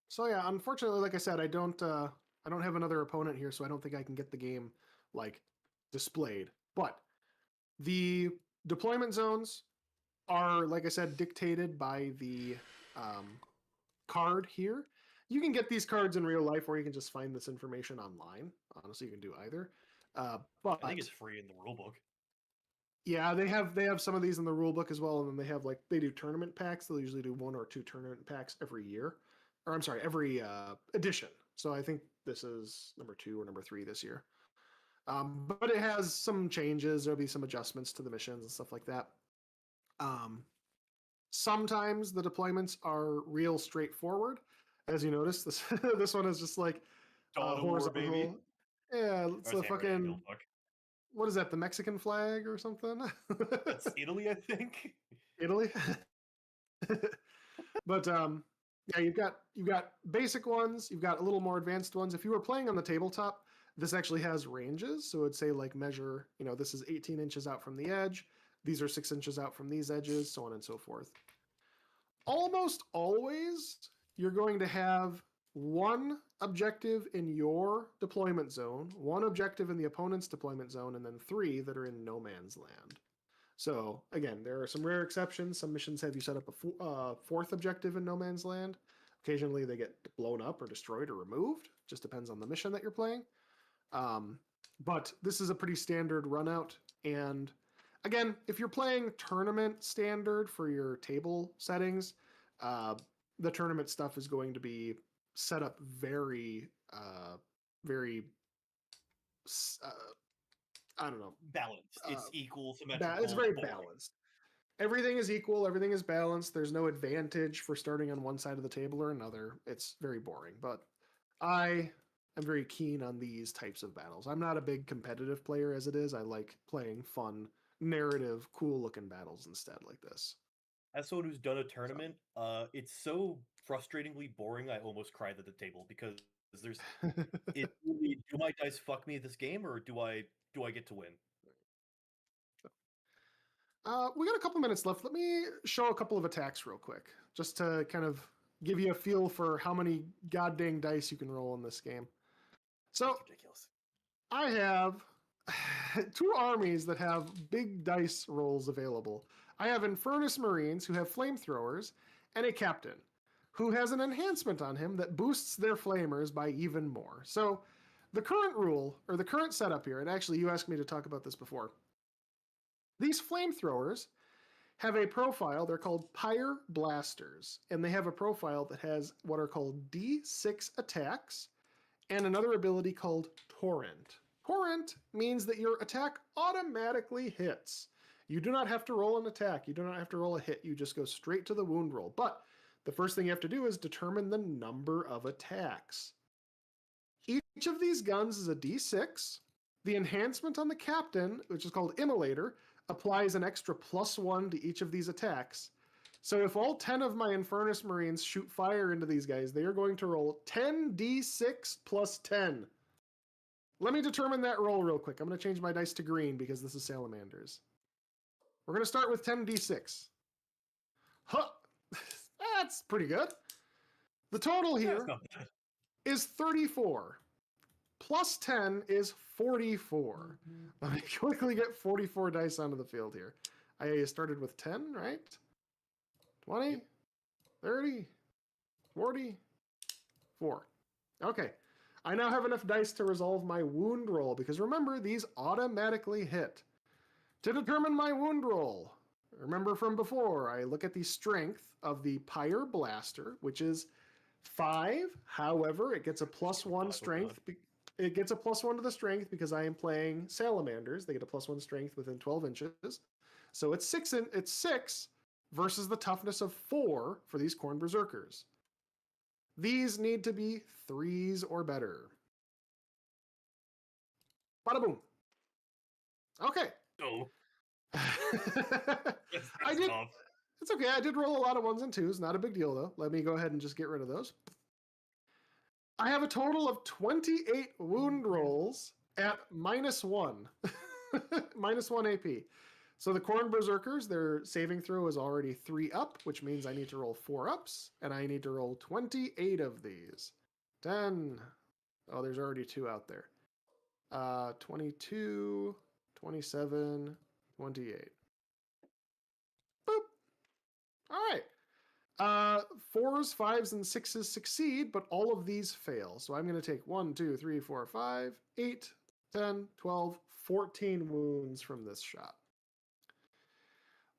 So yeah, unfortunately, like I said, I don't have another opponent here, so I don't think I can get the game like displayed. But the deployment zones are, like I said, dictated by the card here. You can get these cards in real life, or you can just find this information online. Honestly, you can do either. But I think it's free in the rulebook. yeah, they have some of these in the rulebook as well, and then they do tournament packs. They'll usually do 1 or 2 tournament packs every year, or I'm sorry, every edition. So I think this is number 2 or number 3 this year. But it has some changes. There'll be some adjustments to the missions and stuff like that. Sometimes the deployments are real straightforward. As you notice, this this one is just like Dawn of War, horizontal. baby. Yeah, Or it's is the that fucking Rulebook? what is that? The Mexican flag or something? That's Italy, I think. Italy. But yeah, you've got basic ones. You've got a little more advanced ones. If you were playing on the tabletop, this actually has ranges. So it'd say like measure. This is 18 inches out from the edge. These are 6 inches out from these edges, so on and so forth. Almost always, you're going to have 1 objective in your deployment zone, 1 objective in the opponent's deployment zone, and then 3 that are in no man's land. So again, there are some rare exceptions. Some missions have you set up a 4th objective in no man's land. Occasionally they get blown up or destroyed or removed. Just depends on the mission that you're playing. But this is a pretty standard run out, and Again, if you're playing tournament standard for your table settings, the tournament stuff is going to be set up very, very, I don't know. Balanced. It's equal, symmetrical. It's very boring. balanced. Everything is equal. Everything is balanced. There's no advantage for starting on one side of the table or another. It's very boring. But I am very keen on these types of battles. I'm not a big competitive player as it is. I like playing fun, narrative, cool-looking battles instead like this. As someone who's done a tournament, it's so frustratingly boring. I almost cried at the table because there's it really, do my dice fuck me this game, or do I get to win? We got a couple minutes left. Let me show a couple of attacks real quick, just to kind of give you a feel for how many goddamn dice you can roll in this game. So, Ridiculous. I have 2 armies that have big dice rolls available. I have Infernus Marines who have flamethrowers, and a captain who has an enhancement on him that boosts their flamers by even more. So, the current rule, or the current setup here, and actually you asked me to talk about this before, these flamethrowers have a profile. They're called Pyre Blasters, and they have a profile that has what are called D6 attacks and another ability called Torrent. Torrent means that your attack automatically hits. You do not have to roll an attack. You do not have to roll a hit. You just go straight to the wound roll. But the first thing you have to do is determine the number of attacks. Each of these guns is a D6. The enhancement on the captain, which is called Immolator, applies an extra +1 to each of these attacks. So if all 10 of my Infernus Marines shoot fire into these guys, they are going to roll 10d6 plus 10. Let me determine that roll real quick. I'm going to change my dice to green because this is Salamanders. We're going to start with 10d6. Huh! That's pretty good. The total here is 34. Plus 10 is 44. Let me quickly get 44 dice onto the field here. I started with 10, right? 20, 30, 40, 4. Okay. I now have enough dice to resolve my wound roll, because remember, these automatically hit. To determine my wound roll, remember from before, I look at the strength of the Pyre Blaster, which is 5. However, it gets a +1 strength. It gets a +1 to the strength because I am playing Salamanders. They get a +1 strength within 12 inches. So it's 6 versus the toughness of 4 for these Khorne Berserkers. These need to be 3s or better. Bada boom. Okay. Oh. I did. Tough. It's okay. I did roll a lot of 1s and 2s. Not a big deal, though. Let me go ahead and just get rid of those. I have a total of 28 wound rolls at -1. -1 AP. So the Khorne Berserkers, their saving throw is already 3 up, which means I need to roll 4 ups, and I need to roll 28 of these. 10. Oh, there's already 2 out there. 22, 27, 28. Boop. All right. 4s, 5s, and 6s succeed, but all of these fail. So I'm going to take 1, 2, 3, 4, 5, 8, 10, 12, 14 wounds from this shot.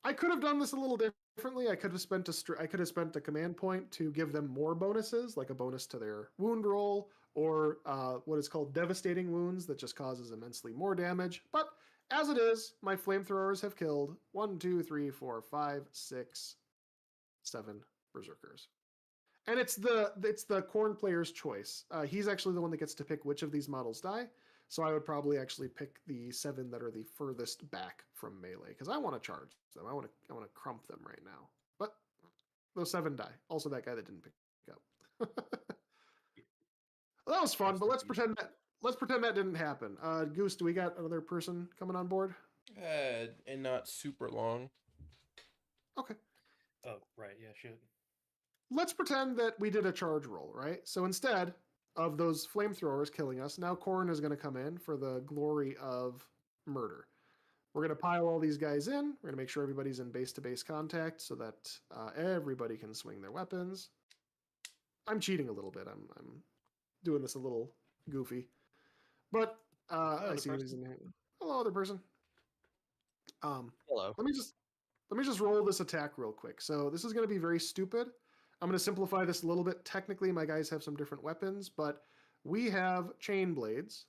I could have done this a little differently. I could have spent a command point to give them more bonuses, like a bonus to their wound roll, or what is called devastating wounds that just causes immensely more damage. But as it is, my flamethrowers have killed 1, 2, 3, 4, 5, 6, 7 berserkers. And it's the Khorne player's choice. He's actually the one that gets to pick which of these models die. So I would probably actually pick the 7 that are the furthest back from melee, because I want to charge them. I want to crump them right now. But those 7 die. Also that guy that didn't pick up. Well, that was fun, but let's pretend that didn't happen. Goose, do we got another person coming on board? And not super long. Okay. Oh, right. Yeah, shit. Let's pretend that we did a charge roll, right? So instead of those flamethrowers killing us, now Khorne is going to come in for the glory of murder. We're going to pile all these guys in. We're going to make sure everybody's in base-to-base contact so that everybody can swing their weapons. I'm cheating a little bit. I'm doing this a little goofy. But I see he's in here. Hello, other person. Hello. Let me just roll this attack real quick. So this is going to be very stupid. I'm going to simplify this a little bit. Technically, my guys have some different weapons, but we have chain blades.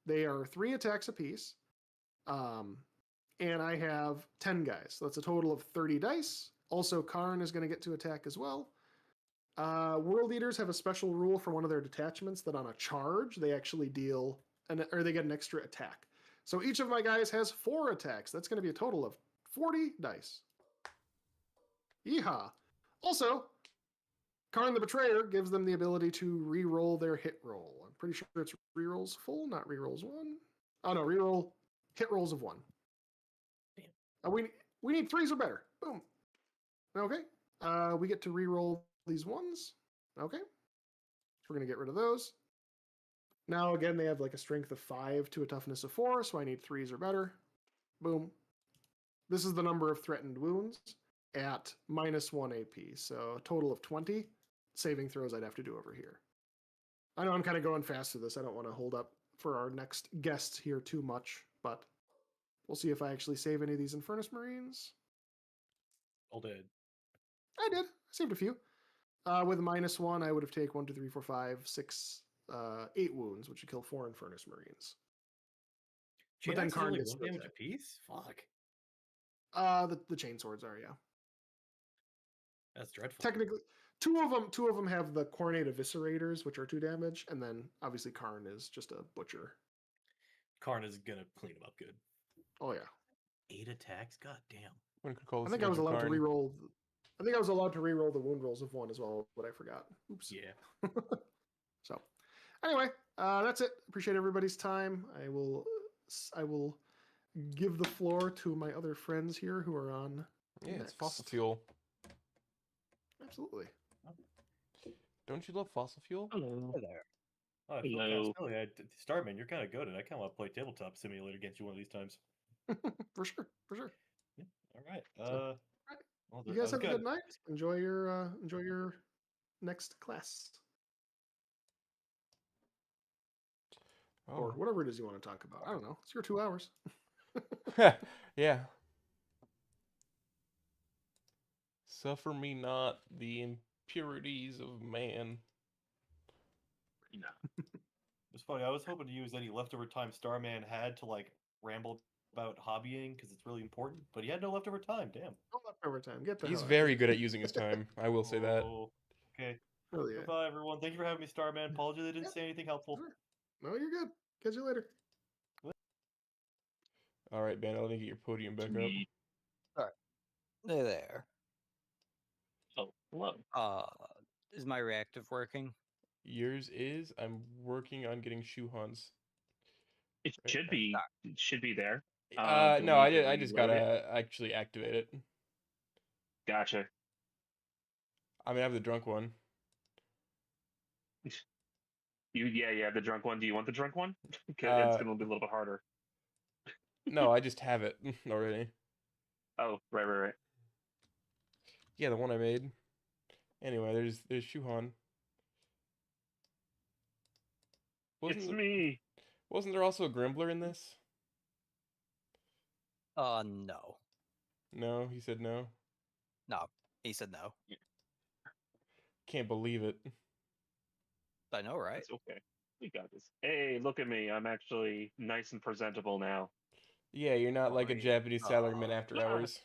They are 3 attacks apiece. And I have 10 guys. So that's a total of 30 dice. Also, Karn is going to get to attack as well. World Eaters have a special rule for one of their detachments that on a charge, they actually deal, or they get an extra attack. So each of my guys has 4 attacks. That's going to be a total of 40 dice. Yeehaw. Also, Karn the Betrayer gives them the ability to re-roll their hit roll. I'm pretty sure it's re-rolls full, not re-rolls 1. Oh no, re-roll hit rolls of 1. We need 3s or better. Boom. Okay. We get to re-roll these 1s. Okay. So we're going to get rid of those. Now, again, they have like a strength of 5 to a toughness of 4, so I need 3s or better. Boom. This is the number of threatened wounds at -1 AP, so a total of 20 saving throws I'd have to do over here. I know I'm kind of going fast through this. I don't want to hold up for our next guests here too much, but we'll see if I actually save any of these Infernus Marines. All dead. I did. I saved a few. With -1, I would have taken 1, 2, 3, 4, 5, 6, 8 wounds, which would kill 4 Infernus Marines. Chain but then axe is Karn only gets 1 to damage attack. apiece? Fuck. The chain swords are, yeah. That's dreadful. Technically, two of them have the Cornate Eviscerators, which are 2 damage, and then obviously Karn is just a butcher. Karn is gonna clean him up good. Oh yeah. 8 attacks? God damn. I think I was allowed to reroll. I think I was allowed to reroll the wound rolls of 1 as well, but I forgot. Oops. Yeah. So, anyway, that's it. Appreciate everybody's time. I will give the floor to my other friends here who are on. Yeah, next. it's fossil fuel. Absolutely. Don't you love fossil fuel? Hello. Hey there. Oh, I feel kind Hello. of silly. Starman, you're kind of goated. I kind of want to play Tabletop Simulator against you one of these times. For sure. Yeah. All right. So, Well, you that guys was have a good night. Enjoy your next class. Or whatever it is you want to talk about. I don't know. It's your 2 hours. Yeah. Suffer me not the impurities of man. No. It's funny. I was hoping to use any leftover time Starman had to like ramble about hobbying because it's really important, but he had no leftover time. Damn. No leftover time. Get the He's hell out very of good at using his time. I will say that. Oh, okay. here. Oh yeah. Goodbye, everyone. Thank you for having me, Starman. Apologies I didn't say anything helpful. Sure. No, you're good. Catch you later. All right, Ben, let me get your podium back up. Me. All right. Hey there. Oh, hello. Is my reactive working? Yours is. I'm working on getting Shuhan's. It Right, should be. It should be there. Do no, we I need did. to I just reload it? gotta actually activate it. Gotcha. I mean, I have the drunk one. Yeah, the drunk one. Do you want the drunk one? It's gonna be a little bit harder. No, I just have it already. Oh, right. Yeah, the one I made. Anyway, there's Shuhan. It's me. Wasn't there also a Grimbler in this? No. No, he said no. No. He said no. Can't believe it. I know, right? It's okay. We got this. Hey, look at me. I'm actually nice and presentable now. Yeah, you're not like a Great. Japanese salaryman after Ah. hours.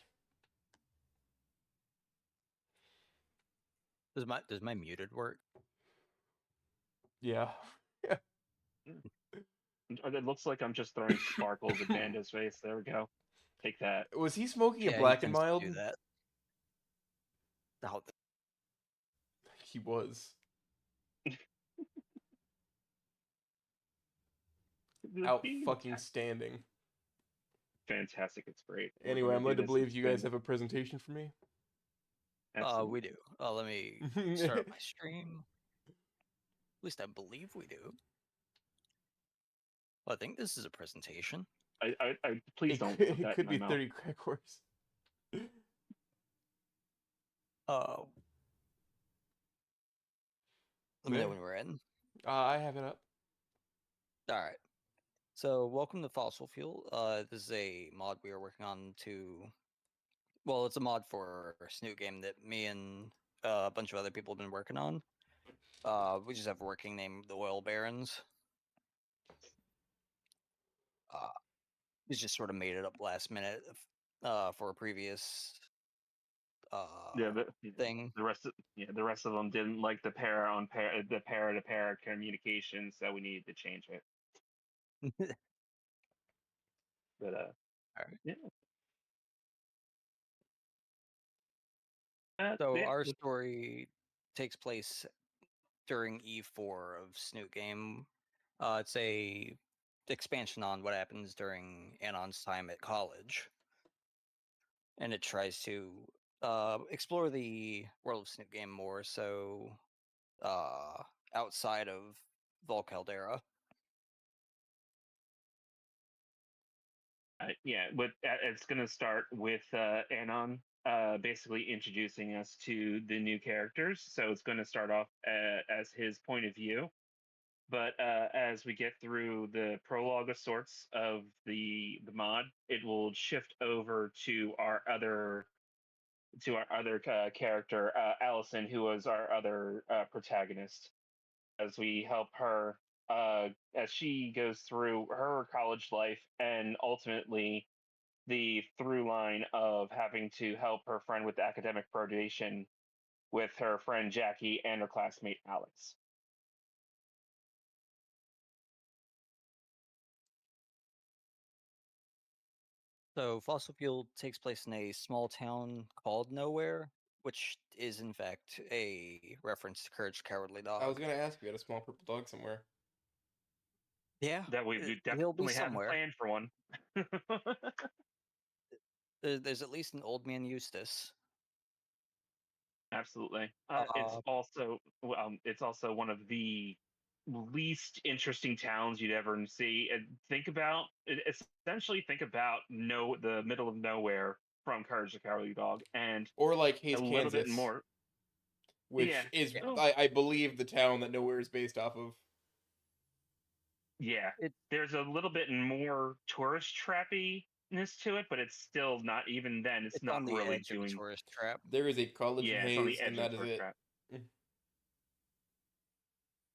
Does my muted work? Yeah. It looks like I'm just throwing sparkles at Banda's face. There we go. Take that. Was he smoking a Yeah, black he and tends to mild? do that. Oh, He was. Out fucking standing. Fantastic. It's great. Anyway, I'm led to believe you guys have a presentation for me. we do. Let me start up my stream. At least I believe we do. Well, I think this is a presentation. I please don't It put that could in be my 30 crack course. Let me know when we're in. I have it up. All right. So, welcome to Fossil Fuel. This is a mod we are working on to. Well, it's a mod for a Snoot game that me and a bunch of other people have been working on. We just have a working name, the Oil Barons. We just sort of made it up last minute for a previous thing. The rest of them didn't like the the pair to pair communication, so we needed to change it. But Alright. yeah. So our story takes place during E4 of Snoot Game. It's a expansion on what happens during Anon's time at college, and it tries to explore the world of Snoot Game more so outside of Volcaldera. It's going to start with Anon basically introducing us to the new characters. So it's going to start off as his point of view. But as we get through the prologue of sorts of the mod, it will shift over to our other character, Allison, who was our other protagonist, as we help her as she goes through her college life and ultimately the through line of having to help her friend with academic probation with her friend Jackie and her classmate Alex. So Fossil Fuel takes place in a small town called Nowhere, which is in fact a reference to Courage the Cowardly Dog. I was gonna ask, you had a small purple dog somewhere. Yeah, that we he'll be definitely have a somewhere. plan for one. There's at least an old man Eustace. Absolutely. It's also one of the least interesting towns you'd ever see. And essentially think about the middle of nowhere from Courage the Cowardly Dog, and Or like a Hayes, little bit Kansas, more. which Yeah. is, Yeah. I believe, the town that Nowhere is based off of. Yeah, there's a little bit more tourist trappiness to it, but it's still not. Even then, it's not on the really edge of a doing. tourist trap. There is a college in Yeah, it's on Hayes, the edge and of that a is tourist it.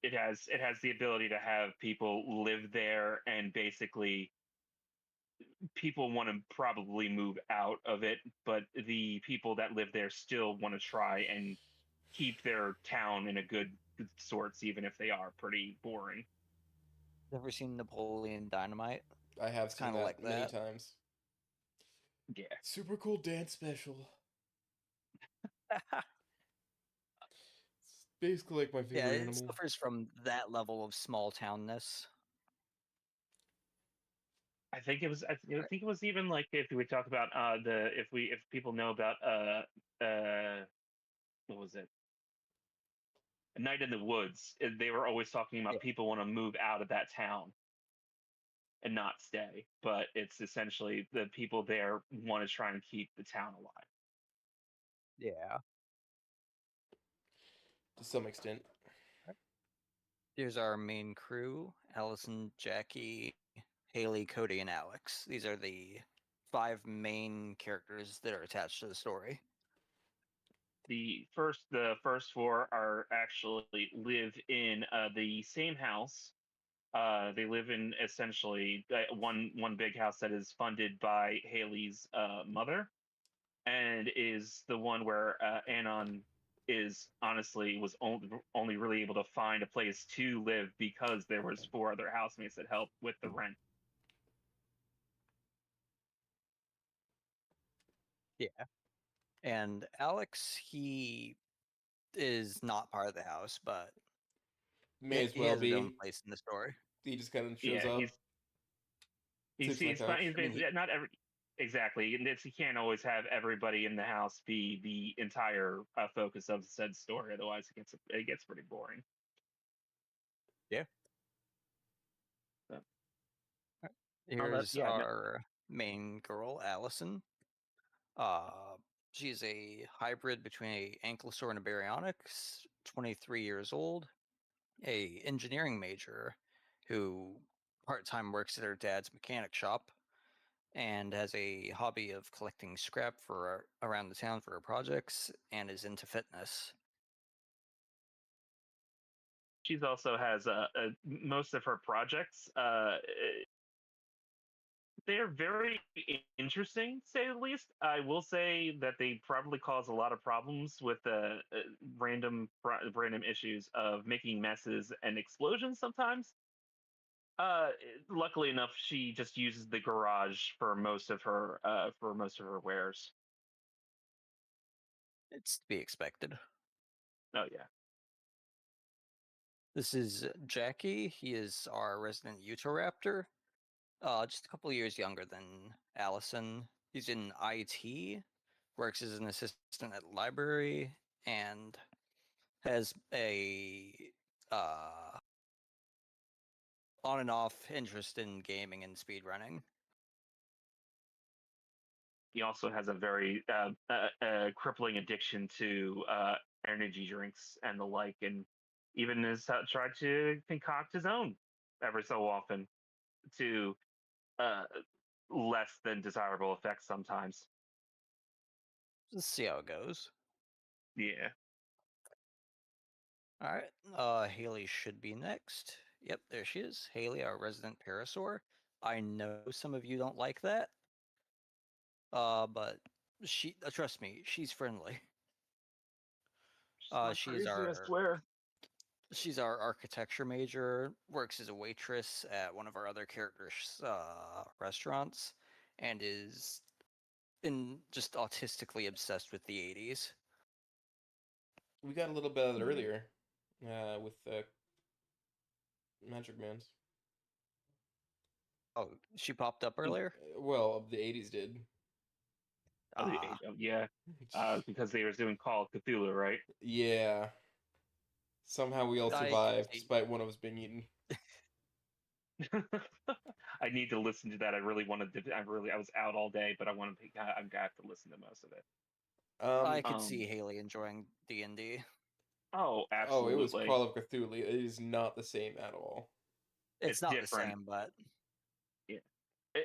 trap. It has the ability to have people live there, and basically people want to probably move out of it, but the people that live there still want to try and keep their town in a good sorts, even if they are pretty boring. Ever seen Napoleon Dynamite? I have It's seen kind of that like many that. times. Yeah. Super cool dance special. It's basically like my Yeah, favorite it animal. suffers from that level of small townness. I think it was even like, if we talk about if people know about what was it, A Night in the Woods, they were always talking about Yeah. people want to move out of that town and not stay, but it's essentially the people there want to try and keep the town alive. Yeah. To some extent. Here's our main crew: Allison, Jackie, Haley, Cody, and Alex. These are the 5 main characters that are attached to the story. The first 4 are actually live in the same house. They live in essentially one big house that is funded by Haley's mother, and is the one where Anon was only really able to find a place to live because there was 4 other housemates that helped with the rent. Yeah. And Alex, he is not part of the house, but May as he well has his own be. place in the story. He just kind of shows Yeah, up. he's Sits on the couch. fine. Not every exactly, and he can't always have everybody in the house be the entire focus of said story. Otherwise, it gets pretty boring. Yeah. So, Here's our main girl, Allison. She's a hybrid between a ankylosaur and a baryonyx, 23 years old, a engineering major who part-time works at her dad's mechanic shop and has a hobby of collecting scrap for around the town for her projects and is into fitness. She's also has most of her projects. They're very interesting, to say the least. I will say that they probably cause a lot of problems with the random issues of making messes and explosions sometimes. Uh, Luckily enough, she just uses the garage for most of her wares. It's to be expected. Oh yeah. This is Jackie. He is our resident Utoraptor. Just a couple of years younger than Allison. He's in IT, works as an assistant at the library, and has a on and off interest in gaming and speedrunning. He also has a very crippling addiction to energy drinks and the like, and even has tried to concoct his own every so often to uh, less than desirable effects sometimes. Let's see how it goes. Yeah. All right. Haley should be next. Yep, there she is. Haley, our resident parasaur. I know some of you don't like that. But she trust me, she's friendly. She's I swear. She's our architecture major, works as a waitress at one of our other characters' restaurants, and is just autistically obsessed with the 80s. We got a little bit of it earlier with Magic Man's. Oh, she popped up earlier? Well, the 80s did. Yeah. Because they were doing Call of Cthulhu, right? Yeah. Somehow we all survived, despite one of us being eaten. I need to listen to that. I really wanted to. I was out all day, but I want to. I have to listen to most of it. I could see Haley enjoying D&D. Oh, Oh, absolutely. it was Call of Cthulhu. It is not the same at all. It's not different. The same, but yeah,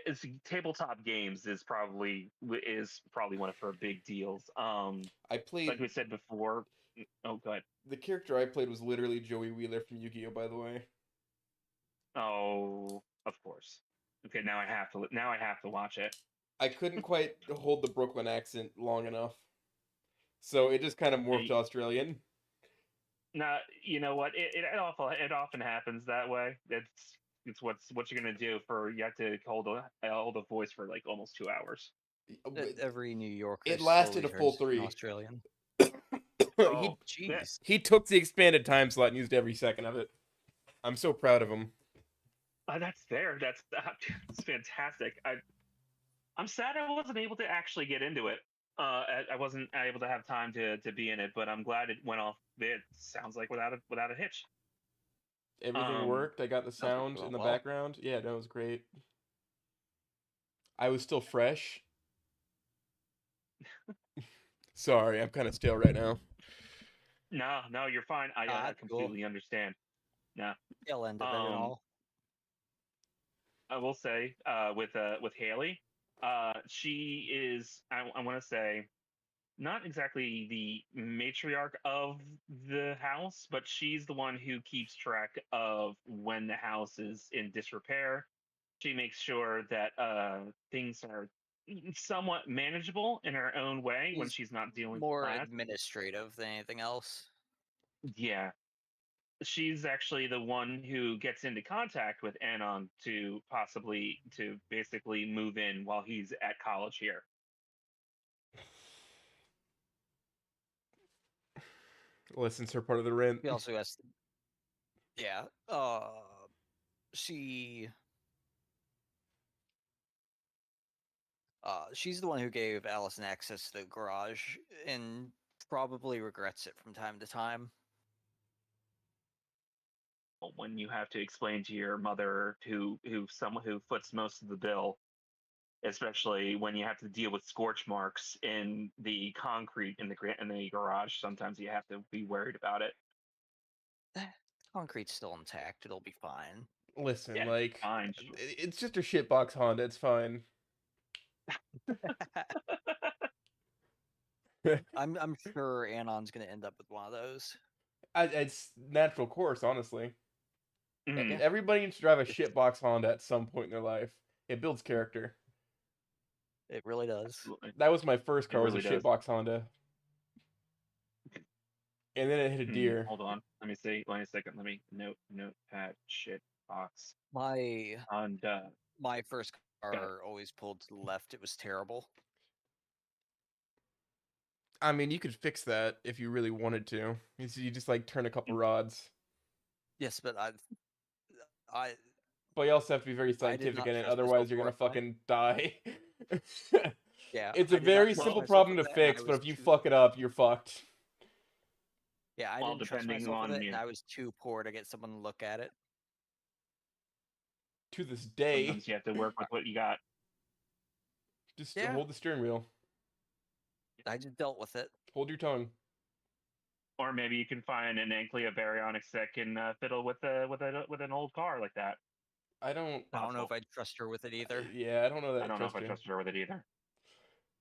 it's tabletop games is probably one of her big deals. I played, like we said before. Oh, go ahead. The character I played was literally Joey Wheeler from Yu-Gi-Oh, by the way. Oh, of course. Okay, now I have to. Now I have to watch it. I couldn't quite hold the Brooklyn accent long enough, so it just kind of morphed to Australian. Nah, you know what? It often happens that way. It's what you're gonna do for you have to hold a voice for like almost 2 hours. Every New Yorker. It lasted a full 3. Australian. Oh, jeez. He took the expanded time slot and used every second of it. I'm so proud of him. That's fair. That's fantastic. I'm sad I wasn't able to actually get into it. I wasn't able to have time to be in it, but I'm glad it went off. It sounds like without a hitch. Everything worked. I got the sound in the background. Yeah, that was great. I was still fresh. Sorry, I'm kind of stale right now. No, you're fine. I completely understand. No, Tail end of it and all. I will say with Haley, she is I want to say not exactly the matriarch of the house, but she's the one who keeps track of when the house is in disrepair. She makes sure that things are somewhat manageable in her own way when she's not dealing more with administrative than anything else. Yeah. She's actually the one who gets into contact with Anon to basically move in while he's at college here. Listens her part of the rent. He also has, yeah. She's the one who gave Allison access to the garage and probably regrets it from time to time. When you have to explain to your mother someone who foots most of the bill, especially when you have to deal with scorch marks in the concrete in the garage, sometimes you have to be worried about it. Concrete's still intact. It'll be fine. Listen, Yeah, like, fine. Sure. it's just a shitbox Honda. It's fine. I'm sure Anon's gonna end up with one of those. It's natural course, honestly. Mhm. Everybody needs to drive a It's, shitbox Honda at some point in their life. It builds character. it really does. Absolutely. That was my first It car, was a really does. shitbox Honda. And then it hit a deer. Hold on. Let me see. Wait a second. Let me notepad shit box My Honda. my first Got it. car always pulled to the left. It was terrible. I mean, you could fix that if you really wanted to. You just like turn a couple Mm. rods. Yes, but I But you also have to be very I did scientific not in it, trust otherwise myself you're to gonna work on it. fucking die. Yeah, It's I a did not very trust simple Well, myself problem with to it, and I fix, but was if you too, fuck it up, you're fucked. yeah, I well, didn't trust depending myself with on it, and I was too poor to get someone to look at it. To this day, sometimes you have to work with what you got. just Yeah. hold the steering wheel. I just dealt with it. Hold your tongue. Or maybe you can find an Anclia baryonyx that can fiddle with an old car like that. I don't. I don't know if Possible. I'd trust her with it either. Yeah, I don't know that I I don't know if trust I you. trust her with it either.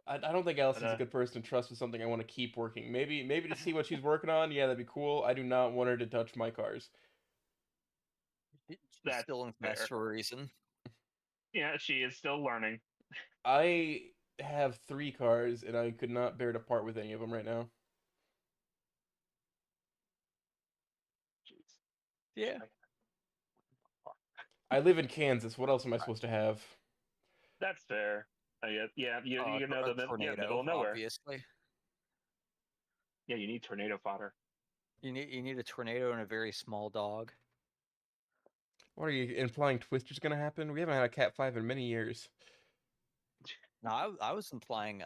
I don't think But Allison's a good person to trust with something I want to keep working. Maybe to see what she's working on. Yeah, that'd be cool. I do not want her to touch my cars. She's that's still in class fair. for a reason. Yeah, she is still learning. I have 3 cars, and I could not bear to part with any of them right now. Jeez. Yeah. I live in Kansas. What else am I supposed to have? That's fair. Yeah, you know A the middle tornado, of nowhere. obviously. Yeah, you need tornado fodder. You need a tornado and a very small dog. What are you implying? Twister's gonna happen? We haven't had a Cat 5 in many years. No, I was implying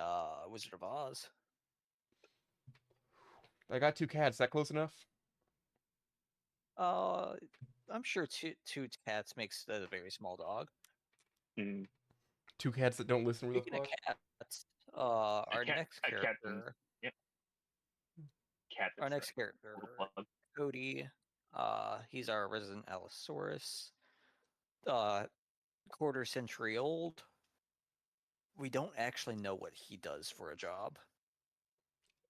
Wizard of Oz. I got 2 cats. Is that close enough? I'm sure two cats makes a very small dog. Mm. 2 cats that don't listen real Speaking of fuck. cats, our next A cat. character, Yep. Cat. our That's next right. character, Little plug. Cody. He's our resident Allosaurus. Quarter century old. We don't actually know what he does for a job.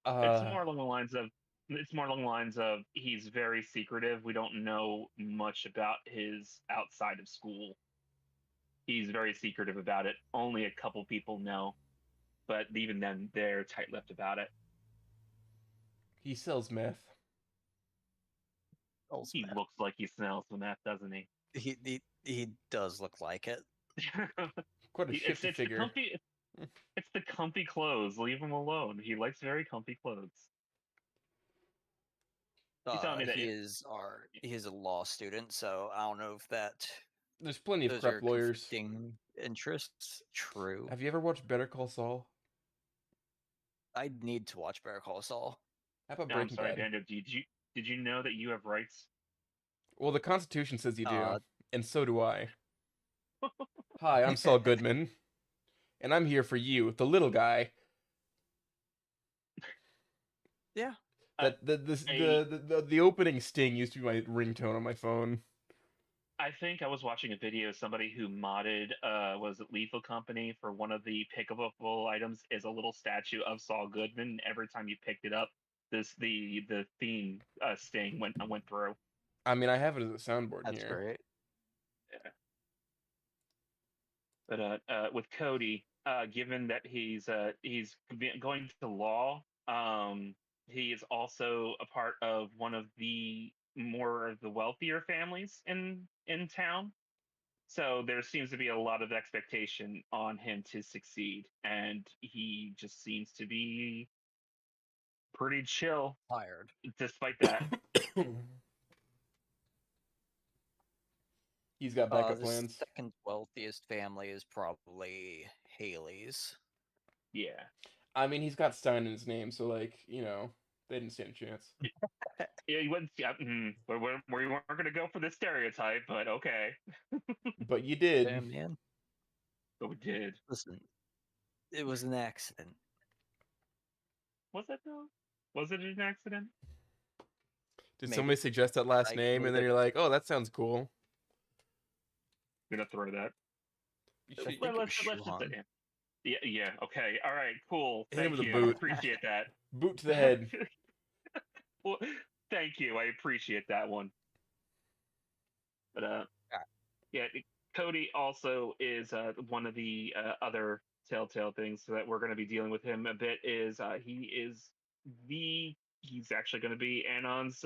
It's more along the lines of he's very secretive. We don't know much about his outside of school. He's very secretive about it. Only a couple people know, but even then, they're tight-lipped about it. he sells meth. He looks like he smells the meth, doesn't he? He does look like it. Quite a shifty It's the figure. comfy. It's the comfy clothes. Leave him alone. He likes very comfy clothes. He's telling me that He is a law student, so I don't know if There's plenty of those crap are lawyers. conflicting interests. True. Have you ever watched Better Call Saul? I need to watch Better Call Saul. How about No, I'm Breaking sorry, Bad? Daniel. Did you know that you have rights? Well, the Constitution says you do, Uh, and so do I. Hi, I'm Saul Goodman, and I'm here for you, the little guy. Yeah. That the opening sting used to be my ringtone on my phone. I think I was watching a video of somebody who modded was it Lethal Company for one of the pickable items is a little statue of Saul Goodman. Every time you picked it up, the theme sting went through. I mean, I have it as a soundboard That's here. great. Yeah. But with Cody, given that he's going to law, he is also a part of one of the more of the wealthier families in town. So there seems to be a lot of expectation on him to succeed, and he just seems to be pretty chill Tired. despite that. He's got backup The plans. second wealthiest family is probably Haley's. Yeah. I mean, he's got Stein in his name, so like, they didn't stand a chance. Yeah, you wouldn't. Yeah, we weren't going to go for the stereotype, but okay. But you did. Damn, man. But we did. Listen, it was an accident. Was it though? Was it an accident? Did Maybe. somebody suggest that last I name, really and then did. you're like, oh, that sounds cool. gonna throw that. You You should think it was Let's just Shuhan? yeah. Okay. All right. Cool. hit him Thank with a you. boot. Appreciate that. Boot to the head. Well, thank you. I appreciate that one. But Ah. yeah, Cody also is one of the other telltale things that we're going to be dealing with him a bit. Is he's actually going to be Anon's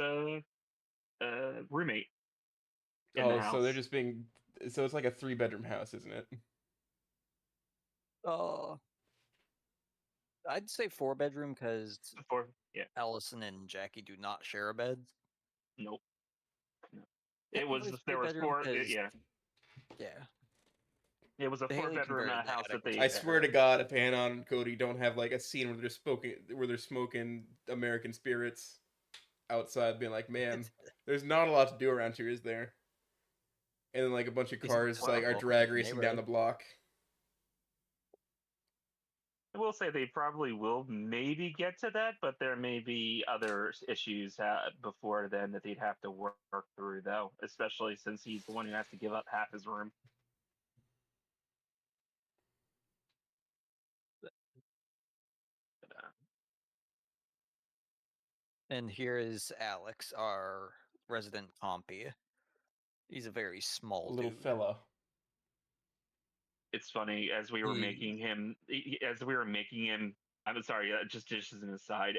roommate in the Oh, so they're house. just being. So it's like a 3-bedroom house, isn't it? I'd say 4-bedroom because Yeah. Allison and Jackie do not share a bed. Nope. No. Technically it's There was 3-bedroom four. because Yeah. yeah, It was a Haley 4-bedroom converted the house attic that into they. I swear to God, if Hannah and Cody don't have like a scene where they're smoking American spirits outside, being like, man, there's not a lot to do around here, is there? And then like a bunch of He's cars well, like are welcome drag to the racing down the neighborhood. block. I will say they probably will maybe get to that, but there may be other issues before then that they'd have to work through, though, especially since he's the one who has to give up half his room. But, And here is Alex, our resident compy. He's a very small Little dude. fella. it's funny as we were making him. I'm sorry, just as an aside.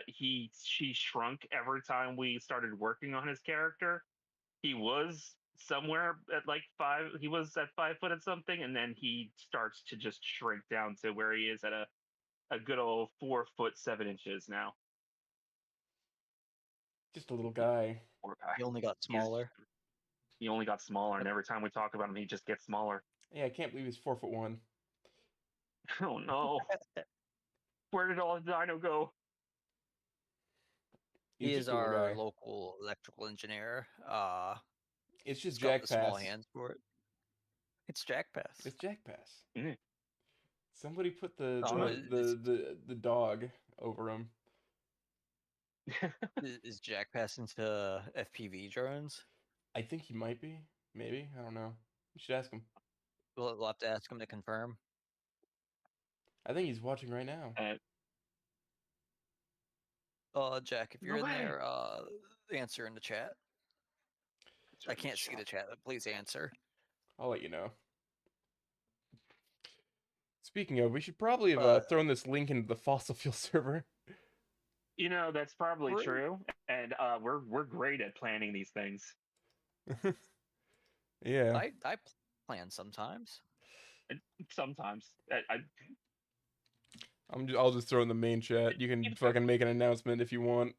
She shrunk every time we started working on his character. He was somewhere at like 5. He was at 5 foot and something, and then he starts to just shrink down to where he is at a good old 4 foot 7 inches now. Just a little guy. Poor guy. He only got He's- smaller. He only got smaller, and every time we talk about him, he just gets smaller. Yeah, I can't believe he's 4'1". Oh no! Where did all the dino go? He's He just is a little our guy. local electrical engineer. It's He's just got Jack the small Pass. hands for it. It's Jack Pass. It's Jack Pass. Mm. Somebody put the Oh, the dog over him. is Jack Pass into FPV drones? I think he might be. Maybe. I don't know. You should ask him. We'll have to ask him to confirm. I think he's watching right now. Jack, if No you're in way. there, answer in the chat. I can't see the chat, but please answer. I'll let you know. Speaking of, we should probably have thrown this link into the fossil fuel server. You know, that's probably true, and we're great at planning these things. Yeah. I plan sometimes. Sometimes I'll just throw in the main chat. You can fucking make an announcement if you want.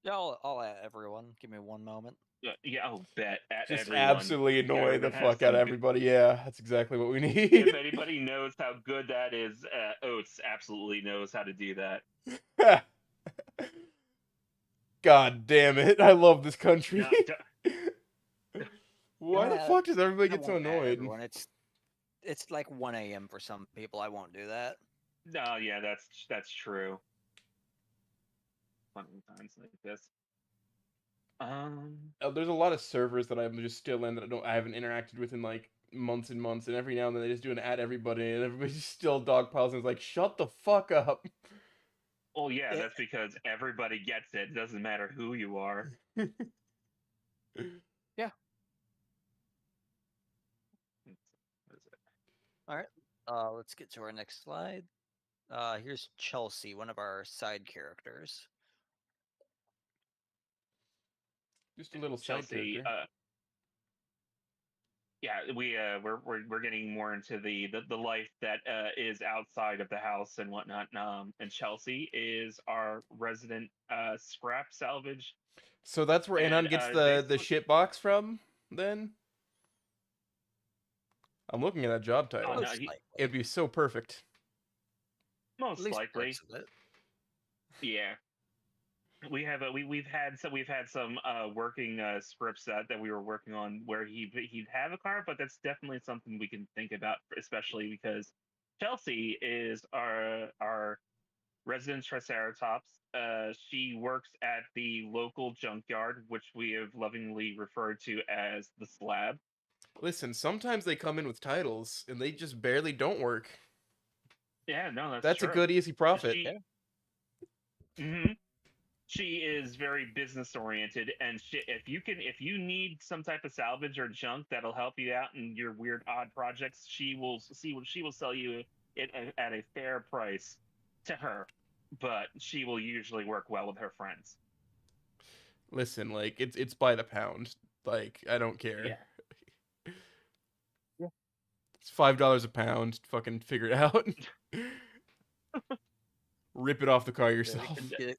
Yeah, I'll add everyone. Give me one moment. Yeah, I'll bet at Just everyone. absolutely annoy the fuck out of everybody. Yeah, that's exactly what we need. If anybody knows how good that is, Oates absolutely knows how to do that. God damn it! I love this country. Why the Yeah, fuck does everybody I get so won't add annoyed? everyone. It's like 1 a.m. for some people. I won't do that. No, yeah, that's true. Fun times like this. There's a lot of servers that I'm just still in that I haven't interacted with in like months and months, and every now and then they just do an add everybody, and everybody's still dogpiles and is like, shut the fuck up. Well, yeah, that's because everybody gets it. It doesn't matter who you are. Yeah. All right. Let's get to our next slide. Here's Chelsea, one of our side characters. Just a little Chelsea, side character. Yeah, we're getting more into the life that is outside of the house and whatnot. And Chelsea is our resident scrap salvage. So that's where Anon gets the shit box from, then? I'm looking at that job title. No, it'd be so perfect. Most likely. Yeah. We've had some working scripts that we were working on where he'd have a car, but that's definitely something we can think about, especially because Chelsea is our resident Triceratops. She works at the local junkyard, which we have lovingly referred to as the Slab. Listen, sometimes they come in with titles and they just barely don't work. Yeah, no, That's true. a good easy profit. She, hmm she is very business oriented, and if you need some type of salvage or junk that'll help you out in your weird odd projects, she will sell you it at a fair price to her, but she will usually work well with her friends. Listen, like it's by the pound. Like I don't care. Yeah. It's $5 a pound. Fucking figure it out. Rip it off the car Yeah, we yourself. can get it.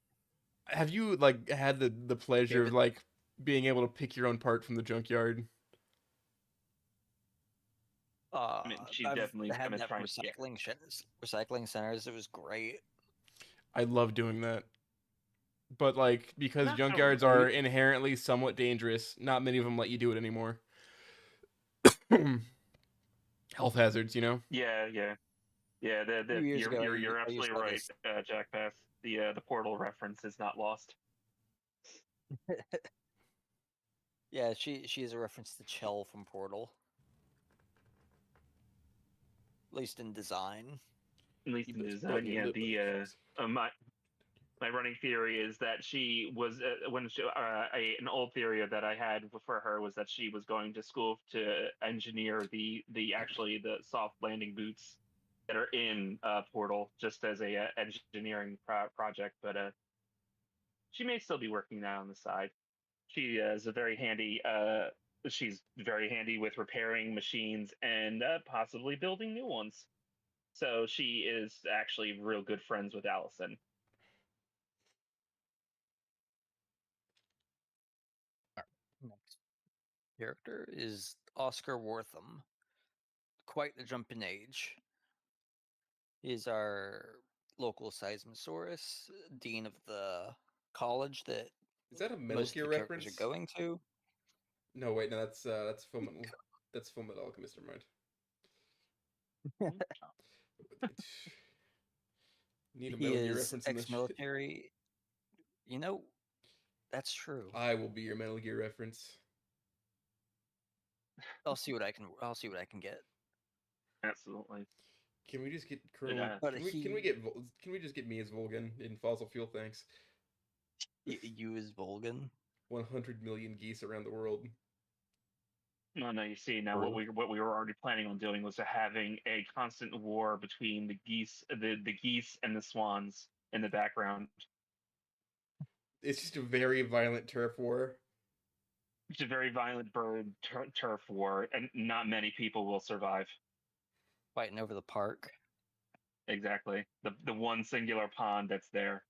Have you like had the pleasure Yeah, of like being able to pick your own part from the junkyard? I mean, she's I've definitely had gonna that try from and yeah. recycling centers. It was great. I love doing that. But like because Not junkyards really. are inherently somewhat dangerous, not many of them let you do it anymore. Health hazards, you know. Yeah, yeah, yeah. A few years ago, You're I used absolutely to right, this. Jack Pass. The portal reference is not lost. Yeah, she is a reference to Chell from Portal, at least in design. At least You in best design, button your yeah. lip. My running theory is that she was an old theory that I had for her was that she was going to school to engineer the soft landing boots that are in Portal just as a engineering project, but she may still be working that on the side. She is a very handy. She's very handy with repairing machines and possibly building new ones. So she is actually real good friends with Allison. Next character is Oscar Wortham. Quite the jump in age. He's our local seismosaurus, dean of the college that Is that a Metal most of Gear the characters are reference? going to. No, wait, no, that's Fullmetal. That's Fullmetal Alchemist, never mind. Need a He Metal Gear is reference in this shit. ex-military. You know, that's true. I will be your Metal Gear reference. I'll see what I can. I'll see what I can get. Absolutely. Can we just get Colonel? But Can we just get me as Volgan in fossil fuel? Thanks. You as Volgan. 100 million geese around the world. No, no. You see, now what we were already planning on doing was having a constant war between the geese and the swans in the background. It's just a very violent turf war. It's a very violent bird turf war, and not many people will survive. Fighting over the park. Exactly. The one singular pond that's there.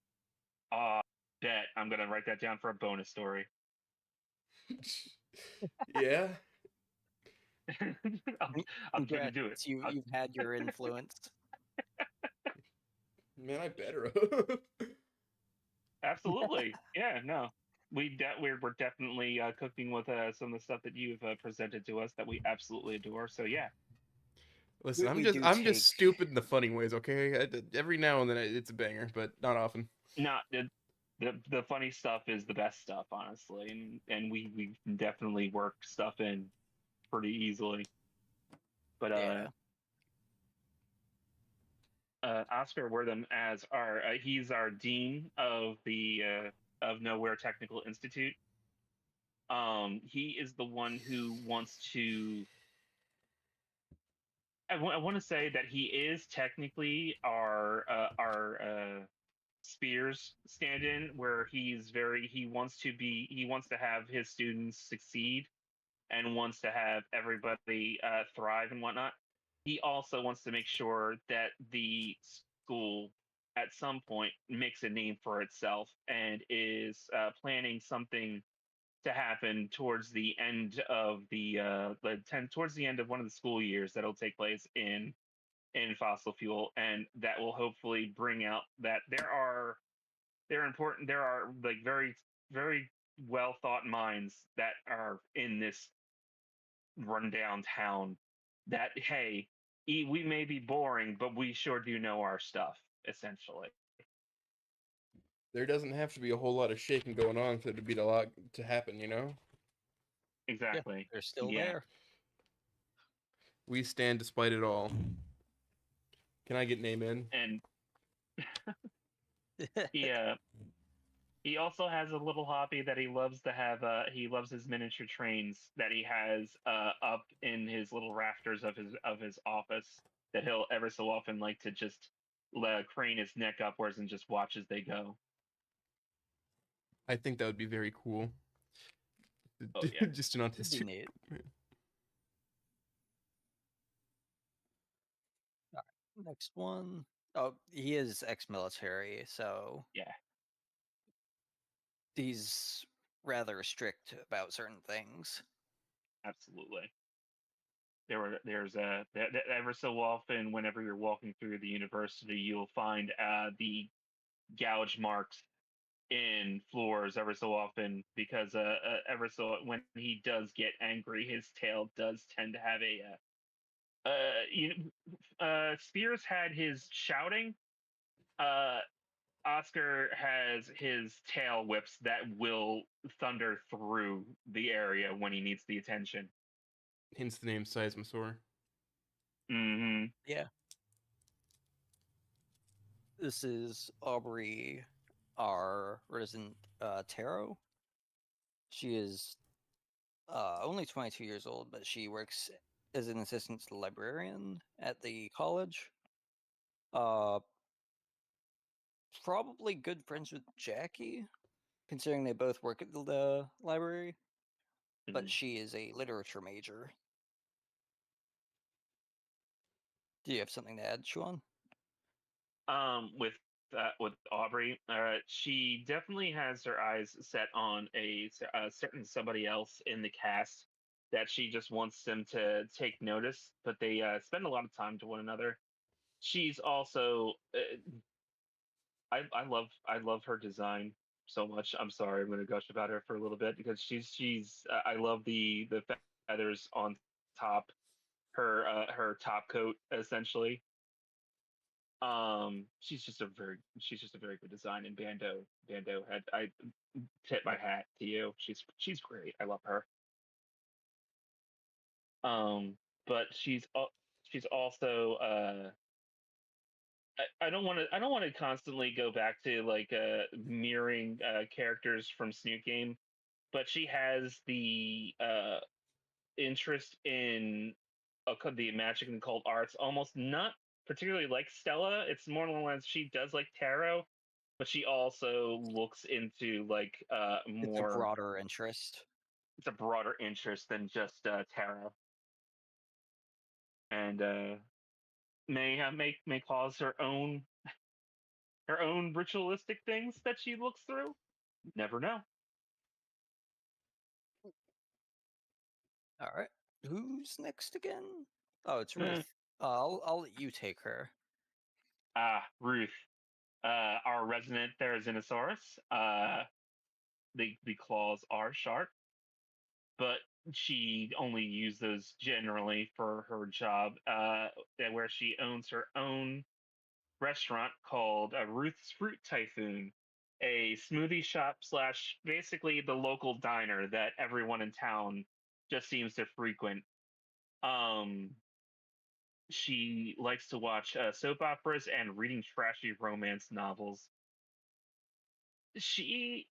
Bet I'm gonna write that down for a bonus story. Yeah. I'm trying to do it. You've had your influence. Man, I better have. Absolutely. Yeah. No. We're definitely cooking with some of the stuff that you've presented to us that we absolutely adore. So yeah. Listen, We I'm just stupid in the funny ways, okay? Every now and then it's a banger, but not often. Not the funny stuff is the best stuff, honestly, and we definitely work stuff in pretty easily. But Yeah. Oscar Wortham as he's our dean of the of Nowhere Technical Institute. He is the one who wants to. I want to say that he is technically our Spears stand-in, where he wants to have his students succeed and wants to have everybody thrive and whatnot. He also wants to make sure that the school at some point makes a name for itself and is planning something to happen towards the end of towards the end of one of the school years that'll take place in fossil fuel, and that will hopefully bring out that there are like very well thought minds that are in this rundown town that hey, we may be boring but we sure do know our stuff, essentially. There doesn't have to be a whole lot of shaking going on for there to be a lot to happen, you know? Exactly. They're still Yeah. there. We stand despite it all. Can I get name in? And he also has a little hobby that he loves to have. He loves his miniature trains that he has up in his little rafters of his office that he'll ever so often like to just crane his neck upwards and just watch as they go. I think that would be very cool. Oh yeah. Just an It'd be autistic. neat. Next one. Oh, he is ex-military, so Yeah. he's rather strict about certain things. Absolutely. There's ever so often whenever you're walking through the university, you'll find the gouge marks in floors ever so often because ever so when he does get angry, his tail does tend to have Spears had his shouting. Uh, Oscar has his tail whips that will thunder through the area when he needs the attention. Hence the name Seismosaur. Mm-hmm. Yeah. This is Aubrey, our resident tarot. She is only 22 years old, but she works as an assistant librarian at the college. Probably good friends with Jackie, considering they both work at the library. But she is a literature major. Do you have something to add, Sean? With Aubrey, she definitely has her eyes set on a certain somebody else in the cast that she just wants them to take notice, but they spend a lot of time to one another. She's also I love her design so much. I'm sorry, I'm going to gush about her for a little bit because she's I love the feathers on top, her top coat essentially. She's just a very good design, and Bando had I tip my hat to you. She's great. I love her. But she's also I don't want to constantly go back to like mirroring characters from Snoot Game, but she has the interest in the magic and occult arts, almost not particularly like Stella. It's more or less she does like tarot, but she also looks into like It's a more. broader interest. It's a broader interest than just tarot, and may cause her own ritualistic things that she looks through. Never know. All right. Who's next again? Oh, it's Hmm. Ruth. I'll let you take her. Ruth, our resident Therizinosaurus. The claws are sharp, but she only uses those generally for her job, where she owns her own restaurant called Ruth's Fruit Typhoon, a smoothie shop slash basically the local diner that everyone in town just seems to frequent. Um, she likes to watch soap operas and reading trashy romance novels. She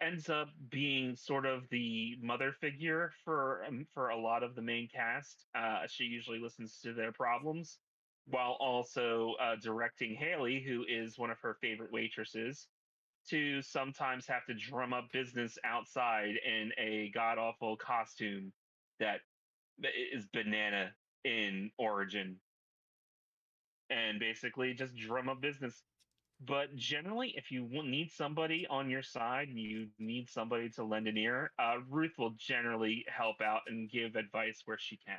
ends up being sort of the mother figure for a lot of the main cast. She usually listens to their problems while also directing Haley, who is one of her favorite waitresses, to sometimes have to drum up business outside in a god awful costume that is banana in origin, and basically just drum up business. But generally, if you need somebody on your side and you need somebody to lend an ear, Ruth will generally help out and give advice where she can.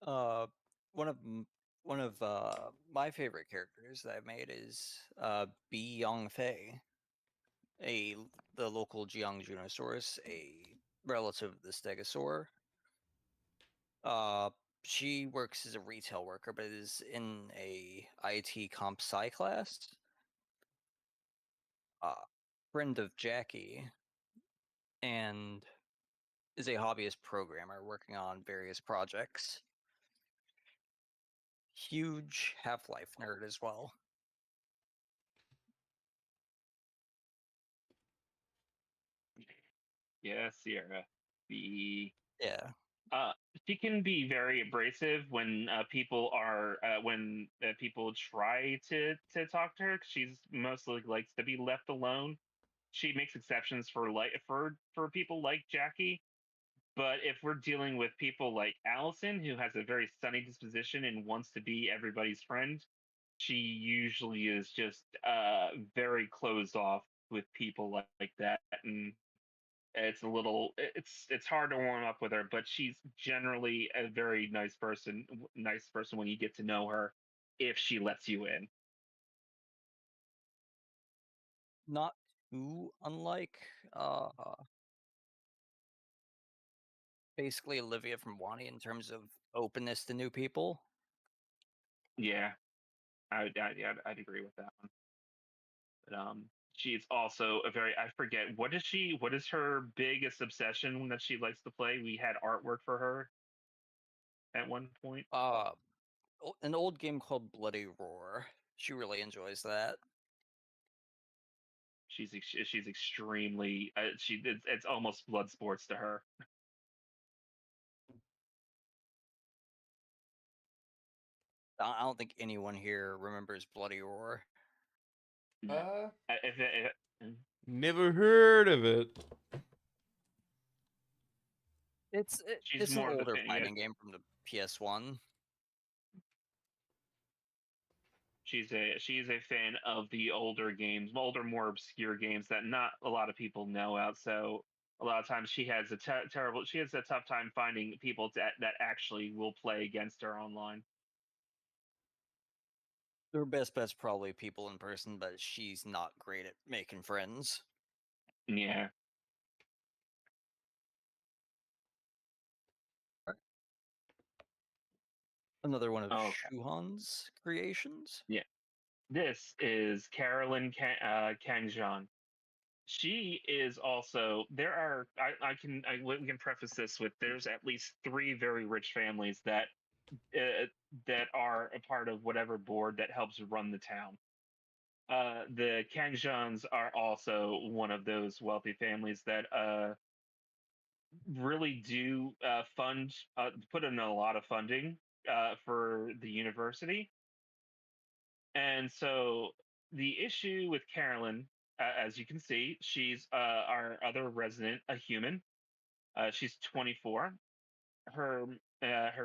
Uh, one of one of my favorite characters that I've made is B Yong Fei, the local Jiangjunosaurus, a relative of the Stegosaur. she works as a retail worker, but is in a IT comp sci class. Friend of Jackie, and is a hobbyist programmer working on various projects. Huge Half-Life nerd as well. Yeah, Sierra. The Yeah. She can be very abrasive when people are when people try to talk to her. 'Cause she's mostly likes to be left alone. She makes exceptions for people like Jackie, but if we're dealing with people like Allison, who has a very sunny disposition and wants to be everybody's friend, she usually is just very closed off with people like that, and it's hard to warm up with her, but she's generally a very nice person when you get to know her, if she lets you in. Not too unlike basically Olivia from Wani in terms of openness to new people. Yeah, yeah, I'd agree with that one. But she's also a very, I forget, what is her biggest obsession that she likes to play? We had artwork for her at one point. An old game called Bloody Roar. She really enjoys that. She's extremely it's almost blood sports to her. I don't think anyone here remembers Bloody Roar. No. Never heard of it. It's She's an more of the older fan, yeah. fighting game from the PS1. She's a fan of the older games, older, more obscure games that not a lot of people know out. So a lot of times she has a tough time finding people that actually will play against her online. Her best bet's probably people in person, but she's not great at making friends. Yeah. Another one of Okay. Shuhan's creations. Yeah. This is Carolyn Kangjan. She is also there are we can preface this with there's at least 3 very rich families that are a part of whatever board that helps run the town. The Kangjans are also one of those wealthy families that really do put in a lot of funding for the university. And so the issue with Carolyn, as you can see, she's our other resident, a human. She's 24. Her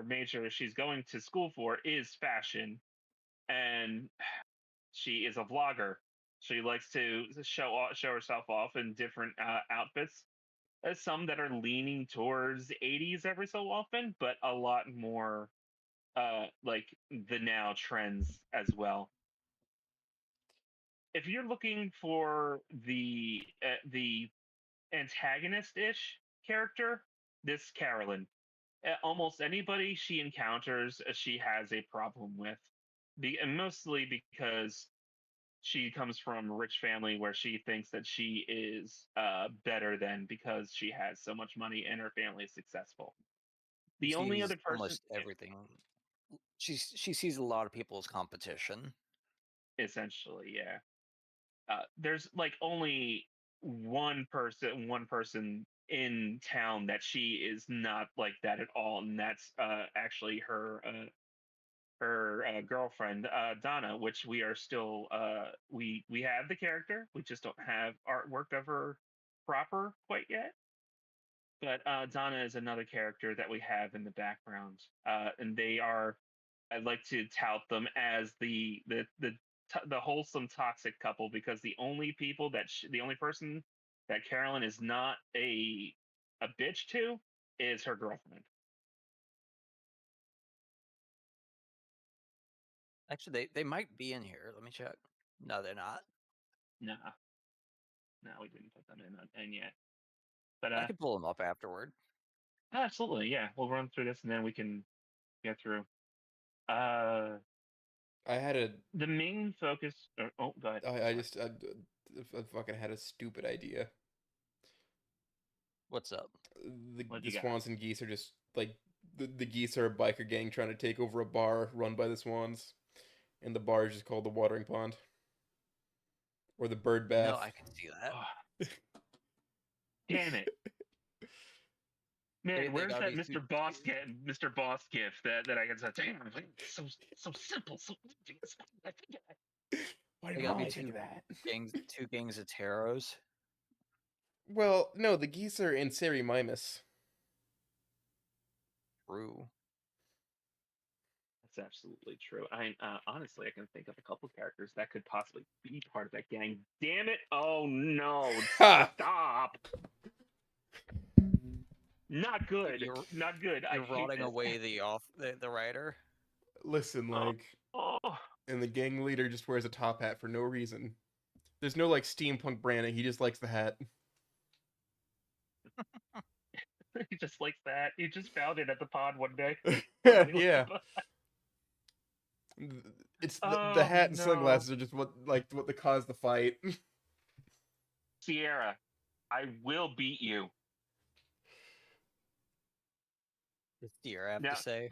major she's going to school for is fashion, and she is a vlogger. She likes to show herself off in different outfits. Some that are leaning towards 80s every so often, but a lot more like the now trends as well. If you're looking for the antagonist-ish character, this Carolyn. Almost anybody she encounters, she has a problem with, and mostly because she comes from a rich family where she thinks that she is better than because she has so much money and her family is successful. The only Sees other person, almost everything. She sees a lot of people as competition. essentially, yeah. There's like only one person in town that she is not like that at all, and that's actually her girlfriend Donna, which we are still we have the character, we just don't have artwork of her proper quite yet. But Donna is another character that we have in the background, and they are. I'd like to tout them as the wholesome toxic couple because the only person that Carolyn is not a bitch to is her girlfriend. Actually, they might be in here. Let me check. No, they're not. Nah, no, we didn't put them in yet. But I could pull them up afterward. absolutely, yeah. We'll run through this and then we can get through. I had a. The main focus. Oh, go ahead. I fucking had a stupid idea. What's up? What The you got? swans and geese are just like the geese are a biker gang trying to take over a bar run by the swans, and the bar is just called the watering pond or the bird No, bath. I can see that. Oh, damn it. They Man, where's gotta that be Mr. Boss gift that I can say? Damn, so simple, so easy. I think Why They did gotta I be think of that? two gangs of taros. Well, no, the geese are in Mimus. True. that's absolutely true. I honestly, I can think of a couple characters that could possibly be part of that gang. Damn it! Oh no! Ha! Stop! Not good. You're Not good. I you're hate rotting this. away the writer. Listen, like, Oh, and the gang leader just wears a top hat for no reason. There's no like steampunk branding. He just likes the hat. he just likes that. He just found it at the pod one day. Yeah. It's the Oh hat and no, sunglasses are just what the caused the fight. Sierra, I will beat you. It's dear, I have No, to say.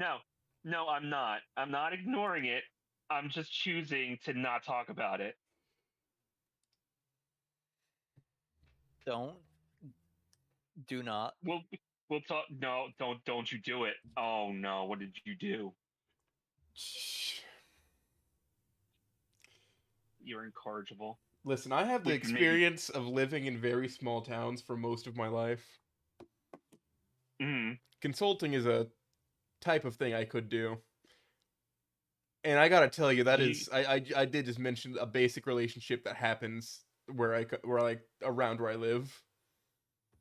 no, I'm not. I'm not ignoring it. I'm just choosing to not talk about it. Do not. We'll talk. No, don't you do it. Oh no, what did you do? You're incorrigible. Listen, I have the We can maybe. experience of living in very small towns for most of my life. Mm, Consulting is a type of thing I could do. And I gotta tell you, that you, is, I did just mention a basic relationship that happens where like around where I live.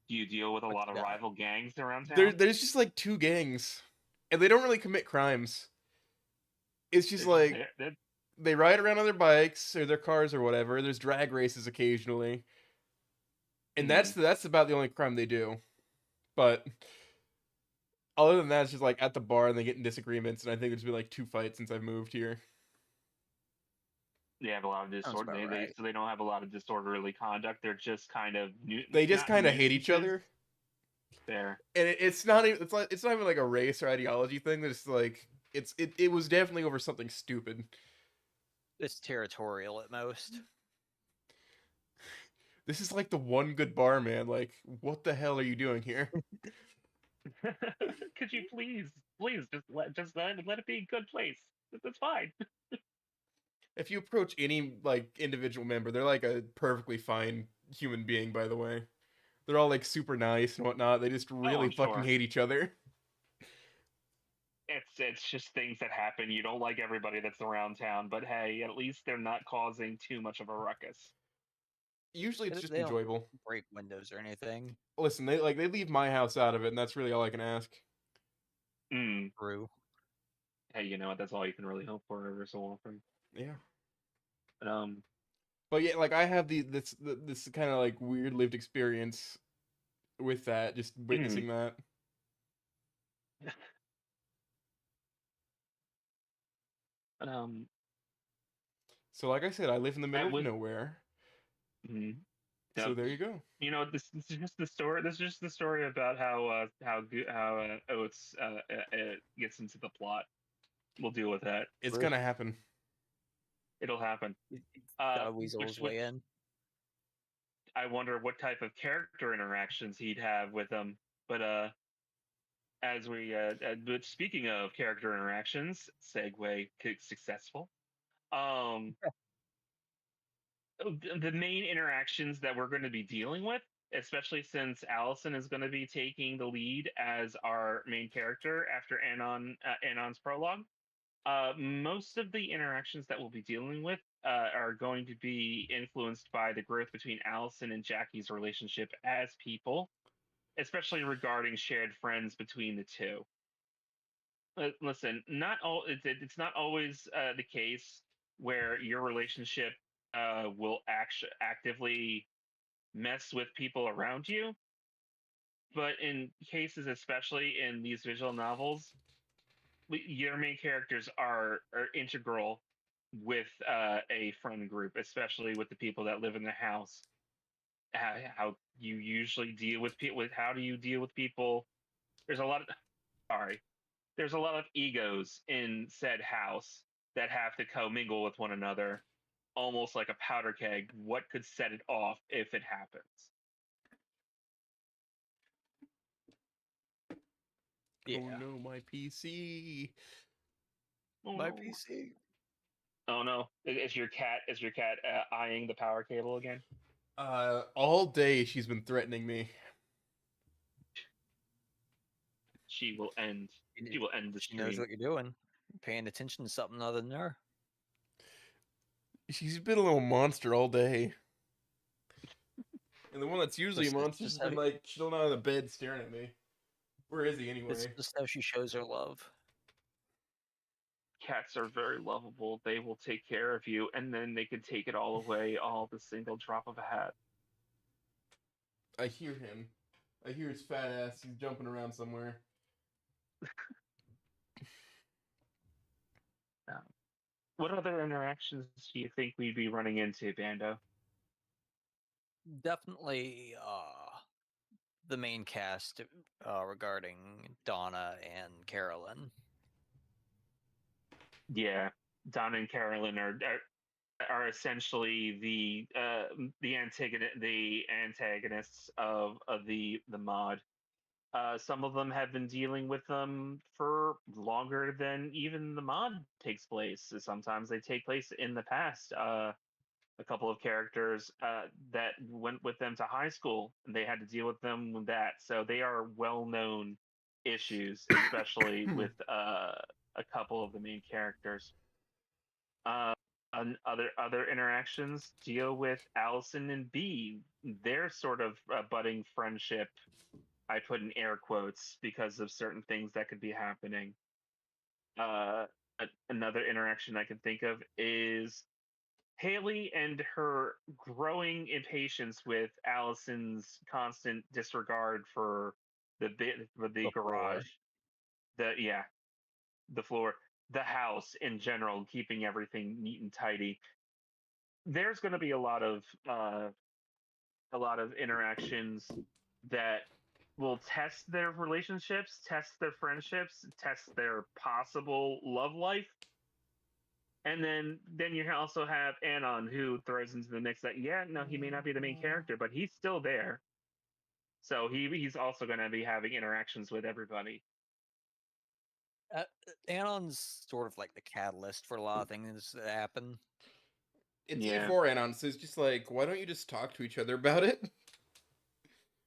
do you deal with a What's lot of that? rival gangs around town? There's just like two gangs, and they don't really commit crimes. It's just like they ride around on their bikes or their cars or whatever. There's drag races occasionally, and that's about the only crime they do. But other than that, it's just like at the bar and they get in disagreements. And I think there's been like 2 fights since I've moved here. They have a lot of Sounds disorder. about right. So they don't have a lot of disorderly conduct. They're just kind of They just not kind of hate each nuisances. other, There. and it's not even it's not even like a race or ideology thing. It's like it was definitely over something stupid. It's territorial at most. This is like the one good bar, man. Like, what the hell are you doing here? Could you please let it be a good place. That's fine. If you approach any like individual member, they're like a perfectly fine human being, by the way. They're all like super nice and whatnot. They just really I'm fucking sure. hate each other. It's just things that happen. You don't like everybody that's around town, but hey, at least they're not causing too much of a ruckus. Usually it's just They don't enjoyable. break windows or anything. Listen, they leave my house out of it, and that's really all I can ask. Mm. True. Hey, you know what? That's all you can really hope for every so often. Yeah. But But yeah, like I have this kind of like weird lived experience with that, just witnessing that. but So like I said, I live in the middle of with nowhere. mm, So yep. there you go. You know, this is just the story. This is just the story about how Oates gets into the plot. We'll deal with that. It's gonna happen. It'll happen. Gotta weasel his way in. I wonder what type of character interactions he'd have with them. But but speaking of character interactions, segue successful. The main interactions that we're going to be dealing with, especially since Allison is going to be taking the lead as our main character after Anon's prologue. Most of the interactions that we'll be dealing with are going to be influenced by the growth between Allison and Jackie's relationship as people, especially regarding shared friends between the two. Listen, not all it's not always the case where your relationship will actively mess with people around you, but in cases, especially in these visual novels, your main characters are integral with a friend group, especially with the people that live in the house. How you usually deal with people? With how do you deal with people? There's a lot of sorry. There's a lot of egos in said house that have to commingle with one another, almost like a powder keg. What could set it off if it happens? Yeah. Oh no, my PC. Oh, My no. PC. Oh no! Is your cat eyeing the power cable again? All day she's been threatening me. She will end. You She will end the She knows stream. what you're doing. Paying attention to something other than her. She's been a little monster all day. And the one that's usually a This is monster has just how been like chilling out of the bed staring at me. Where is he It's anyway? just how she shows her love. Cats are very lovable. They will take care of you, and then they can take it all away, all the single drop of a hat. I hear him. I hear his fat ass. He's jumping around somewhere. What other interactions do you think we'd be running into, Bando? Definitely the main cast regarding Donna and Carolyn. Yeah, Don and Carolyn are essentially the antagonists of the mod. Some of them have been dealing with them for longer than even the mod takes place. Sometimes they take place in the past. A couple of characters that went with them to high school, and they had to deal with them with that. So they are well-known issues, especially with a couple of the main characters. Other interactions deal with Allison and B. Their sort of budding friendship. I put in air quotes because of certain things that could be happening. Another interaction I can think of is Haley and her growing impatience with Allison's constant disregard for the The garage, floor. the floor, the house in general, keeping everything neat and tidy. There's going to be a lot of interactions that will test their relationships, test their friendships, test their possible love life. And then you also have Anon, who throws into the mix that he may not be the main character, but he's still there. So he's also going to be having interactions with everybody. Anon's sort of like the catalyst for a lot of things that happen. It's Yeah. before Anon, so it's just like, why don't you just talk to each other about it?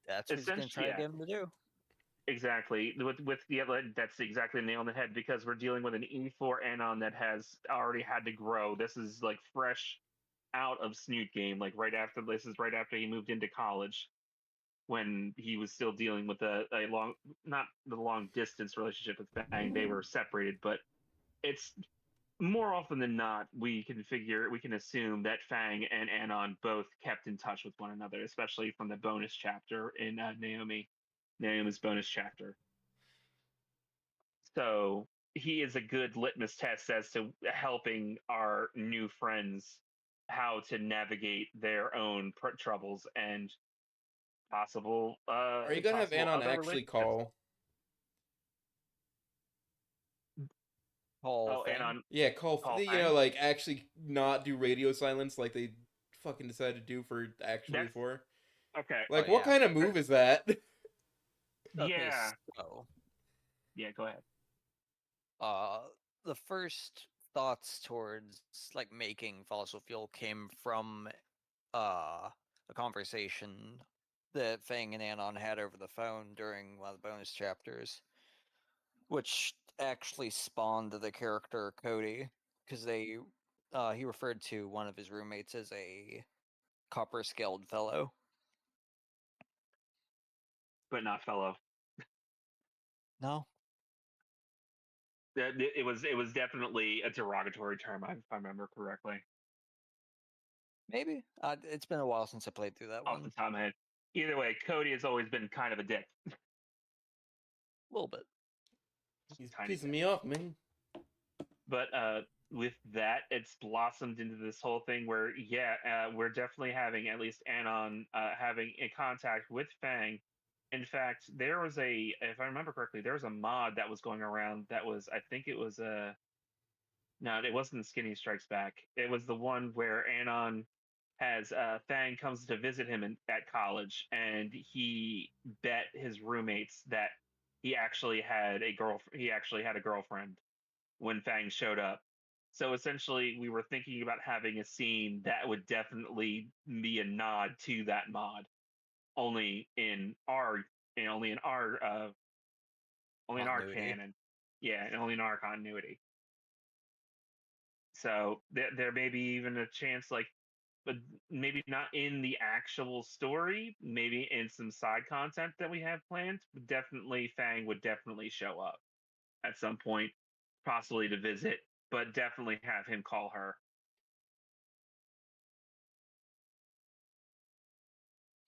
That's what he's going to try to get him to do. Exactly. That's exactly the nail on the head, because we're dealing with an E4 Anon that has already had to grow. This is like fresh out of Snoot game, like right after he moved into college, when he was still dealing with a long, not the long distance relationship with Fang. They were separated, but it's more often than not, we can assume that Fang and Anon both kept in touch with one another, especially from the bonus chapter in Naomi's bonus chapter. So he is a good litmus test as to helping our new friends how to navigate their own troubles and possible Are you gonna have Anon other actually relationships. call? Anon. Yeah, call. Call You Fang? know, like actually not do radio silence like they fucking decided to do for actually That's- for. Okay. Like, Oh, what yeah. kind of move is that? Yeah. So, Yeah. Go ahead. the first thoughts towards like making fossil fuel came from a conversation that Fang and Anon had over the phone during one of the bonus chapters, which actually spawned the character Cody, because he referred to one of his roommates as a copper-scaled fellow. But not fellow. No, It was definitely a derogatory term, if I remember correctly, maybe. It's been a while since I played through that off one. the top of my head. Either way, Cody has always been kind of a dick. A little bit. He's tiny pissing bit. me off, man. But with that, it's blossomed into this whole thing where, we're definitely having at least Anon having a contact with Fang. In fact, there was if I remember correctly, there was a mod that was going around that was, I think it was no, it wasn't Skinny Strikes Back. It was the one where Anon has Fang comes to visit him at college, and he bet his roommates that he actually had a girlfriend when Fang showed up. So essentially, we were thinking about having a scene that would definitely be a nod to that mod, only in our, only in our, only in our Continuity. canon, yeah, and only in our continuity. So there may be even a chance, like, but maybe not in the actual story, maybe in some side content that we have planned. But definitely, Fang would definitely show up at some point, possibly to visit, but definitely have him call her.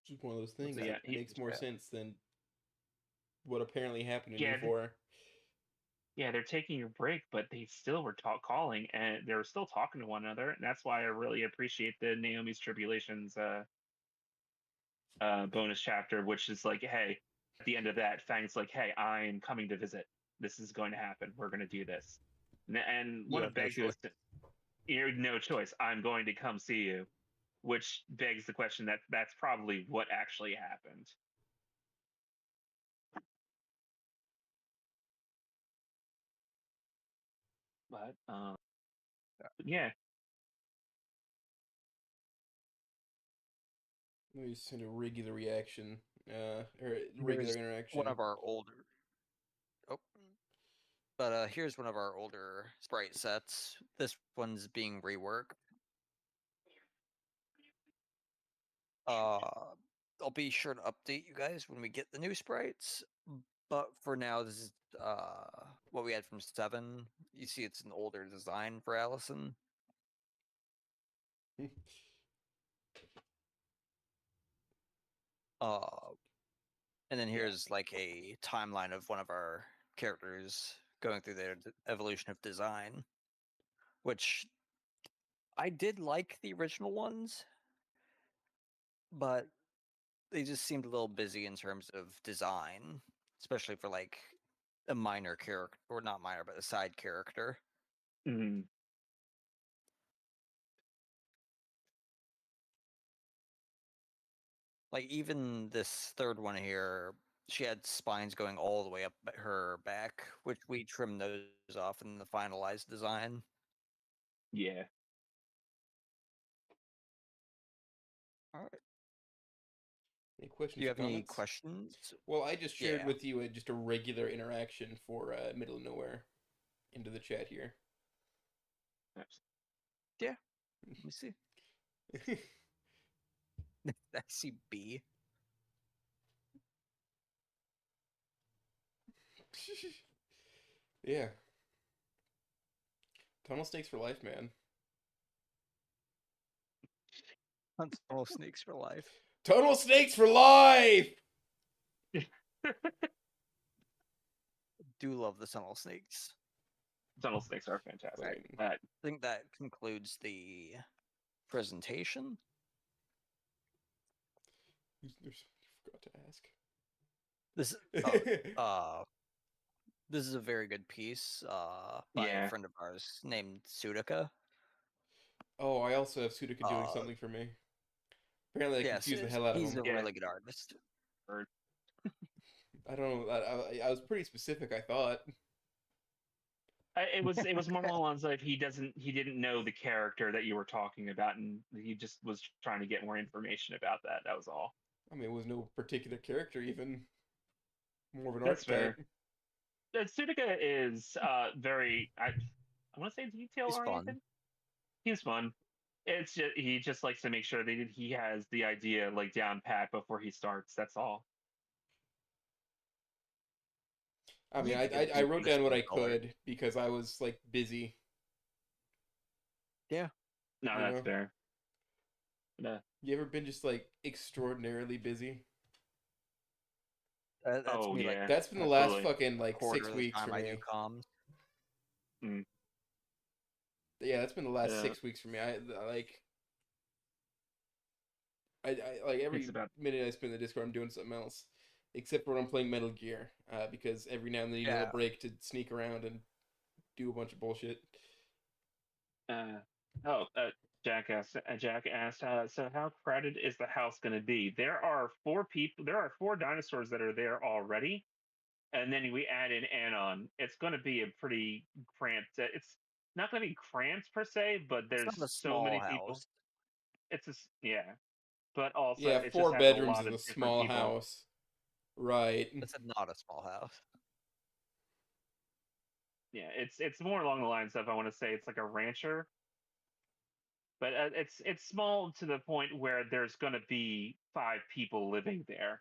Just one of those things So that yeah, makes more sense than what apparently happened in yeah, E4. yeah, they're taking a break, but they still were calling, and they were still talking to one another, and that's why I really appreciate the Naomi's Tribulations bonus chapter, which is like, hey, at the end of that, Fang's like, hey, I'm coming to visit. This is going to happen. We're going to do this, and You what have it no begs choice. is, you no choice. I'm going to come see you, which begs the question that that's probably what actually happened. But yeah, Let me send a regular reaction, or regular Here's one interaction. of our older. Oh, but here's one of our older sprite sets. This one's being reworked. I'll be sure to update you guys when we get the new sprites. But for now, this is what we had from 7. You see, it's an older design for Allison. And then here's like a timeline of one of our characters going through their evolution of design, which I did like the original ones, but they just seemed a little busy in terms of design, especially for like a minor character, or not minor, but a side character. mm, Like even this third one here, she had spines going all the way up her back, which we trimmed those off in the finalized design. yeah. All right. Any questions Do you or have any comments? questions? Well, I just shared Yeah. with you just a regular interaction for Middle of Nowhere into the chat here. Yeah. Let me see. I see B. Yeah. Tunnel snakes for life, man. Tunnel snakes for life. Tunnel snakes for life! Do love the tunnel snakes. Tunnel snakes are fantastic. I think that concludes the presentation. Forgot to ask. This this is a very good piece by a friend of ours named Sudica. Oh, I also have Sudica doing something for me. Apparently, I confused the hell out of him. He's a really good artist. I don't know. I was pretty specific, I thought. It was more along the lines of he didn't know the character that you were talking about, and he just was trying to get more information about that. That was all. I mean, it was no particular character, even. More of an That's archetype. fair. Sudica is very, I want to say, detail oriented. He's fun. It's just he just likes to make sure that he has the idea like down pat before he starts. That's all. I mean, I wrote down what I could because I was like busy. Yeah. No, that's fair. No. You ever been just like extraordinarily busy? That's me, like, That's been the last fucking like quarter 6 of the weeks for time I do me. comms. Yeah, that's been the last Yeah. 6 weeks for me. I like every minute I spend in the Discord, I'm doing something else, except for when I'm playing Metal Gear, because every now and then you need a little break to sneak around and do a bunch of bullshit. Jack asked, so how crowded is the house going to be? There are 4 dinosaurs that are there already, and then we add in Anon. It's going to be a pretty cramped. It's not going to be cramped per se, but there's It's not a so many small people. house. Yeah, but also Yeah, it 4 just has a bedrooms lot is of a different small people. house, right? It's not a small house. Yeah, it's more along the lines of, I want to say it's like a rancher, but it's small to the point where there's going to be 5 people living there.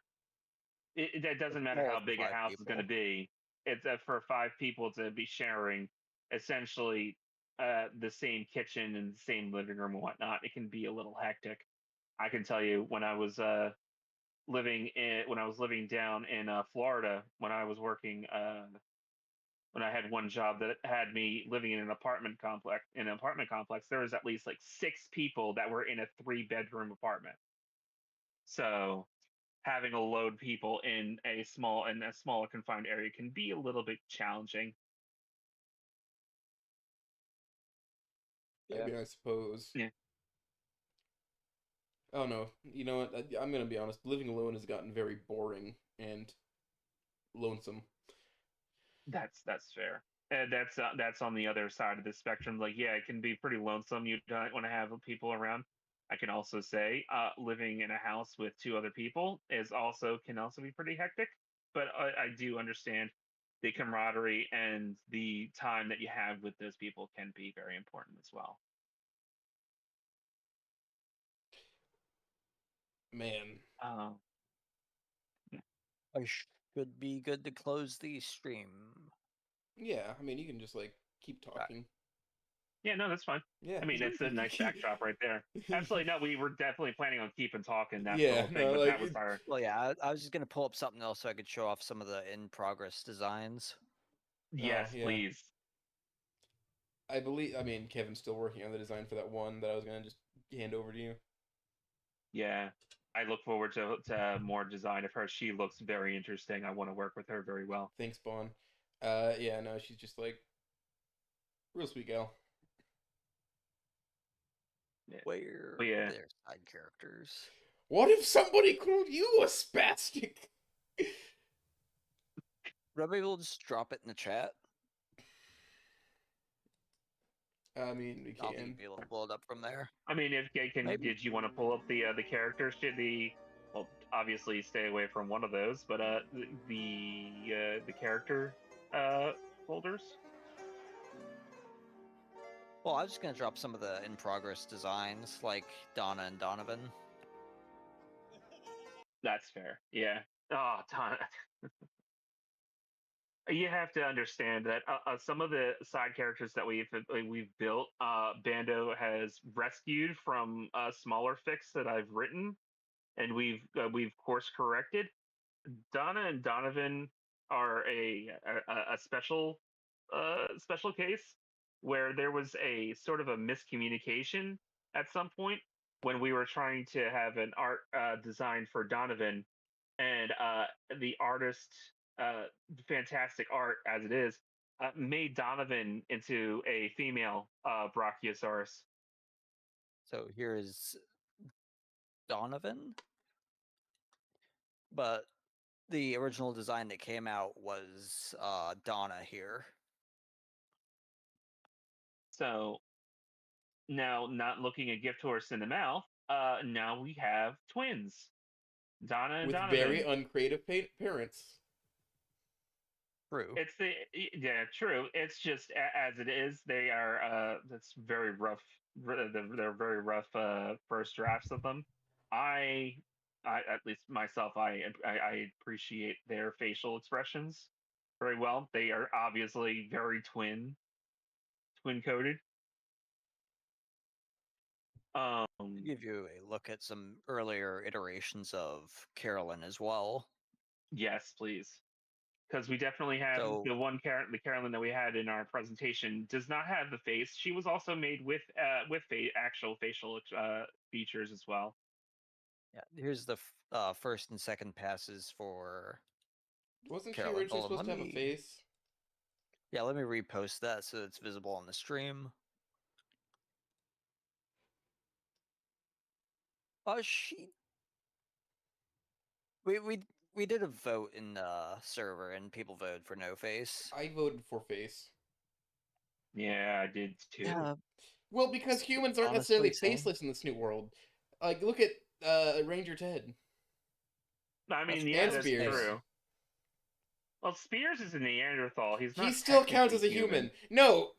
That doesn't matter Small how for big a 5 house is going to people. be. It's for 5 people to be sharing essentially the same kitchen and the same living room and whatnot. It can be a little hectic. I can tell you when I was living down in Florida, when I was working when I had one job that had me living in an apartment complex, there was at least like 6 people that were in a 3-bedroom apartment. So having to load people in a smaller confined area can be a little bit challenging. I mean, I suppose. Yeah. Oh no, you know what? I'm gonna be honest. Living alone has gotten very boring and lonesome. That's fair. That's on the other side of the spectrum. Like, yeah, it can be pretty lonesome. You don't want to have people around. I can also say, living in a house with 2 other people can also be pretty hectic. But I do understand the camaraderie and the time that you have with those people can be very important as well. Man. I should be good to close the stream. Yeah, I mean, you can just like keep talking. Yeah, no, that's fine. Yeah, I mean, it's a nice backdrop right there. Absolutely, no, we were definitely planning on keeping talking. That's the whole thing, but that was our. Well, yeah, I was just gonna pull up something else so I could show off some of the in-progress designs. Yes, please. I mean, Kevin's still working on the design for that one that I was gonna just hand over to you. Yeah, I look forward to more design of her. She looks very interesting. I want to work with her very well. Thanks, Spawn. Yeah, no, she's just like real sweet gal. Yeah. Where yeah. their side characters? What if somebody called you a spastic? Maybe we'll just drop it in the chat. I mean, we can. I think you'd be able to blow it up from there. I mean, did you want to pull up the characters? Well, obviously stay away from one of those, but the character folders. Well, I was just gonna drop some of the in-progress designs, like Donna and Donovan. That's fair. Yeah. Oh, Donna. You have to understand that some of the side characters that we've built, Bando has rescued from smaller fics that I've written, and we've course corrected. Donna and Donovan are a special special case where there was a sort of a miscommunication at some point when we were trying to have an art design for Donovan, and the artist, fantastic art as it is, made Donovan into a female Brachiosaurus. So here is Donovan, but the original design that came out was Donna here. So now, not looking a gift horse in the mouth, now we have twins, Donna and with Donovan. very uncreative parents. True. True. It's just as it is. They are. That's very rough. They're very rough first drafts of them. I at least myself, I appreciate their facial expressions very well. They are obviously very twin coded. To give you a look at some earlier iterations of Carolyn as well. Yes, please. Because we definitely have So the Carolyn that we had in our presentation does not have the face. She was also made with actual facial features as well. yeah, here's the first and second passes for Wasn't she Carolyn. originally Hold on, supposed to have a face? Yeah, let me repost that so it's visible on the stream. She. We did a vote in the server and people voted for no face. I voted for face. Yeah, I did too. Yeah. Well, because humans aren't Honestly, necessarily same. faceless in this new world. Like, look at Ranger Ted. I mean, That's yeah, and that's Spears. true. Well, Spears is a Neanderthal. He's not. He still counts as a technically human. No.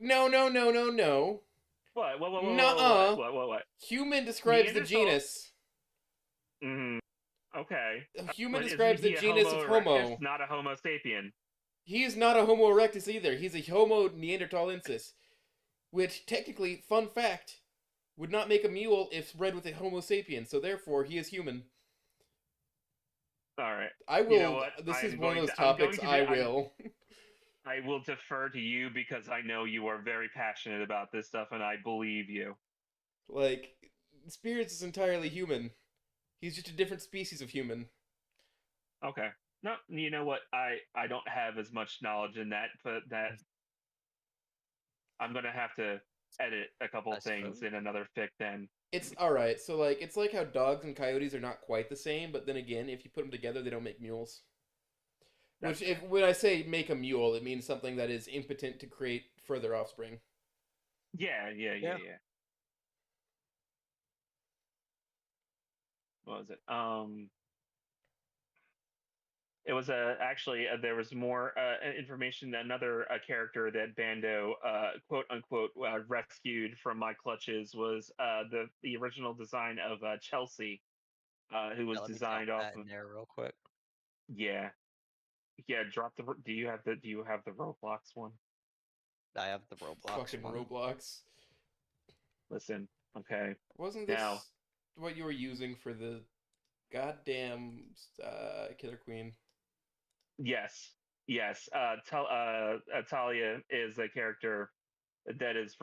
What? Nuh-uh. What? Human describes the Neanderthal- genus. Okay. Human But describes isn't the he a genus Homo of erectus, Homo. not a Homo sapien? He is not a Homo erectus either. He's a Homo neanderthalensis. Which, technically, fun fact, would not make a mule if bred with a Homo sapien, so therefore he is human. All right. I will. You know what? This is I'm one of going those to- I'm topics going to I will. I will defer to you because I know you are very passionate about this stuff, and I believe you. Like, Spears is entirely human. He's just a different species of human. Okay. No, you know what? I don't have as much knowledge in that, but that I'm gonna have to edit a couple I things suppose. in another fic then. It's alright, so like, it's like how dogs and coyotes are not quite the same, but then again, if you put them together, they don't make mules. That's Which, when I say make a mule, it means something that is impotent to create further offspring. Yeah. Yeah. What was it? It was actually there was more information. Another character that Bando quote unquote rescued from my clutches was the original design of Chelsea, who was Let me drop designed off that of in there real quick. yeah. Drop the. Do you have the Roblox one? I have the Roblox Fucking one. Roblox. Listen, okay. Wasn't Now- this what you were using for the goddamn Killer Queen? Yes. Talia is a character that is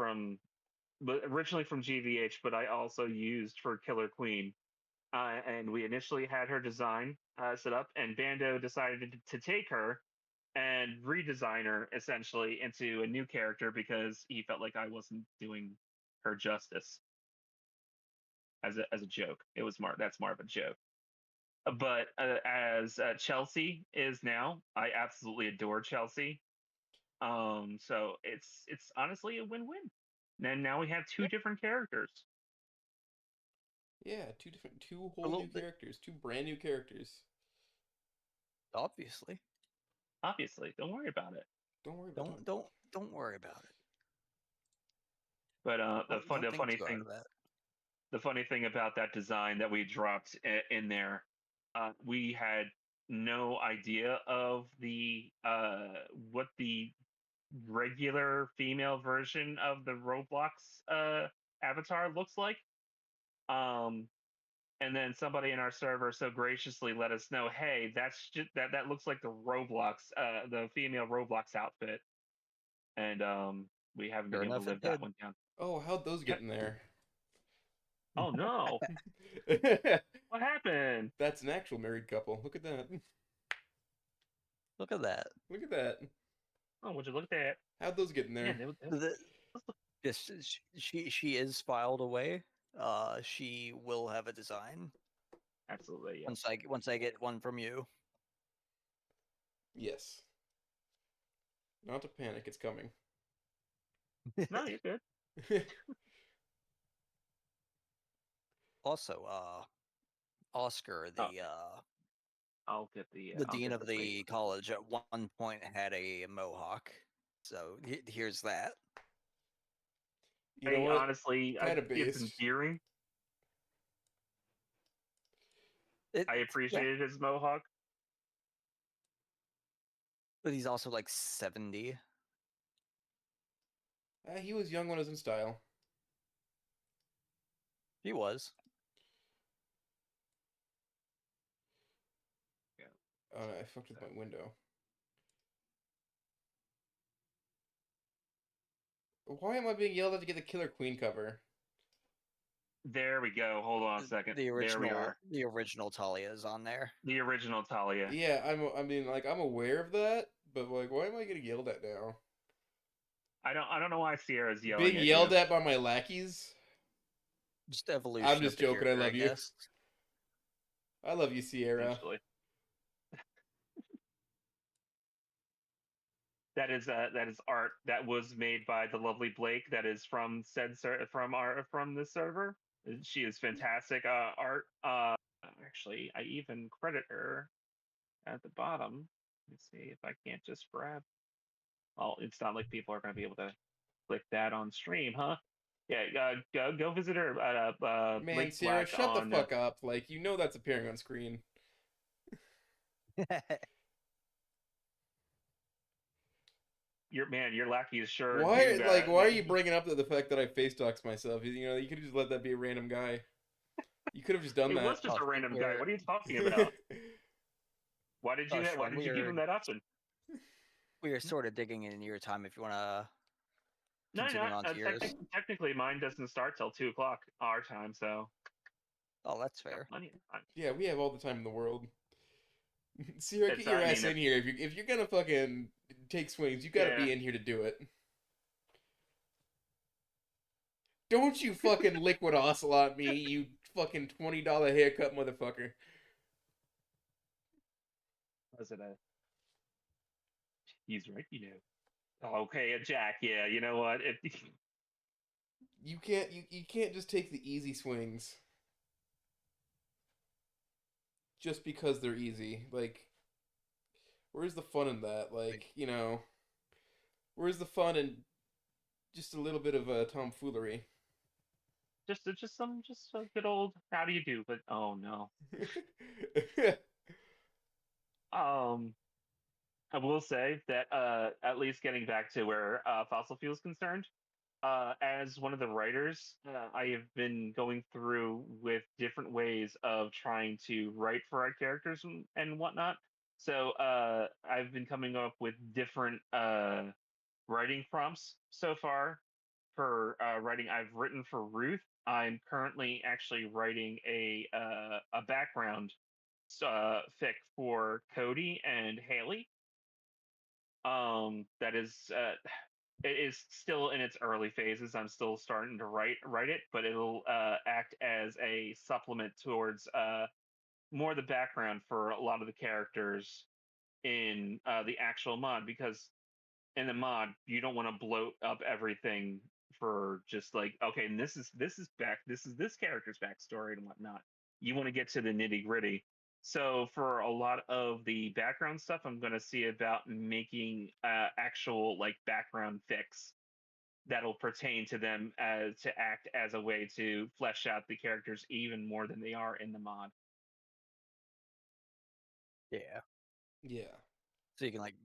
originally from GVH, but I also used for Killer Queen. And we initially had her design set up, and Bando decided to take her and redesign her essentially into a new character because he felt like I wasn't doing her justice as a joke. That's more of a joke. But as Chelsea is now, I absolutely adore Chelsea. So it's honestly a win-win. And now we have two different characters. Yeah, two whole new characters, two brand new characters. Obviously. Don't worry about it. Don't worry about it. Don't worry about it. But The funny thing about that design that we dropped in there, we had no idea of the what the regular female version of the Roblox avatar looks like. And then somebody in our server so graciously let us know, hey, that's just that looks like the female Roblox outfit. And we haven't been able to live that one down. Oh, how'd those get in there? Oh no. What happened? That's an actual married couple. Look at that. Look at that. Look at that. Oh, would you look at that? How'd those get in there? Yes, she is filed away. She will have a design. Absolutely. Yeah. Once I get one from you. Yes. Not to panic, it's coming. No, you're good. Also, Oscar, I'll get the dean of the college at one point had a mohawk. So here's that. You know what? Honestly, it's endearing. I appreciated his mohawk. But he's also like 70. He was young when he was in style. He was. I fucked with my window. Why am I being yelled at to get the Killer Queen cover? There we go. Hold on a second. The There we are. original Talia is on there. The original Talia. Yeah, I mean, like, I'm aware of that, but like, why am I getting yelled at now? I don't know why Sierra's yelling Being at yelled you. at by my lackeys? Just evolution. I'm just of the joking. I character, love you. guess. I love you, Sierra. Essentially. That is art that was made by the lovely Blake. That is from from this server. She is fantastic art. Actually, I even credit her at the bottom. Let's see if I can't just grab. Well, it's not like people are going to be able to click that on stream, huh? Yeah, go visit her at Man, Blake Sierra, Black shut the on. fuck up. Like, you know that's appearing on screen. Your lackey is sure. Why, do, like, why are you bringing up the fact that I face doxed myself? You know, you could have just let that be a random guy. You could have just done It that. was just a random guy. What are you talking about? Why did you? Why did you give him that option? We are sort of digging in your time if you want to No, continue no. on to yours. Technically, mine doesn't start till 2:00 our time, so. Oh, that's fair. Plenty of time. Yeah, we have all the time in the world. Sierra, get your I ass mean, in here. If you're gonna fucking take swings, you gotta Yeah. be in here to do it. Don't you fucking liquid ocelot me, you fucking $20 haircut motherfucker. Was it a? He's right, you know. Okay, a jack. Yeah, you know what? You can't just take the easy swings. Just because they're easy. Like, where's the fun in that? Like, you know, where's the fun in just a little bit of tomfoolery? just a good old how do you do? But oh no. I will say that at least getting back to where fossil fuel is concerned, as one of the writers, I have been going through with different ways of trying to write for our characters and whatnot. So I've been coming up with different writing prompts so far for writing. I've written for Ruth. I'm currently actually writing a background fic for Cody and Haley. That is it is still in its early phases. I'm still starting to write it, but it'll act as a supplement towards more the background for a lot of the characters in the actual mod, because in the mod you don't want to bloat up everything for just like, okay, and this is this character's backstory and whatnot. You want to get to the nitty gritty. So for a lot of the background stuff, I'm going to see about making actual like background fics that'll pertain to them as to act as a way to flesh out the characters even more than they are in the mod. Yeah. Yeah. So you can like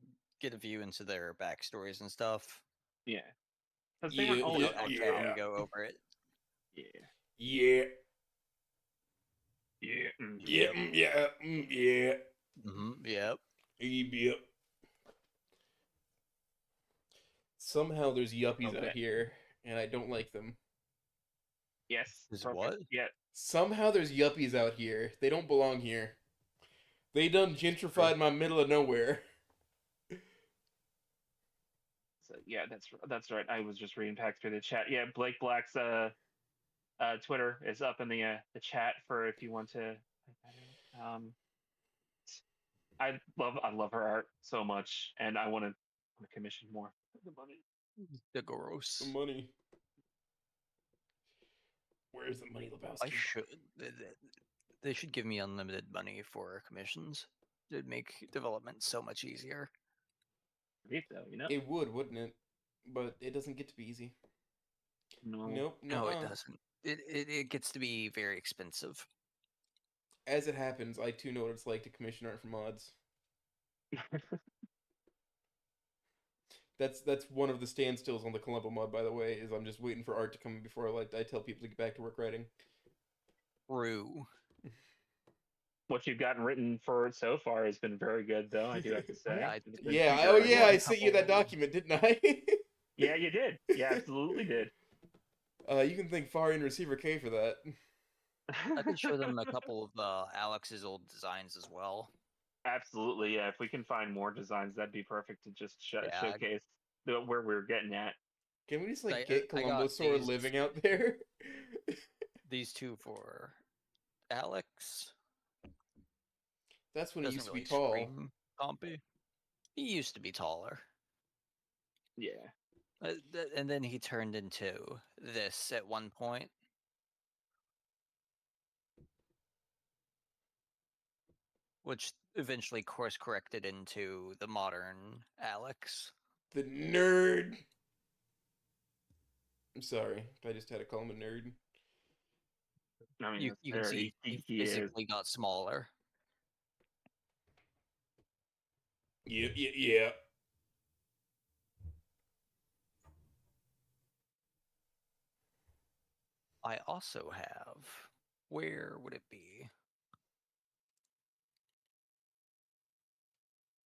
get a view into their backstories and stuff. Yeah, because they weren't always Without having to go over it. Yeah. Yeah. Yeah. Yeah. Yeah. Yeah. Yep. Yep. Somehow there's yuppies out here, and I don't like them. Yes. Is perfect. what? Yeah. Somehow there's yuppies out here. They don't belong here. They done gentrified my middle of nowhere. So yeah, that's right. I was just reading back through the chat. Yeah, Blake Black's Twitter is up in the chat for if you want to. I love her art so much, and I want to commission more. The money. The gross. The money. Where's the money, Lebowski? I should. They should give me unlimited money for commissions. It'd make development so much easier. Great though, you know. It would, wouldn't it? But it doesn't get to be easy. No. Nope. No, it doesn't. It gets to be very expensive. As it happens, I too know what it's like to commission art for mods. That's one of the standstills on the Columbo mod, by the way, is I'm just waiting for art to come before I tell people to get back to work writing. True. What you've gotten written for it so far has been very good, though. I do have to say. Yeah, It's been Yeah. very Oh yeah, I good. sent you that document, didn't I? Yeah, you did. You absolutely did. You can thank Far in Receiver K for that. I could show them a couple of Alex's old designs as well. Absolutely, yeah. If we can find more designs, that'd be perfect to just Yeah, showcase where we're getting at. Can we just I- like get I got Columbosaur living out there? these two for Alex. That's when he Doesn't used to be really tall. scream Compy. He used to be taller. Yeah. And then he turned into this at one point. Which eventually course corrected into the modern Alex. The nerd. I'm sorry, I just had to call him a nerd. I mean, You that's can fair. see he He is. physically got smaller. Yeah. I also have. Where would it be?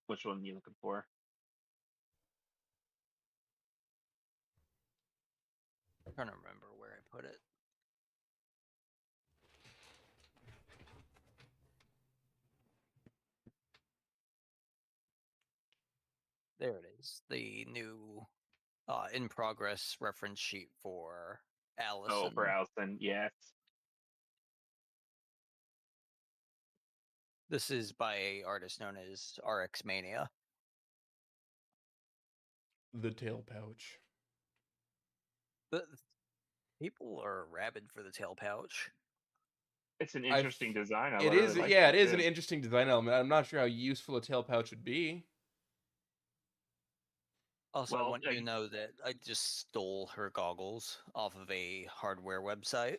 Which one are you looking for? I'm trying to remember where I put it. There it is. The new in progress reference sheet for Allison. Oh, for Allison, yes. This is by an artist known as RX Mania. The tail pouch. The people are rabid for the tail pouch. It's an interesting design. It really is, like yeah, it it is too. an interesting design element. I'm not sure how useful a tail pouch would be. Also, Well, I want you to know that I just stole her goggles off of a hardware website.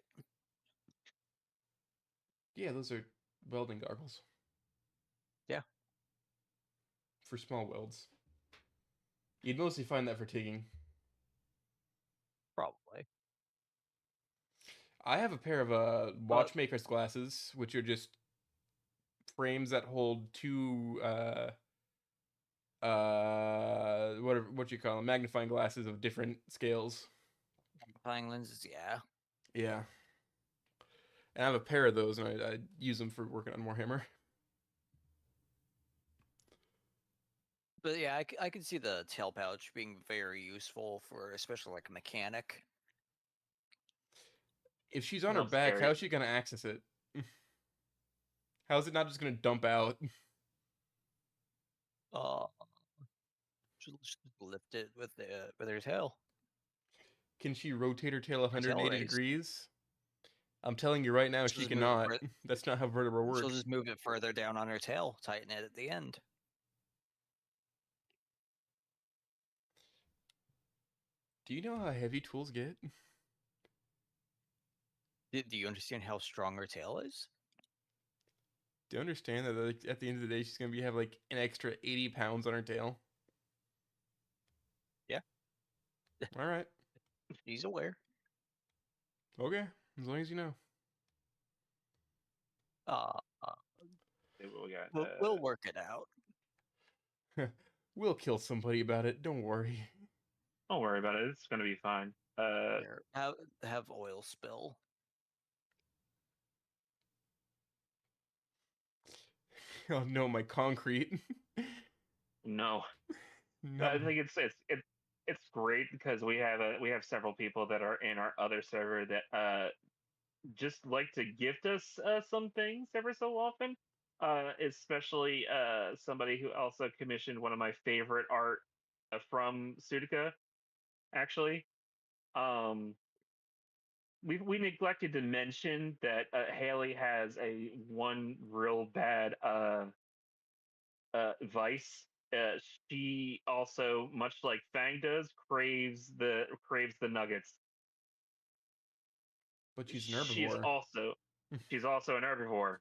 Yeah, those are welding goggles. Yeah. For small welds. You'd mostly find that for TIGging. Probably. I have a pair of watchmaker's glasses, which are just frames that hold two what you call them, magnifying glasses of different scales. Magnifying lenses, yeah. Yeah. And I have a pair of those, and I use them for working on Warhammer. But yeah, I can see the tail pouch being very useful for especially like a mechanic. If she's on her Well, back, scary. how is she going to access it? How is it not just going to dump out? She'll just lift it with her tail. Can she rotate her tail Her tail 180 raised. degrees? I'm telling you right now, She'll she just move it cannot. That's not how vertebra works. She'll just move it further down on her tail, tighten it at the end. Do you know how heavy tools get? Do you understand how strong her tail is? Do you understand that like, at the end of the day, she's gonna have like an extra 80 pounds on her tail? Yeah. All right. She's aware. Okay, as long as you know. We got, We'll work it out. We'll kill somebody about it. Don't worry. Don't worry about it. It's gonna be fine. Here, have oil spill. Oh no, my concrete. No. No. I think it's great because we have several people that are in our other server that just like to gift us some things every so often. Especially somebody who also commissioned one of my favorite art from Sudica. Actually, um, we neglected to mention that Haley has a one real bad vice. She also, much like Fang does, craves the nuggets. But she's an herbivore. She's also an herbivore.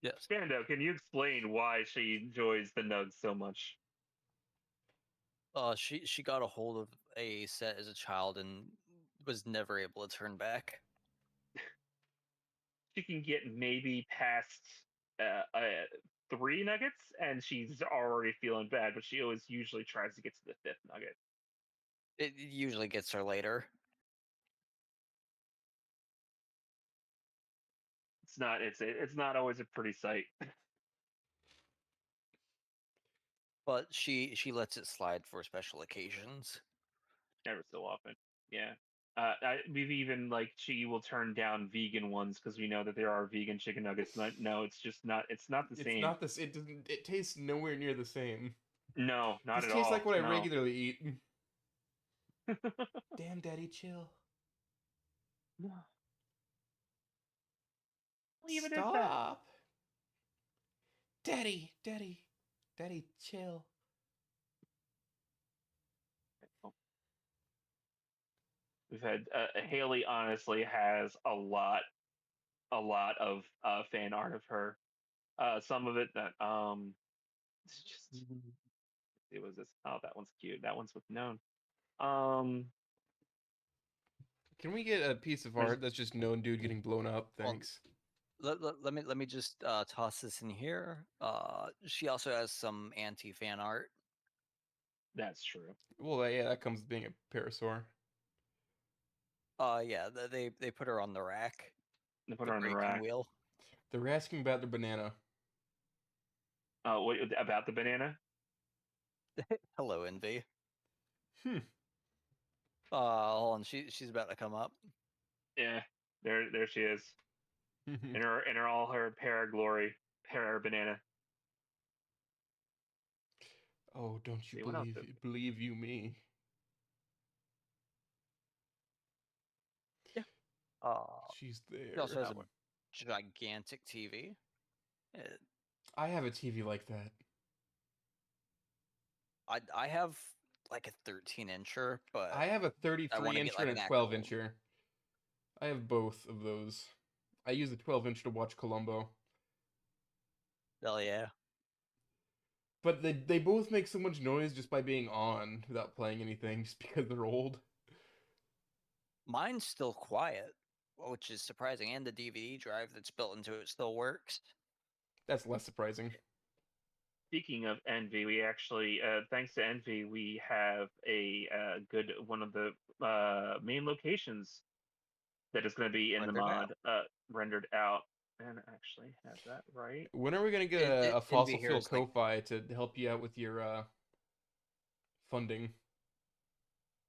Yes. Stando, can you explain why she enjoys the nugs so much? She got a hold of a set as a child and was never able to turn back. She can get maybe past 3 nuggets, and she's already feeling bad. But she always usually tries to get to the 5th nugget. It usually gets her later. It's not always a pretty sight. But she lets it slide for special occasions. Ever so often, yeah. We've even like she will turn down vegan ones because we know that there are vegan chicken nuggets. No, it's just not. It's not the It's same. not this. It doesn't. It tastes nowhere near the same. No, not This at tastes all. like what I No. regularly eat. Damn, Daddy, chill. Even is that? Stop. Daddy, chill. We've had Haley honestly has a lot of fan art of her. Some of it that it's just it was this. Oh, that one's cute. That one's with known. Can we get a piece of art that's just known dude getting blown up? Thanks. Let me just toss this in here. She also has some anti-fan art. That's true. Well, yeah, that comes with being a parasaur. Yeah, they put her on the rack. They put her on the breaking rack. wheel. They're asking about the banana. What about the banana? Hello, Envy. Hmm. Hold on, she's about to come up. Yeah, there she is. in her all her para glory, para banana. Oh, don't you believe you me? Yeah. She's there. She also has a gigantic TV. I have a TV like that. I have like a 13-incher, but I have a 33-incher like and a 12-incher. I have both of those. I use the 12-inch to watch Columbo. Hell yeah. But they both make so much noise just by being on without playing anything, just because they're old. Mine's still quiet, which is surprising, and the DVD drive that's built into it still works. That's less surprising. Speaking of Envy, we actually, thanks to Envy, we have a good one of the main locations that is going to be in the mod rendered out. And actually have that right. When are we going to get a fossil fuel Ko-Fi to help you out with your funding?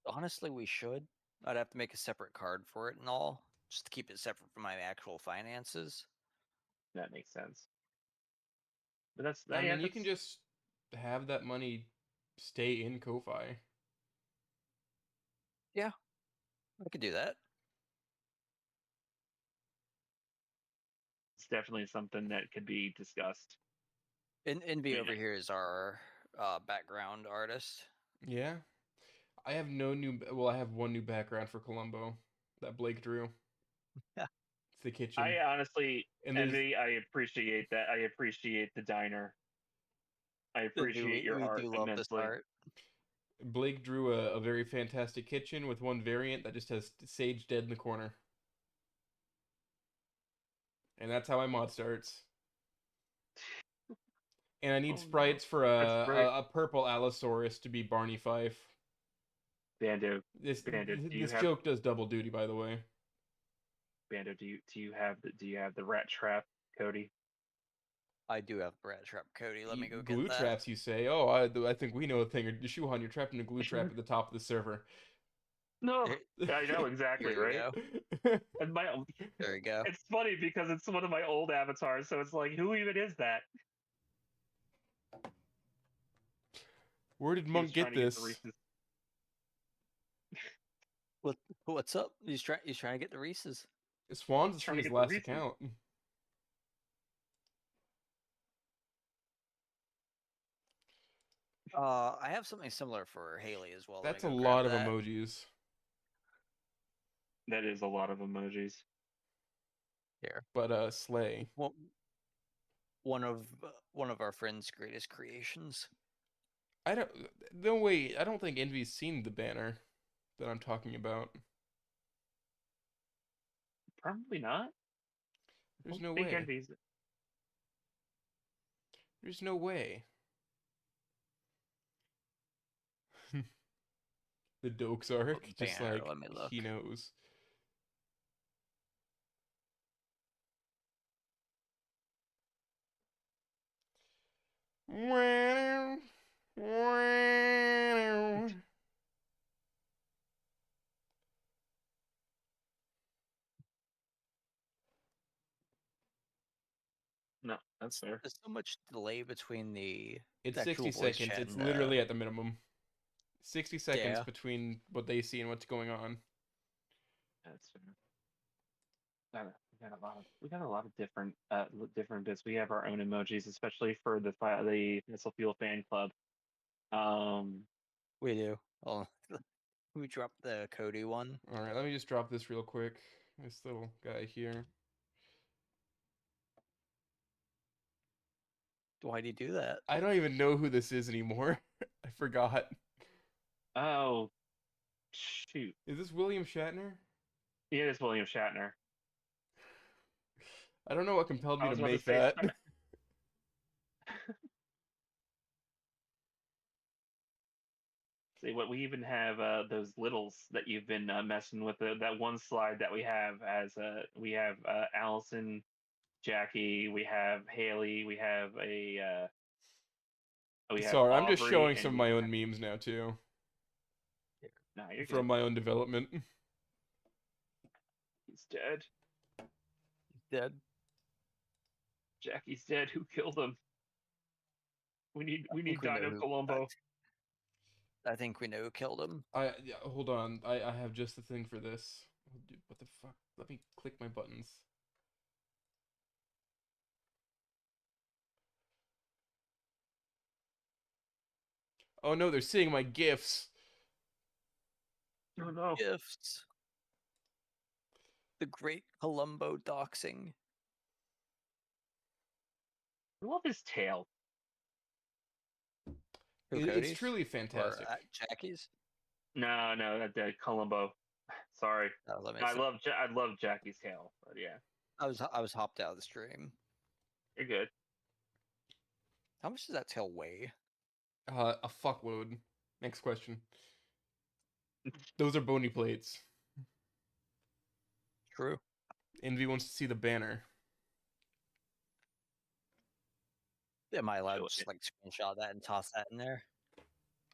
Honestly, we should. I'd have to make a separate card for it and all, just to keep it separate from my actual finances. That makes sense. But that's I mean, you can just have that money stay in Ko-Fi. Yeah, I could do that. It's definitely something that could be discussed. Envy over here is our background artist. Yeah. I have no new... Well, I have one new background for Columbo that Blake drew. Yeah. It's the kitchen. I honestly, Envy, I appreciate that. I appreciate the diner. I appreciate your art immensely. Blake drew a very fantastic kitchen with one variant that just has Sage dead in the corner. And that's how my mod starts. And I need sprites for a purple Allosaurus to be Barney Fife. Bando. This joke does double duty, by the way. Bando, do you have the rat trap, Cody? I do have rat trap, Cody. Let me go get that. Glue traps, you say? Oh, I think we know a thing. Shuhan, you're trapped in a glue trap at the top of the server. No, I know exactly, right? And there you go. It's funny because it's one of my old avatars, so it's like, who even is that? Where did Monk get this? What's up? He's trying to get the Reese's. Swan's from his last account. I have something similar for Haley as well. That's a lot of emojis. That is a lot of emojis. Here, but slay. Well, one of our friend's greatest creations. I don't think Envy's seen the banner that I'm talking about. Probably not. There's no way. There's no way. The Dokes arc, just Banner, like let me look. he knows. No, that's fair. There's so much delay between the It's actual 60 voice seconds. chat It's and literally at the minimum. 60 seconds Yeah. between what they see and what's going on. That's fair. We got a lot of different different bits. We have our own emojis, especially for the Missile Fuel fan club. we do. Oh, we dropped the Cody one. All right, let me just drop this real quick. This little guy here. Why'd he do that? I don't even know who this is anymore. I forgot. Oh, shoot! Is this William Shatner? Yeah, it's William Shatner. I don't know what compelled me I to was about make to say, that. see what we even have those littles that you've been messing with. That one slide that we have as we have Allison, Jackie, we have Haley, we have we have Sorry, I'm just Aubrey, showing and some of we my have... own memes now too. No, you're From good. my own development. He's dead. Dead. Jackie's dead. Who killed him? We need think we know Dino who- Colombo. I think we know who killed him. Hold on. I have just the thing for this. Oh, dude, what the fuck? Let me click my buttons. Oh no, they're seeing my gifs. Oh no. Gifts. The Great Columbo doxing. I love his tail. Who, It's Cody's? truly Or fantastic. Jackie's? No, that Colombo. Sorry. That makes I love Jackie's tail, but yeah, I was hopped out of the stream. you're good. How much does that tail weigh? A fuckload. Next question. Those are bony plates. True. Envy wants to see the banner. Am I allowed Show to just it. like screenshot that and toss that in there?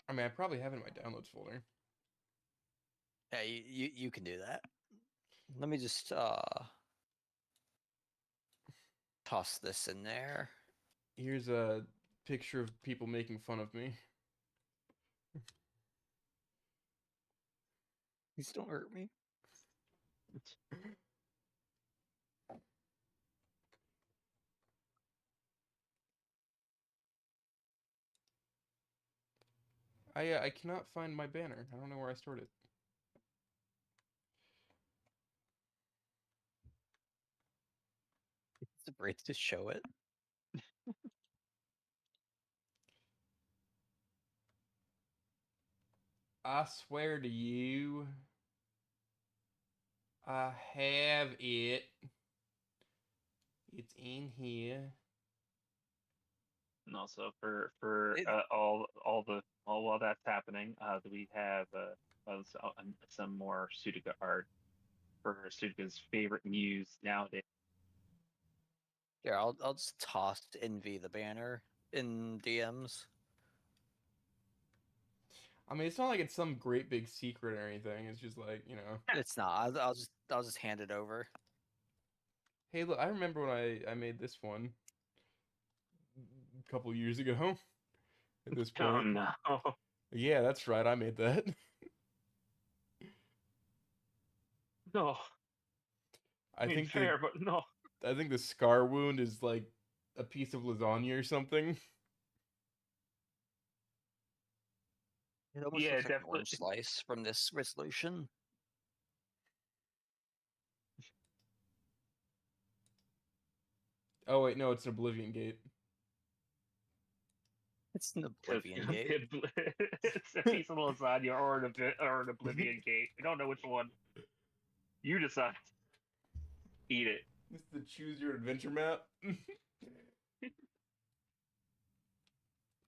I mean, I probably have it in my downloads folder. Yeah, you can do that. Let me just toss this in there. Here's a picture of people making fun of me. Please don't hurt me. I cannot find my banner. I don't know where I stored it. It's afraid to show it. I swear to you, I have it. It's in here. And also for It- all while that's happening, we have some more Sudoku art for Sudoku's favorite muse nowadays. Here, I'll just toss Envy the banner in DMs. I mean, it's not like it's some great big secret or anything. It's just like, you know. It's not. I'll just hand it over. Hey, look, I remember when I made this one a couple years ago. At this Oh point. no. Yeah, that's right. I made that. No. I think fair, but no. I think the scar wound is like a piece of lasagna or something. It almost Yeah, looks like an definitely. orange slice from this resolution. Oh wait, no, it's an Oblivion Gate. It's an Oblivion Gate. It's a piece of lasagna or an Oblivion Gate. I don't know which one. You decide. Eat it. This is the choose your adventure map.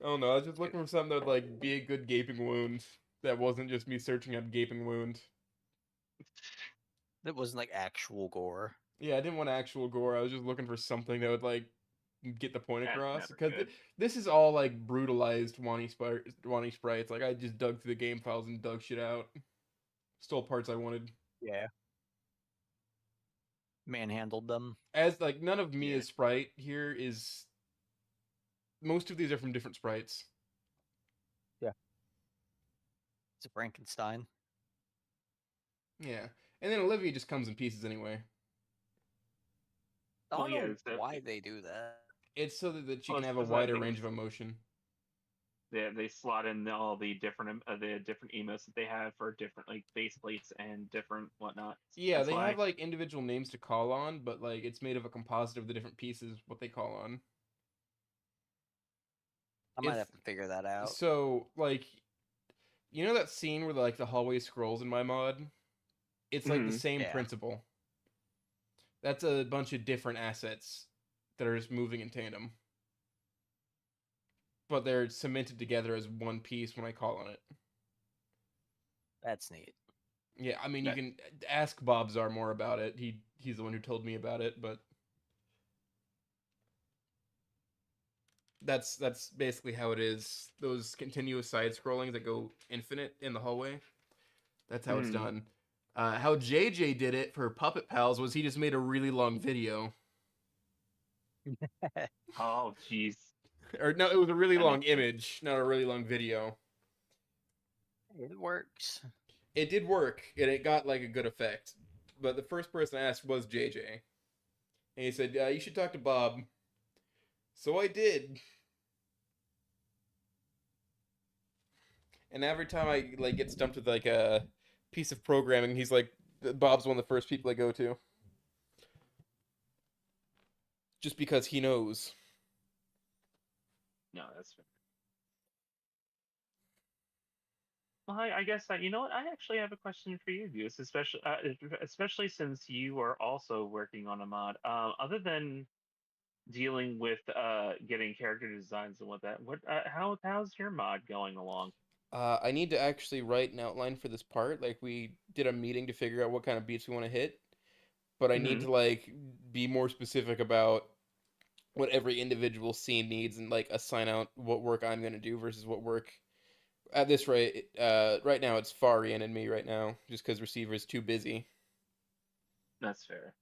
I don't know. I was just looking for something that would like be a good gaping wound. That wasn't just me searching up gaping wound. That wasn't like actual gore. Yeah, I didn't want actual gore. I was just looking for something that would like get the point That's across. never Because good. this is all like brutalized Wani sprites. Like I just dug through the game files and dug shit out. Stole parts I wanted. Yeah. Manhandled them. As like none of Yeah. Mia's sprite here is. Most of these are from different sprites. It's a Frankenstein. Yeah, and then Olivia just comes in pieces anyway. I Well, don't yeah, know it's a- why they do that. It's so that she Well, can it's have a 'cause I wider think range of emotion. they slot in all the different emotes that they have for different like base plates and different whatnot. Yeah, That's they why. have like individual names to call on, but like it's made of a composite of the different pieces what they call on. I might It's have to figure that out. so like you know that scene where like the hallway scrolls in my mod? It's like the Mhm. same Yeah. principle. That's a bunch of different assets that are just moving in tandem. But they're cemented together as one piece when I call on it. That's neat. Yeah, I mean you That- can ask Bobzar more about it. He's the one who told me about it, but that's basically how it is. Those continuous side scrollings that go infinite in the hallway. That's how it's Mhm. done. How JJ did it for Puppet Pals was he just made a really long video. Oh, jeez. Or no, it was a really That long makes sense. image, not a really long video. It works. It did work, and it got like a good effect. But the first person I asked was JJ, and he said, "You should talk to Bob." So I did. And every time I like get stumped with like a piece of programming, he's like, Bob's one of the first people I go to, just because he knows. No, that's fair. Well, I guess that you know what I actually have a question for you, Goose, especially since you are also working on a mod. Other than dealing with getting character designs and what that, how's your mod going along? I need to actually write an outline for this part. Like we did a meeting to figure out what kind of beats we want to hit, but I need Hmm. to like be more specific about what every individual scene needs and like assign out what work I'm gonna do versus what work. At this rate, right now it's Farian and me right now, just because Receiver is too busy, That's fair.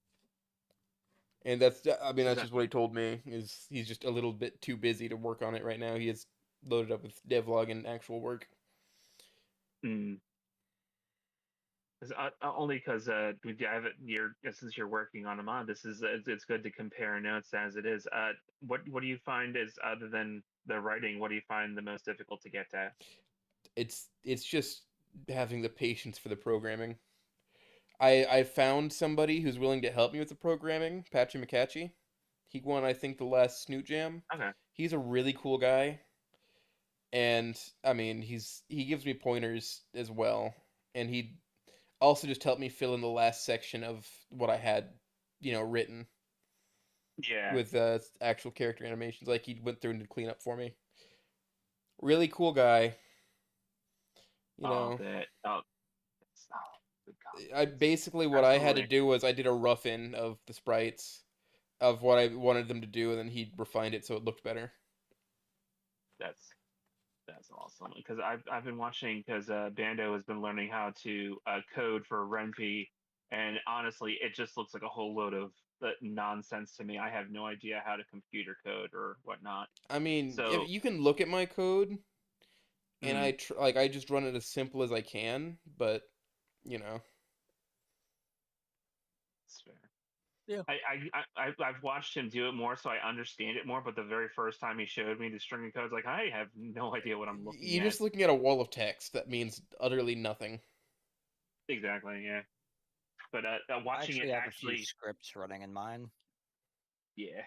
and I mean Is that's that just what he told me is he's just a little bit too busy to work on it right now. He is loaded up with devlog and actual work. mm, only because we have it. Since you're working on a mod, this is it's good to compare notes as it is. What do you find is other than the writing? What do you find the most difficult to get at? It's just having the patience for the programming. I found somebody who's willing to help me with the programming, Patchy McCatchy. He won, I think, the last Snoot Jam. Okay. He's a really cool guy, and I mean, he gives me pointers as well, and he also just helped me fill in the last section of what I had, written Yeah. with actual character animations. Like he went through and did cleanup for me. Really cool guy. You Oh, know, that. Oh, good God. I basically what I had to Absolutely. do was I did a rough in of the sprites of what I wanted them to do, and then he refined it so it looked better. That's that's awesome because I've been watching because Bando has been learning how to code for Renpy, and honestly, it just looks like a whole load of nonsense to me. I have no idea how to computer code or whatnot. I mean, if So, you can look at my code, and mm, I just run it as simple as I can, but you know, it's fair. Yeah. I've watched him do it more, so I understand it more. But the very first time he showed me the string of codes, like I have no idea what I'm looking you're at. just looking at a wall of text that means utterly nothing. Exactly, yeah. But I watching it actually have a few actually, scripts running in mine. yeah.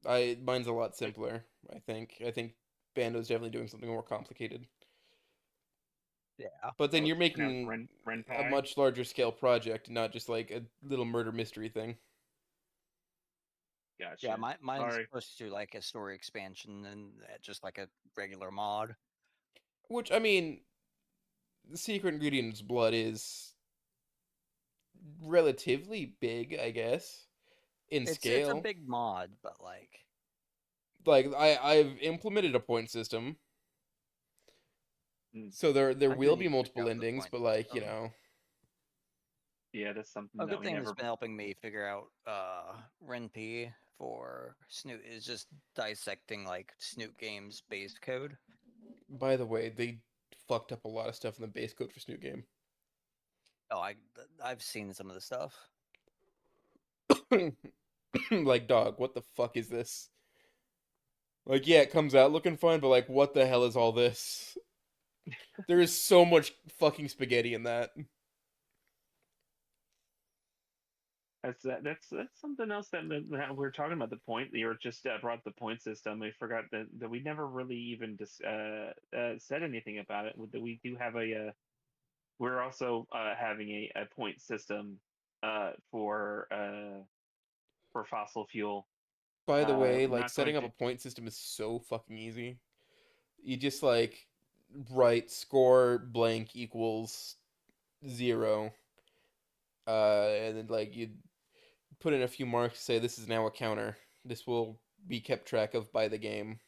Mine's a lot Like, simpler. I think Bando's definitely doing something more complicated. Yeah. But then oh, you're now making Ren a Pie. much larger scale project, not just like a little murder mystery thing. Gotcha. Yeah, mine's Sorry. supposed to do like a story expansion and just like a regular mod. Which, I mean, the secret ingredient is blood is relatively big, I guess, in It's a scale. big mod, but like Like I've implemented a point system, Mm. so there I do will need be to figure multiple out the endings, point but like, you system. know, Yeah, that's something A that good we thing that's never. been helping me figure out RenP for Snoot is just dissecting like Snoot Games base code. by the way, they fucked up a lot of stuff in the base code for Snoot Game. Oh, I've seen some of the stuff. Like, dog, what the fuck is this? Like, yeah, it comes out looking fine, but like, what the hell is all this? There is so much fucking spaghetti in that. That's something else that we're talking about the point. You just brought the point system. I forgot that we never really even said anything about it. That we do have we're also having a point system for fossil fuel. By the way, We're like, not going setting up to. a point system is so fucking easy. You just, like, write score blank equals 0. And then, like, you put in a few marks to say this is now a counter. This will be kept track of by the game.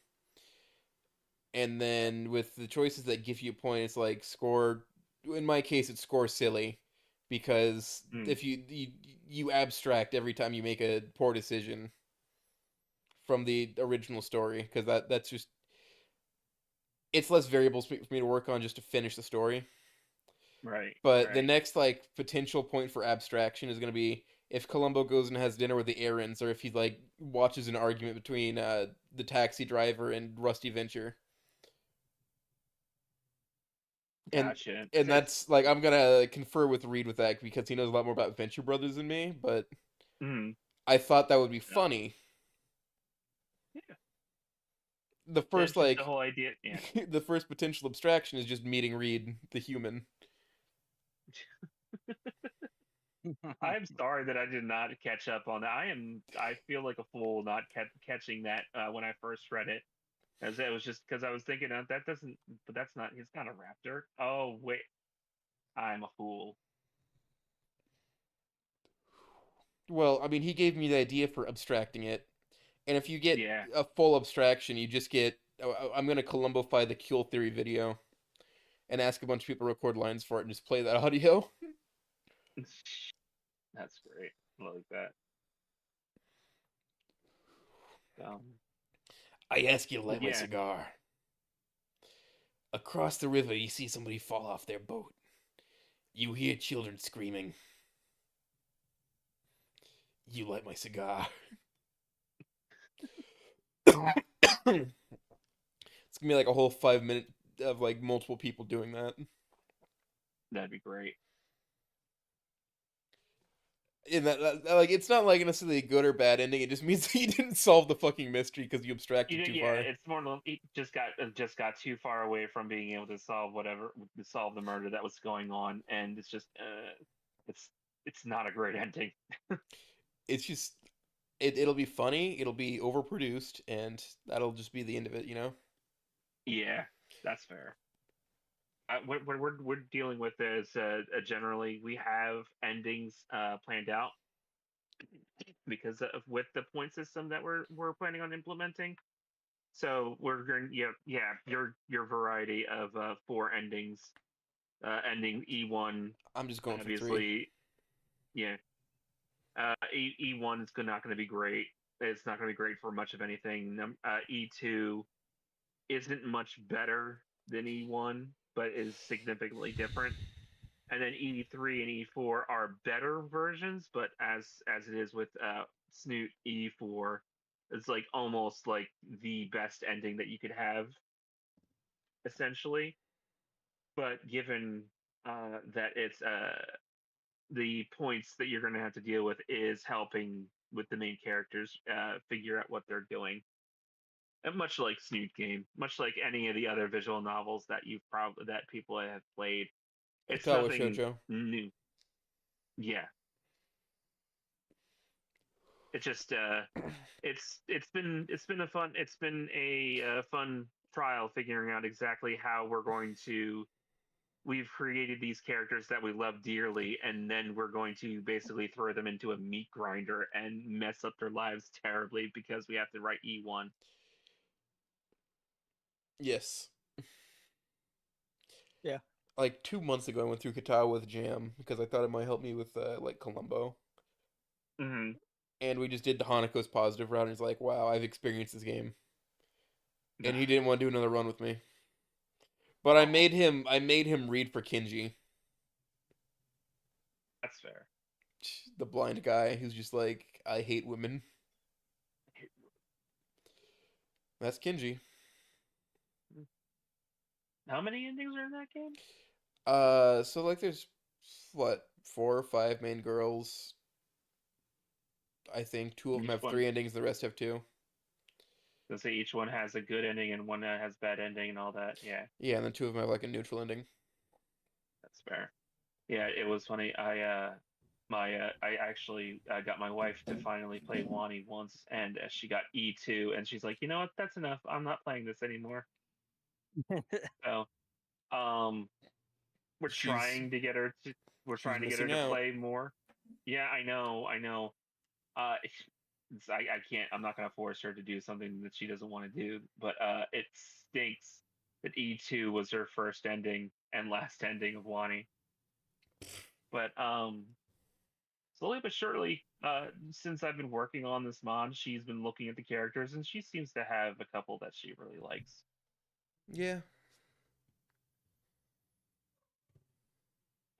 And then with the choices that give you a point, it's like score. In my case, it's score silly, because Hmm, if you abstract every time you make a poor decision from the original story, because that's just it's less variables for me to work on just to finish the story. right, But the right. next like potential point for abstraction is going to be if Columbo goes and has dinner with the Aarons, or if he like watches an argument between the taxi driver and Rusty Venture. and Gotcha. and that's like I'm gonna confer with Reed with that because he knows a lot more about Venture Brothers than me. But Mm, I thought that would be no, funny. yeah. The That's first just the like whole idea. Yeah. the first potential abstraction is just meeting Reed, the human. I'm sorry that I did not catch up on that. I feel like a fool not catching that when I first read it. As it was just because I was thinking that doesn't, but that's not. He's not a raptor. Oh wait, I'm a fool. Well, I mean, he gave me the idea for abstracting it, and if you get Yeah. a full abstraction, you just get. I'm gonna Columbify the Kill Theory video and ask a bunch of people to record lines for it and just play that audio. That's great. I like that. I ask you to light my Yeah. cigar. Across the river, you see somebody fall off their boat. You hear children screaming. You light my cigar. It's gonna be like a whole 5 minute of like multiple people doing that. That'd be great. In that like it's not like necessarily a good or bad ending. It just means that you didn't solve the fucking mystery because you abstracted too Yeah, far. it's more than he just got too far away from being able to solve the murder that was going on, and it's just it's it's not a great ending. It's just it'll be funny. It'll be overproduced, and that'll just be the end of it. You know. Yeah, that's fair. What we're dealing with is generally we have endings planned out because of with the point system that we're planning on implementing. So we're going yeah your variety of 4 endings, ending E1 I'm just going for 3. obviously. Yeah, E1 is not going to be great. It's not going to be great for much of anything. E2 isn't much better than E1, but is significantly different. And then E3 and E4 are better versions, but as it is with Snoot, E4 is like almost like the best ending that you could have, essentially. But given that it's the points that you're going to have to deal with is helping with the main characters figure out what they're doing. And much like Snoot Game, much like any of the other visual novels that that people have played, it's Otawa nothing Shoujo. new. Yeah, It just it's been a fun trial figuring out exactly how we're going to. We've created these characters that we love dearly, and then we're going to basically throw them into a meat grinder and mess up their lives terribly because we have to write E1. Yes. Yeah. Like 2 months ago, I went through Katawa with Jam because I thought it might help me with like Columbo, Mm-hmm. and we just did the Hanako's positive route. And he's like, "Wow, I've experienced this game," and he didn't want to do another run with me. But I made him read for Kinji, That's fair. the blind guy who's just like, "I hate women." That's Kinji. How many endings are in that game? So like there's what 4 or 5 main girls. I think two of them Each have one, 3 endings, the rest have 2. let's say each one has a good ending and one that has bad ending and all that. Yeah, Yeah, and then 2 of them have like a neutral ending. that's fair. Yeah, it was funny. I actually got my wife to finally play Wani once, and she got E2, and she's like, you know what? That's enough. I'm not playing this anymore. So, um, we're She's trying to get her to she's missing out. play more. Yeah, I know. I can't. I'm not gonna force her to do something that she doesn't want to do. But it stinks that E2 was her first ending and last ending of Wani. But slowly but surely, since I've been working on this mod, she's been looking at the characters, and she seems to have a couple that she really likes. Yeah.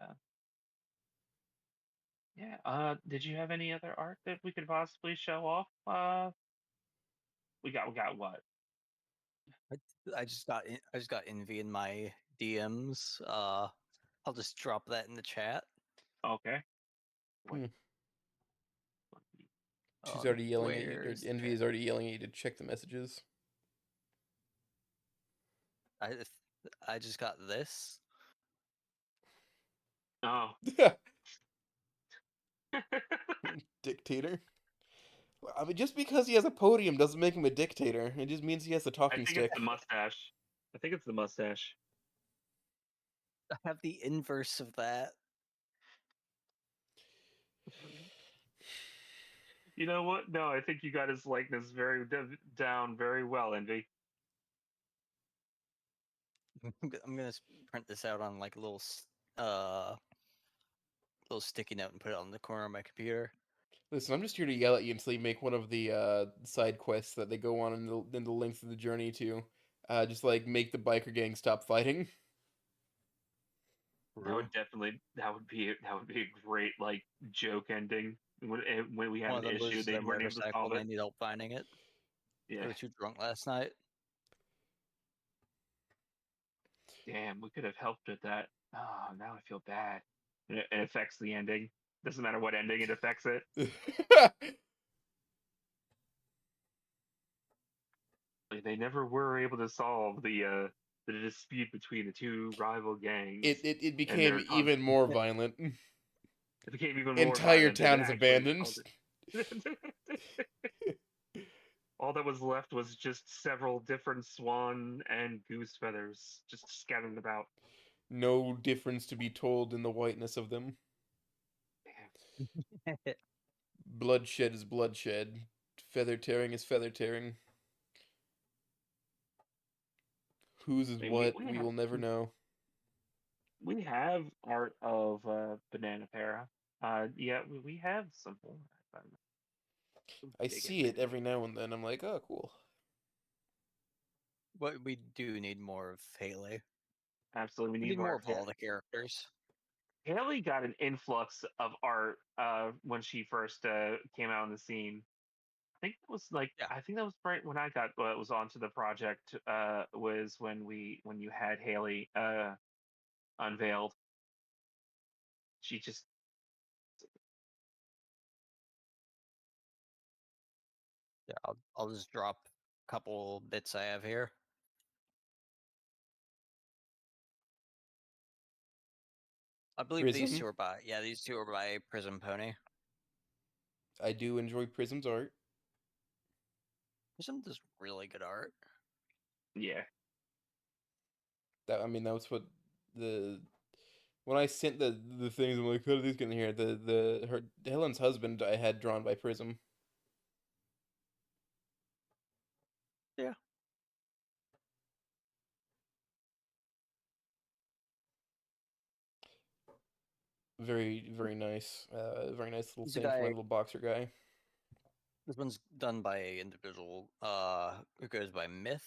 Uh, yeah. Did you have any other art that we could possibly show off? We got what? I just got envy in my DMs. I'll just drop that in the chat. Okay. What? Hmm. She's already yelling at you. Or Where's the Envy chat? is already yelling at you to check the messages. I I just got this. Oh. Dictator. I mean, just because he has a podium doesn't make him a dictator. It just means he has a I talking think it's stick. the mustache. I think it's the mustache. I have the inverse of that. You know what? No, I think you got his likeness down very well, Envy. I'm gonna print this out on like a uh little sticky note and put it on the corner of my computer. Listen, I'm just here to yell at you until you make one of the side quests that they go on in the length of the journey to just like make the biker gang stop fighting. That would definitely that would be a great like joke ending when we have One an of them issue loses they their weren't able to motorcycle solve and they it. need help finding it. They Yeah, were too drunk last night. damn, we could have helped with that. Oh, now I feel bad. It affects the ending. Doesn't matter what ending it affects it. They never were able to solve the dispute between the two rival gangs it and became their even more violent. it became even more Entire violent and town is actually abandoned. caused it. All that was left was just several different swan and goose feathers just scattered about. No difference to be told in the whiteness of them. Bloodshed is bloodshed. Feather tearing is feather tearing. Whose is I mean, what, we will never know. we have art of Banana Para. Yeah, we have some more. I Dig see it in every now and then. I'm like, oh, cool. But we do need more of Haley. Absolutely, we We need need more more of of all the characters. Haley got an influx of art when she first came out on the scene. I think that was like Yeah. I think that was right when I got was onto the project was when you had Haley unveiled. She just Yeah, I'll just drop a couple bits I have here. I believe these Prism. two are by these two are by Prism Pony. I do enjoy Prism's art. Prism does really good art. Yeah. That was what the when I sent the things. I'm like, how did these get in here? Her Helen's husband I had drawn by Prism. Yeah. Very very nice. Very nice little He's a thing for my guy. little boxer guy. This one's done by an individual who goes by Myth.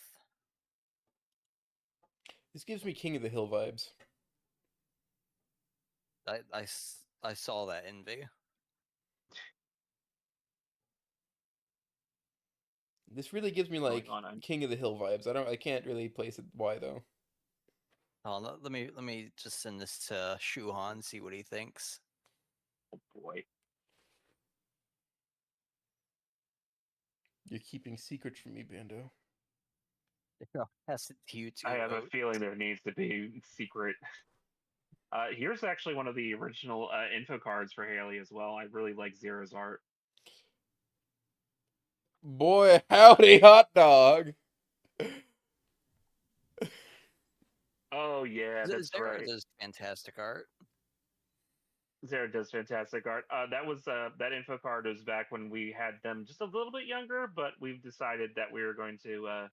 This gives me King of the Hill vibes. I saw that envy. This really gives me like King of the Hill vibes. I can't really place it why though. Oh, let me just send this to Shuhan, see what he thinks. Oh boy. You're keeping secrets from me, Bando. That's you too. I have a feeling there needs to be secret. Here's actually one of the original info cards for Haley as well. I really like Zero's art. Boy, howdy, hot dog. Oh yeah, that's Zero right. does fantastic art. Zero does fantastic art. That was that info card was back when we had them just a little bit younger, but we've decided that we were going to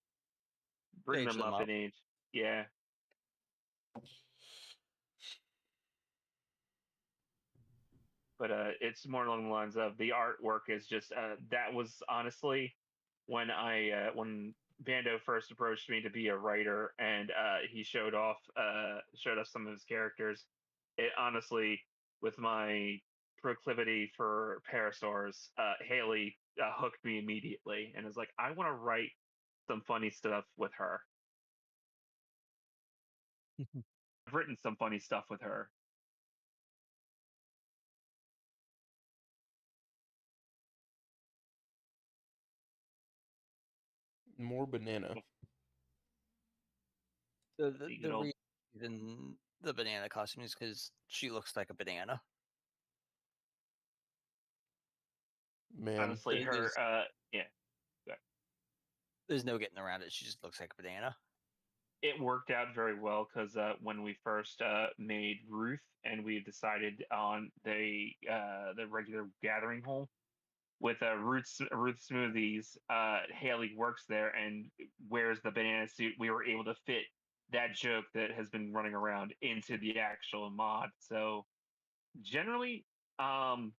bring Age them them up up. in age. Yeah. But it's more along the lines of the artwork is just that was honestly when Bando first approached me to be a writer and he showed us some of his characters. It honestly, with my proclivity for parasaurs, Haley hooked me immediately and was like, I want to write some funny stuff with her. I've written some funny stuff with her. More banana. The reason the banana costume is because she looks like a banana. Man, Honestly, her yeah. There's no getting around it. She just looks like a banana. It worked out very well because when we first made Ruth and we decided on the regular gathering hole with Ruth Smoothies, Haley works there and wears the banana suit. We were able to fit that joke that has been running around into the actual mod. So generally, um,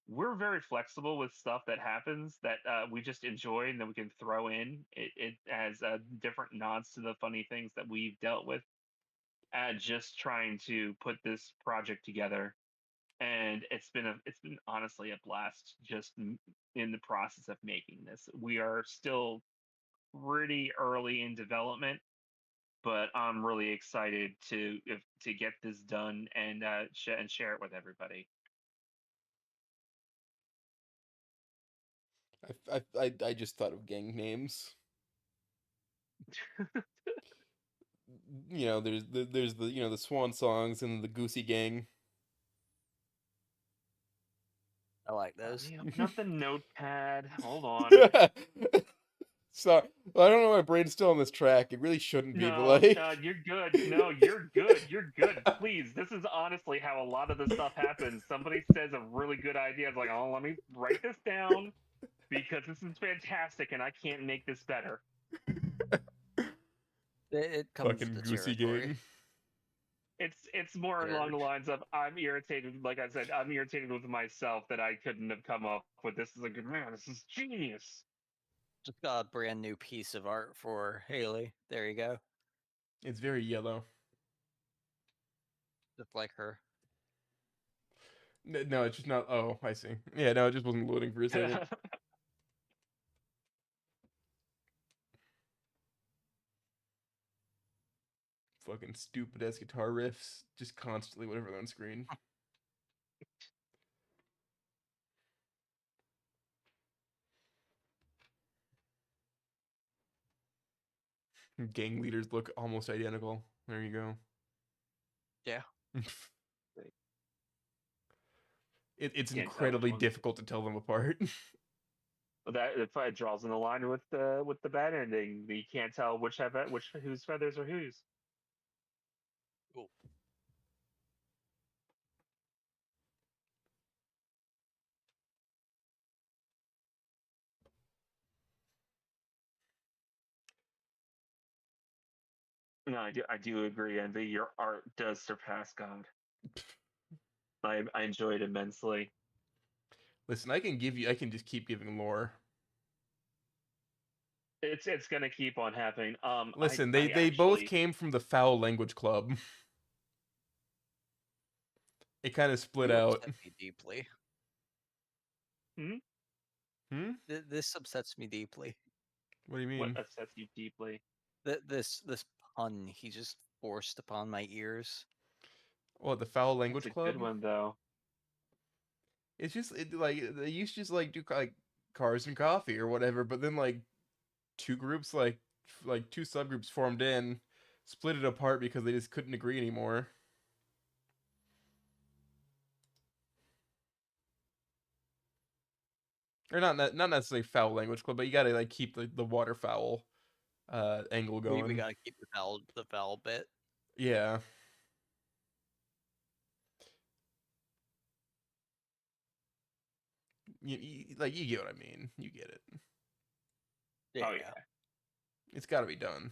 we're very flexible with stuff that happens that we just enjoy and that we can throw in. It has different nods to the funny things that we've dealt with. Just trying to put this project together, and it's been honestly a blast. Just in the process of making this, we are still pretty early in development, but I'm really excited to get this done and and share it with everybody. I just thought of gang names. There's the Swan Songs and the Goosey Gang. I like those. Not the notepad. Hold on. Sorry, I don't know. My brain's still on this track. It really shouldn't be, but No, like, you're good. No, you're good. You're good. Please, this is honestly how a lot of this stuff happens. Somebody says a really good idea. It's like, oh, let me write this down because this is fantastic, and I can't make this better. It comes fucking with the Goosey territory. Gang. It's more along the lines of I'm irritated. Like I said, I'm irritated with myself that I couldn't have come up with this. Is a good man. This is genius. Just got a brand new piece of art for Haley. There you go. It's very yellow. Just like her. No, it's just not. Oh, I see. Yeah, no, it just wasn't loading for a second. Fucking stupid ass guitar riffs, just constantly whatever on screen. Gang leaders look almost identical. There you go. Yeah. It's Can't tell which incredibly one's- difficult to tell them apart. That it draws in the line with the bad ending. You can't tell which whose feathers are whose. Cool. No, I do agree, Envy. Your art does surpass God. I enjoy it immensely. Listen, I can just keep giving lore. It's gonna keep on happening. Listen, I they both actually came from the Foul Language Club. It kind of split You out. upset me deeply. Hmm? This upsets me deeply. What do you what mean? upsets you deeply. This pun he just forced upon my ears. What, the Foul It's Language a Club? good one though. It's just like they used to just like do like cars and coffee or whatever, but then like two groups like two subgroups formed in, split it apart because they just couldn't agree anymore. Or not necessarily Foul Language Club, but you gotta like keep the waterfowl angle We going. gotta keep the foul bit. Yeah. Like you get what I mean. You get it. Yeah. Oh yeah. It's got to be done.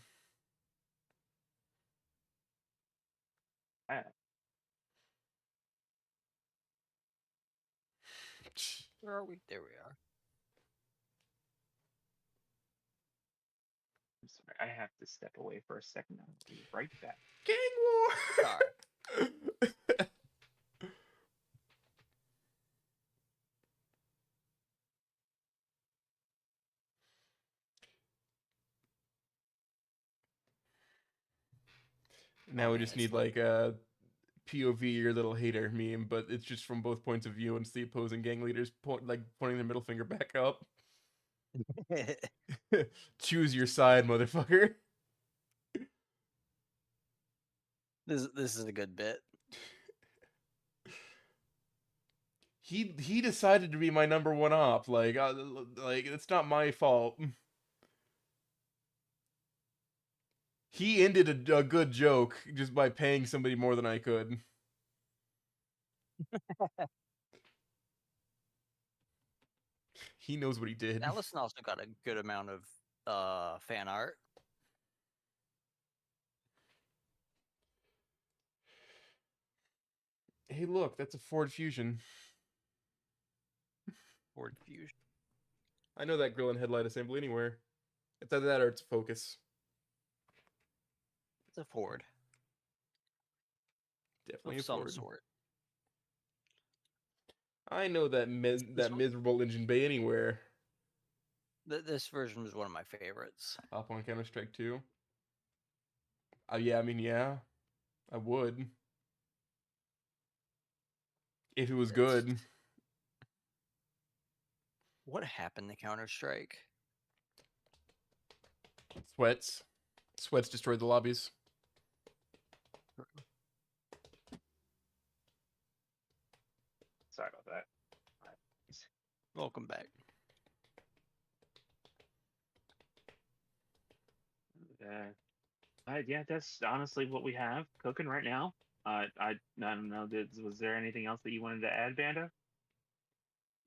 Ah, Where are we? There we are. I'm sorry. I have to step away for a second. I'll be right back. Gang war. Now Oh, we man, just it's need like a POV your little hater meme, but it's just from both points of view, and it's the opposing gang leaders pointing their middle finger back up. Choose your side, motherfucker. This is a good bit. He decided to be my number one op. Like it's not my fault. He ended a good joke just by paying somebody more than I could. He knows what he did. Allison also got a good amount of fan art. Hey, look, that's a Ford Fusion. Ford Fusion. I know that grill and headlight assembly anywhere. It's either that or it's Focus. It's a Ford Definitely of a some Ford. sort. I know that that miserable engine bay anywhere. This version was one of my favorites. Up on Counter-Strike 2. Yeah, I mean, yeah. I would. If it was good. What happened to Counter-Strike? Sweats. Sweats destroyed the lobbies. Sorry about that. Welcome back. Yeah, that's honestly what we have cooking right now. I don't know. Was there anything else that you wanted to add, Banda?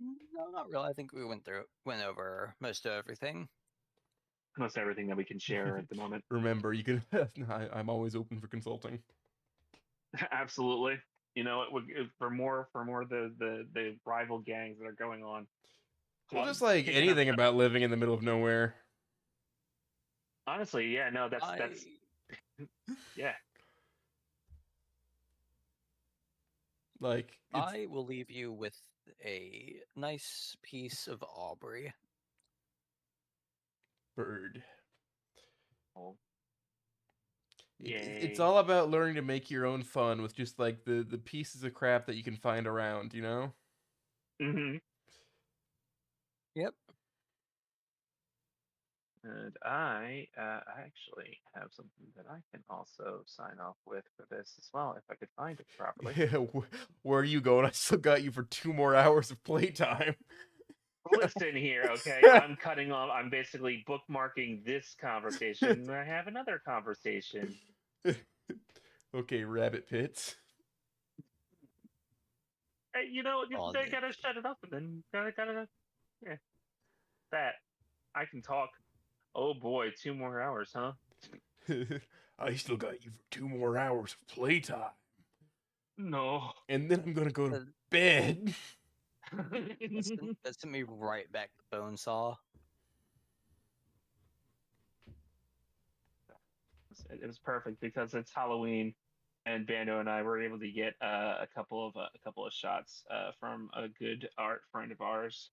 No, not really. I think we went over most of everything. Most everything that we can share at the moment. Remember, you can. I'm always open for consulting. Absolutely. You know, for more the rival gangs that are going on. Well, just like Picking up anything about living in the middle of nowhere. Honestly, yeah, no, that's yeah. Like I will leave you with a nice piece of Aubrey. Bird. Oh. It's Yay. all about learning to make your own fun with just like the pieces of crap that you can find around, you know? Mm-hmm. Yep. And I actually have something that I can also sign off with for this as well, if I could find it properly. Yeah, where are you going? I still got you for 2 more hours of playtime. Listen here, okay? I'm cutting off. I'm basically bookmarking this conversation. And I have another conversation. Okay, rabbit pits. Hey, Oh, they gotta shut it up, and then yeah, that I can talk. Oh boy, 2 more hours, huh? I still got you for 2 more hours of playtime. No. And then I'm gonna go to That- bed. that sent me right back to Bonesaw. It was perfect because it's Halloween, and Bando and I were able to get a couple of shots from a good art friend of ours.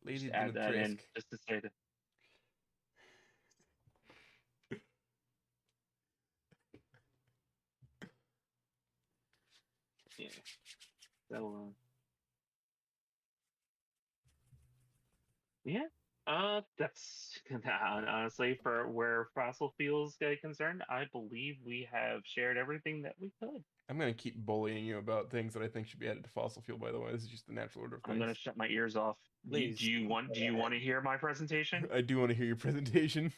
Lady Just add that in, Dimitrescu. just to say that. Yeah. So, yeah. That's honestly for where fossil fuels get concerned. I believe we have shared everything that we could. I'm gonna keep bullying you about things that I think should be added to fossil fuel. By the way, this is just the natural order of I'm things. gonna shut my ears off. Please. Do you want to hear my presentation? I do want to hear your presentation,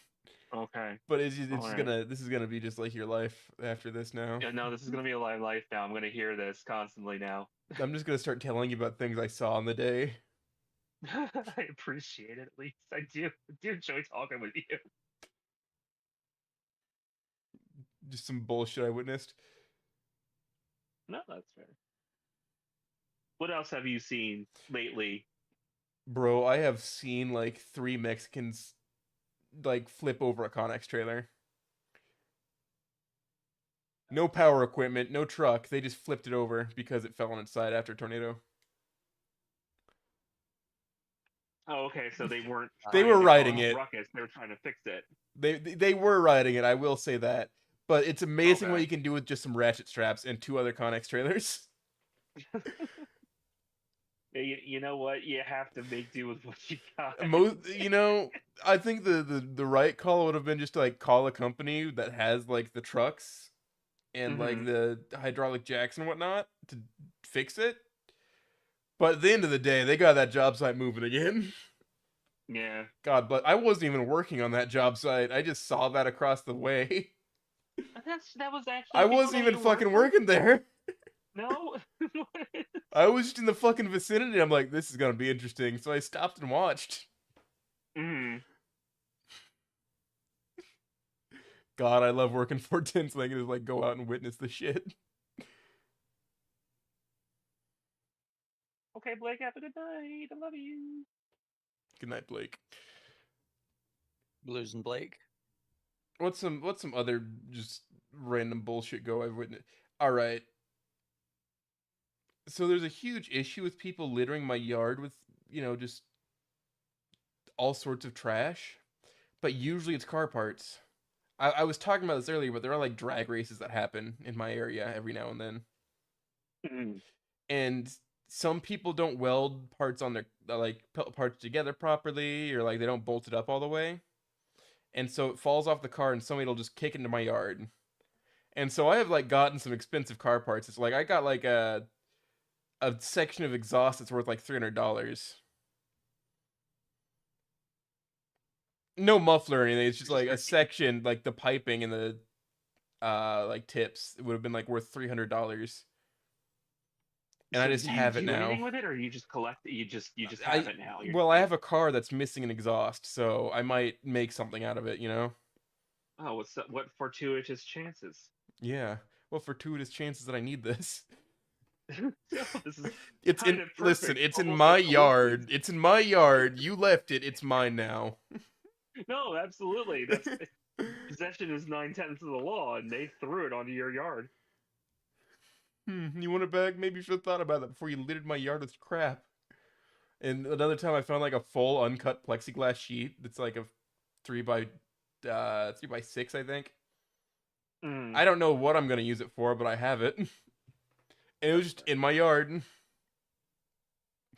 Okay. but it's just Alright. gonna. This is gonna be just like your life after this now. Yeah, no, this is gonna be a life now. I'm gonna hear this constantly now. I'm just gonna start telling you about things I saw on the day. I appreciate it. At least I do enjoy talking with you. Just some bullshit I witnessed. No, that's fair. What else have you seen lately? Bro, I have seen like 3 Mexicans like flip over a Connex trailer. No power equipment, no truck. They just flipped it over because it fell on its side after a tornado. Oh, okay, so they weren't. They trying were to riding cause it. Ruckus. They were trying to fix it. They were riding it, I will say that. But it's amazing what Okay. you can do with just some ratchet straps and 2 other Connex trailers. You know what? You have to make do with what you got. I think the right call would have been just to like call a company that has like the trucks and like the hydraulic jacks and whatnot to fix it. But at the end of the day, they got that job site moving again. Yeah. God, but I wasn't even working on that job site. I just saw that across the way. That was actually. I people wasn't that even you fucking work working there. with? No. I was just in the fucking vicinity. I'm like, this is gonna be interesting. So I stopped and watched. God, I love working for 10 so I can just like go out and witness the shit. Okay, Blake. Have a good night. I love you. Good night, Blake. Blues and Blake. What's some other just random bullshit go I've witnessed? All right. So there's a huge issue with people littering my yard with, just all sorts of trash, but usually it's car parts. I was talking about this earlier, but there are like drag races that happen in my area every now and then. And some people don't weld parts on their parts together properly, or like they don't bolt it up all the way. And so it falls off the car and somebody will just kick into my yard. And so I have like gotten some expensive car parts. It's like I got like a section of exhaust that's worth like $300. No muffler or anything. It's just like a section, like the piping and the like tips. It would have been like worth $300. And I just have it do you do now. anything with it, or you just collect it? You just have it now. I have a car that's missing an exhaust, so I might make something out of it. Oh, what fortuitous chances? Yeah. Well, fortuitous chances that I need this. This is Listen, it's in my yard. It's in my yard. You left it. It's mine now. No, absolutely. That's possession is 9/10 of the law, and they threw it onto your yard. You want it back? Maybe you should have thought about that before you littered my yard with crap. And another time I found like a full uncut plexiglass sheet that's like a 3x6, I think. I don't know what I'm gonna use it for, but I have it. And it was just in my yard.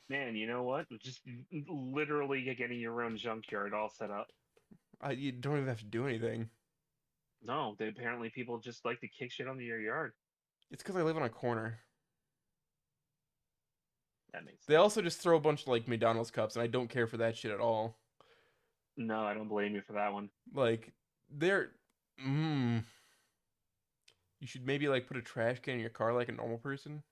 Man, you know what? Just literally getting your own junkyard all set up. You don't even have to do anything. No, apparently people just like to kick shit onto your yard. It's because I live on a corner. That makes They sense. also just throw a bunch of like McDonald's cups, and I don't care for that shit at all. No, I don't blame you for that one. Like, they're, you should maybe like put a trash can in your car like a normal person,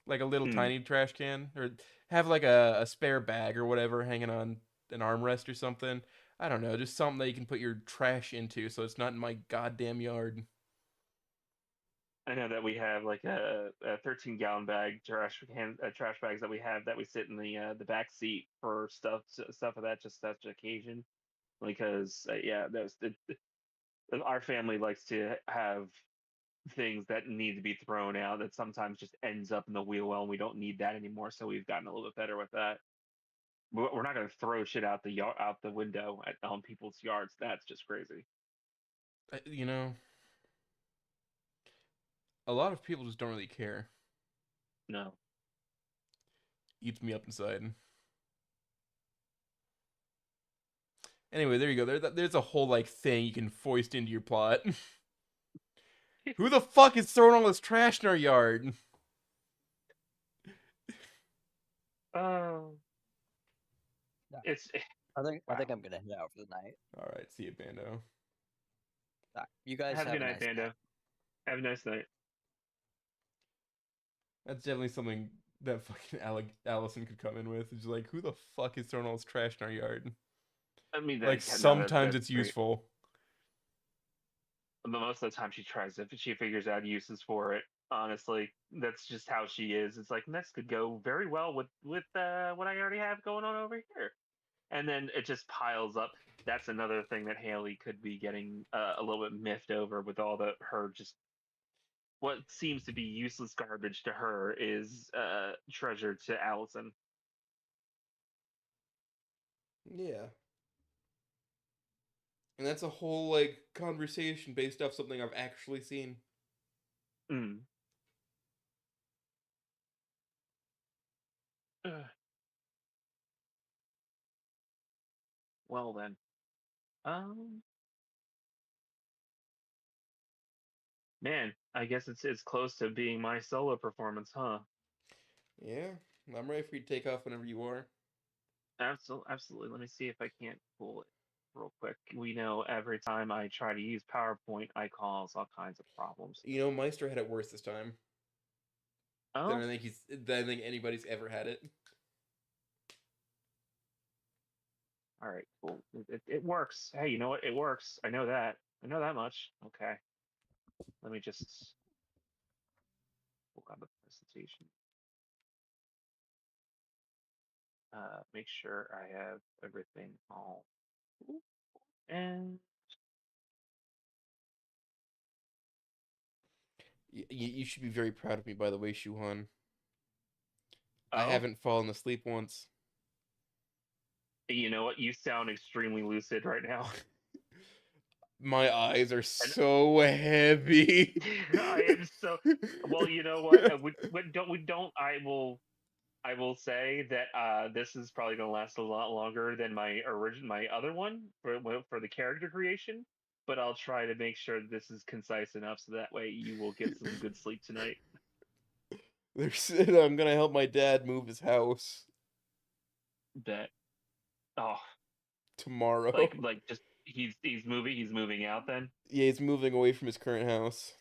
like a little tiny trash can, or have like a spare bag or whatever hanging on an armrest or something. I don't know, just something that you can put your trash into, so it's not in my goddamn yard. I know that we have like a 13-gallon bag trash bags that we have that we sit in the back seat for stuff of that just such occasion. Because yeah, our family likes to have things that need to be thrown out that sometimes just ends up in the wheel well, and we don't need that anymore. So we've gotten a little bit better with that. We're not going to throw shit out out the window on people's yards. That's just crazy. You know, a lot of people just don't really care. No. Eats me up inside. Anyway, there you go. There's a whole like thing you can foist into your plot. Who the fuck is throwing all this trash in our yard? Oh. It's. I think I'm gonna head out for the night. All right, see you, Bando. You guys Have a good night, nice Bando. night. Have a nice night. That's definitely something that fucking Allison could come in with. It's like, who the fuck is throwing all this trash in our yard? I mean, Like, sometimes it's useful. But most of the time, she tries it. She figures out uses for it. Honestly, that's just how she is. It's like this could go very well with what I already have going on over here, and then it just piles up. That's another thing that Haley could be getting a little bit miffed over with all her just what seems to be useless garbage to her is treasure to Allison. Yeah. And that's a whole, like, conversation based off something I've actually seen. Mm. Well then, man, I guess it's close to being my solo performance, huh? Yeah, I'm ready for you to take off whenever you are. Absolutely. Let me see if I can't pull it real quick. We know every time I try to use PowerPoint, I cause all kinds of problems. You know, Meister had it worse this time Oh, than I think anybody's ever had it. all right, cool. It works. Hey, you know what? It works. I know that. I know that much. Okay. Let me just pull out the presentation. Make sure I have everything all cool. And You should be very proud of me, by the way, Shuhan. I oh, haven't fallen asleep once. you know what? You sound extremely lucid right now. My eyes are so heavy. I am so well. You know what? We don't. I will say that this is probably going to last a lot longer than my other one for the character creation. But I'll try to make sure this is concise enough so that way you will get some good sleep tonight. I'm gonna help my dad move his house Bet. Oh, tomorrow. like just he's moving out then. Yeah, he's moving away from his current house.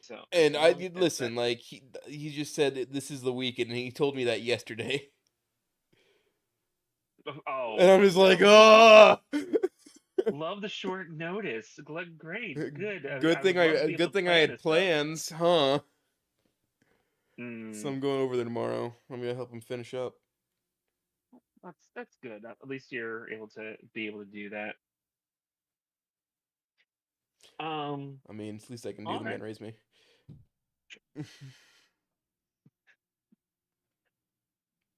So And I long did as listen. that- Like he just said that this is the weekend, and he told me that yesterday. Oh, And I'm just like, love, oh. love the short notice. Great, good. Good I thing would love to be able good to thing I plan had this stuff. plans, huh? Mm. So I'm going over there tomorrow. I'm gonna help him finish up. That's good. At least you're able to do that. I mean, it's the least I can do. All The right. man raised me.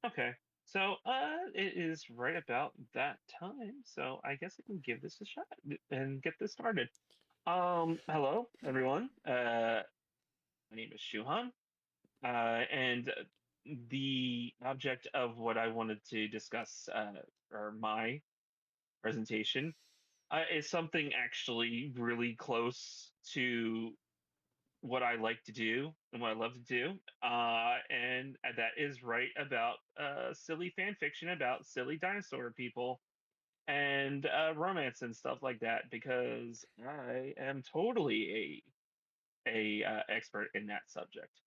Okay. So it is right about that time. So I guess I can give this a shot and get this started. Hello everyone. My name is Shuhan. And the object of what I wanted to discuss, or my presentation, is something actually really close to what I like to do and what I love to do. And that is write about silly fan fiction about silly dinosaur people and romance and stuff like that, because I am totally a expert in that subject.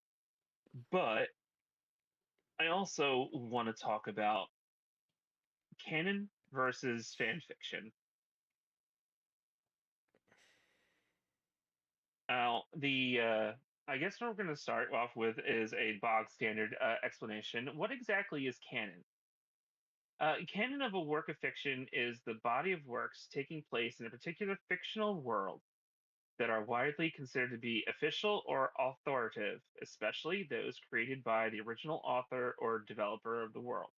But I also want to talk about canon versus fan fiction. Now, I guess what we're going to start off with is a bog standard explanation. What exactly is canon? Canon of a work of fiction is the body of works taking place in a particular fictional world that are widely considered to be official or authoritative, especially those created by the original author or developer of the world.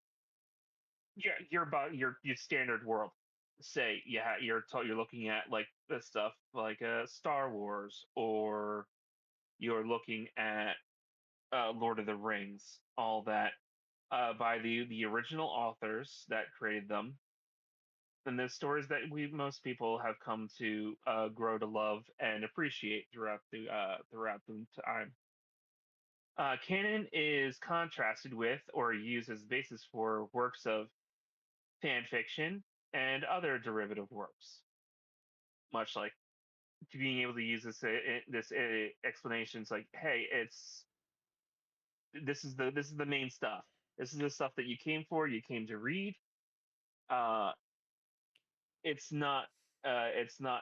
Yeah, your standard world. Say, yeah, you're looking at like the stuff like Star Wars, or you're looking at Lord of the Rings, all that by the original authors that created them, and the stories that we most people have come to grow to love and appreciate throughout the time. Canon is contrasted with or used as basis for works of fan fiction and other derivative works. Much like being able to use this explanation, it's like, hey, this is the main stuff. This is the stuff that you came for. You came to read. Uh, it's not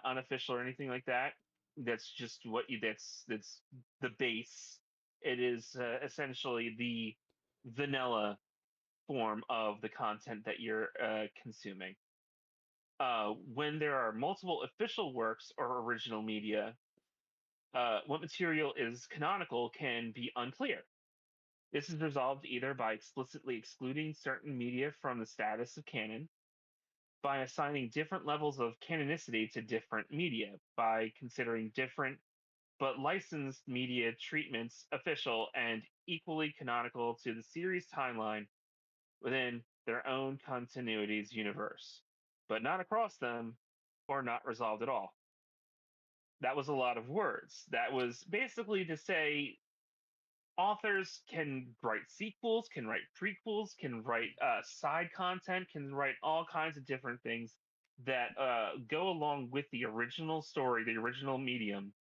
unofficial or anything like that. That's just that's the base. It is essentially the vanilla form of the content that you're consuming. When there are multiple official works or original media, what material is canonical can be unclear. This is resolved either by explicitly excluding certain media from the status of canon, by assigning different levels of canonicity to different media, by considering different but licensed media treatments official and equally canonical to the series timeline within their own continuity's universe, but not across them or not resolved at all. That was a lot of words. That was basically to say authors can write sequels, can write prequels, can write side content, can write all kinds of different things that go along with the original story, the original medium.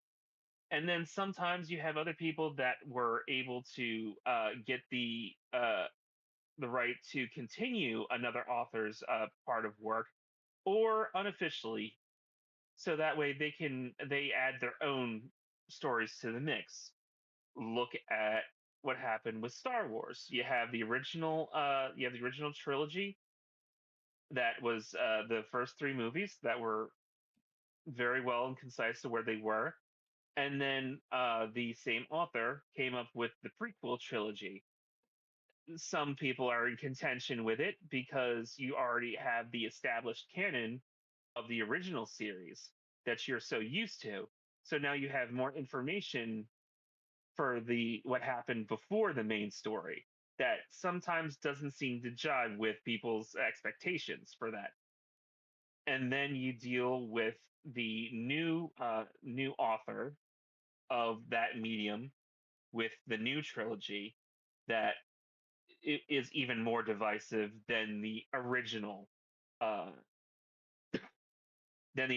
And then sometimes you have other people that were able to get the right to continue another author's part of work, or unofficially, so that way they add their own stories to the mix. Look at what happened with Star Wars. You have the original trilogy that was the first three movies that were very well and concise to where they were, and then the same author came up with the prequel trilogy. Some people are in contention with it because you already have the established canon of the original series that you're so used to. So now you have more information for the what happened before the main story that sometimes doesn't seem to jive with people's expectations for that. And then you deal with the new author of that medium with the new trilogy that is even more divisive uh, than the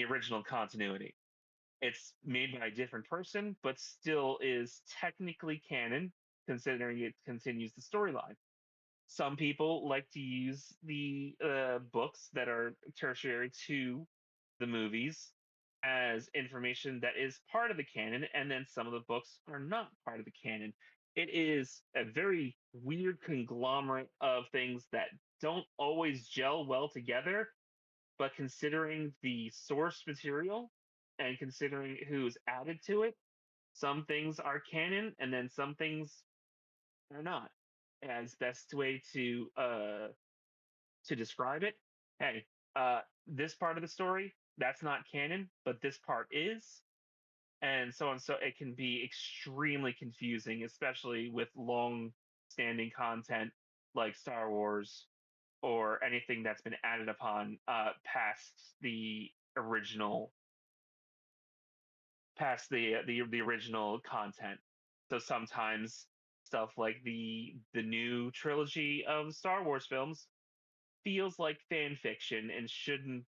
original continuity. It's made by a different person, but still is technically canon, considering it continues the storyline. Some people like to use the books that are tertiary to the movies as information that is part of the canon, and then some of the books are not part of the canon. It is a very weird conglomerate of things that don't always gel well together, but considering the source material and considering who's added to it, some things are canon and then some things are not. As best way to describe it, hey, this part of the story that's not canon, but this part is. and so on. So it can be extremely confusing, especially with long-standing content like Star Wars or anything that's been added upon past the original the original content. So sometimes stuff like the new trilogy of Star Wars films feels like fan fiction and shouldn't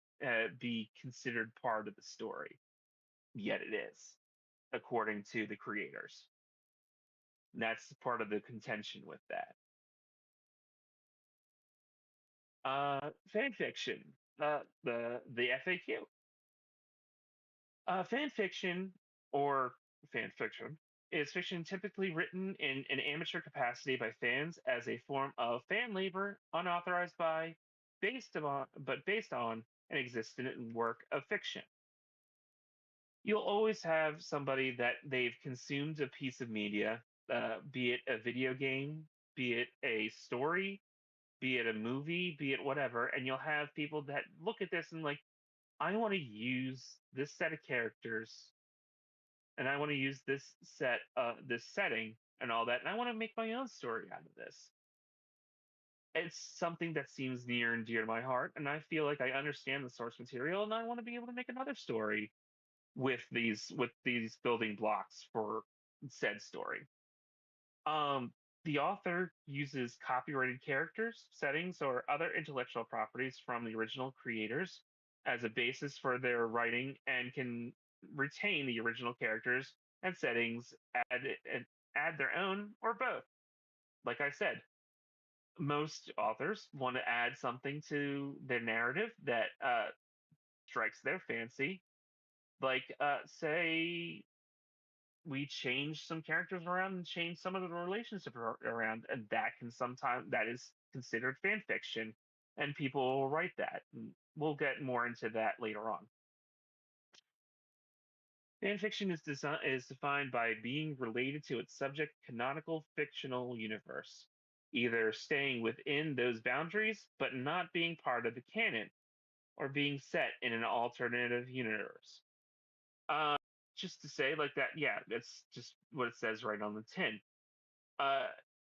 be considered part of the story. Yet it is, according to the creators. And that's part of the contention with that. Fan fiction. The FAQ. Fan fiction or fan fiction is fiction typically written in an amateur capacity by fans as a form of fan labor, unauthorized by, based on an existent work of fiction. You'll always have somebody that they've consumed a piece of media, be it a video game, be it a story, be it a movie, be it whatever, and you'll have people that look at this and like, I want to use this set of characters, and I want to use this setting and all that, and I want to make my own story out of this. It's something that seems near and dear to my heart, and I feel like I understand the source material, and I want to be able to make another story with these building blocks for said story. Um, the author uses copyrighted characters, settings, or other intellectual properties from the original creators as a basis for their writing and can retain the original characters and settings, add their own, or both. Like I said, most authors want to add something to their narrative that strikes their fancy. Like, say we change some characters around and change some of the relationship around, and that is considered fan fiction, and people will write that. And we'll get more into that later on. Fan fiction is defined by being related to its subject canonical fictional universe, either staying within those boundaries but not being part of the canon, or being set in an alternative universe. Uh, just to say like that, yeah, that's just what it says right on the tin. Uh,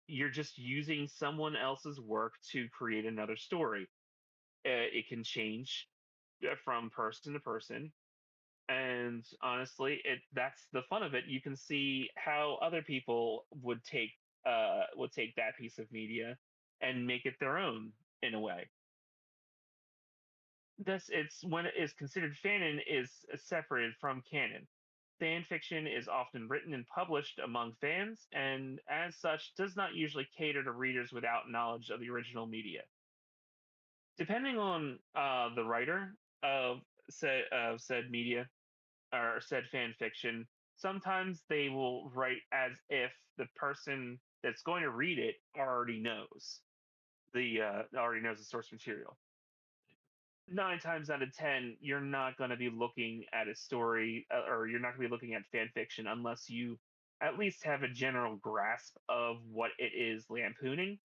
you're just using someone else's work to create another story. It can change from person to person, and honestly, that's the fun of it. You can see how other people would take that piece of media and make it their own in a way. Thus, it's when it is considered fanon is separated from canon. Fan fiction is often written and published among fans, and as such, does not usually cater to readers without knowledge of the original media. Depending on the writer of said media or said fan fiction, sometimes they will write as if the person that's going to read it already knows the source material. 9 times out of 10, you're not going to be looking at a story or you're not going to be looking at fan fiction unless you at least have a general grasp of what it is lampooning.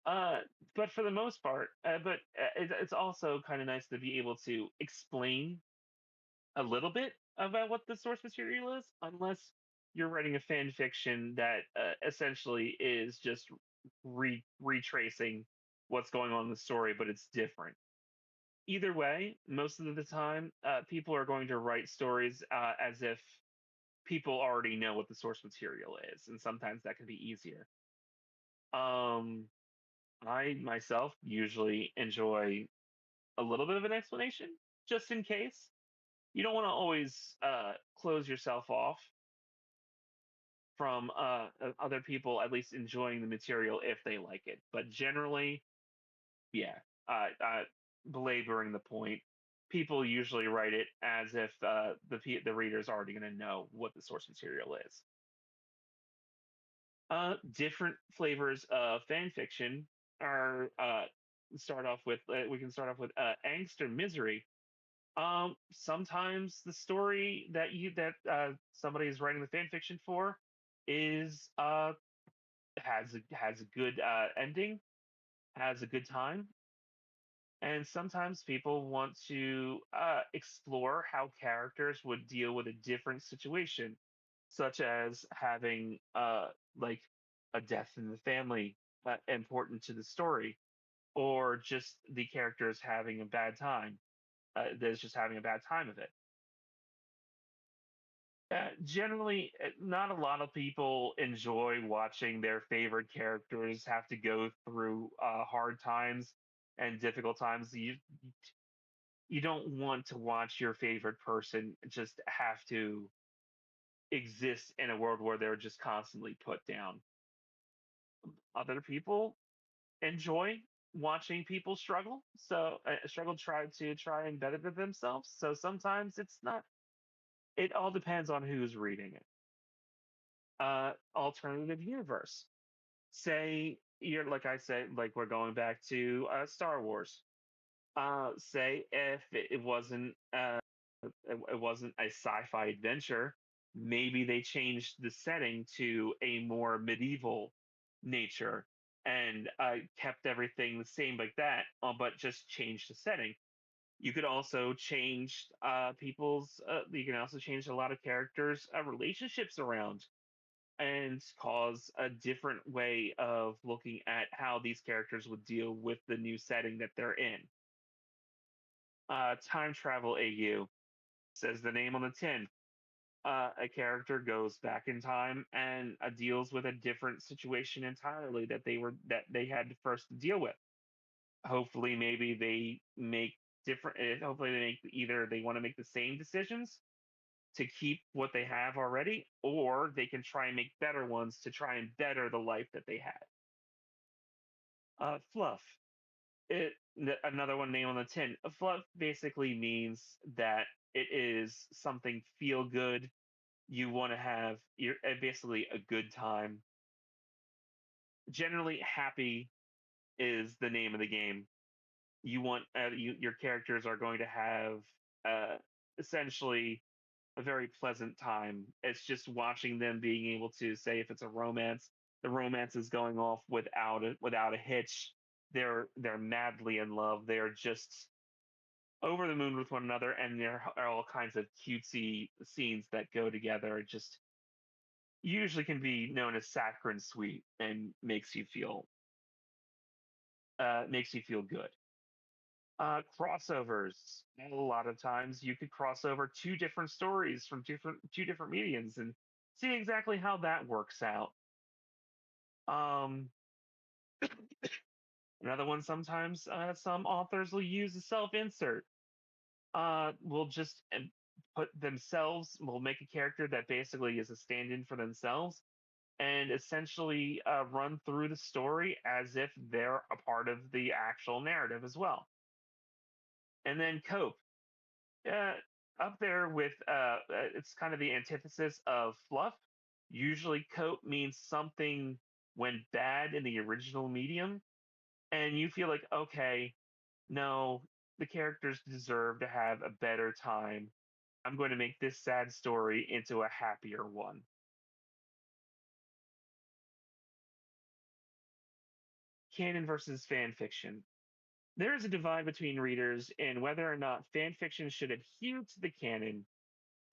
Uh, but for the most part, it's also kind of nice to be able to explain a little bit about what the source material is, unless you're writing a fan fiction that essentially is just retracing what's going on in the story, but it's different. Either way, most of the time, people are going to write stories as if people already know what the source material is, and sometimes that can be easier. Um, I myself usually enjoy a little bit of an explanation, just in case. You don't want to always close yourself off from other people at least enjoying the material if they like it. But generally, yeah, belaboring the point, people usually write it as if the reader's already going to know what the source material is. Different flavors of fan fiction are start off with we can start off with angst or misery. Sometimes the story that somebody is writing the fan fiction for is has a good ending, has a good time, And sometimes people want to explore how characters would deal with a different situation, such as having like a death in the family important to the story, or just the characters having a bad time. There's just having a bad time of it. Generally, not a lot of people enjoy watching their favorite characters have to go through hard times and difficult times. You don't want to watch your favorite person just have to exist in a world where they're just constantly put down. Other people enjoy watching people struggle, so struggle try and better themselves. So sometimes it's not. It all depends on who's reading it. Alternative universe. Say you're like I said, like we're going back to Star Wars. Say if it wasn't a sci-fi adventure, maybe they changed the setting to a more medieval nature and kept everything the same like that, but just changed the setting. You could also change people's. You can also change a lot of characters' relationships around and cause a different way of looking at how these characters would deal with the new setting that they're in. Time travel AU says the name on the tin. A character goes back in time and deals with a different situation entirely that they had to first deal with. Hopefully, maybe they make different. Hopefully, they make either they want to make the same decisions to keep what they have already, or they can try and make better ones to try and better the life that they had. Fluff. Another one name on the tin. Fluff basically means that it is something feel good. You want to have you're basically a good time. Generally, happy is the name of the game. You want your characters are going to have uh, essentially a very pleasant time. It's just watching them being able to say if it's a romance, the romance is going off without a hitch. They're madly in love. They're just over the moon with one another, and there are all kinds of cutesy scenes that go together. It just usually can be known as saccharine sweet and makes you feel good. Crossovers. A lot of times you could cross over two different stories from two different mediums and see exactly how that works out. Um, Another one sometimes some authors will use a self-insert. Will just put themselves will make a character that basically is a stand-in for themselves and essentially run through the story as if they're a part of the actual narrative as well. And then cope. Uh, Up there with it's kind of the antithesis of fluff. Usually, cope means something went bad in the original medium, and you feel like, okay, no, the characters deserve to have a better time. I'm going to make this sad story into a happier one. Canon versus fan fiction. There is a divide between readers in whether or not fan fiction should adhere to the canon.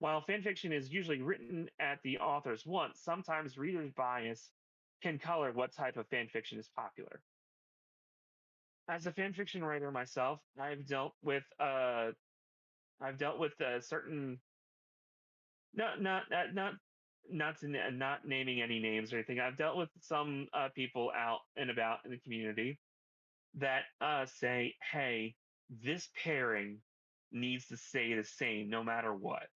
While fanfiction is usually written at the author's want, sometimes readers' bias can color what type of fanfiction is popular. As a fanfiction writer myself, I've dealt with certain not naming any names or anything. I've dealt with some people out and about in the community that say, "Hey, this pairing needs to stay the same no matter what.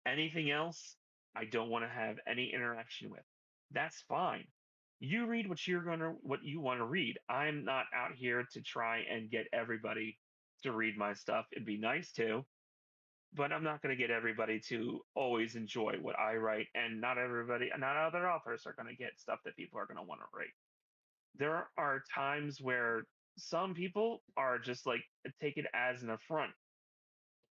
Anything else, I don't want to have any interaction with." That's fine. You read what you want to read. I'm not out here to try and get everybody to read my stuff. It'd be nice to, but I'm not going to get everybody to always enjoy what I write, and not other authors are going to get stuff that people are going to want to read. There are times where some people are just like take it as an affront,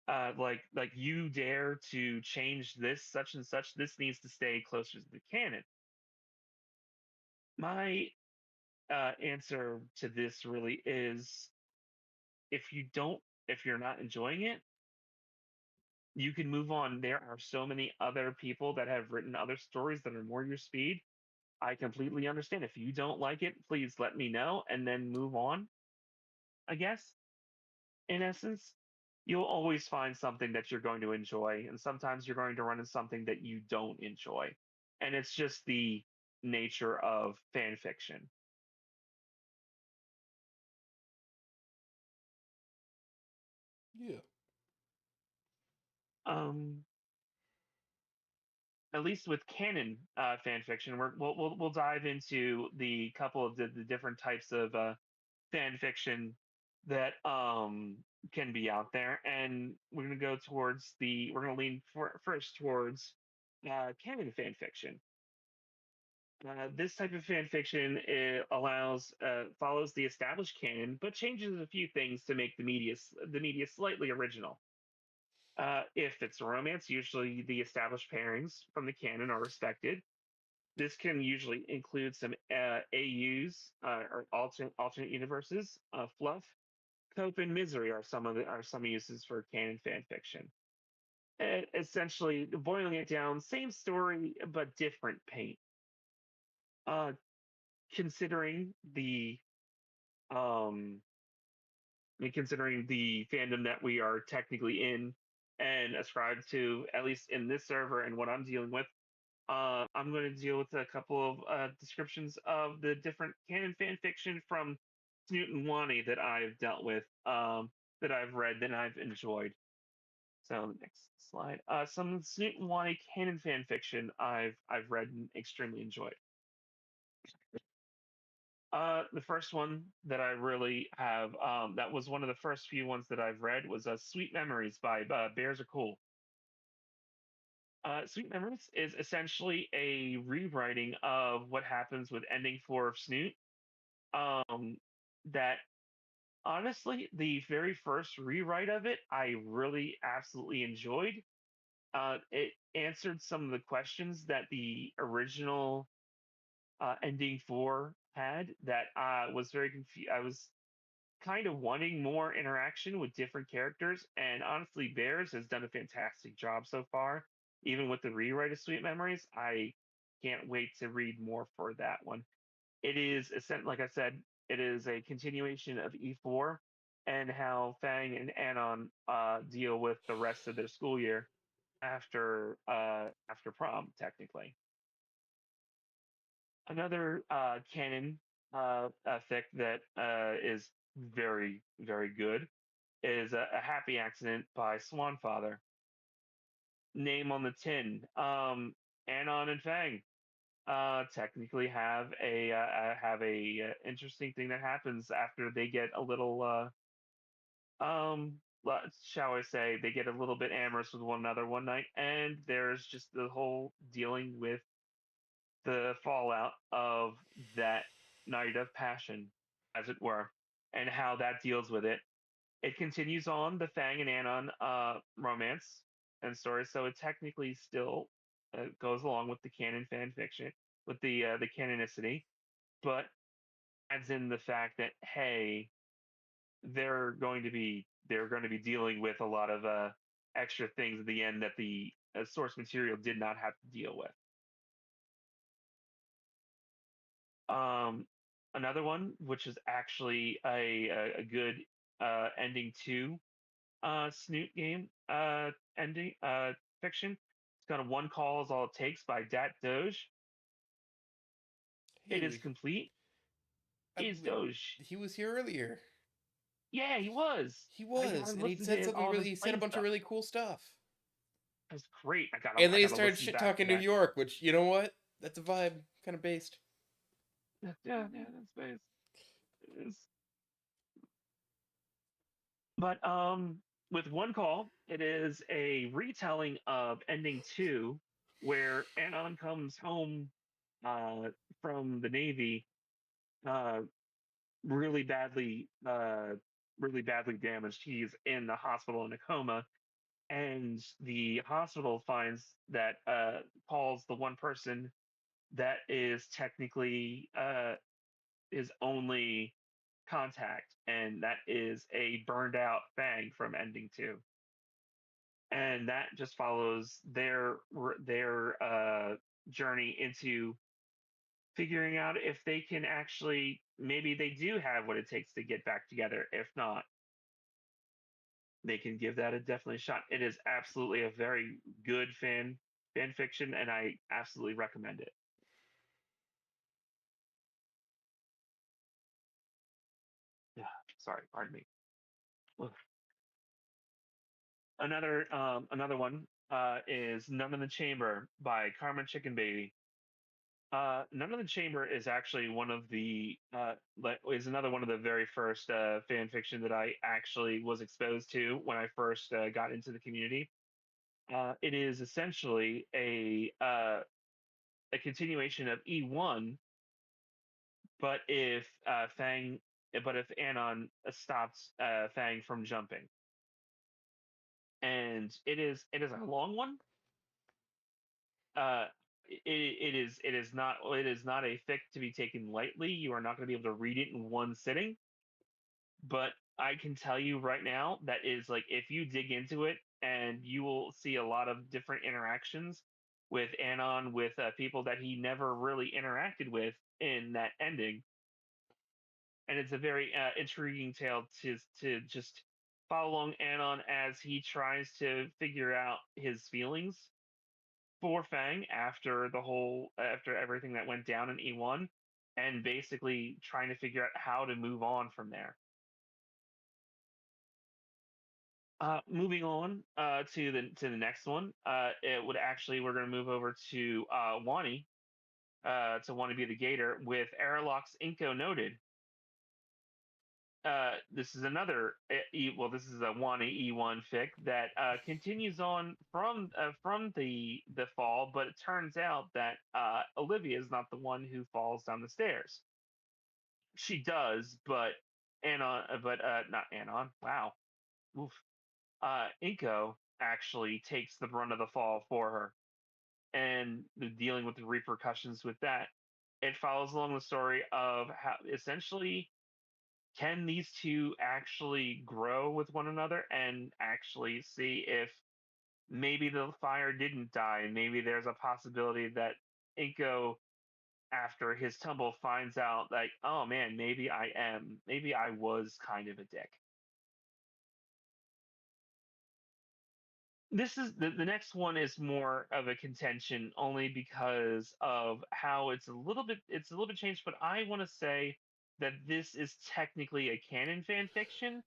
like you dare to change this such and such, this needs to stay closer to the canon. My answer to this really is if you're not enjoying it, you can move on. There are so many other people that have written other stories that are more your speed. I completely understand. If you don't like it, please let me know and then move on, I guess. In essence, you'll always find something that you're going to enjoy, and sometimes you're going to run into something that you don't enjoy. And it's just the nature of fan fiction. Yeah. Um, at least with canon fan fiction, we'll dive into the couple of the different types of fan fiction that can be out there, and we're going to go towards we're going to lean first towards canon fan fiction. This type of fan fiction follows the established canon, but changes a few things to make the media slightly original. If it's a romance, usually the established pairings from the canon are respected. This can usually include some AUs or alternate universes, fluff, cope, and misery are some uses for canon fan fiction. Essentially, boiling it down, same story but different paint. Uh, considering the um, considering the fandom that we are technically in and ascribed to, at least in this server and what I'm dealing with, I'm going to deal with a couple of descriptions of the different canon fan fiction from Snoot and Wani that I've dealt with, that I've read, that I've enjoyed. So next slide. Some Snoot and Wani canon fan fiction I've read and extremely enjoyed. The first one that I really have, that was one of the first few ones that I've read, was Sweet Memories by Bears Are Cool. Sweet Memories is essentially a rewriting of what happens with Ending 4 of Snoot. That honestly, the very first rewrite of it, I really absolutely enjoyed. It answered some of the questions that the original Ending 4 had, that was very confused. I was kind of wanting more interaction with different characters, and honestly, Bears has done a fantastic job so far. Even with the rewrite of Sweet Memories, I can't wait to read more for that one. It is, like I said, it is a continuation of E4 and how Fang and Anon deal with the rest of their school year after prom, technically. Another canon fic that is very, very good is a Happy Accident by Swanfather. Name on the tin. Anon and Fang technically have a interesting thing that happens after they get a little shall I say, they get a little bit amorous with one another one night, and there's just the whole dealing with the fallout of that night of passion, as it were, and how that deals with it. It continues on the Fang and Anon romance and story, so it technically still goes along with the canon fan fiction, with the canonicity, but adds in the fact that, hey, they're going to be dealing with a lot of extra things at the end that the source material did not have to deal with. Another one, which is actually a good ending to Snoot game ending fiction. It's got a One Call is All It Takes by Dat Doge. It is Hey, complete. Is Doge? he was here earlier. Yeah, he was. He I was, gotta and he listen said to something all really. this He said a plane bunch stuff. of really cool stuff. That's great. And then he I gotta started listen shit back to talking New that. York, which, you know what? That's a vibe, kind of based. Yeah, that's nice. It is. But with One Call, it is a retelling of Ending 2, where Anon comes home from the Navy, uh, really badly, really badly damaged. He's in the hospital in a coma, and the hospital finds that Paul's the one person that is technically his only contact, and that is a burned out Fang from Ending 2. And that just follows their journey into figuring out if they can actually, maybe they do have what it takes to get back together. If not, they can give that a definitely shot. It is absolutely a very good fan fiction, and I absolutely recommend it. Yeah, sorry, pardon me. Ugh. Another one is None in the Chamber by Carmen Chicken Baby. None of the Chamber is actually one of the is another one of the very first fan fiction that I actually was exposed to when I first got into the community. It is essentially a continuation of E1, but if Anon stops Fang from jumping, and it is a long one. Uh, it is not a fic to be taken lightly. You are not going to be able to read it in one sitting. But I can tell you right now that is like, if you dig into it, and you will see a lot of different interactions with Anon, with people that he never really interacted with in that ending, and it's a very intriguing tale to just follow along Anon as he tries to figure out his feelings for Fang after everything that went down in E1, and basically trying to figure out how to move on from there. Moving on to the next one, we're going to move over to Wani, to Want to Be the Gator with Airlock's Inko Noted. This is another this is a Wani E1 fic that continues on from the fall, but it turns out that Olivia is not the one who falls down the stairs. She does, but not Anon. Wow, oof. Inko actually takes the brunt of the fall for her, and dealing with the repercussions with that. It follows along the story of how essentially can these two actually grow with one another and actually see if maybe the fire didn't die. Maybe there's a possibility that Inko, after his tumble, finds out like, oh man, maybe I was kind of a dick. This is the next one is more of a contention only because of how it's a little bit changed, but I want to say that this is technically a canon fan fiction.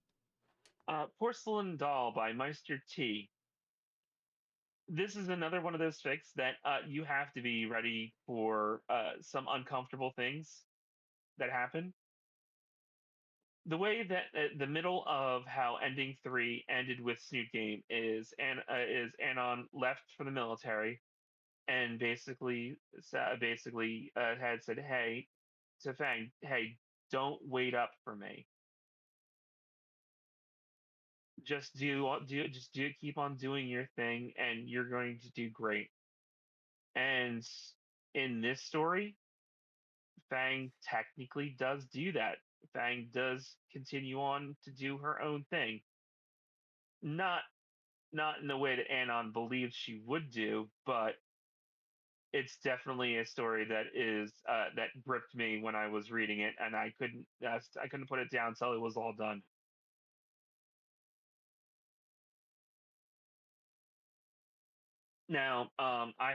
Porcelain Doll by Meister T. This is another one of those fics that you have to be ready for some uncomfortable things that happen. The way that the middle of how ending 3 ended with Snoot Game is Anon left for the military, and basically had said, hey, to Fang, hey, don't wait up for me. Just keep on doing your thing, and you're going to do great. And in this story, Fang technically does do that. Fang does continue on to do her own thing. Not in the way that Anon believed she would do, but it's definitely a story that gripped me when I was reading it, and I couldn't put it down until it was all done. Now, I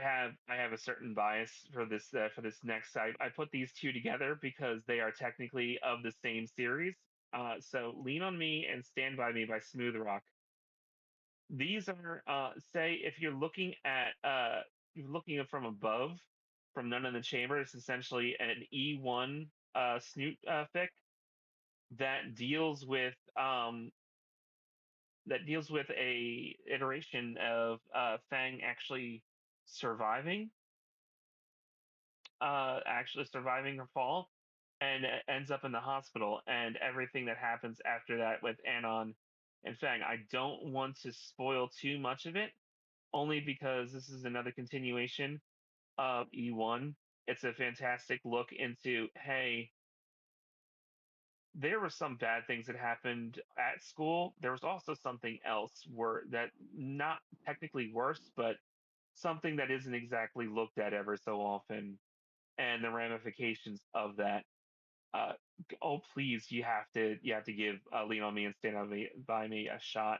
have a certain bias for this next site. I put these two together because they are technically of the same series. So, Lean on Me and Stand by Me by Smooth Rock. These are say if you're looking from above, from None in the Chamber. It's essentially an E1 Snoot fic that deals with a iteration of Fang actually surviving her fall, and ends up in the hospital, and everything that happens after that with Anon and Fang. I don't want to spoil too much of it, only because this is another continuation of E1. It's a fantastic look into, hey, there were some bad things that happened at school. There was also something else where that not technically worse, but something that isn't exactly looked at ever so often, and the ramifications of that. Uh, oh please, you have to give Lean on Me and Stand on Me by Me a shot.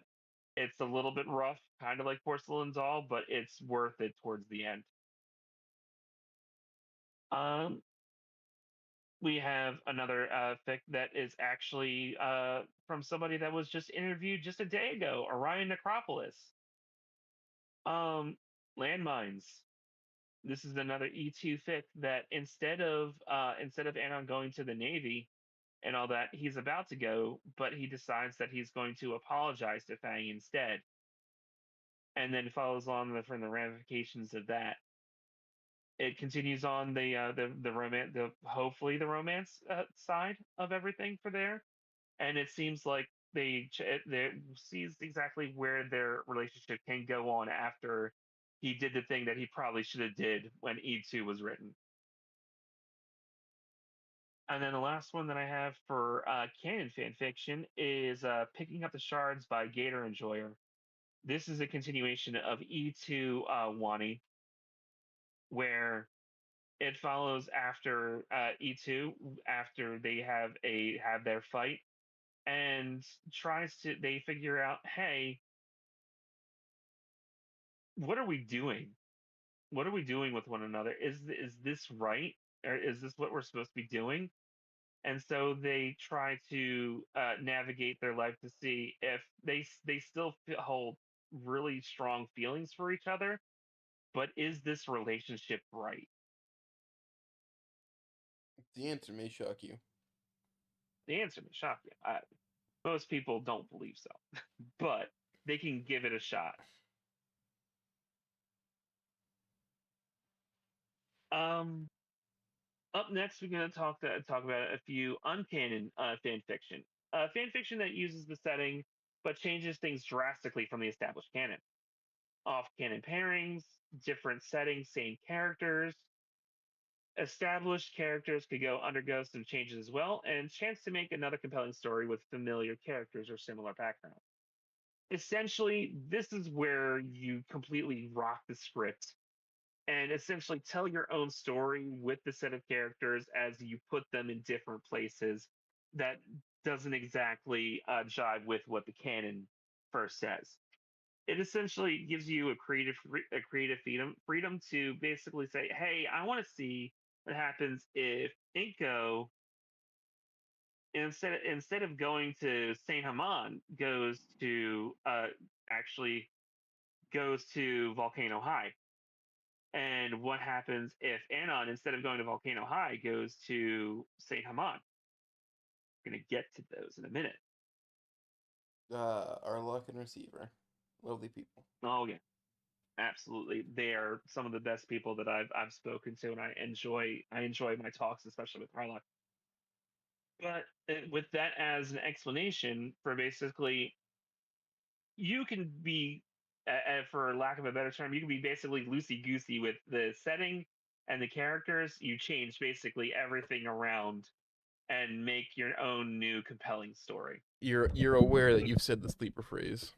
It's a little bit rough, kind of like Porcelain Doll, but it's worth it towards the end. Um, we have another fic that is actually from somebody that was just interviewed just a day ago, Orion Necropolis. Um, Landmines. This is another E2 fic that instead of Anon going to the Navy and all that, he's about to go, but he decides that he's going to apologize to Fang instead, and then follows on from the ramifications of that. It continues on the romance, the hopefully the romance side of everything for there, and it seems like they sees exactly where their relationship can go on after he did the thing that he probably should have did when E2 was written. And then the last one that I have for canon fan fiction is Picking Up the Shards by Gator Enjoyer. This is a continuation of E2 Wani, where it follows after E2 after they have their fight, and they figure out, hey, what are we doing? What are we doing with one another? Is this right? Or is this what we're supposed to be doing? And so they try to navigate their life to see if they still hold really strong feelings for each other, but is this relationship right? The answer may shock you. The answer may shock you. Most people don't believe so, but they can give it a shot. Um, Up next, we're going to talk about a few uncanon fan fiction. Fan fiction that uses the setting but changes things drastically from the established canon. Off canon pairings, different settings, same characters. Established characters could undergo some changes as well, and chance to make another compelling story with familiar characters or similar background. Essentially, this is where you completely rock the script and essentially tell your own story with the set of characters as you put them in different places that doesn't exactly jive with what the canon first says. It essentially gives you a creative freedom to basically say, hey, I want to see what happens if Inko, instead of going to Saint Haman, actually goes to Volcano High. And what happens if Anon, instead of going to Volcano High, goes to Saint Haman? We're gonna get to those in a minute. Arlock and Receiver, lovely people. Oh yeah, absolutely. They are some of the best people that I've spoken to, and I enjoy my talks, especially with Arlock. But with that as an explanation for basically, you can be, for lack of a better term, you can be basically loosey goosey with the setting and the characters. You change basically everything around and make your own new compelling story. You're aware that you've said the sleeper phrase.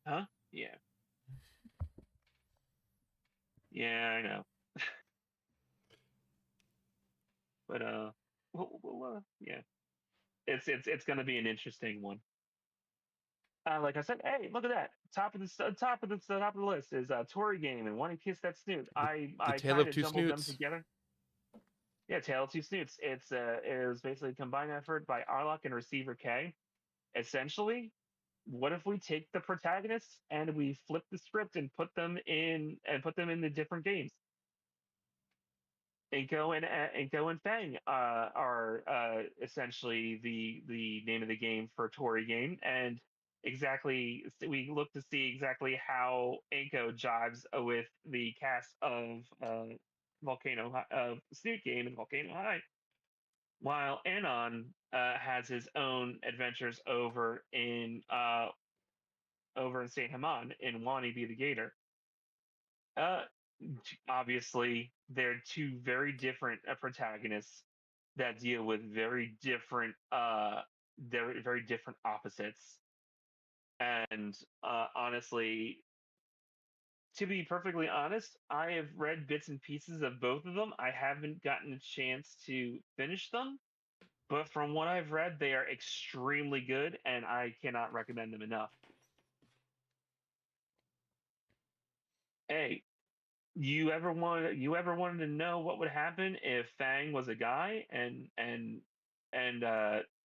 Huh? Yeah. Yeah, I know. But yeah, it's gonna be an interesting one. Like I said, hey, look at that! Top of the list is Tory Game and Want to Kiss That Snoot. The I Tale kind of of Two jumbled them Snoots. together. Yeah, Tale of Two Snoots. It was basically a combined effort by Arlock and Receiver K. Essentially, what if we take the protagonists and we flip the script and put them in the different games? Inko and Fang are essentially the name of the game for Tory Game, and exactly we look to see exactly how Inko jives with the cast of Snoot Game and Volcano High, while Anon has his own adventures over in Saint Haman in Wani Be the Gator. Uh, Obviously, they're two very different protagonists, that deal with very different very different opposites. And honestly, to be perfectly honest, I have read bits and pieces of both of them. I haven't gotten a chance to finish them, but from what I've read, they are extremely good, and I cannot recommend them enough. Hey, you ever wanted to know what would happen if Fang was a guy and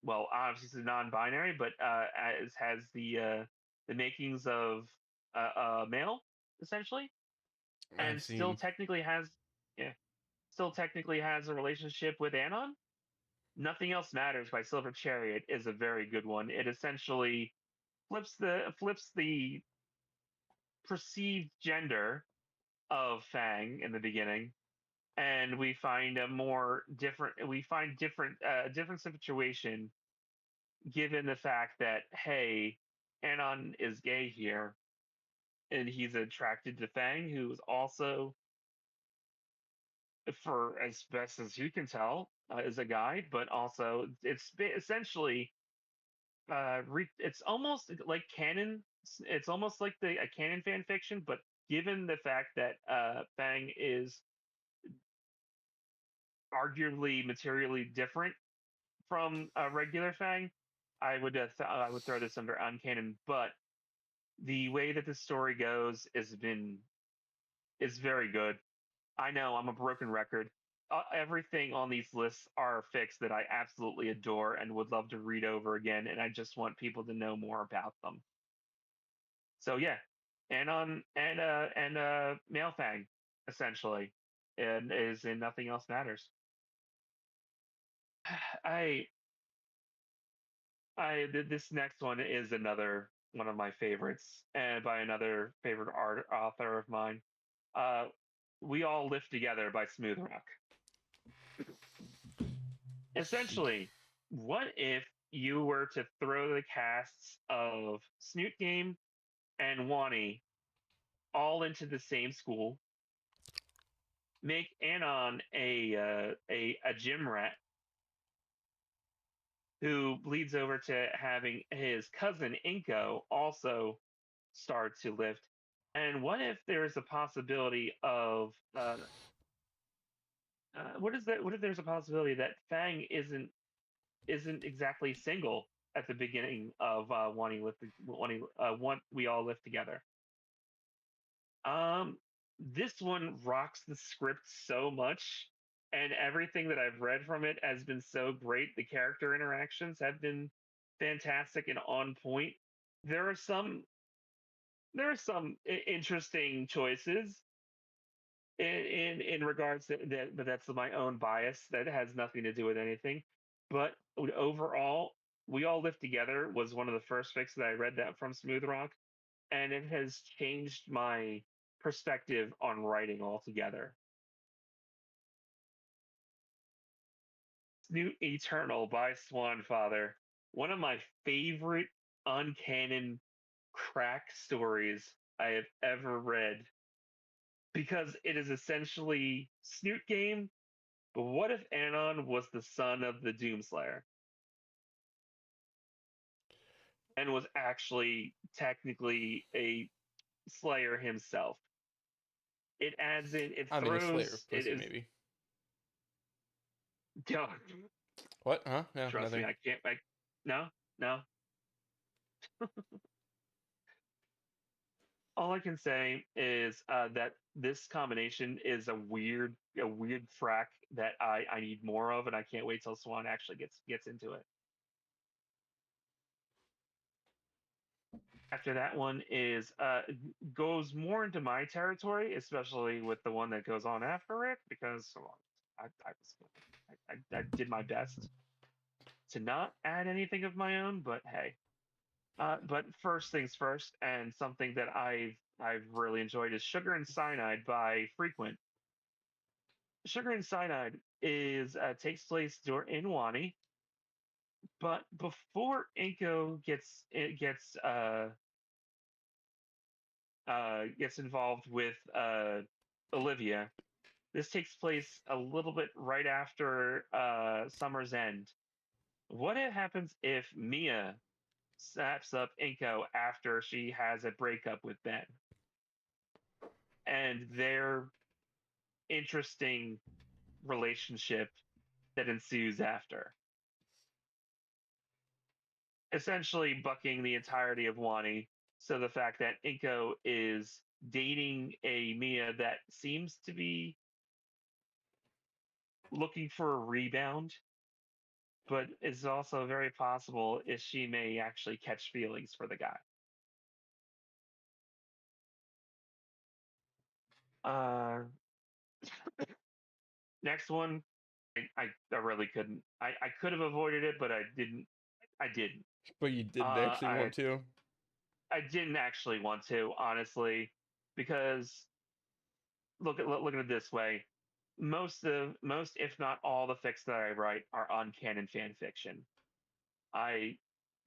well, obviously it's non-binary, but as has the makings of male essentially, I've and still seen. technically has, yeah, still technically has a relationship with Anon. Nothing Else Matters by Silver Chariot is a very good one. It essentially flips the perceived gender of Fang in the beginning, and we find a more different we find different situation, given the fact that, hey, Anon is gay here, and he's attracted to Fang, who is also, for as best as you can tell, is a guy, but also essentially it's almost like canon. It's almost like a canon fan fiction, but given the fact that Fang is arguably materially different from a regular Fang, I would throw this under uncanon. But the way that the story goes is very good. I know I'm a broken record. Everything on these lists are fixed that I absolutely adore and would love to read over again, and I just want people to know more about them. So yeah, and Male Fang essentially, and is in Nothing Else Matters. I this next one is another one of my favorites, and by another favorite author of mine. Uh, We All Live Together by Smooth Rock. Essentially, what if you were to throw the casts of Snoot Game and Wani all into the same school, make Anon a gym rat who bleeds over to having his cousin Inko also start to lift? And what if there's a possibility of what is that? What if there's a possibility that Fang isn't exactly single at the beginning of We All Live Together? This one rocks the script so much, and everything that I've read from it has been so great. The character interactions have been fantastic and on point. There are some interesting choices in regards to that, but that's my own bias. That has nothing to do with anything. But overall, We All Live Together was one of the first fics that I read that from Smooth Rock, and it has changed my perspective on writing altogether. Snoot Eternal by Swanfather, one of my favorite uncanon crack stories I have ever read, because it is essentially Snoot Game, but what if Anon was the son of the Doomslayer and was actually technically a Slayer himself? It adds in, it I mean, a Slayer throws, of it pussy, is. maybe. What? What? Huh? No, Trust nothing. me, I can't. No, no. All I can say is that this combination is a weird frack that I need more of, and I can't wait till Swan actually gets into it. After that one is goes more into my territory, especially with the one that goes on after it, because well, I did my best to not add anything of my own, but hey. But first things first, and something that I've really enjoyed is Sugar and Cyanide by Frequent. Sugar and Cyanide is takes place in Wani, but before Inko gets involved with Olivia, This takes place a little bit right after Summer's End. What happens if Mia snaps up Inko after she has a breakup with Ben? And their interesting relationship that ensues after. Essentially bucking the entirety of Wani. So the fact that Inko is dating a Mia that seems to be looking for a rebound, but it's also very possible is she may actually catch feelings for the guy. Next one, I really couldn't. I could have avoided it, but I didn't. I didn't. But you didn't actually want to. I didn't actually want to, honestly, because look at it this way: most, if not all, the fics that I write are uncanon fan fiction. I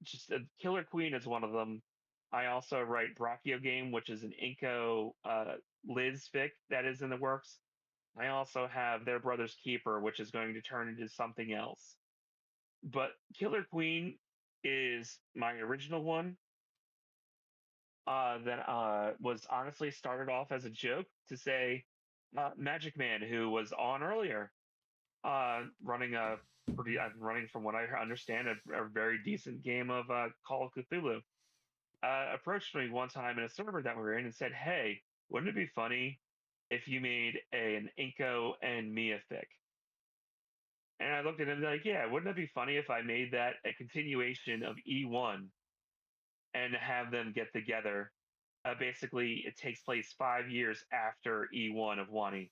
just Killer Queen is one of them. I also write Brachio Game, which is an Inko Liz fic that is in the works. I also have Their Brother's Keeper, which is going to turn into something else. But Killer Queen is my original one that was honestly started off as a joke to say Magic Man, who was on earlier, running from what I understand, a very decent game of Call of Cthulhu, approached me one time in a server that we were in and said, "Hey, wouldn't it be funny if you made an Inko and Mia fic?" And I looked at him like, "Yeah, wouldn't it be funny if I made that a continuation of E1 and have them get together?" Basically, it takes place 5 years after E1 of Wani.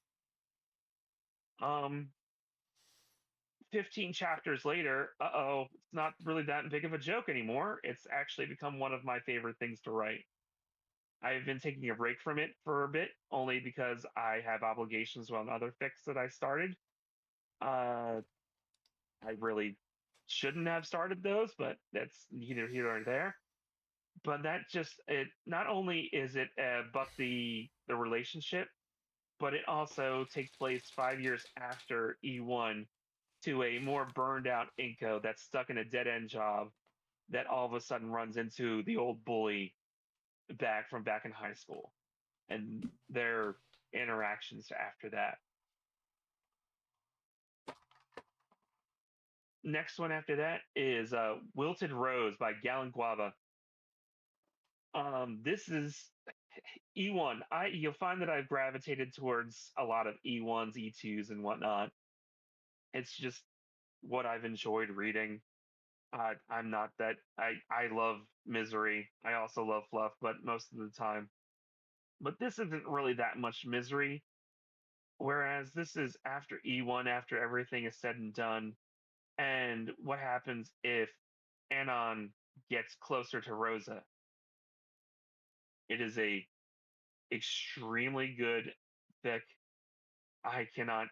15 chapters later, it's not really that big of a joke anymore. It's actually become one of my favorite things to write. I've been taking a break from it for a bit, only because I have obligations on other fics that I started. I really shouldn't have started those, but that's neither here nor there. But that just it not only is it buck the relationship, but it also takes place 5 years after E1 to a more burned out Inko that's stuck in a dead end job that all of a sudden runs into the old bully back in high school and their interactions after that. Next one after that is Wilted Rose by Galen Guava. This is E1. You'll find that I've gravitated towards a lot of E1s, E2s, and whatnot. It's just what I've enjoyed reading. I'm not that I love misery. I also love fluff, but most of the time. But this isn't really that much misery. Whereas this is after E1, after everything is said and done, and what happens if Anon gets closer to Rosa. It is a extremely good fic. I cannot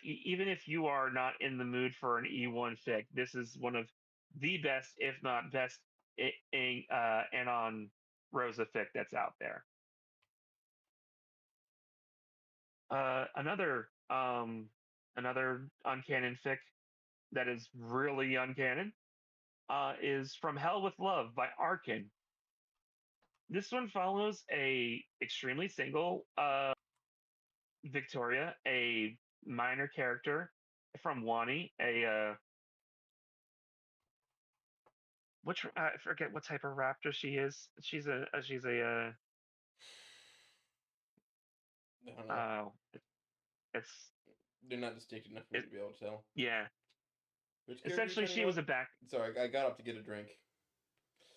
even if you are not in the mood for an E1 fic, this is one of the best, if not best, Anon Rosa fic that's out there. Another uncanon fic that is really uncanon is From Hell with Love by Arkin. This one follows a extremely single Victoria, a minor character from Wani, I forget what type of raptor she is. She's a I don't know. It's They're not distinct enough for me to be able to tell. Yeah. Which Essentially, she was a back. Sorry, I got up to get a drink.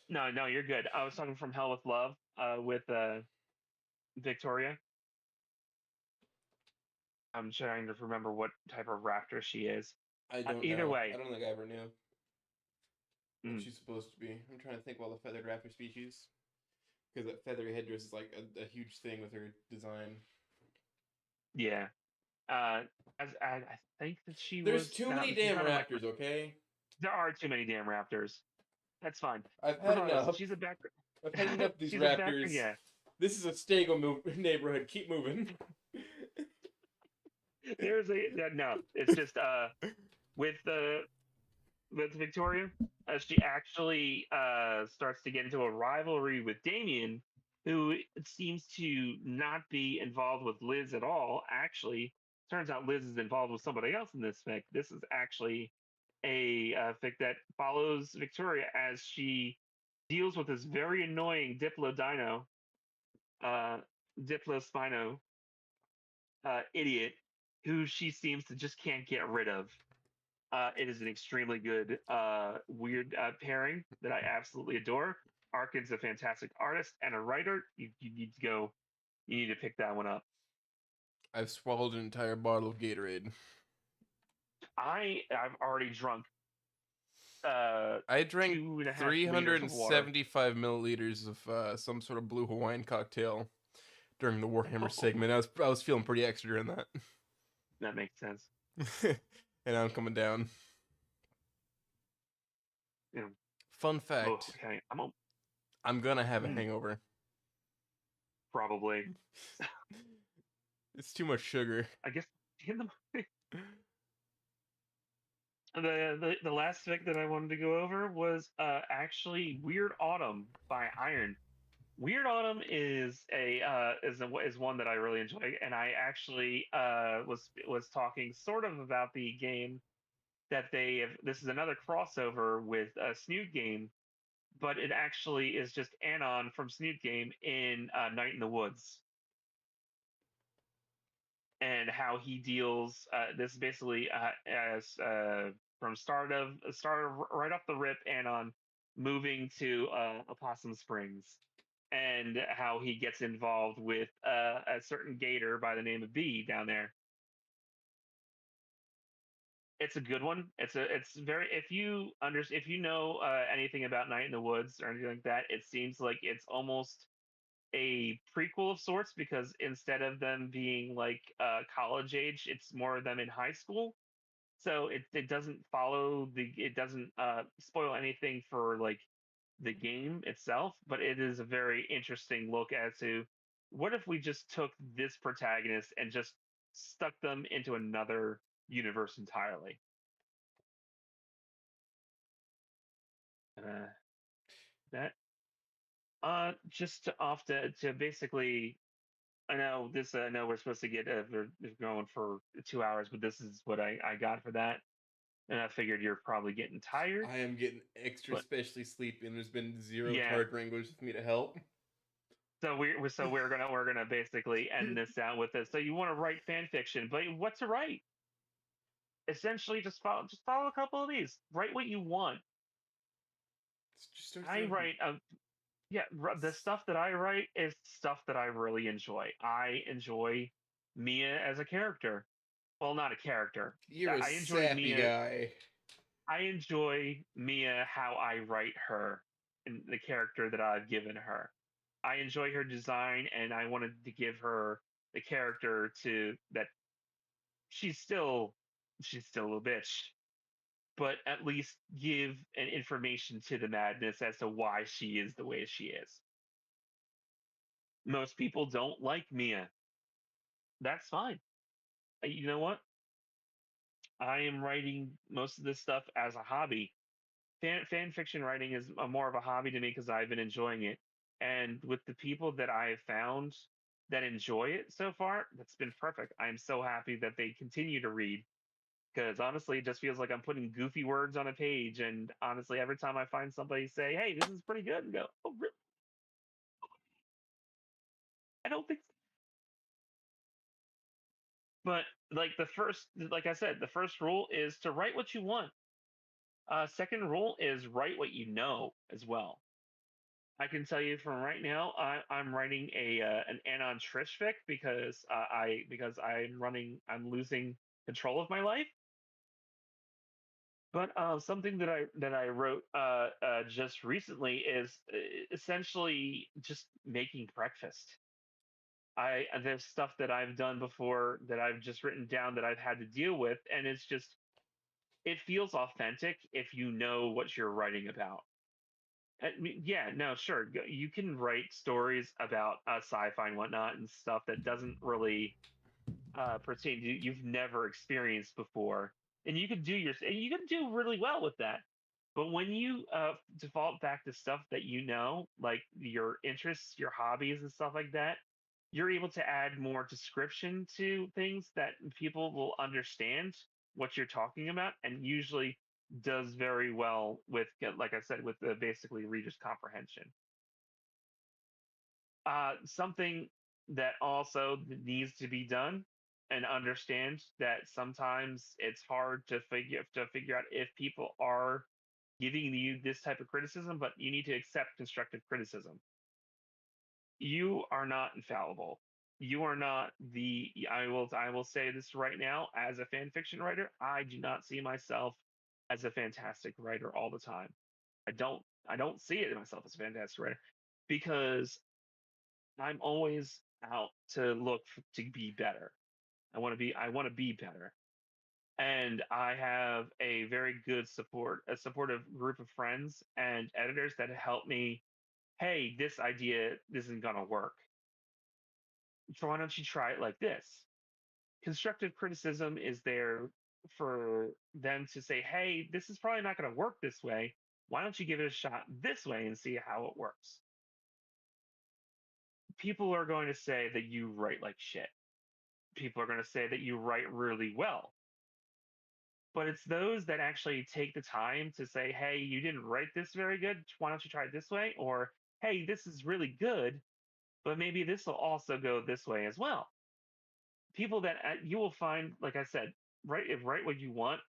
No, you're good. I was talking From Hell with Love with Victoria. I'm trying to remember what type of raptor she is. I don't either know. way. I don't think I ever knew what she's supposed to be. I'm trying to think of all the feathered raptor species. Because that feathery headdress is like a huge thing with her design. Yeah. I think that There's too many damn raptors, okay? There are too many damn raptors. That's fine. I've had enough. She's a back. I've had enough of these She's raptors. Yeah. This is a Stego neighborhood. Keep moving. There's a no. It's just with Victoria, she actually starts to get into a rivalry with Damien, who seems to not be involved with Liz at all. Actually, turns out Liz is involved with somebody else in this fic. This is actually a fic that follows Victoria as she deals with this very annoying uh, Diplospino idiot who she seems to just can't get rid of. It is an extremely good, weird pairing that I absolutely adore. Arkin's a fantastic artist and a writer. You need to go. You need to pick that one up. I've swallowed an entire bottle of Gatorade. I've already drunk. I drank 2.5 liters of water. 375 milliliters of some sort of blue Hawaiian cocktail during the Warhammer Oh. segment. I was feeling pretty extra during that. That makes sense. And I'm coming down. Yeah. Fun Oh, fact: okay, I'm gonna have a hangover. probably. It's too much sugar. I guess in the last fic that I wanted to go over was actually Weird Autumn by Iron. Weird Autumn is is one that I really enjoy, and I actually was talking sort of about the game that they have. This is another crossover with Snoot Game, but it actually is just Anon from Snoot Game in Night in the Woods, and how he deals. This is basically as from start of right off the rip, Anon moving to Opossum Springs, and how he gets involved with a certain gator by the name of B down there. It's a good one. It's very if you know anything about Night in the Woods or anything like that, it seems like it's almost a prequel of sorts because instead of them being like college age, it's more of them in high school. So it doesn't follow it doesn't spoil anything for like the game itself, but it is a very interesting look as to what if we just took this protagonist and just stuck them into another universe entirely. That just to basically I know we're supposed to get we're going for 2 hours, but this is what I got for that, and I figured you're probably getting tired. I am getting extra specially sleepy, and there's been zero Yeah. card wranglers with me to help. So we're gonna basically end this out with this. So you want to write fan fiction, but what to write? Essentially, just follow a couple of these. Write what you want. I write the stuff that I write is stuff that I really enjoy. I enjoy Mia as a character. Well, not a character. You're I a enjoy sappy Mia. guy. I enjoy Mia how I write her and the character that I've given her. I enjoy her design, and I wanted to give her the character to that. She's still a bitch, but at least give an information to the madness as to why she is the way she is. Most people don't like Mia. That's fine. You know what? I am writing most of this stuff as a hobby. Fan fiction writing is more of a hobby to me because I've been enjoying it. And with the people that I have found that enjoy it so far, that's been perfect. I am so happy that they continue to read because honestly, it just feels like I'm putting goofy words on a page. And honestly, every time I find somebody say, "Hey, this is pretty good," and go, "Oh, really? I don't think so." But like I said, the first rule is to write what you want. Second rule is write what you know as well. I can tell you from right now, I'm writing an Anon Trish fic because I'm losing control of my life. But something that I wrote just recently is essentially just making breakfast. There's stuff that I've done before that I've just written down that I've had to deal with, and it feels authentic if you know what you're writing about. I mean, yeah, no, sure. You can write stories about sci-fi and whatnot and stuff that doesn't really pertain to you've never experienced before, and you can do really well with that. But when you default back to stuff that you know, like your interests, your hobbies, and stuff like that, you're able to add more description to things that people will understand what you're talking about, and usually does very well with, like I said, with the basically reader's comprehension. Something that also needs to be done and understand that sometimes it's hard to figure out if people are giving you this type of criticism, but you need to accept constructive criticism. You are not infallible. You are not the I will say this right now, as a fan fiction writer, I do not see myself as a fantastic writer all the time. I don't see it in myself as a fantastic writer because I'm always out to to be better. I want to be better. And I have a very good a supportive group of friends and editors that help me. Hey, this idea isn't gonna work. So why don't you try it like this? Constructive criticism is there for them to say, hey, this is probably not gonna work this way. Why don't you give it a shot this way and see how it works? People are going to say that you write like shit. People are going to say that you write really well. But it's those that actually take the time to say, hey, you didn't write this very good. Why don't you try it this way? Or, hey, this is really good, but maybe this will also go this way as well. People that you will find, like I said, write what you want.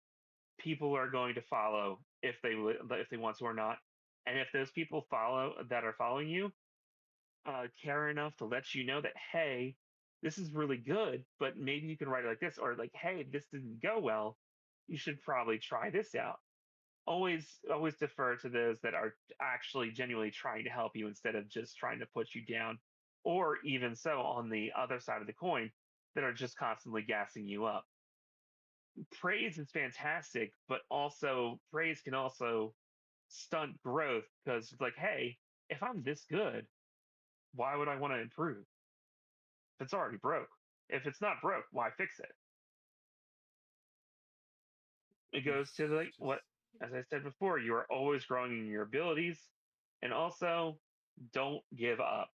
People are going to follow if they want to or not. And if those people that are following you care enough to let you know that, hey, this is really good, but maybe you can write it like this, or like, hey, this didn't go well, you should probably try this out. Always defer to those that are actually genuinely trying to help you instead of just trying to put you down, or even so on the other side of the coin, that are just constantly gassing you up. Praise is fantastic, but also praise can also stunt growth because it's like, hey, if I'm this good, why would I want to improve? If it's already broke. If it's not broke, why fix it? It goes to like Just what, as I said before, you are always growing in your abilities, and also don't give up.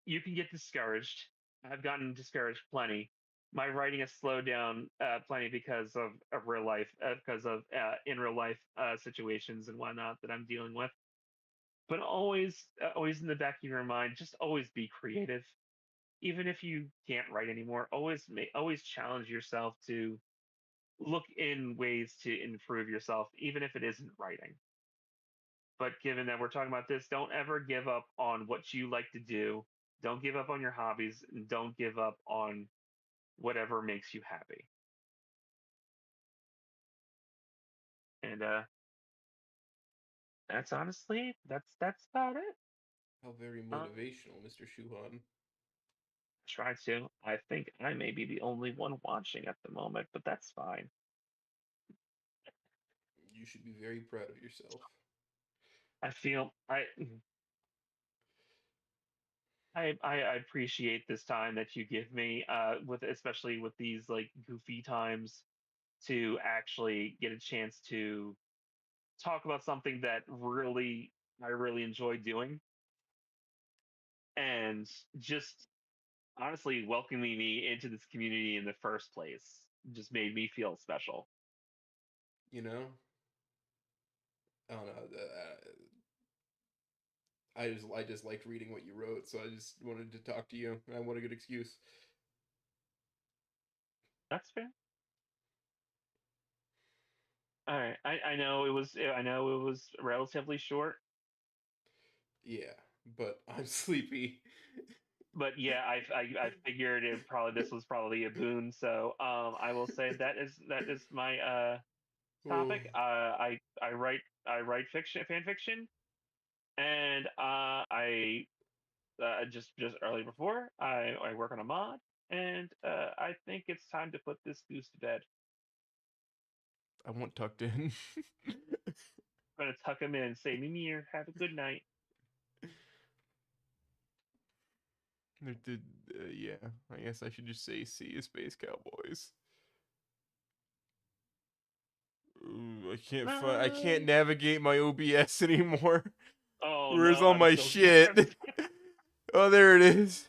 You can get discouraged. I've gotten discouraged plenty. My writing has slowed down plenty because of real life, because of in real life situations and whatnot that I'm dealing with. But always in the back of your mind, just always be creative. Even if you can't write anymore, always challenge yourself to look in ways to improve yourself, even if it isn't writing. But given that we're talking about this, don't ever give up on what you like to do. Don't give up on your hobbies, and don't give up on whatever makes you happy. And that's honestly that's about it. how very Uh, motivational, Mr. Shuhan. try to. I think I may be the only one watching at the moment, but that's fine. You should be very proud of yourself. I feel I appreciate this time that you give me, with especially with these like goofy times, to actually get a chance to talk about something that I really enjoy doing, and just honestly welcoming me into this community in the first place just made me feel special. You know, I don't know. I just liked reading what you wrote, so I just wanted to talk to you. I want a good excuse. That's fair. All right, I know it was relatively short, Yeah, but I'm sleepy. but yeah, I figured this was probably a boon. So I will say that is my Oh, topic. I write fan fiction, and I just early before I work on a mod, and I think it's time to put this goose to bed. I want tucked in. I'm gonna tuck him in and say, Mimir, have a good night. Yeah, I guess I should just say Sea of Space Cowboys. Ooh, I can't navigate my OBS anymore. Oh Where's no, all I'm my so shit? sorry. Oh, there it is.